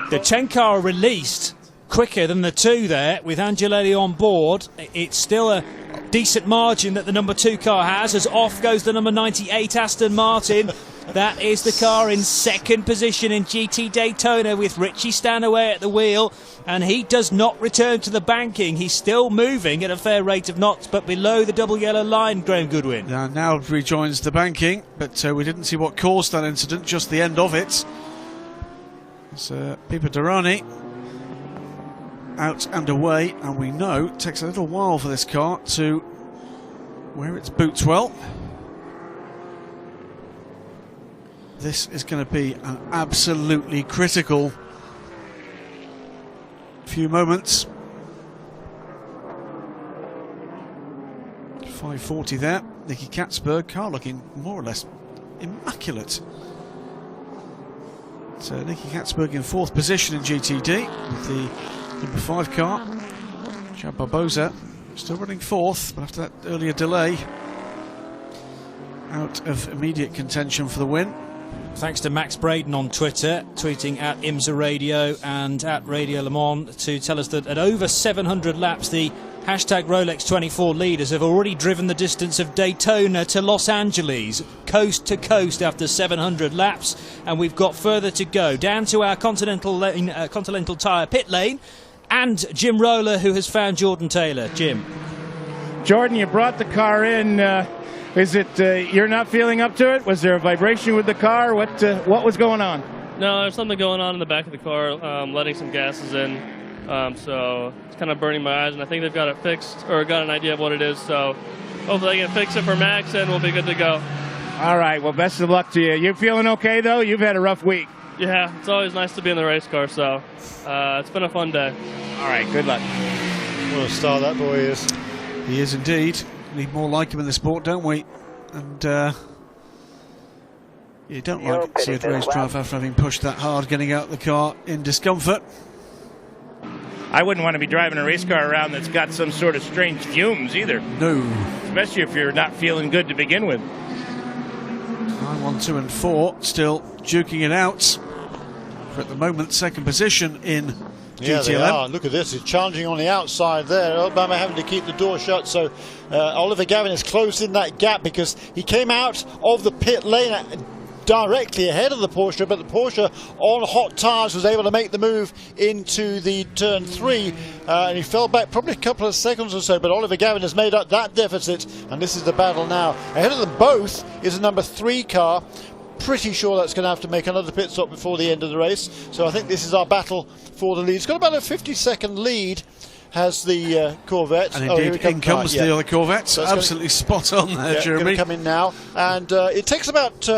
The 10 car released quicker than the 2 there with Angelelli on board. It's still a decent margin that the number 2 car has, as off goes the number 98 Aston Martin. That is the car in second position in GT Daytona with Richie Stanaway at the wheel, and he does not return to the banking. He's still moving at a fair rate of knots, but below the double yellow line, Graham Goodwin. Now rejoins the banking, but we didn't see what caused that incident, just the end of it. It's Pipa Durrani out and away, and we know it takes a little while for this car to wear its boots well. This is going to be an absolutely critical few moments. 5:40 there. Nicky Katzberg, car looking more or less immaculate. So Nicky Katzberg in 4th position in GTD with the number 5 car. Chad Barboza still running 4th, but after that earlier delay, out of immediate contention for the win. Thanks to Max Braden on Twitter, tweeting at IMSA Radio and at Radio Le Mans to tell us that at over 700 laps, the hashtag Rolex 24 leaders have already driven the distance of Daytona to Los Angeles, coast to coast after 700 laps, and we've got further to go. Down to our Continental Tire pit lane, and Jim Roller, who has found Jordan Taylor. Jim. Jordan, you brought the car in. Is it you're not feeling up to it? Was there a vibration with the car? What was going on? No, there's something going on in the back of the car, letting some gases in. So it's kind of burning my eyes, and I think they've got it fixed, or got an idea of what it is. So hopefully they can fix it for Max, and we'll be good to go. All right, well, best of luck to you. You feeling okay, though? You've had a rough week. Yeah, it's always nice to be in the race car, so it's been a fun day. All right, good luck. What a star that boy is. He is indeed. We need more like him in the sport, don't we? And you don't like to see a race driver after having pushed that hard, getting out the car in discomfort. I wouldn't want to be driving a race car around that's got some sort of strange fumes either. No. Especially if you're not feeling good to begin with. 9, 1, 2 and 4 still duking it out. For at the moment, second position in Yeah, GTLM. they are. Look at this. He's challenging on the outside there. Alabama having to keep the door shut. So Oliver Gavin is closing that gap because he came out of the pit lane directly ahead of the Porsche, but the Porsche on hot tyres was able to make the move into the turn 3, and he fell back probably a couple of seconds or so, but Oliver Gavin has made up that deficit, and this is the battle now. Ahead of them both is a number 3 car. Pretty sure that's going to have to make another pit stop before the end of the race. So I think this is our battle for the lead. It's got about a 50-second lead, has the Corvette. And indeed, in comes the other Corvette. So absolutely spot on there, Jeremy. Going to come in now. And it takes about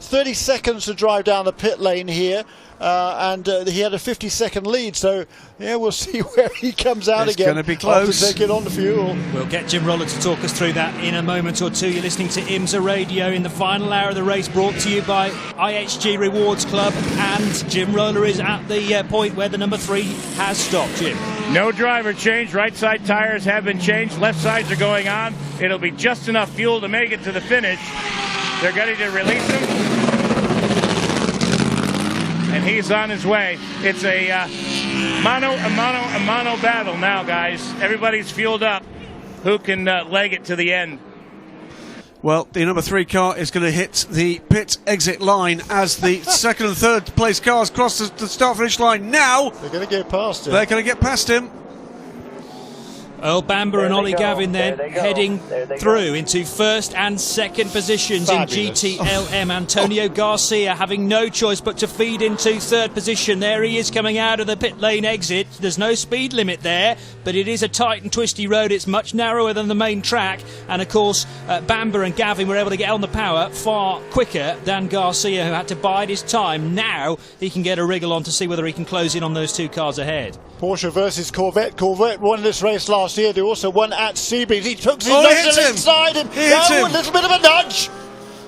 30 seconds to drive down the pit lane here. And he had a 50-second lead, so yeah, we'll see where he comes out again. It's going to be close. After taking on the fuel. We'll get Jim Roller to talk us through that in a moment or two. You're listening to IMSA Radio in the final hour of the race, brought to you by IHG Rewards Club, and Jim Roller is at the point where the number 3 has stopped. Jim. No driver change. Right side tires have been changed. Left sides are going on. It'll be just enough fuel to make it to the finish. They're ready to release them. And he's on his way. It's a mono battle now, guys. Everybody's fueled up. Who can leg it to the end? Well, the number 3 car is going to hit the pit exit line as the second and third place cars cross the start-finish line now. They're going to get past him. They're going to get past him. Earl Bamber and Ollie Gavin then heading through into first and second positions in GTLM. Antonio Garcia having no choice but to feed into third position. There he is coming out of the pit lane exit. There's no speed limit there, but it is a tight and twisty road. It's much narrower than the main track. And of course, Bamber and Gavin were able to get on the power far quicker than Garcia, who had to bide his time. Now he can get a wriggle on to see whether he can close in on those 2 cars ahead. Porsche versus Corvette. Corvette won this race last year. They also won at Sebring. He took his nose inside him. A little bit of a nudge.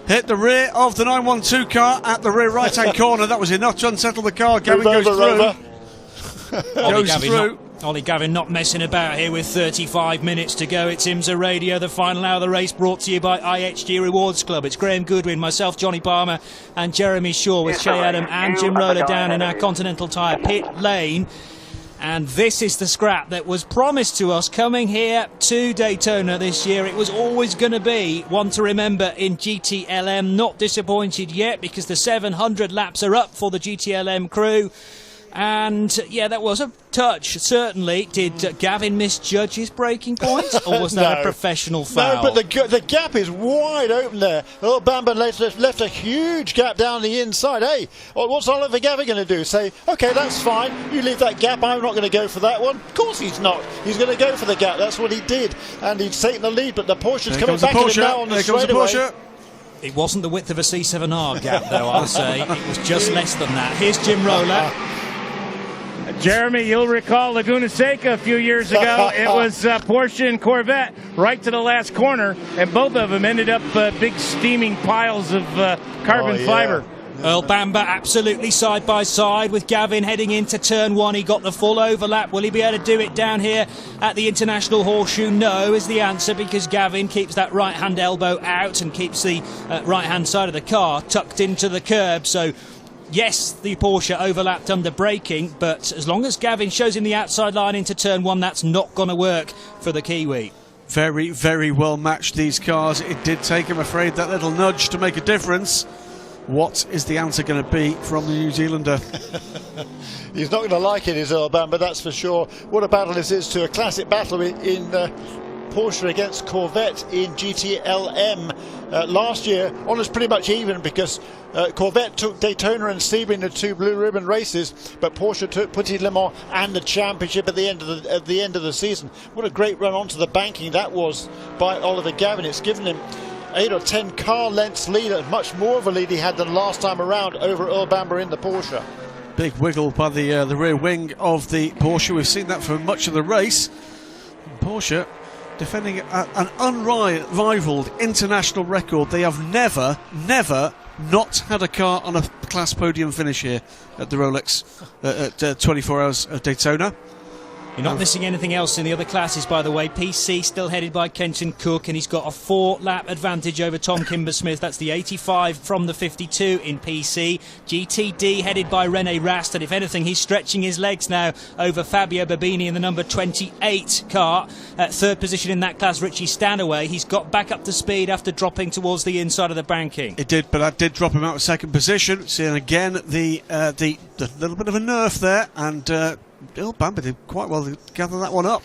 Hit the rear of the 912 car at the rear right-hand corner. That was enough to unsettle the car. Gavin goes through. Ollie Gavin not messing about here with 35 minutes to go. It's IMSA Radio, the final hour of the race, brought to you by IHG Rewards Club. It's Graham Goodwin, myself, Johnny Palmer and Jeremy Shaw with Shea Adam and Jim Roller down in our Continental Tire pit lane. And this is the scrap that was promised to us coming here to Daytona this year. It was always going to be one to remember in GTLM. Not disappointed yet because the 700 laps are up for the GTLM crew. And yeah, that was a touch, certainly. Did Gavin misjudge his braking points, or was that a professional foul? No, but the gap is wide open there. Earl Bamber left a huge gap down the inside. Hey, what's Oliver Gavin going to do? Say, okay, that's fine. You leave that gap. I'm not going to go for that one. Of course he's not. He's going to go for the gap. That's what he did. And he's taken the lead, but the Porsche's coming back at him now on the straightaway. It wasn't the width of a C7R gap, though, I'll say. It was just less than that. Here's Jim Roller. Jeremy, you'll recall Laguna Seca a few years ago. It was Porsche and Corvette right to the last corner, and both of them ended up big steaming piles of carbon fiber. Earl Bamber absolutely side by side with Gavin heading into turn 1. He got the full overlap. Will he be able to do it down here at the International Horseshoe? No is the answer, because Gavin keeps that right hand elbow out and keeps the right hand side of the car tucked into the curb. So yes, the Porsche overlapped under braking, but as long as Gavin shows him the outside line into turn 1, that's not going to work for the Kiwi. Very, very well matched, these cars. It did take, I'm afraid, that little nudge to make a difference. What is the answer going to be from the New Zealander? He's not going to like it, is Earl Bamber, that's for sure. What a battle this is to a classic battle in Porsche against Corvette in GTLM. Last year, almost pretty much even, because Corvette took Daytona and Sebring, the 2 blue ribbon races, but Porsche took Petit Le Mans and the championship at the end of the season. What a great run onto the banking that was by Oliver Gavin. It's given him 8 or 10 car lengths lead, much more of a lead he had than last time around over Earl Bamber in the Porsche. Big wiggle by the rear wing of the Porsche. We've seen that for much of the race. Porsche defending an unrivaled international record. They have never not had a car on a class podium finish here at the Rolex at 24 Hours of Daytona. You're not missing anything else in the other classes, by the way. PC still headed by Kenton Cook, and he's got a 4-lap advantage over Tom Kimber-Smith. That's the 85 from the 52 in PC. GTD headed by Rene Rast, and if anything, he's stretching his legs now over Fabio Babini in the number 28 car. Third position in that class, Richie Stanaway. He's got back up to speed after dropping towards the inside of the banking. It did, but that did drop him out of second position. Seeing again the little bit of a nerf there, and Earl Bamber did quite well to gather that one up.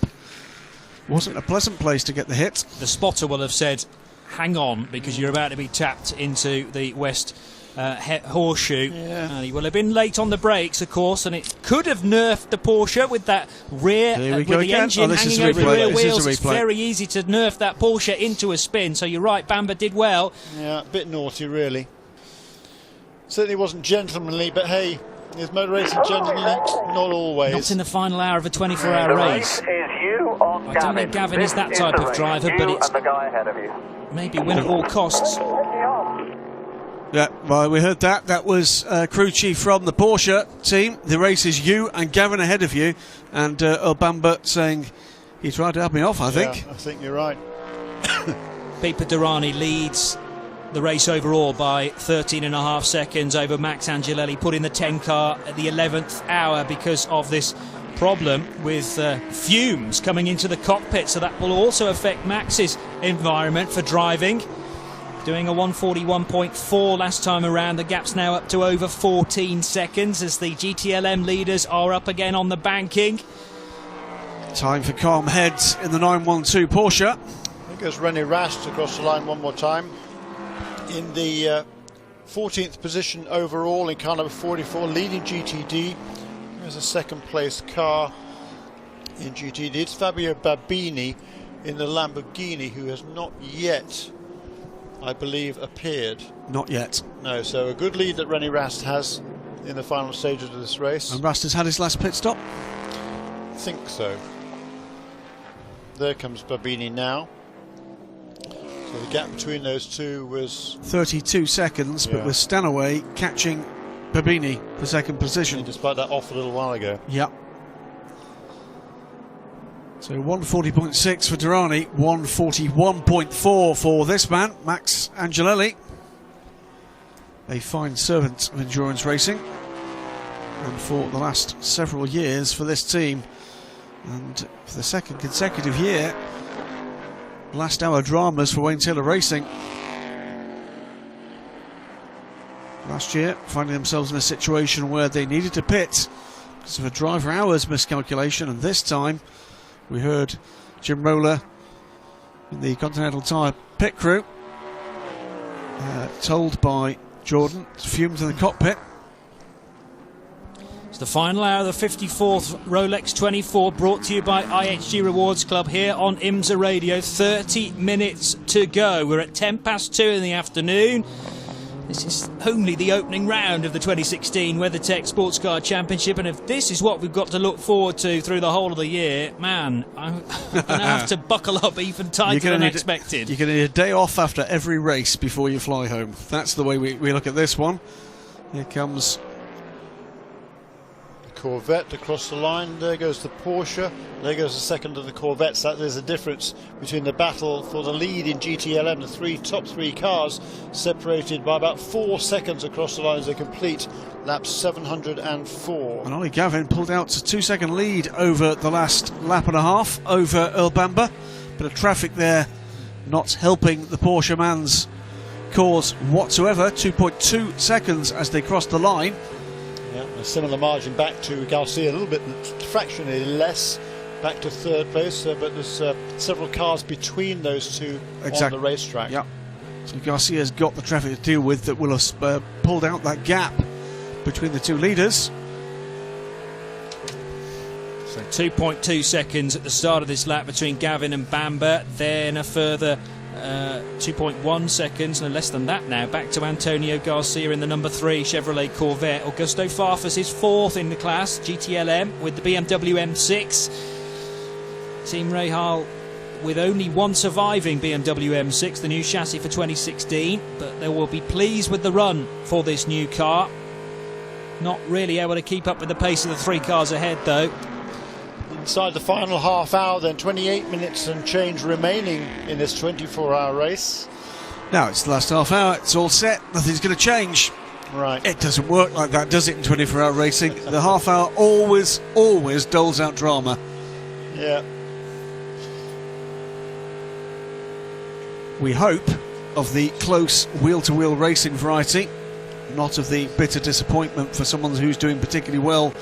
Wasn't a pleasant place to get the hit. The spotter will have said, hang on, because you're about to be tapped into the West Horseshoe. And he will have been late on the brakes, of course, and it could have nerfed the Porsche with that rear, with the engine hanging over the rear wheels. It's very easy to nerf that Porsche into a spin, so you're right, Bamber did well. Yeah, a bit naughty, really. Certainly wasn't gentlemanly, but hey, is motor racing gentlemanly? Not always. Not in the final hour of a 24-hour race. I don't think Gavin is that type of driver, but it's maybe win at all costs. Yeah, well, we heard that. That was crew chief from the Porsche team. The race is you and Gavin ahead of you. And Earl Bamber saying he tried to have me off, I think. Yeah, I think you're right. Pete Durrani leads the race overall by 13.5 seconds over Max Angelelli, put in the 10 car at the 11th hour because of this problem with fumes coming into the cockpit, so that will also affect Max's environment for driving. Doing a 141.4 last time around. The gap's now up to over 14 seconds as the GTLM leaders are up again on the banking. Time for calm heads in the 912 Porsche. There goes René Rast across the line one more time. In the 14th position overall in car number 44, leading GTD. There's a second place car in GTD. It's Fabio Babini in the Lamborghini, who has not yet, I believe, appeared. Not yet. No, so a good lead that René Rast has in the final stages of this race. And Rast has had his last pit stop? I think so. There comes Babini now. So the gap between those two was 32 seconds, but with Stanaway catching Babini for second position. Despite that off a little while ago. Yep. So 140.6 for Durrani, 141.4 for this man, Max Angelelli. A fine servant of endurance racing, and for the last several years for this team. And for the second consecutive year, last hour dramas for Wayne Taylor Racing. Last year, finding themselves in a situation where they needed to pit because of a driver hours miscalculation, and this time we heard Jim Roller in the Continental Tire pit crew told by Jordan fumes in the cockpit. It's the final hour of the 54th Rolex 24, brought to you by IHG Rewards Club here on IMSA Radio. 30 minutes to go. We're at 2:10 in the afternoon. This is only the opening round of the 2016 WeatherTech Sports Car Championship, and if this is what we've got to look forward to through the whole of the year, man, I'm going to have to buckle up even tighter than expected. You're going to need a day off after every race before you fly home. That's the way we look at this one. Here comes Corvette across the line. There goes the Porsche. There goes the second of the Corvettes. There's a difference between the battle for the lead in GTLM. The top three cars separated by about 4 seconds across the line as they complete lap 704. And Ollie Gavin pulled out a 2-second lead over the last lap and a half over Earl Bamber. Bit of traffic there not helping the Porsche man's cause whatsoever. 2.2 seconds as they crossed the line. Yeah, a similar margin back to Garcia, a little bit fractionally less back to third place, but there's several cars between those two on the racetrack. Yeah. So Garcia's got the traffic to deal with that will have pulled out that gap between the two leaders. So 2.2 seconds at the start of this lap between Gavin and Bamber, then a further 2.1 seconds, no less than that now, back to Antonio Garcia in the number 3 Chevrolet Corvette. Augusto Farfus is 4th in the class, GTLM, with the BMW M6. Team Rahal with only one surviving BMW M6, the new chassis for 2016, but they will be pleased with the run for this new car. Not really able to keep up with the pace of the 3 cars ahead though. Inside the final half hour, then 28 minutes and change remaining in this 24-hour race. Now it's the last half hour, it's all set, nothing's going to change. Right. It doesn't work like that, does it, in 24-hour racing? The half hour always doles out drama. Yeah. We hope of the close wheel-to-wheel racing variety, not of the bitter disappointment for someone who's doing particularly well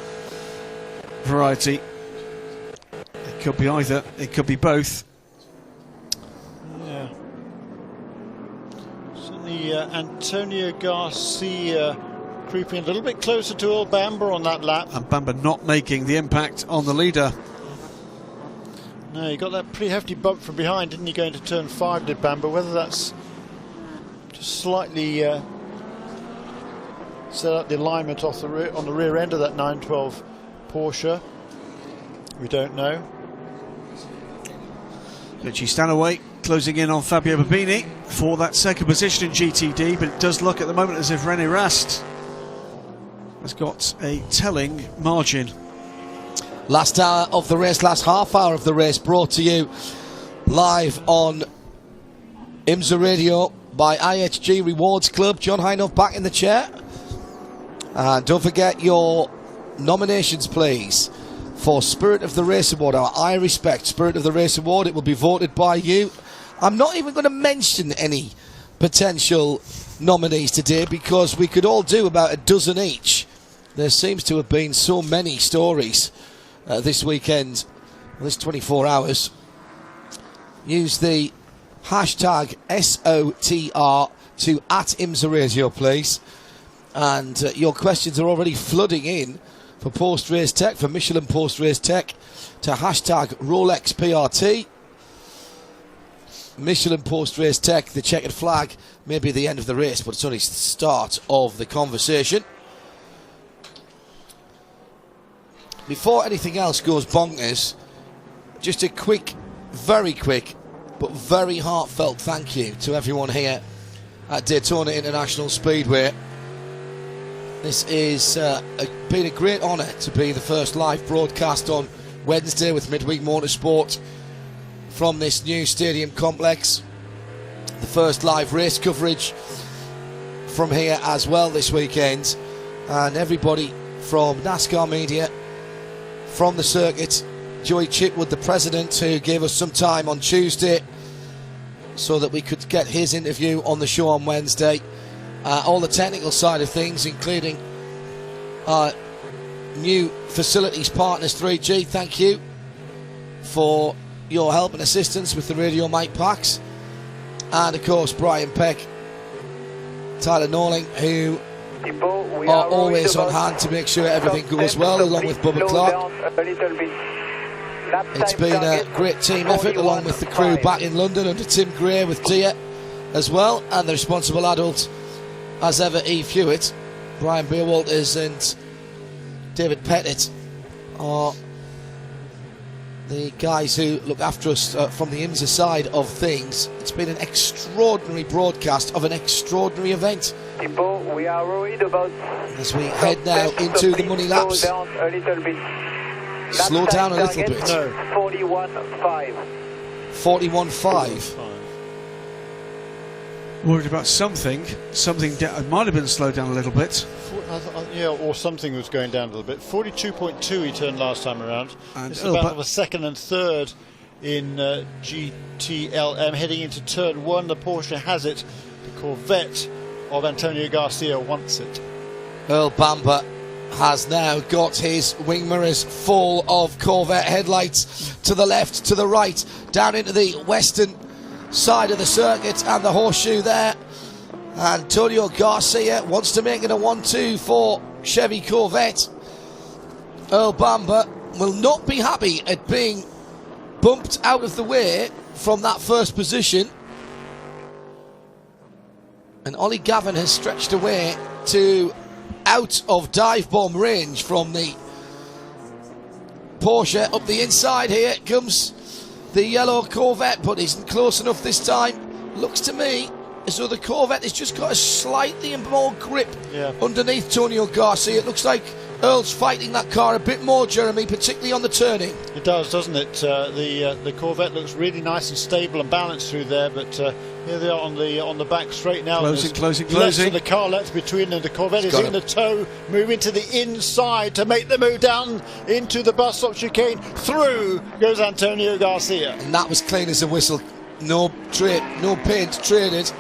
variety. It could be either, it could be both. Yeah. Certainly Antonio Garcia creeping a little bit closer to Earl Bamber on that lap. And Bamber not making the impact on the leader. No, he got that pretty hefty bump from behind, didn't he, going to turn 5, did Bamber? Whether that's just slightly set up the alignment off the on the rear end of that 912 Porsche, we don't know. Richie Stanaway closing in on Fabio Babini for that second position in GTD, but it does look at the moment as if René Rast has got a telling margin. Last hour of the race, last half hour of the race, brought to you live on IMSA Radio by IHG Rewards Club. John Hinoff back in the chair. And don't forget your nominations, please, for Spirit of the Race Award, our I Respect Spirit of the Race Award. It will be voted by you. I'm not even going to mention any potential nominees today because we could all do about a dozen each. There seems to have been so many stories this weekend, this 24 hours. Use the hashtag SOTR to @IMSARadio, please. And your questions are already flooding in for post-race tech, for Michelin post-race tech, to hashtag RolexPRT. Michelin post-race tech, the checkered flag may be the end of the race, but it's only the start of the conversation. Before anything else goes bonkers, just a quick, very quick, but very heartfelt thank you to everyone here at Daytona International Speedway. This is been a great honour to be the first live broadcast on Wednesday with Midweek Motorsport from this new stadium complex. The first live race coverage from here as well this weekend. And everybody from NASCAR Media, from the circuit, Joey Chitwood, the president, who gave us some time on Tuesday so that we could get his interview on the show on Wednesday. All the technical side of things, including our new facilities partners 3G, thank you for your help and assistance with the radio mic packs. And of course Brian Peck, Tyler Norling, who are always on hand to make sure everything goes well, along with Bubba Clark. It's been a great team effort, along with the crew back in London under Tim Gray with Dia as well, and the responsible adult as ever, Eve Hewitt. Brian Beerwalters and David Pettit are the guys who look after us from the IMSA side of things. It's been an extraordinary broadcast of an extraordinary event. People, we are worried about as we head now into the money laps. Slow down a little bit. Slow down a little bit. 41.5. 41.5. Worried about something it might have been slowed down a little bit. Yeah, or something was going down a little bit. 42.2 he turned last time around. And it's about a second and third in GTLM. Heading into turn one, the Porsche has it. The Corvette of Antonio Garcia wants it. Earl Bamber has now got his wing mirrors full of Corvette headlights to the left, to the right, down into the western side of the circuit, and the horseshoe there. Antonio Garcia wants to make it a 1-2 for Chevy Corvette. Earl Bamber will not be happy at being bumped out of the way from that first position. And Ollie Gavin has stretched away to out of dive bomb range from the Porsche. Up the inside here comes the yellow Corvette, but isn't close enough this time. Looks to me as though the Corvette has just got a slightly more grip underneath Antonio Garcia. It looks like Earl's fighting that car a bit more, Jeremy, particularly on the turning. It does, doesn't it? The Corvette looks really nice and stable and balanced through there, but here they are on the back straight now. Closing. Less of the car left between them. The Corvette is in the tow, moving to the inside to make the move down into the bus stop chicane. Through goes Antonio Garcia. And that was clean as a whistle. No paint traded,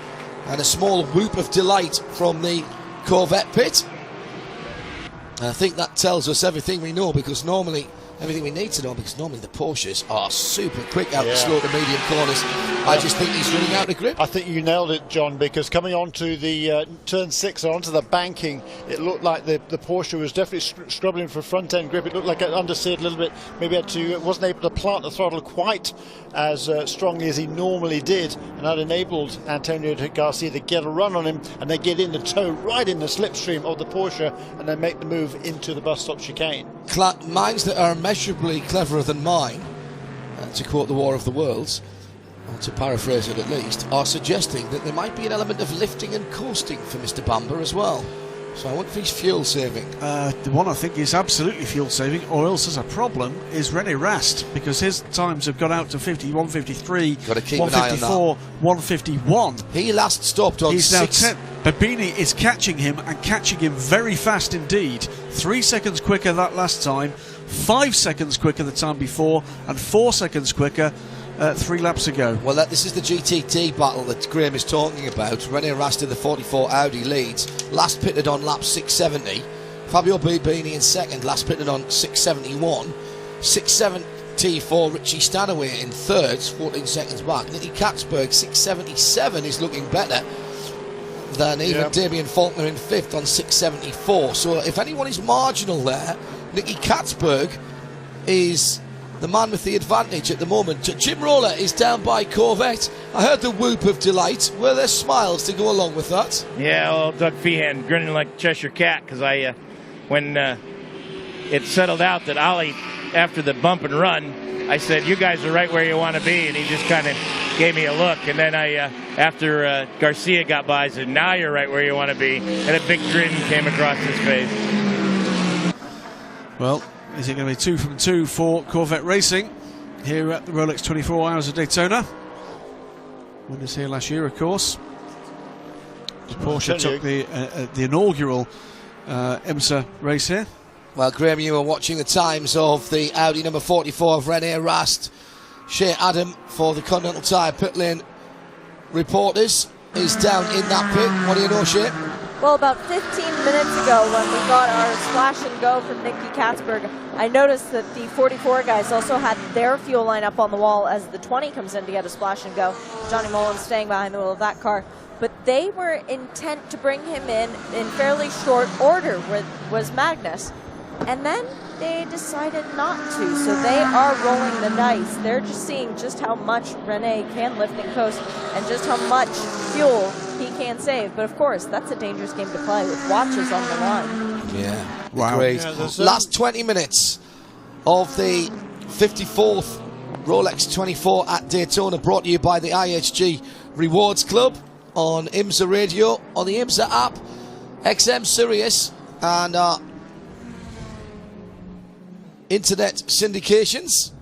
and a small whoop of delight from the Corvette pit. And I think that tells us everything we know, because normally everything we need to know, because normally the Porsches are super quick out the slow to medium corners. I just think he's running out of grip. I think you nailed it, John, because coming onto the turn 6 or onto the banking, it looked like the Porsche was definitely struggling for front end grip. It looked like it understeered a little bit. Maybe wasn't able to plant the throttle quite as strongly as he normally did, and that enabled Antonio Garcia to get a run on him and then get in the tow right in the slipstream of the Porsche and then make the move into the bus stop chicane. Minds that are immeasurably cleverer than mine, to quote the War of the Worlds, or to paraphrase it at least, are suggesting that there might be an element of lifting and coasting for Mr. Bamber as well. So I wonder if he's fuel saving. The one I think is absolutely fuel saving, or else there's a problem, is René Rast, because his times have got out to 50, 153, Got to keep an eye on 154, 151. He last stopped on He's 6. now 10. Babini is catching him, and catching him very fast indeed. 3 seconds quicker that last time, 5 seconds quicker the time before, and 4 seconds quicker 3 laps ago. Well, this is the GTD battle that Graham is talking about. René Rast in the 44 Audi leads. Last pitted on lap 670. Fabio Babini in second, last pitted on 671. 670 for Richie Stanaway in third, 14 seconds back. Nicky Katzberg, 677, is looking better than even Damien Faulkner in fifth on 674. So if anyone is marginal there, Nicky Katzberg is the man with the advantage at the moment. Jim Roller is down by Corvette. I heard the whoop of delight. Were there smiles to go along with that? Yeah, well, Doug Feehan grinning like a Cheshire cat, because when it settled out that Ollie, after the bump and run, I said, you guys are right where you want to be, and he just kind of gave me a look. And then after Garcia got by, I said, now you're right where you want to be, and a big grin came across his face. Well, is it going to be 2 from 2 for Corvette Racing here at the Rolex 24 Hours of Daytona? Winners here last year, of course. Porsche took the inaugural IMSA race here. Well, Graham, you were watching the times of the Audi number 44 of René Rast. Shea Adam for the Continental Tire pit lane reporters is down in that pit. What do you know, Shea? Well, about 15 minutes ago when we got our splash and go from Nicky Katzberg, I noticed that the 44 guys also had their fuel line up on the wall as the 20 comes in to get a splash and go. Johnny Mullen staying behind the wheel of that car. But they were intent to bring him in fairly short order, was Magnus. And then they decided not to, so they are rolling the dice. They're just seeing just how much René can lift and coast and just how much fuel he can save. But of course, that's a dangerous game to play with watches on the line. Yeah, wow. Great. Yeah, Last 20 minutes of the 54th Rolex 24 at Daytona, brought to you by the IHG Rewards Club on IMSA Radio, on the IMSA app, XM Sirius, and internet syndications.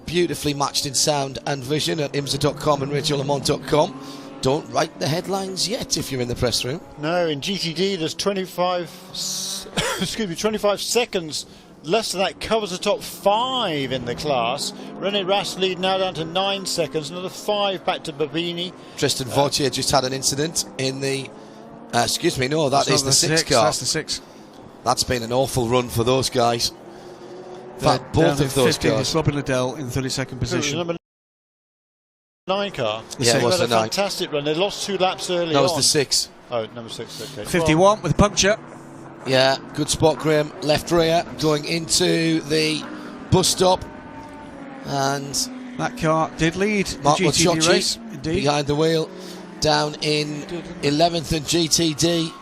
Beautifully matched in sound and vision at imsa.com and radiolemont.com. Don't write the headlines yet if you're in the press room. No, in GTD there's 25 seconds. Less than that covers the top 5 in the class. René Rast lead now down to 9 seconds. Another 5 back to Babini. Tristan Vautier just had an incident in the... excuse me, no, that is the 6 car. That's the 6. That's been an awful run for those guys. In fact, both of those cars. Robin Liddell in 32nd position. Number 9 car. Yeah, it was the 9. Fantastic run. They lost 2 laps early on. That was the 6. Oh, number 6, okay. 51 with a puncture. Yeah, good spot, Graham. Left rear going into the bus stop. And that car did lead the Mark GTD Maciocci race. Indeed. behind the wheel, down in 11th in GTD.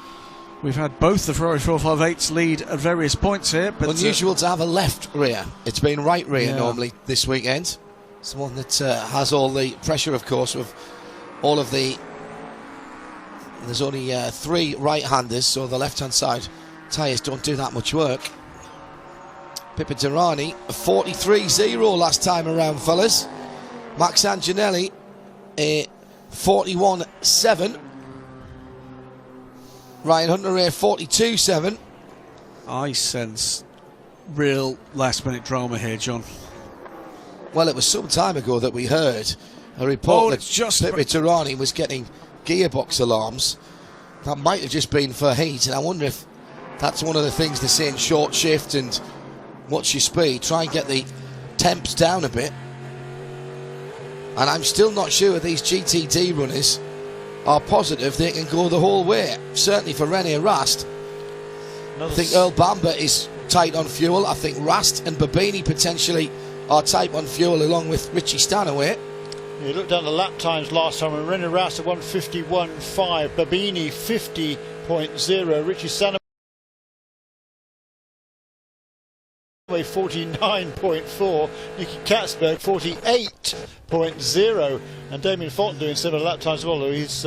We've had both the Ferrari 458s lead at various points here. But unusual to have a left rear. It's been right rear normally this weekend. It's the one that has all the pressure, of course, of all of the... There's only 3 right-handers, so the left-hand side tyres don't do that much work. Pippa Durrani, 43.0 last time around, fellas. Max Anginelli, 41.7. Ryan Hunter here, 42.7. I sense real last-minute drama here, John. Well, it was some time ago that we heard a report that Pippa Durrani was getting gearbox alarms. That might have just been for heat, and I wonder if that's one of the things they're saying, short shift and watch your speed, try and get the temps down a bit. And I'm still not sure these GTD runners are positive they can go the whole way. Certainly for René Rast. I think Earl Bamber is tight on fuel. I think Rast and Babini potentially are tight on fuel along with Richie Stanaway. You look down the lap times last time, and René Rast at 151.5, Babini 50.0, Richie Stanaway 49.4, Nicky Katzberg 48.0, and Damien Fulton doing similar lap times as well. He's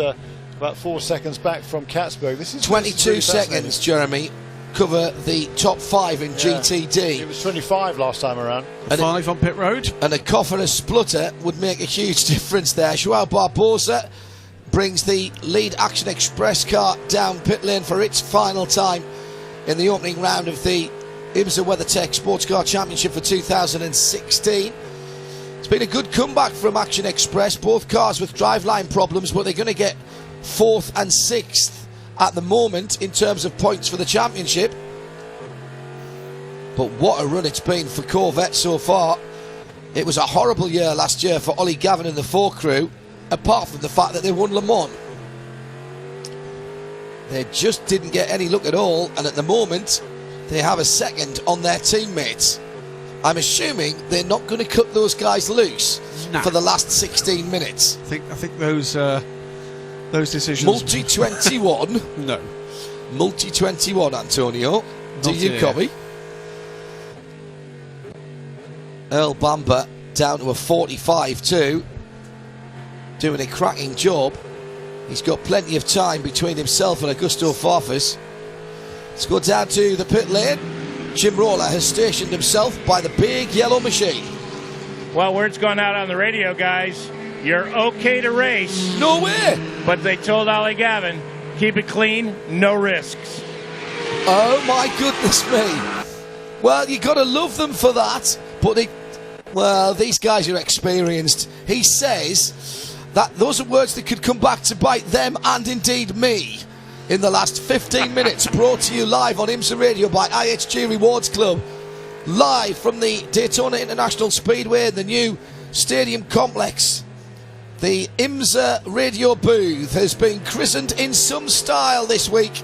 about 4 seconds back from Katzberg. This is 22 really seconds, Jeremy, cover the top 5 in GTD. It was 25 last time around. And 5 on pit road. And a cough and a splutter would make a huge difference there. Joao Barbosa brings the lead Action Express car down pit lane for its final time in the opening round of the IMSA WeatherTech Sports Car Championship for 2016. It's been a good comeback from Action Express, both cars with driveline problems, but they're going to get 4th and 6th at the moment in terms of points for the championship. But what a run it's been for Corvette so far. It was a horrible year last year for Ollie Gavin and the 4 crew, apart from the fact that they won Le Mans. They just didn't get any look at all, and at the moment they have a second on their teammates. I'm assuming they're not going to cut those guys loose for the last 16 minutes. I think those decisions. Multi-21. No. Multi-21, Antonio. Do Not you here. copy? Earl Bamber down to a 45-2. Doing a cracking job. He's got plenty of time between himself and Augusto Farfus. Let's go down to the pit lane. Jim Roller has stationed himself by the big yellow machine. Well, word's gone out on the radio, guys. You're okay to race. No way! But they told Ollie Gavin, keep it clean, no risks. Oh my goodness me. Well, you got to love them for that. But these guys are experienced. He says that those are words that could come back to bite them and indeed me in the last 15 minutes. Brought to you live on IMSA Radio by IHG Rewards Club. Live from the Daytona International Speedway, the new stadium complex. The IMSA Radio booth has been christened in some style this week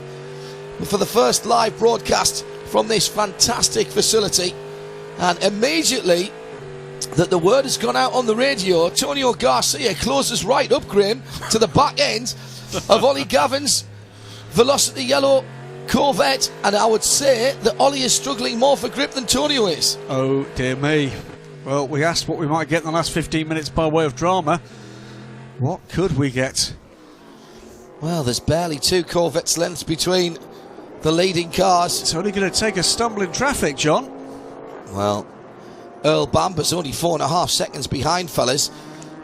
for the first live broadcast from this fantastic facility. And immediately that the word has gone out on the radio, Antonio Garcia closes right up, Graham, to the back end of Ollie Gavin's Velocity Yellow Corvette, and I would say that Ollie is struggling more for grip than Antonio is. Oh dear me. Well, we asked what we might get in the last 15 minutes by way of drama. What could we get? Well, there's barely 2 Corvettes lengths between the leading cars. It's only going to take a stumble in traffic, John. Well, Earl Bamber's only 4.5 seconds behind, fellas,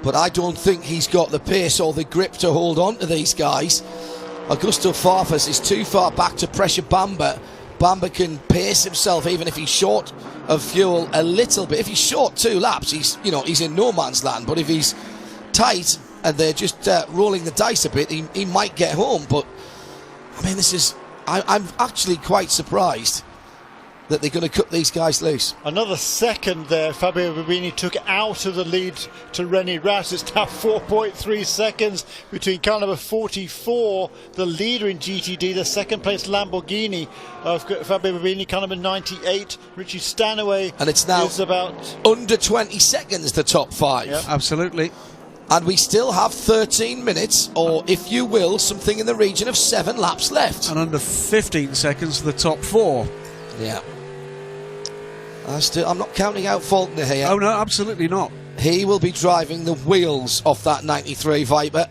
but I don't think he's got the pace or the grip to hold on to these guys. Augusto Farfus is too far back to pressure Bamber. Bamber can pace himself even if he's short of fuel a little bit. If he's short 2 laps, he's in no man's land. But if he's tight and they're just rolling the dice a bit, he might get home. But I mean, I'm actually quite surprised that they're going to cut these guys loose. Another second there, Fabio Barbini took out of the lead to René Rast. It's now 4.3 seconds between car number 44, the leader in GTD, the second place Lamborghini of Fabio Barbini, car number 98, Richie Stanaway. And it's now about under 20 seconds, the top 5. Yep. Absolutely. And we still have 13 minutes, or if you will, something in the region of 7 laps left. And under 15 seconds for the top 4. Yeah. I'm not counting out Faulkner here. Oh no, absolutely not. He will be driving the wheels off that 93 Viper.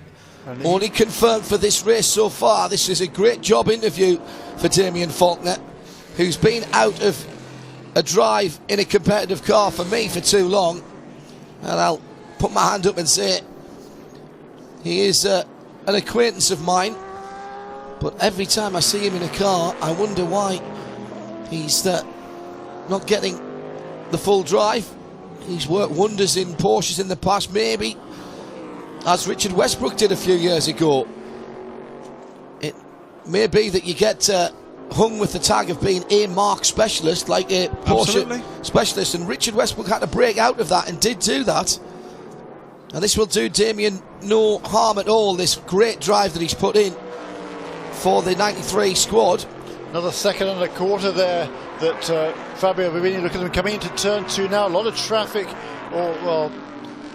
Only confirmed for this race so far. This is a great job interview for Damien Faulkner, who's been out of a drive in a competitive car for me for too long. And I'll put my hand up and say he is an acquaintance of mine. But every time I see him in a car, I wonder why he's not getting the full drive. He's worked wonders in Porsches in the past, maybe as Richard Westbrook did a few years ago. It may be that you get hung with the tag of being a marque specialist, like a Porsche specialist, and Richard Westbrook had to break out of that and did do that. And this will do Damien no harm at all, this great drive that he's put in for the 93 squad. Another second and a quarter there that Fabio Barbini, look at them coming into turn 2 now. A lot of traffic, a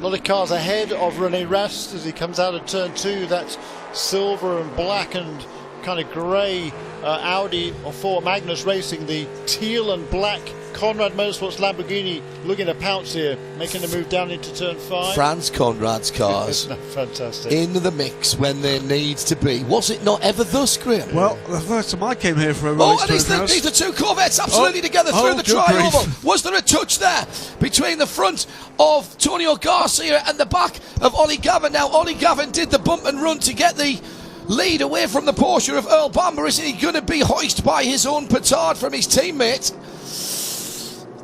lot of cars ahead of René Rast as he comes out of turn 2. That's silver and black and kind of grey Audi or Magnus Racing, the teal and black Conrad Motorsports Lamborghini looking to pounce here, making the move down into turn 5. Franz Conrad's cars Isn't that fantastic? in the mix when there needs to be. Was it not ever thus, Graham? Well, the first time I came here for a race. Oh, and these are two Corvettes absolutely together through the tri-oval. Was there a touch there between the front of Antonio Garcia and the back of Ollie Gavin? Now, Ollie Gavin did the bump and run to get the lead away from the Porsche of Earl Bamber. Isn't he going to be hoisted by his own petard from his teammate?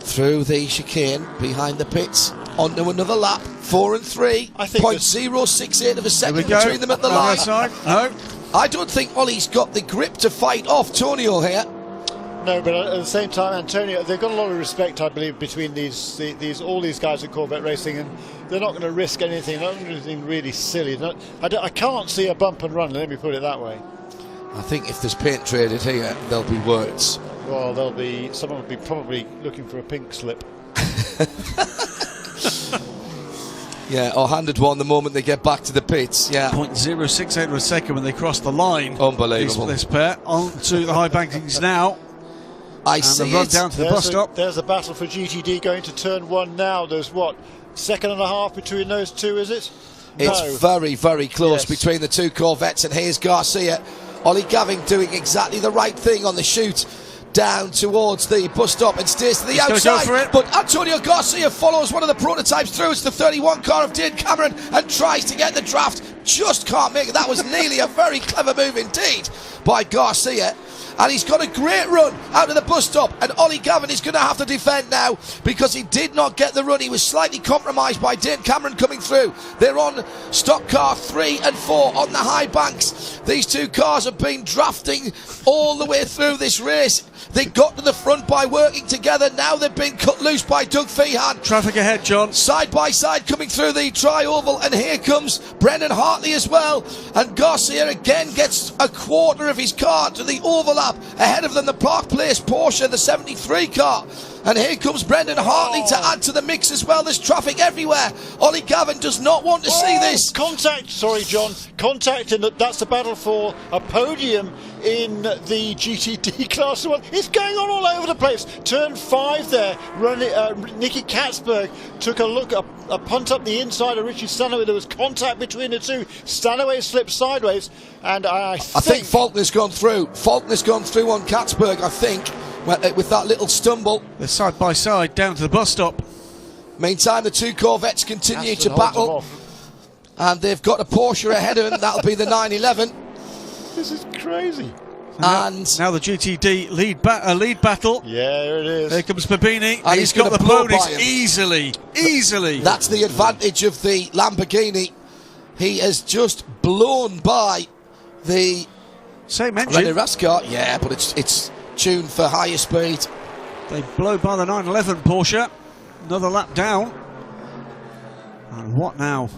Through the chicane, behind the pits, onto another lap, 4 and 3, 0.068 of a second between them at the line. No. I don't think Ollie's got the grip to fight off Tonio here. No, but at the same time, Antonio, they've got a lot of respect, I believe, between all these guys at Corvette Racing, and they're not going to risk anything. They're not going to do anything really silly. I can't see a bump and run. Let me put it that way. I think if there's paint traded here, there'll be words. Well, someone will be probably looking for a pink slip. Yeah, or handed one the moment they get back to the pits. Yeah, 0.068 of a second when they cross the line. Unbelievable. This pair onto the high bankings now. I see it. Down to the bus stop. There's a battle for GTD going to turn 1 now. There's what, second and a half between those two, is it? It's very, very close between the two Corvettes, and here's Garcia. Ollie Gavin doing exactly the right thing on the chute down towards the bus stop and stays to the outside. Go for it. But Antonio Garcia follows one of the prototypes through. It's the 31 car of Dane Cameron and tries to get the draft. Just can't make it. That was nearly a very clever move indeed by Garcia. And he's got a great run out of the bus stop, and Ollie Gavin is going to have to defend now because he did not get the run. He was slightly compromised by Dane Cameron coming through. They're on stock car 3 and 4 on the high banks. These two cars have been drafting all the way through this race. They got to the front by working together. Now they've been cut loose by Doug Feehan. Traffic ahead, John. Side by side coming through the tri-oval, and here comes Brendan Hartley as well. And Garcia again gets a quarter of his car to the overlap. Ahead of them, the Park Place Porsche, the 73 car. And here comes Brendan Hartley to add to the mix as well. There's traffic everywhere. Ollie Gavin does not want to see this. Contact, sorry, John. Contact, and that's the battle for a podium in the GTD Class 1. It's going on all over the place. Turn 5 there. Nicky Katzberg took a look, a punt up the inside of Richie Stanaway. There was contact between the two. Stanaway slipped sideways, and I think Faulkner's gone through. Faulkner's gone through on Katzberg, I think, with that little stumble. They're side by side down to the bus stop. Meantime, the two Corvettes continue to battle, and they've got a Porsche ahead of them. That'll be the 911. This is crazy. And now the GTD lead battle. Yeah, there it is. Here comes Babini, and he's got the blow ponies easily. That's the advantage of the Lamborghini. He has just blown by the same engine. René Rast car. Yeah, but it's tuned for higher speed. They blow by the 911 Porsche. Another lap down. And what now?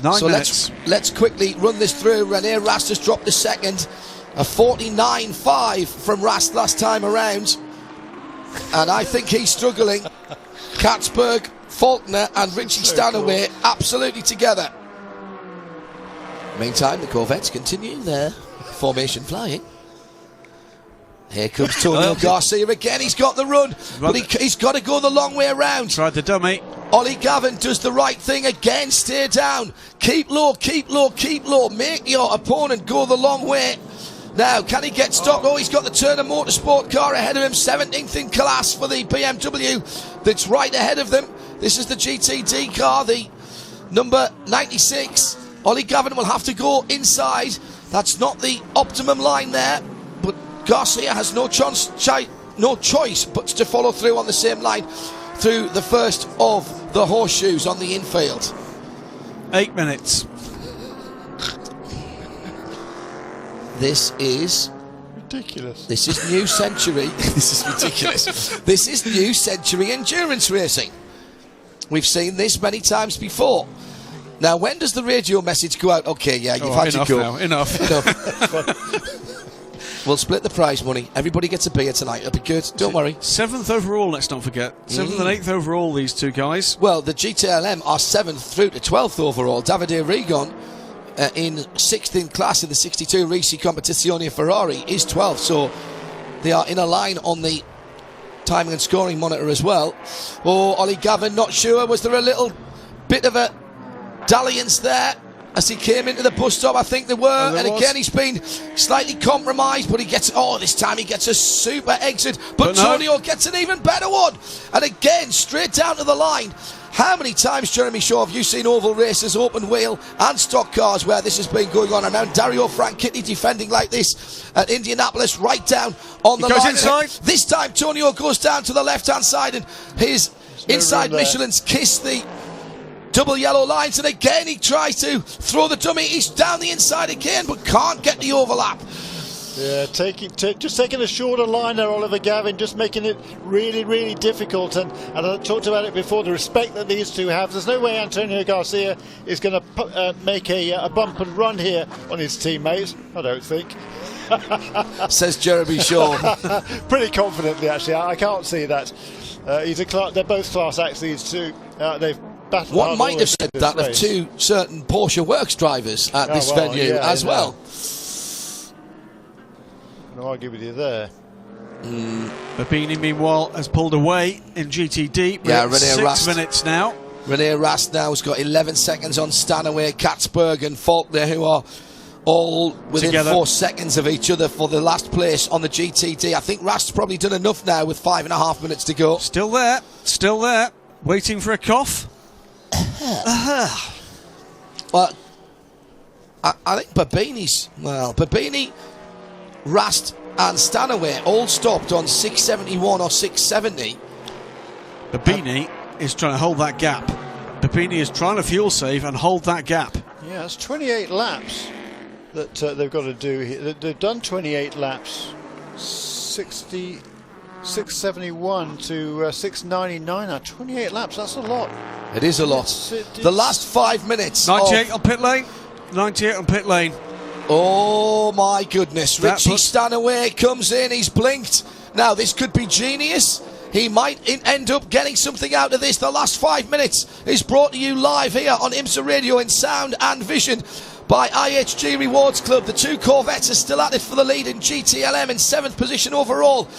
9 so minutes. let's quickly run this through. René Rast has dropped a second. A 49.5 from Rast last time around. And I think he's struggling. Katzberg, Faulkner and Richie Stanaway absolutely together. Meantime, the Corvettes continue their formation flying. Here comes Antonio Garcia again. He's got the run, but he's got to go the long way around. Tried the dummy. Ollie Gavin does the right thing again. Stay down. Keep low, keep low, keep low. Make your opponent go the long way. Now, can he get stopped? Oh, he's got the Turner Motorsport car ahead of him. 17th in class for the BMW that's right ahead of them. This is the GTD car, the number 96. Ollie Gavin will have to go inside. That's not the optimum line there, but Garcia has no choice but to follow through on the same line through the first of the horseshoes on the infield. 8 minutes. This is ridiculous. This is New Century. This is ridiculous. This is New Century endurance racing. We've seen this many times before. Now, when does the radio message go out? Okay, yeah, you've had to go. Now, enough. We'll split the prize money. Everybody gets a beer tonight. It'll be good. Don't worry. 7th overall, let's not forget. 7th and 8th overall, these two guys. Well, the GTLM are 7th through to 12th overall. Davide Rigon in 6th in class in the 62 Ricci Competizione Ferrari is 12th, so they are in a line on the timing and scoring monitor as well. Oh, Ollie Gavin, not sure. Was there a little bit of a dalliance there as he came into the bus stop? I think there were. And again, he's been slightly compromised, but he gets, this time he gets a super exit. But Tonio gets an even better one. And again, straight down to the line. How many times, Jeremy Shaw, have you seen oval races, open wheel and stock cars where this has been going on? And now Dario Franchitti defending like this at Indianapolis, right down on the line. Inside. This time Tonio goes down to the left-hand side, and his inside Michelin's kiss the double yellow lines, and again he tries to throw the dummy. He's down the inside again, but can't get the overlap. Yeah, just taking a shorter line there, Oliver Gavin, just making it really, really difficult. And I talked about it before, the respect that these two have. There's no way Antonio Garcia is going to make a bump and run here on his teammates, I don't think. Says Jeremy Shaw. Pretty confidently, actually. I can't see that. They're both class acts, these two. They've battled. One might have said that of two certain Porsche Works drivers at this venue as well. No argue with you there. Babini, meanwhile, has pulled away in GTD. Yeah, René 6 Rast. minutes now. René Rast now has got 11 seconds on Stanaway, Katzberg and Faulkner, who are all within together. 4 seconds of each other for the last place on the GTD. I think Rast's probably done enough now with 5.5 minutes to go. Still there, waiting for a cough. Well, I think Babini, Rast and Stanaway all stopped on 671 or 670. Babini is trying to hold that gap. Babini is trying to fuel save and hold that gap. Yeah, it's 28 laps that they've got to do here. They've done 28 laps. 671 to 699 now. 28 laps, that's a lot. It is a lot. The last 5 minutes. 98 on pit lane. 98 on pit lane. Oh my goodness. Richie Stanaway comes in, he's blinked. Now this could be genius. He might end up getting something out of this. The last 5 minutes is brought to you live here on IMSA Radio in sound and vision by IHG Rewards Club. The two Corvettes are still at it for the lead in GTLM in 7th position overall.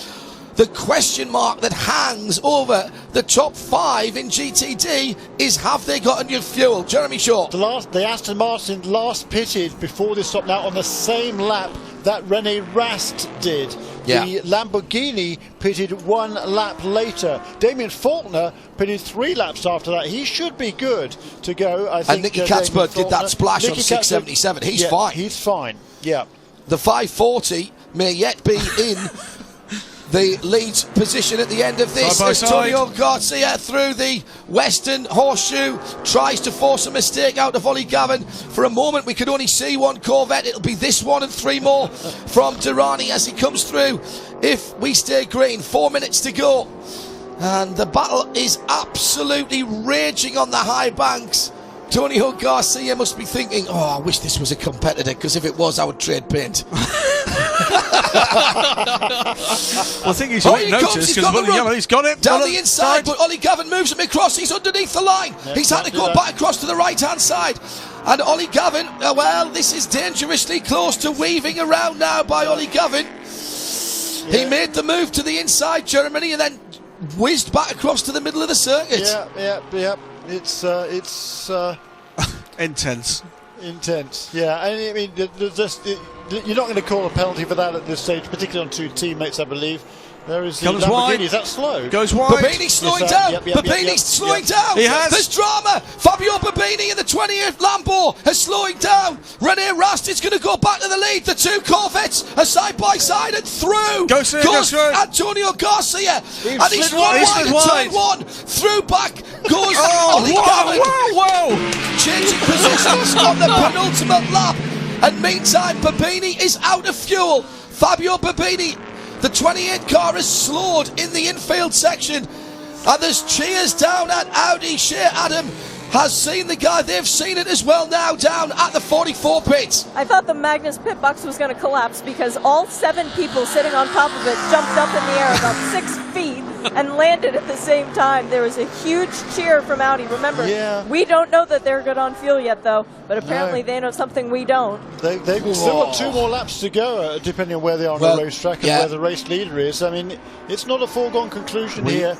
The question mark that hangs over the top 5 in GTD is, have they got enough fuel? Jeremy Shaw. The Aston Martin last pitted before this stop now on the same lap that René Rast did. Yeah. The Lamborghini pitted 1 lap later. Damien Faulkner pitted 3 laps after that. He should be good to go. I think. And Nicky Katzberg did that splash on 677. He's fine. He's fine. Yeah. The 540 may yet be in the lead position at the end of this. Antonio Garcia through the Western Horseshoe tries to force a mistake out of Ollie Gavin. For a moment we could only see one Corvette. It'll be this one and 3 more from Durrani as he comes through if we stay green. 4 minutes to go and the battle is absolutely raging on the high banks. Antonio Garcia must be thinking, I wish this was a competitor, because if it was I would trade paint. I think he's noticed because he's got it down the inside, but Ollie Gavin moves him across. He's underneath the line. He's had to go back across to the right hand side, and Ollie Gavin, this is dangerously close to weaving around now by Ollie Gavin. He made the move to the inside, Germany, and then whizzed back across to the middle of the circuit. Yeah. It's intense. Yeah, I mean, you're not going to call a penalty for that at this stage, particularly on 2 teammates, I believe. There is the Lamborghini. Is that slow? Goes wide. Babini's slowing down. Babini's slowing down. He has. There's drama. Fabio Babini in the 20th Lambo is slowing down. René Rast is going to go back to the lead. The 2 Corvettes are side by side and through. Goes Antonio Garcia. And he's gone wide in turn 1. Through back goes Ollie Gavin. Whoa. Changing positions on the penultimate lap. And meantime, Babini is out of fuel. Fabio Babini, the 28 car, is slowed in the infield section. And there's cheers down at Audi Shea Adam has seen the guy. They've seen it as well now down at the 44 pit. I thought the Magnus pit box was going to collapse because all 7 people sitting on top of it jumped up in the air about 6 feet and landed at the same time. There was a huge cheer from Audi. Remember, we don't know that they're good on fuel yet, though, but apparently they know something we don't. They've still got 2 more laps to go, depending on where they are on the racetrack and where the race leader is. I mean, it's not a foregone conclusion here.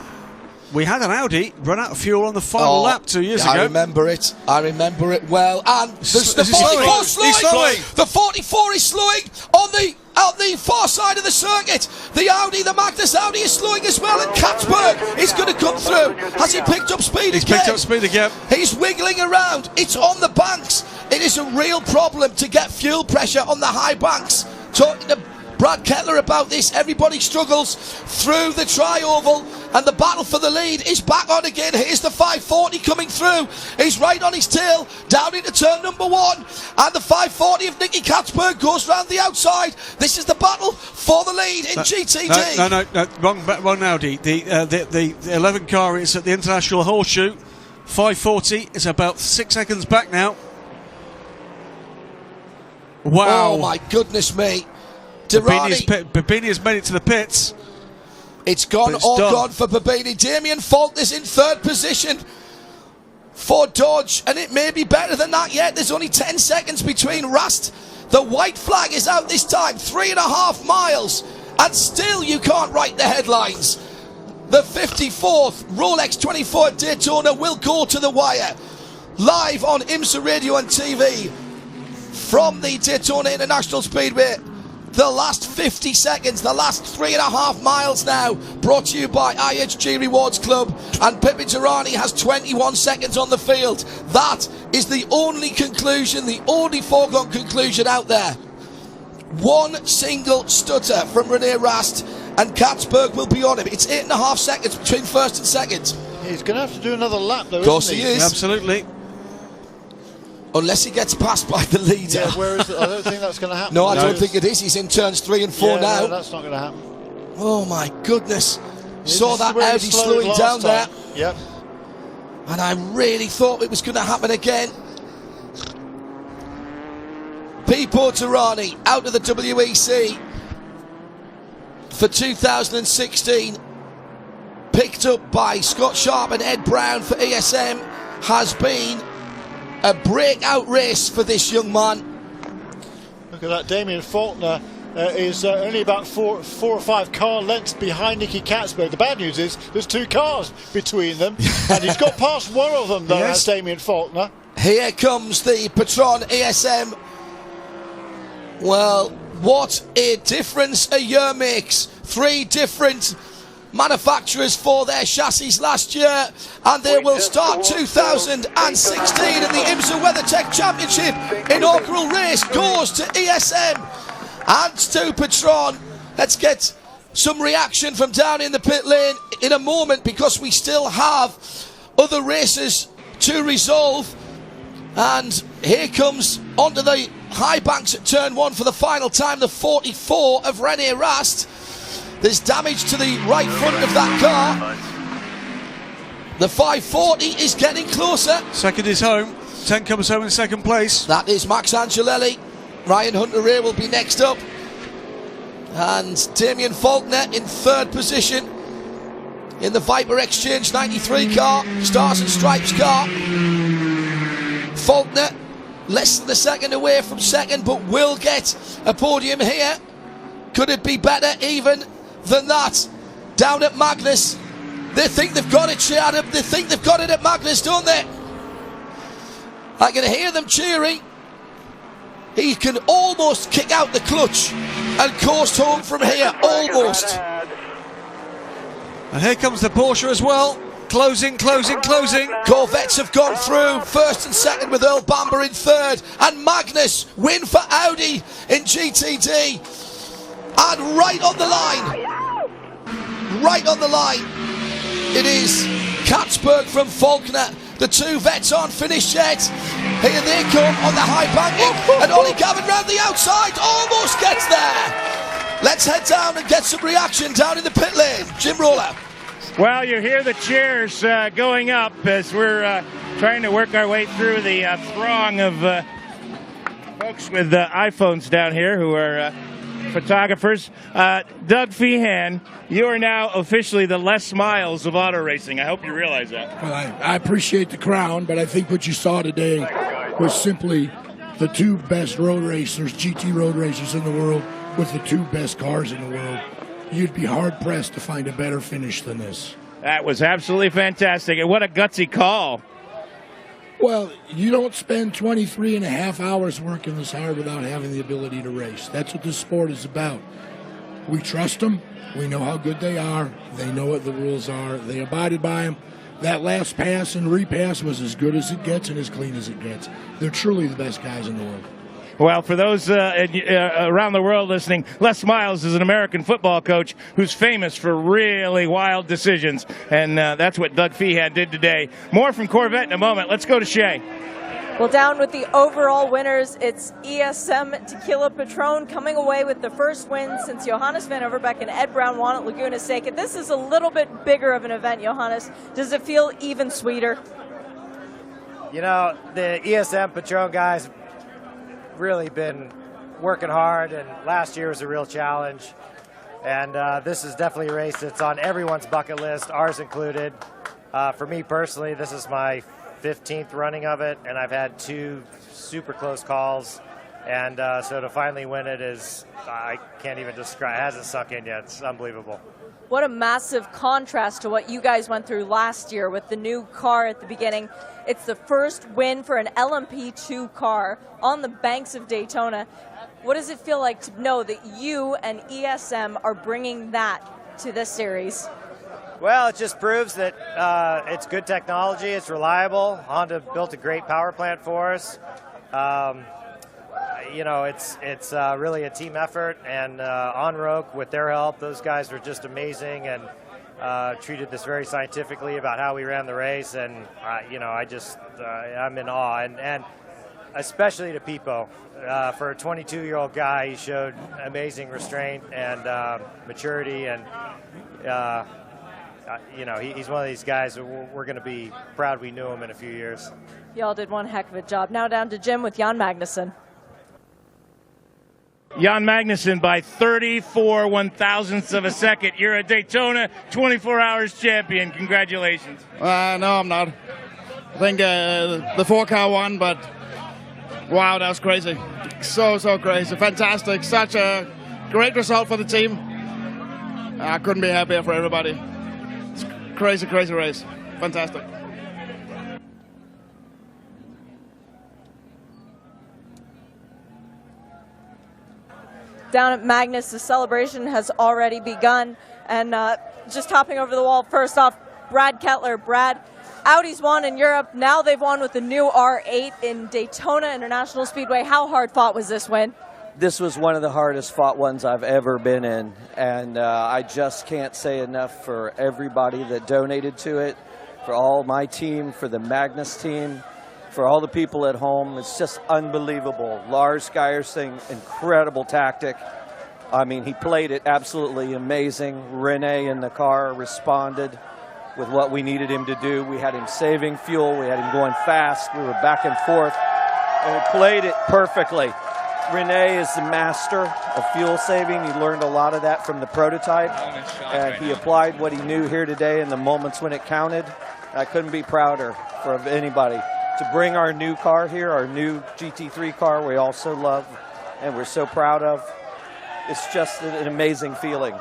We had an Audi run out of fuel on the final lap 2 years ago. I remember it. I remember it well. And the 44 slowing. The 44 is slowing on the far side of the circuit. The Audi, the Magnus Audi, is slowing as well, and Katzberg is going to come through. Has he picked up speed again? He's picked up speed again. He's wiggling around. It's on the banks. It is a real problem to get fuel pressure on the high banks. Talking to Brad Kettler about this, everybody struggles through the tri-oval, and the battle for the lead is back on again. Here's the 540 coming through. He's right on his tail, down into turn number 1, and the 540 of Nicky Katzberg goes round the outside. This is the battle for the lead in GTD. No, wrong Audi. The 11 car is at the International Horseshoe. 540 is about 6 seconds back now. Wow. Oh my goodness me. Babini has made it to the pits. It's gone, gone for Babini. Damien Faulkner's in 3rd position for Dodge, and it may be better than that yet. There's only 10 seconds between Rast. The white flag is out this time, 3.5 miles, and still you can't write the headlines. The 54th Rolex 24 Daytona will go to the wire. Live on IMSA Radio and TV from the Daytona International Speedway. The last 50 seconds, the last 3.5 miles now, brought to you by IHG Rewards Club, and Pipi Tirani has 21 seconds on the field. That is the only conclusion, the only foregone conclusion out there. One single stutter from Rene Rast, and Katzberg will be on him. It's 8.5 seconds between first and second. He's going to have to do another lap, though, of course isn't he is. Absolutely. Unless he gets passed by the leader. Yeah, where is it? I don't think that's going to happen. No, I don't think it is. He's in turns 3 and 4 now. No, that's not going to happen. Oh my goodness. Saw that Audi slowing down there. Yep. And I really thought it was going to happen again. Pipo Tirani out of the WEC for 2016. Picked up by Scott Sharp and Ed Brown for ESM. Has been a breakout race for this young man. Look at that. Damien Faulkner is only about four or five car lengths behind Nicky Katzberg. The bad news is there's 2 cars between them, and he's got past one of them, though, that's Damien Faulkner. Here comes the Patron ESM. Well, what a difference a year makes. 3 different manufacturers for their chassis last year, and they will start 2016 in the IMSA WeatherTech Championship. Inaugural race goes to ESM and to Patron. Let's get some reaction from down in the pit lane in a moment, because we still have other races to resolve. And here comes onto the high banks at turn 1 for the final time, the 44 of Rene Rast. There's damage to the right front of that car. The 540 is getting closer. Second is home. 10 comes home in second place. That is Max Angelelli. Ryan Hunter-Reay will be next up. And Damien Faulkner in 3rd position in the Viper Exchange 93 car, Stars and Stripes car. Faulkner less than a second away from second, but will get a podium here. Could it be better even than that? Down at Magnus, they think they've got it, Adam. They think they've got it at Magnus, don't they? I can hear them cheering. He can almost kick out the clutch and coast home from here, almost. And here comes the Porsche as well. Closing. Corvettes have gone through, 1st and 2nd with Earl Bamber in 3rd. And Magnus win for Audi in GTD. And right on the line, it is Katzberg from Faulkner. The 2 vets aren't finished yet. Here they come on the high banking, and Ollie Gavin round the outside, almost gets there. Let's head down and get some reaction down in the pit lane. Jim Roller. Well, you hear the cheers going up as we're trying to work our way through the throng of folks with iPhones down here who are photographers. Doug Feehan, you are now officially the Les Miles of auto racing. I hope you realize that. Well, I appreciate the crown, but I think what you saw today was simply the two best road racers, GT road racers in the world, with the two best cars in the world. You'd be hard-pressed to find a better finish than this. That was absolutely fantastic, and what a gutsy call. Well, you don't spend 23 and a half hours working this hard without having the ability to race. That's what this sport is about. We trust them. We know how good they are. They know what the rules are. They abided by them. That last pass and repass was as good as it gets and as clean as it gets. They're truly the best guys in the world. Well, for those around the world listening, Les Miles is an American football coach who's famous for really wild decisions, and that's what Doug Feehan did today. More from Corvette in a moment. Let's go to Shea. Well, down with the overall winners, it's ESM Tequila Patron coming away with the first win since Johannes Van Overbeek and Ed Brown won at Laguna Seca. This is a little bit bigger of an event, Johannes. Does it feel even sweeter? You know, the ESM Patron guys really been working hard, and last year was a real challenge, and this is definitely a race that's on everyone's bucket list, ours included. For me personally, this is my 15th running of it, and I've had two super close calls, and so to finally win it is, I can't even describe, it hasn't sunk in yet. It's unbelievable. What a massive contrast to what you guys went through last year with the new car at the beginning. It's the first win for an LMP2 car on the banks of Daytona. What does it feel like to know that you and ESM are bringing that to this series? Well, it just proves that it's good technology, it's reliable. Honda built a great power plant for us. You know, it's really a team effort, and Onroque, with their help, those guys were just amazing and treated this very scientifically about how we ran the race, and you know, I'm in awe, and especially to Pipo. For a 22-year-old guy, he showed amazing restraint and maturity, and you know, he's one of these guys that we're going to be proud we knew him in a few years. Y'all did one heck of a job. Now down to Jim with Jan Magnussen. Jan Magnussen by 34 one-thousandths of a second. You're a Daytona 24 hours champion. Congratulations. No, I'm not. I think the 4-car won, but wow, that was crazy. So crazy. Fantastic. Such a great result for the team. I couldn't be happier for everybody. It's crazy race. Fantastic. Down at Magnus, the celebration has already begun. And just hopping over the wall, first off, Brad Kettler. Brad, Audi's won in Europe. Now they've won with the new R8 in Daytona International Speedway. How hard fought was this win? This was one of the hardest fought ones I've ever been in. And I just can't say enough for everybody that donated to it, for all my team, for the Magnus team, for all the people at home. It's just unbelievable. Lars Geiersing, incredible tactic. I mean, he played it absolutely amazing. Rene in the car responded with what we needed him to do. We had him saving fuel. We had him going fast. We were back and forth. And he played it perfectly. Rene is the master of fuel saving. He learned a lot of that from the prototype. And he applied what he knew here today in the moments when it counted. I couldn't be prouder for anybody. To bring our new car here, our new GT3 car we also love and we're so proud of. It's just an amazing feeling.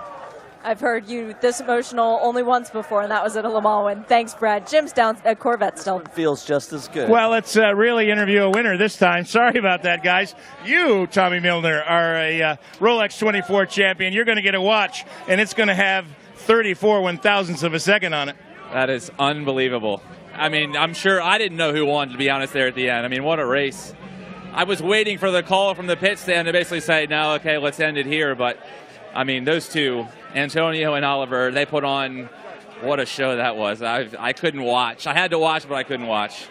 I've heard you this emotional only once before, and that was at a Le Mans win. Thanks, Brad. Jim's down at Corvette still. It feels just as good. Well, let's really interview a winner this time. Sorry about that, guys. You, Tommy Milner, are a Rolex 24 champion. You're going to get a watch, and it's going to have 34 one-thousandths of a second on it. That is unbelievable. I mean, I'm sure I didn't know who won, to be honest, there at the end. I mean, what a race. I was waiting for the call from the pit stand to basically say, no, okay, let's end it here. But, I mean, those two, Antonio and Oliver, they put on what a show that was. I couldn't watch. I had to watch, but I couldn't watch.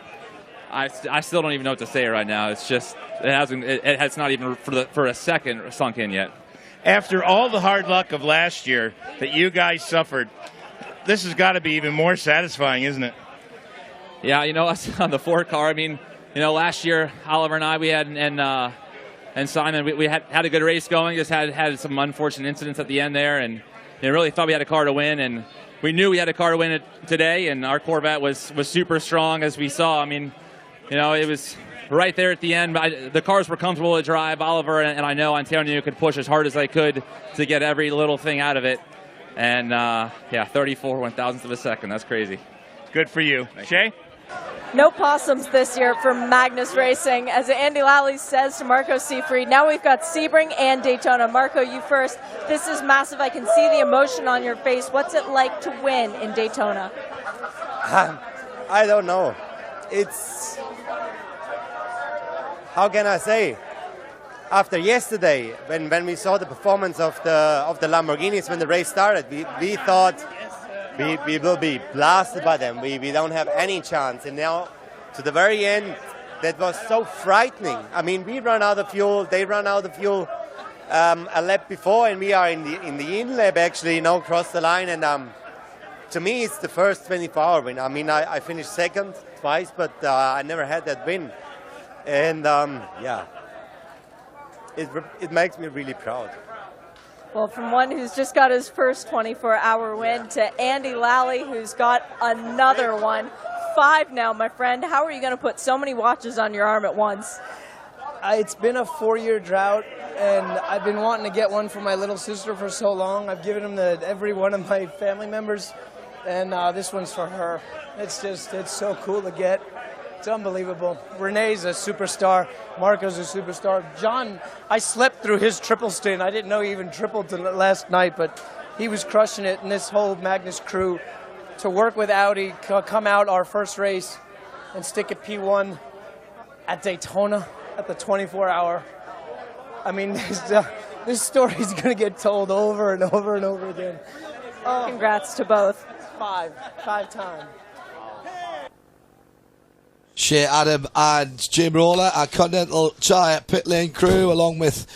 I still don't even know what to say right now. It's just, it has not even for a second sunk in yet. After all the hard luck of last year that you guys suffered, this has got to be even more satisfying, isn't it? Yeah, you know, us on the 4 car, I mean, you know, last year, Oliver and I, we had, and Simon, we had a good race going, just had some unfortunate incidents at the end there, and really thought we had a car to win, and we knew we had a car to win it today, and our Corvette was super strong, as we saw. I mean, you know, it was right there at the end. But the cars were comfortable to drive. Oliver and I know Antonio could push as hard as they could to get every little thing out of it. And, 34 1,000ths of a second. That's crazy. Good for you. Shay? No possums this year for Magnus Racing. As Andy Lally says to Marco Seafried, now we've got Sebring and Daytona. Marco, you first. This is massive. I can see the emotion on your face. What's it like to win in Daytona? I don't know. It's, how can I say? After yesterday, when we saw the performance of the Lamborghinis when the race started, we thought we will be blasted by them. We don't have any chance. And now, to the very end, that was so frightening. I mean, we run out of fuel, they run out of fuel a lap before, and we are in the in-lap actually, you know, across the line. And to me, it's the first 24-hour win. I mean, I finished second twice, but I never had that win. And it makes me really proud. Well, from one who's just got his first 24-hour win to Andy Lally, who's got another one. 5 now, my friend. How are you going to put so many watches on your arm at once? It's been a 4-year drought, and I've been wanting to get one for my little sister for so long. I've given them to every one of my family members, and this one's for her. It's so cool to get. It's unbelievable. Renee's a superstar. Marco's a superstar. John, I slept through his triple stint. I didn't know he even tripled last night, but he was crushing it. And this whole Magnus crew, to work with Audi, come out our first race and stick at P1 at Daytona at the 24-hour. I mean, this story's going to get told over and over and over again. Congrats to both. 5 times. Shea Adam and Jim Roller, our Continental Tire pit lane crew, along with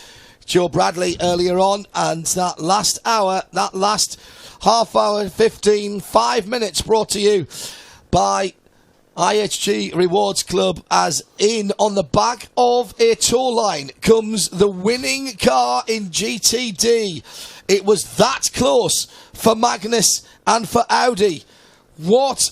Joe Bradley earlier on. And that last hour, that last half hour, 5 minutes, brought to you by IHG Rewards Club, as in on the back of a tow line comes the winning car in GTD. It was that close for Magnus and for Audi. What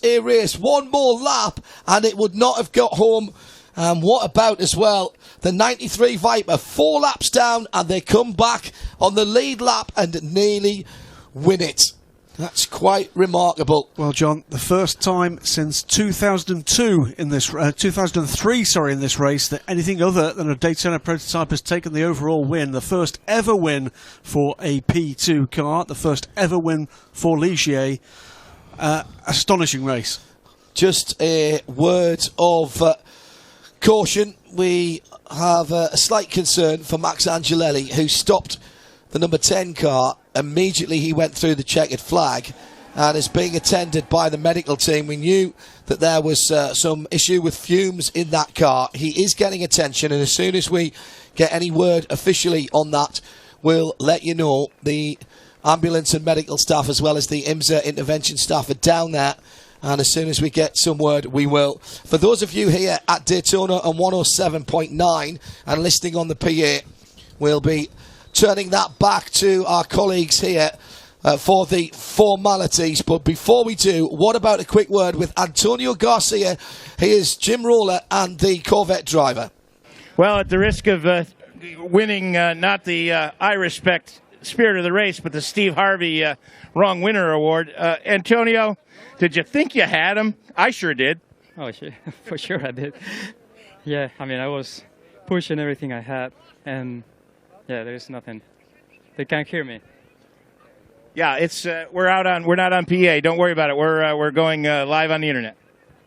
a race. One more lap and it would not have got home. And what about as well the 93 Viper, 4 laps down, and they come back on the lead lap and nearly win it. That's quite remarkable. Well, John, the first time since 2003 in this race that anything other than a Daytona prototype has taken the overall win. The first ever win for a P2 car, the first ever win for Ligier. Astonishing race. Just a word of caution. We have a slight concern for Max Angelelli, who stopped the number 10 car. Immediately he went through the checkered flag and is being attended by the medical team. We knew that there was some issue with fumes in that car. He is getting attention, and as soon as we get any word officially on that, we'll let you know. The ambulance and medical staff, as well as the IMSA intervention staff, are down there, and as soon as we get some word, we will. For those of you here at Daytona on 107.9 and listening on the PA, we'll be turning that back to our colleagues here for the formalities. But before we do, what about a quick word with Antonio Garcia? He is Jim Roller and the Corvette driver. Well, at the risk of winning not the I respect spirit of the race, but the Steve Harvey wrong winner award, Antonio, did you think you had him? I sure did. Oh, for sure I did. Yeah, I mean, I was pushing everything I had, and yeah, there's nothing. They can't hear me. Yeah, it's we're not on PA. Don't worry about it. We're going live on the internet.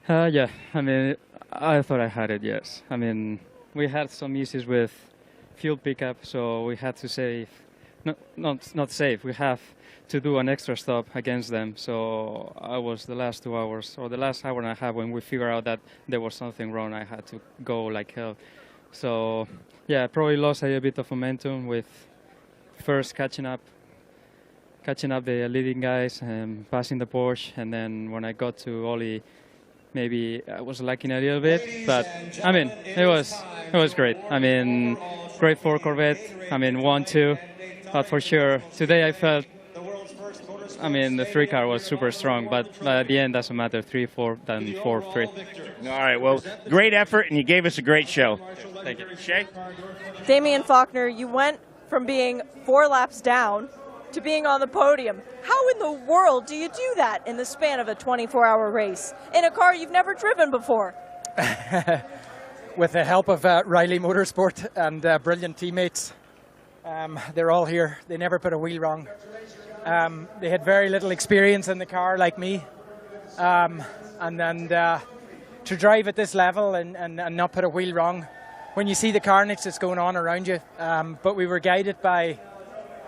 Yeah, I mean, I thought I had it. Yes, I mean, we had some issues with fuel pickup, so we had to save. Not save. We have to do an extra stop against them. So I was the last 2 hours, or the last hour and a half, when we figured out that there was something wrong. I had to go like hell. So yeah, I probably lost a bit of momentum with first catching up the leading guys and passing the Porsche, and then when I got to Oli, maybe I was lacking a little bit. But I mean, it was great. I mean, great for Corvette. I mean, 1-2, but for sure today I felt. I mean, the 3 car was super strong, but at the end doesn't matter. 3-4 than 4-3. All right, well, great effort, and you gave us a great show. Thank you. Shay? Damian Faulkner, you went from being 4 laps down to being on the podium. How in the world do you do that in the span of a 24-hour race in a car you've never driven before? With the help of Riley Motorsport and brilliant teammates. They're all here. They never put a wheel wrong. They had very little experience in the car like me. And then to drive at this level and not put a wheel wrong, when you see the carnage that's going on around you. But we were guided by,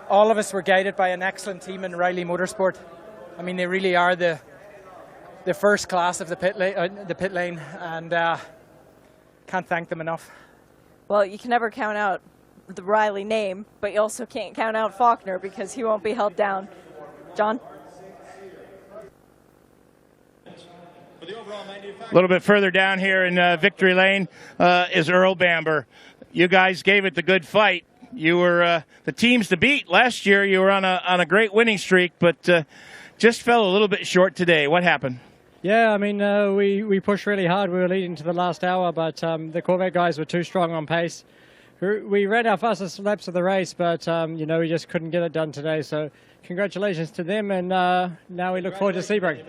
all of us were guided by an excellent team in Riley Motorsport. I mean, they really are the first class of the pit lane, and can't thank them enough. Well, you can never count out the Riley name, but you also can't count out Faulkner because he won't be held down. John? A little bit further down here in Victory Lane is Earl Bamber. You guys gave it the good fight. You were the teams to beat. Last year you were on a great winning streak, but just fell a little bit short today. What happened? Yeah, I mean, we pushed really hard. We were leading to the last hour, but the Corvette guys were too strong on pace. We ran our fastest laps of the race, but, you know, we just couldn't get it done today. So congratulations to them, and now we look forward to Sebring.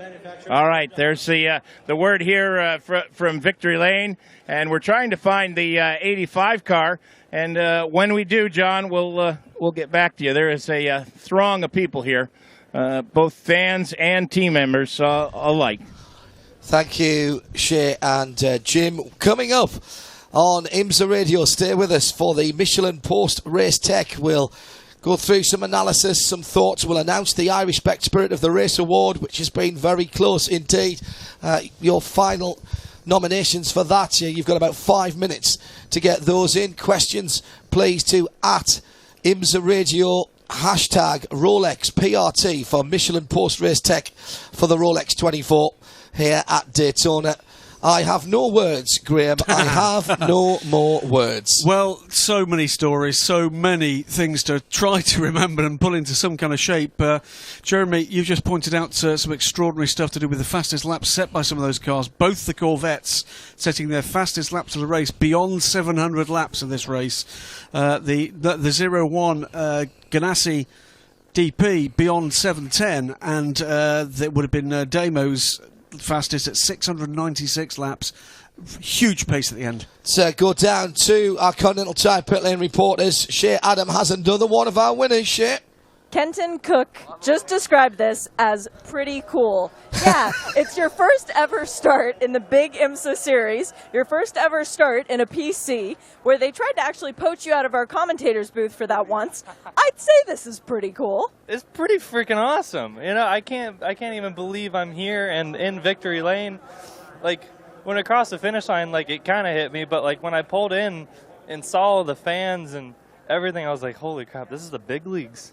All right, there's the word here from Victory Lane, and we're trying to find the 85 car. And when we do, John, we'll get back to you. There is a throng of people here, both fans and team members alike. Thank you, Shay and Jim. Coming up on IMSA Radio, stay with us for the Michelin Post Race Tech. We'll go through some analysis, some thoughts. We'll announce the I Respect Spirit of the Race Award, which has been very close indeed. Your final nominations for that, you've got about 5 minutes to get those in. Questions, please, to @IMSA Radio, hashtag Rolex PRT for Michelin Post Race Tech for the Rolex 24 here at Daytona. I have no words, Graham. I have no more words. Well, so many stories, so many things to try to remember and pull into some kind of shape. Jeremy, you've just pointed out some extraordinary stuff to do with the fastest laps set by some of those cars. Both the Corvettes setting their fastest laps of the race beyond 700 laps of this race. The 01 Ganassi DP beyond 710, and there would have been Damo's fastest at 696 laps. Huge pace at the end. So go down to our Continental Tire pit lane reporters. Shea Adam has another one of our winners, Shea. Kenton Cook just described this as pretty cool. Yeah, it's your first ever start in the big IMSA series, your first ever start in a PC, where they tried to actually poach you out of our commentator's booth for that once. I'd say this is pretty cool. It's pretty freaking awesome. You know, I can't even believe I'm here and in Victory Lane. Like, when I crossed the finish line, like, it kind of hit me, but like when I pulled in and saw the fans and everything, I was like, holy crap, this is the big leagues.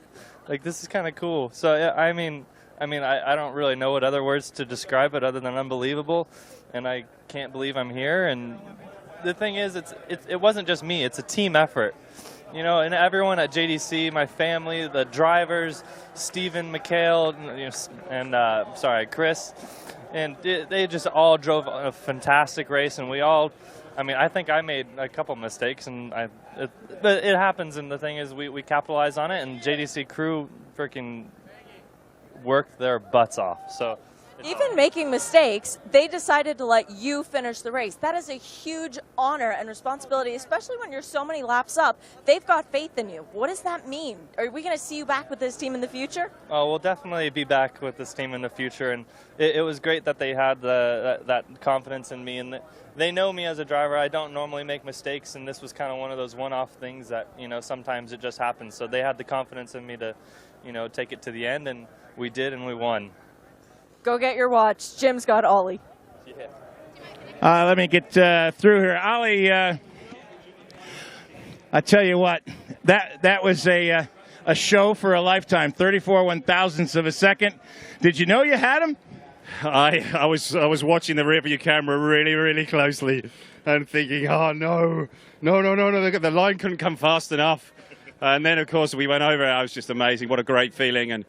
Like, this is kind of cool. So, I mean, I don't really know what other words to describe it other than unbelievable, and I can't believe I'm here. And the thing is, it wasn't just me. It's a team effort. You know, and everyone at JDC, my family, the drivers, Stephen, Mikhail, and Chris, and they just all drove a fantastic race, and we all, I mean, I think I made a couple mistakes, and but it happens, and the thing is we capitalize on it, and JDC crew freaking worked their butts off. So even making mistakes, they decided to let you finish the race. That is a huge honor and responsibility, especially when you're so many laps up. They've got faith in you. What does that mean? Are we going to see you back with this team in the future? Oh, we'll definitely be back with this team in the future, and it was great that they had that confidence in me, and they know me as a driver. I don't normally make mistakes, and this was kind of one of those one-off things that, you know, sometimes it just happens. So they had the confidence in me to, you know, take it to the end, and we did, and we won. Go get your watch. Jim's got Ollie. Yeah. Let me get through here. Ollie, I tell you what, that was a show for a lifetime. 34 1,000ths of a second. Did you know you had him? I was watching the rearview camera really, really closely and thinking, oh, no, the line couldn't come fast enough. And then, of course, we went over it. It was just amazing. What a great feeling. And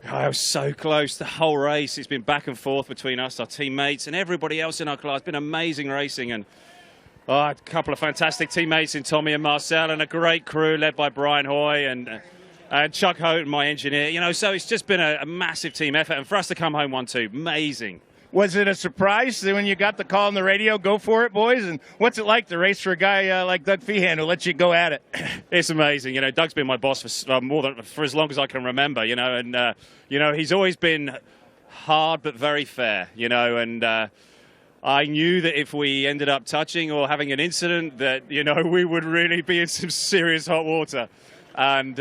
I was so close the whole race. It's been back and forth between us, our teammates, and everybody else in our class. It's been amazing racing. And a couple of fantastic teammates in Tommy and Marcel, and a great crew led by Brian Hoy and Chuck Houghton, my engineer. So it's just been a massive team effort. And for us to come home 1-2, amazing. Was it a surprise when you got the call on the radio, go for it, boys? And what's it like to race for a guy like Doug Feehan who lets you go at it? It's amazing. Doug's been my boss for as long as I can remember, and he's always been hard but very fair, and I knew that if we ended up touching or having an incident that, we would really be in some serious hot water. And,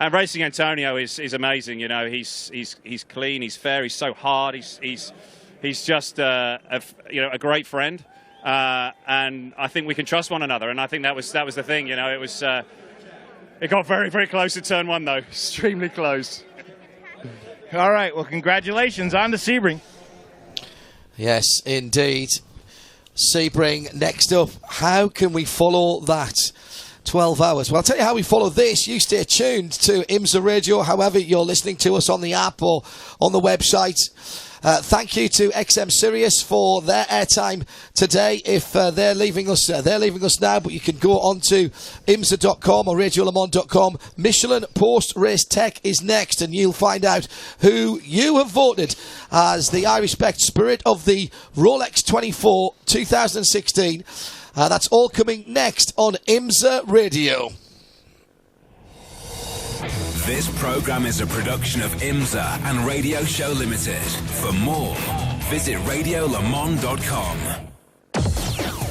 and racing Antonio is amazing. He's clean, he's fair, he's so hard. He's just a great friend, and I think we can trust one another. And I think that was the thing. It got very, very close to turn 1 though, extremely close. All right, well, congratulations on the Sebring. Yes, indeed. Sebring next up. How can we follow that? 12 hours. Well, I'll tell you how we follow this. You stay tuned to IMSA Radio, however you're listening to us on the app or on the website. Thank you to XM Sirius for their airtime today. If they're leaving us now, but you can go on to IMSA.com or RadioLeMans.com. Michelin Post-Race Tech is next, and you'll find out who you have voted as the I Respect Spirit of the Rolex 24 2016. That's all coming next on IMSA Radio. This programme is a production of IMSA and Radio Show Limited. For more, visit RadioLeMans.com.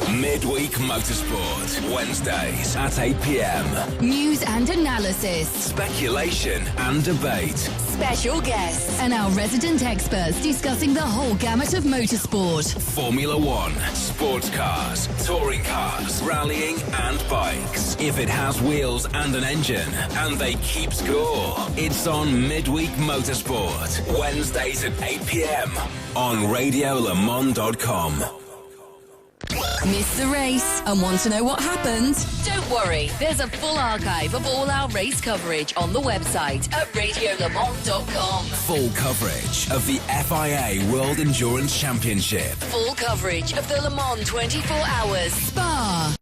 Midweek Motorsport, Wednesdays at 8 p.m. News and analysis. Speculation and debate. Special guests and our resident experts discussing the whole gamut of motorsport. Formula One, sports cars, touring cars, rallying and bikes. If it has wheels and an engine and they keep score, it's on Midweek Motorsport, Wednesdays at 8 p.m. on RadioLeMans.com. Miss the race and want to know what happened? Don't worry, there's a full archive of all our race coverage on the website at RadioLeMans.com. Full coverage of the FIA World Endurance Championship. Full coverage of the Le Mans 24 Hours, Spa,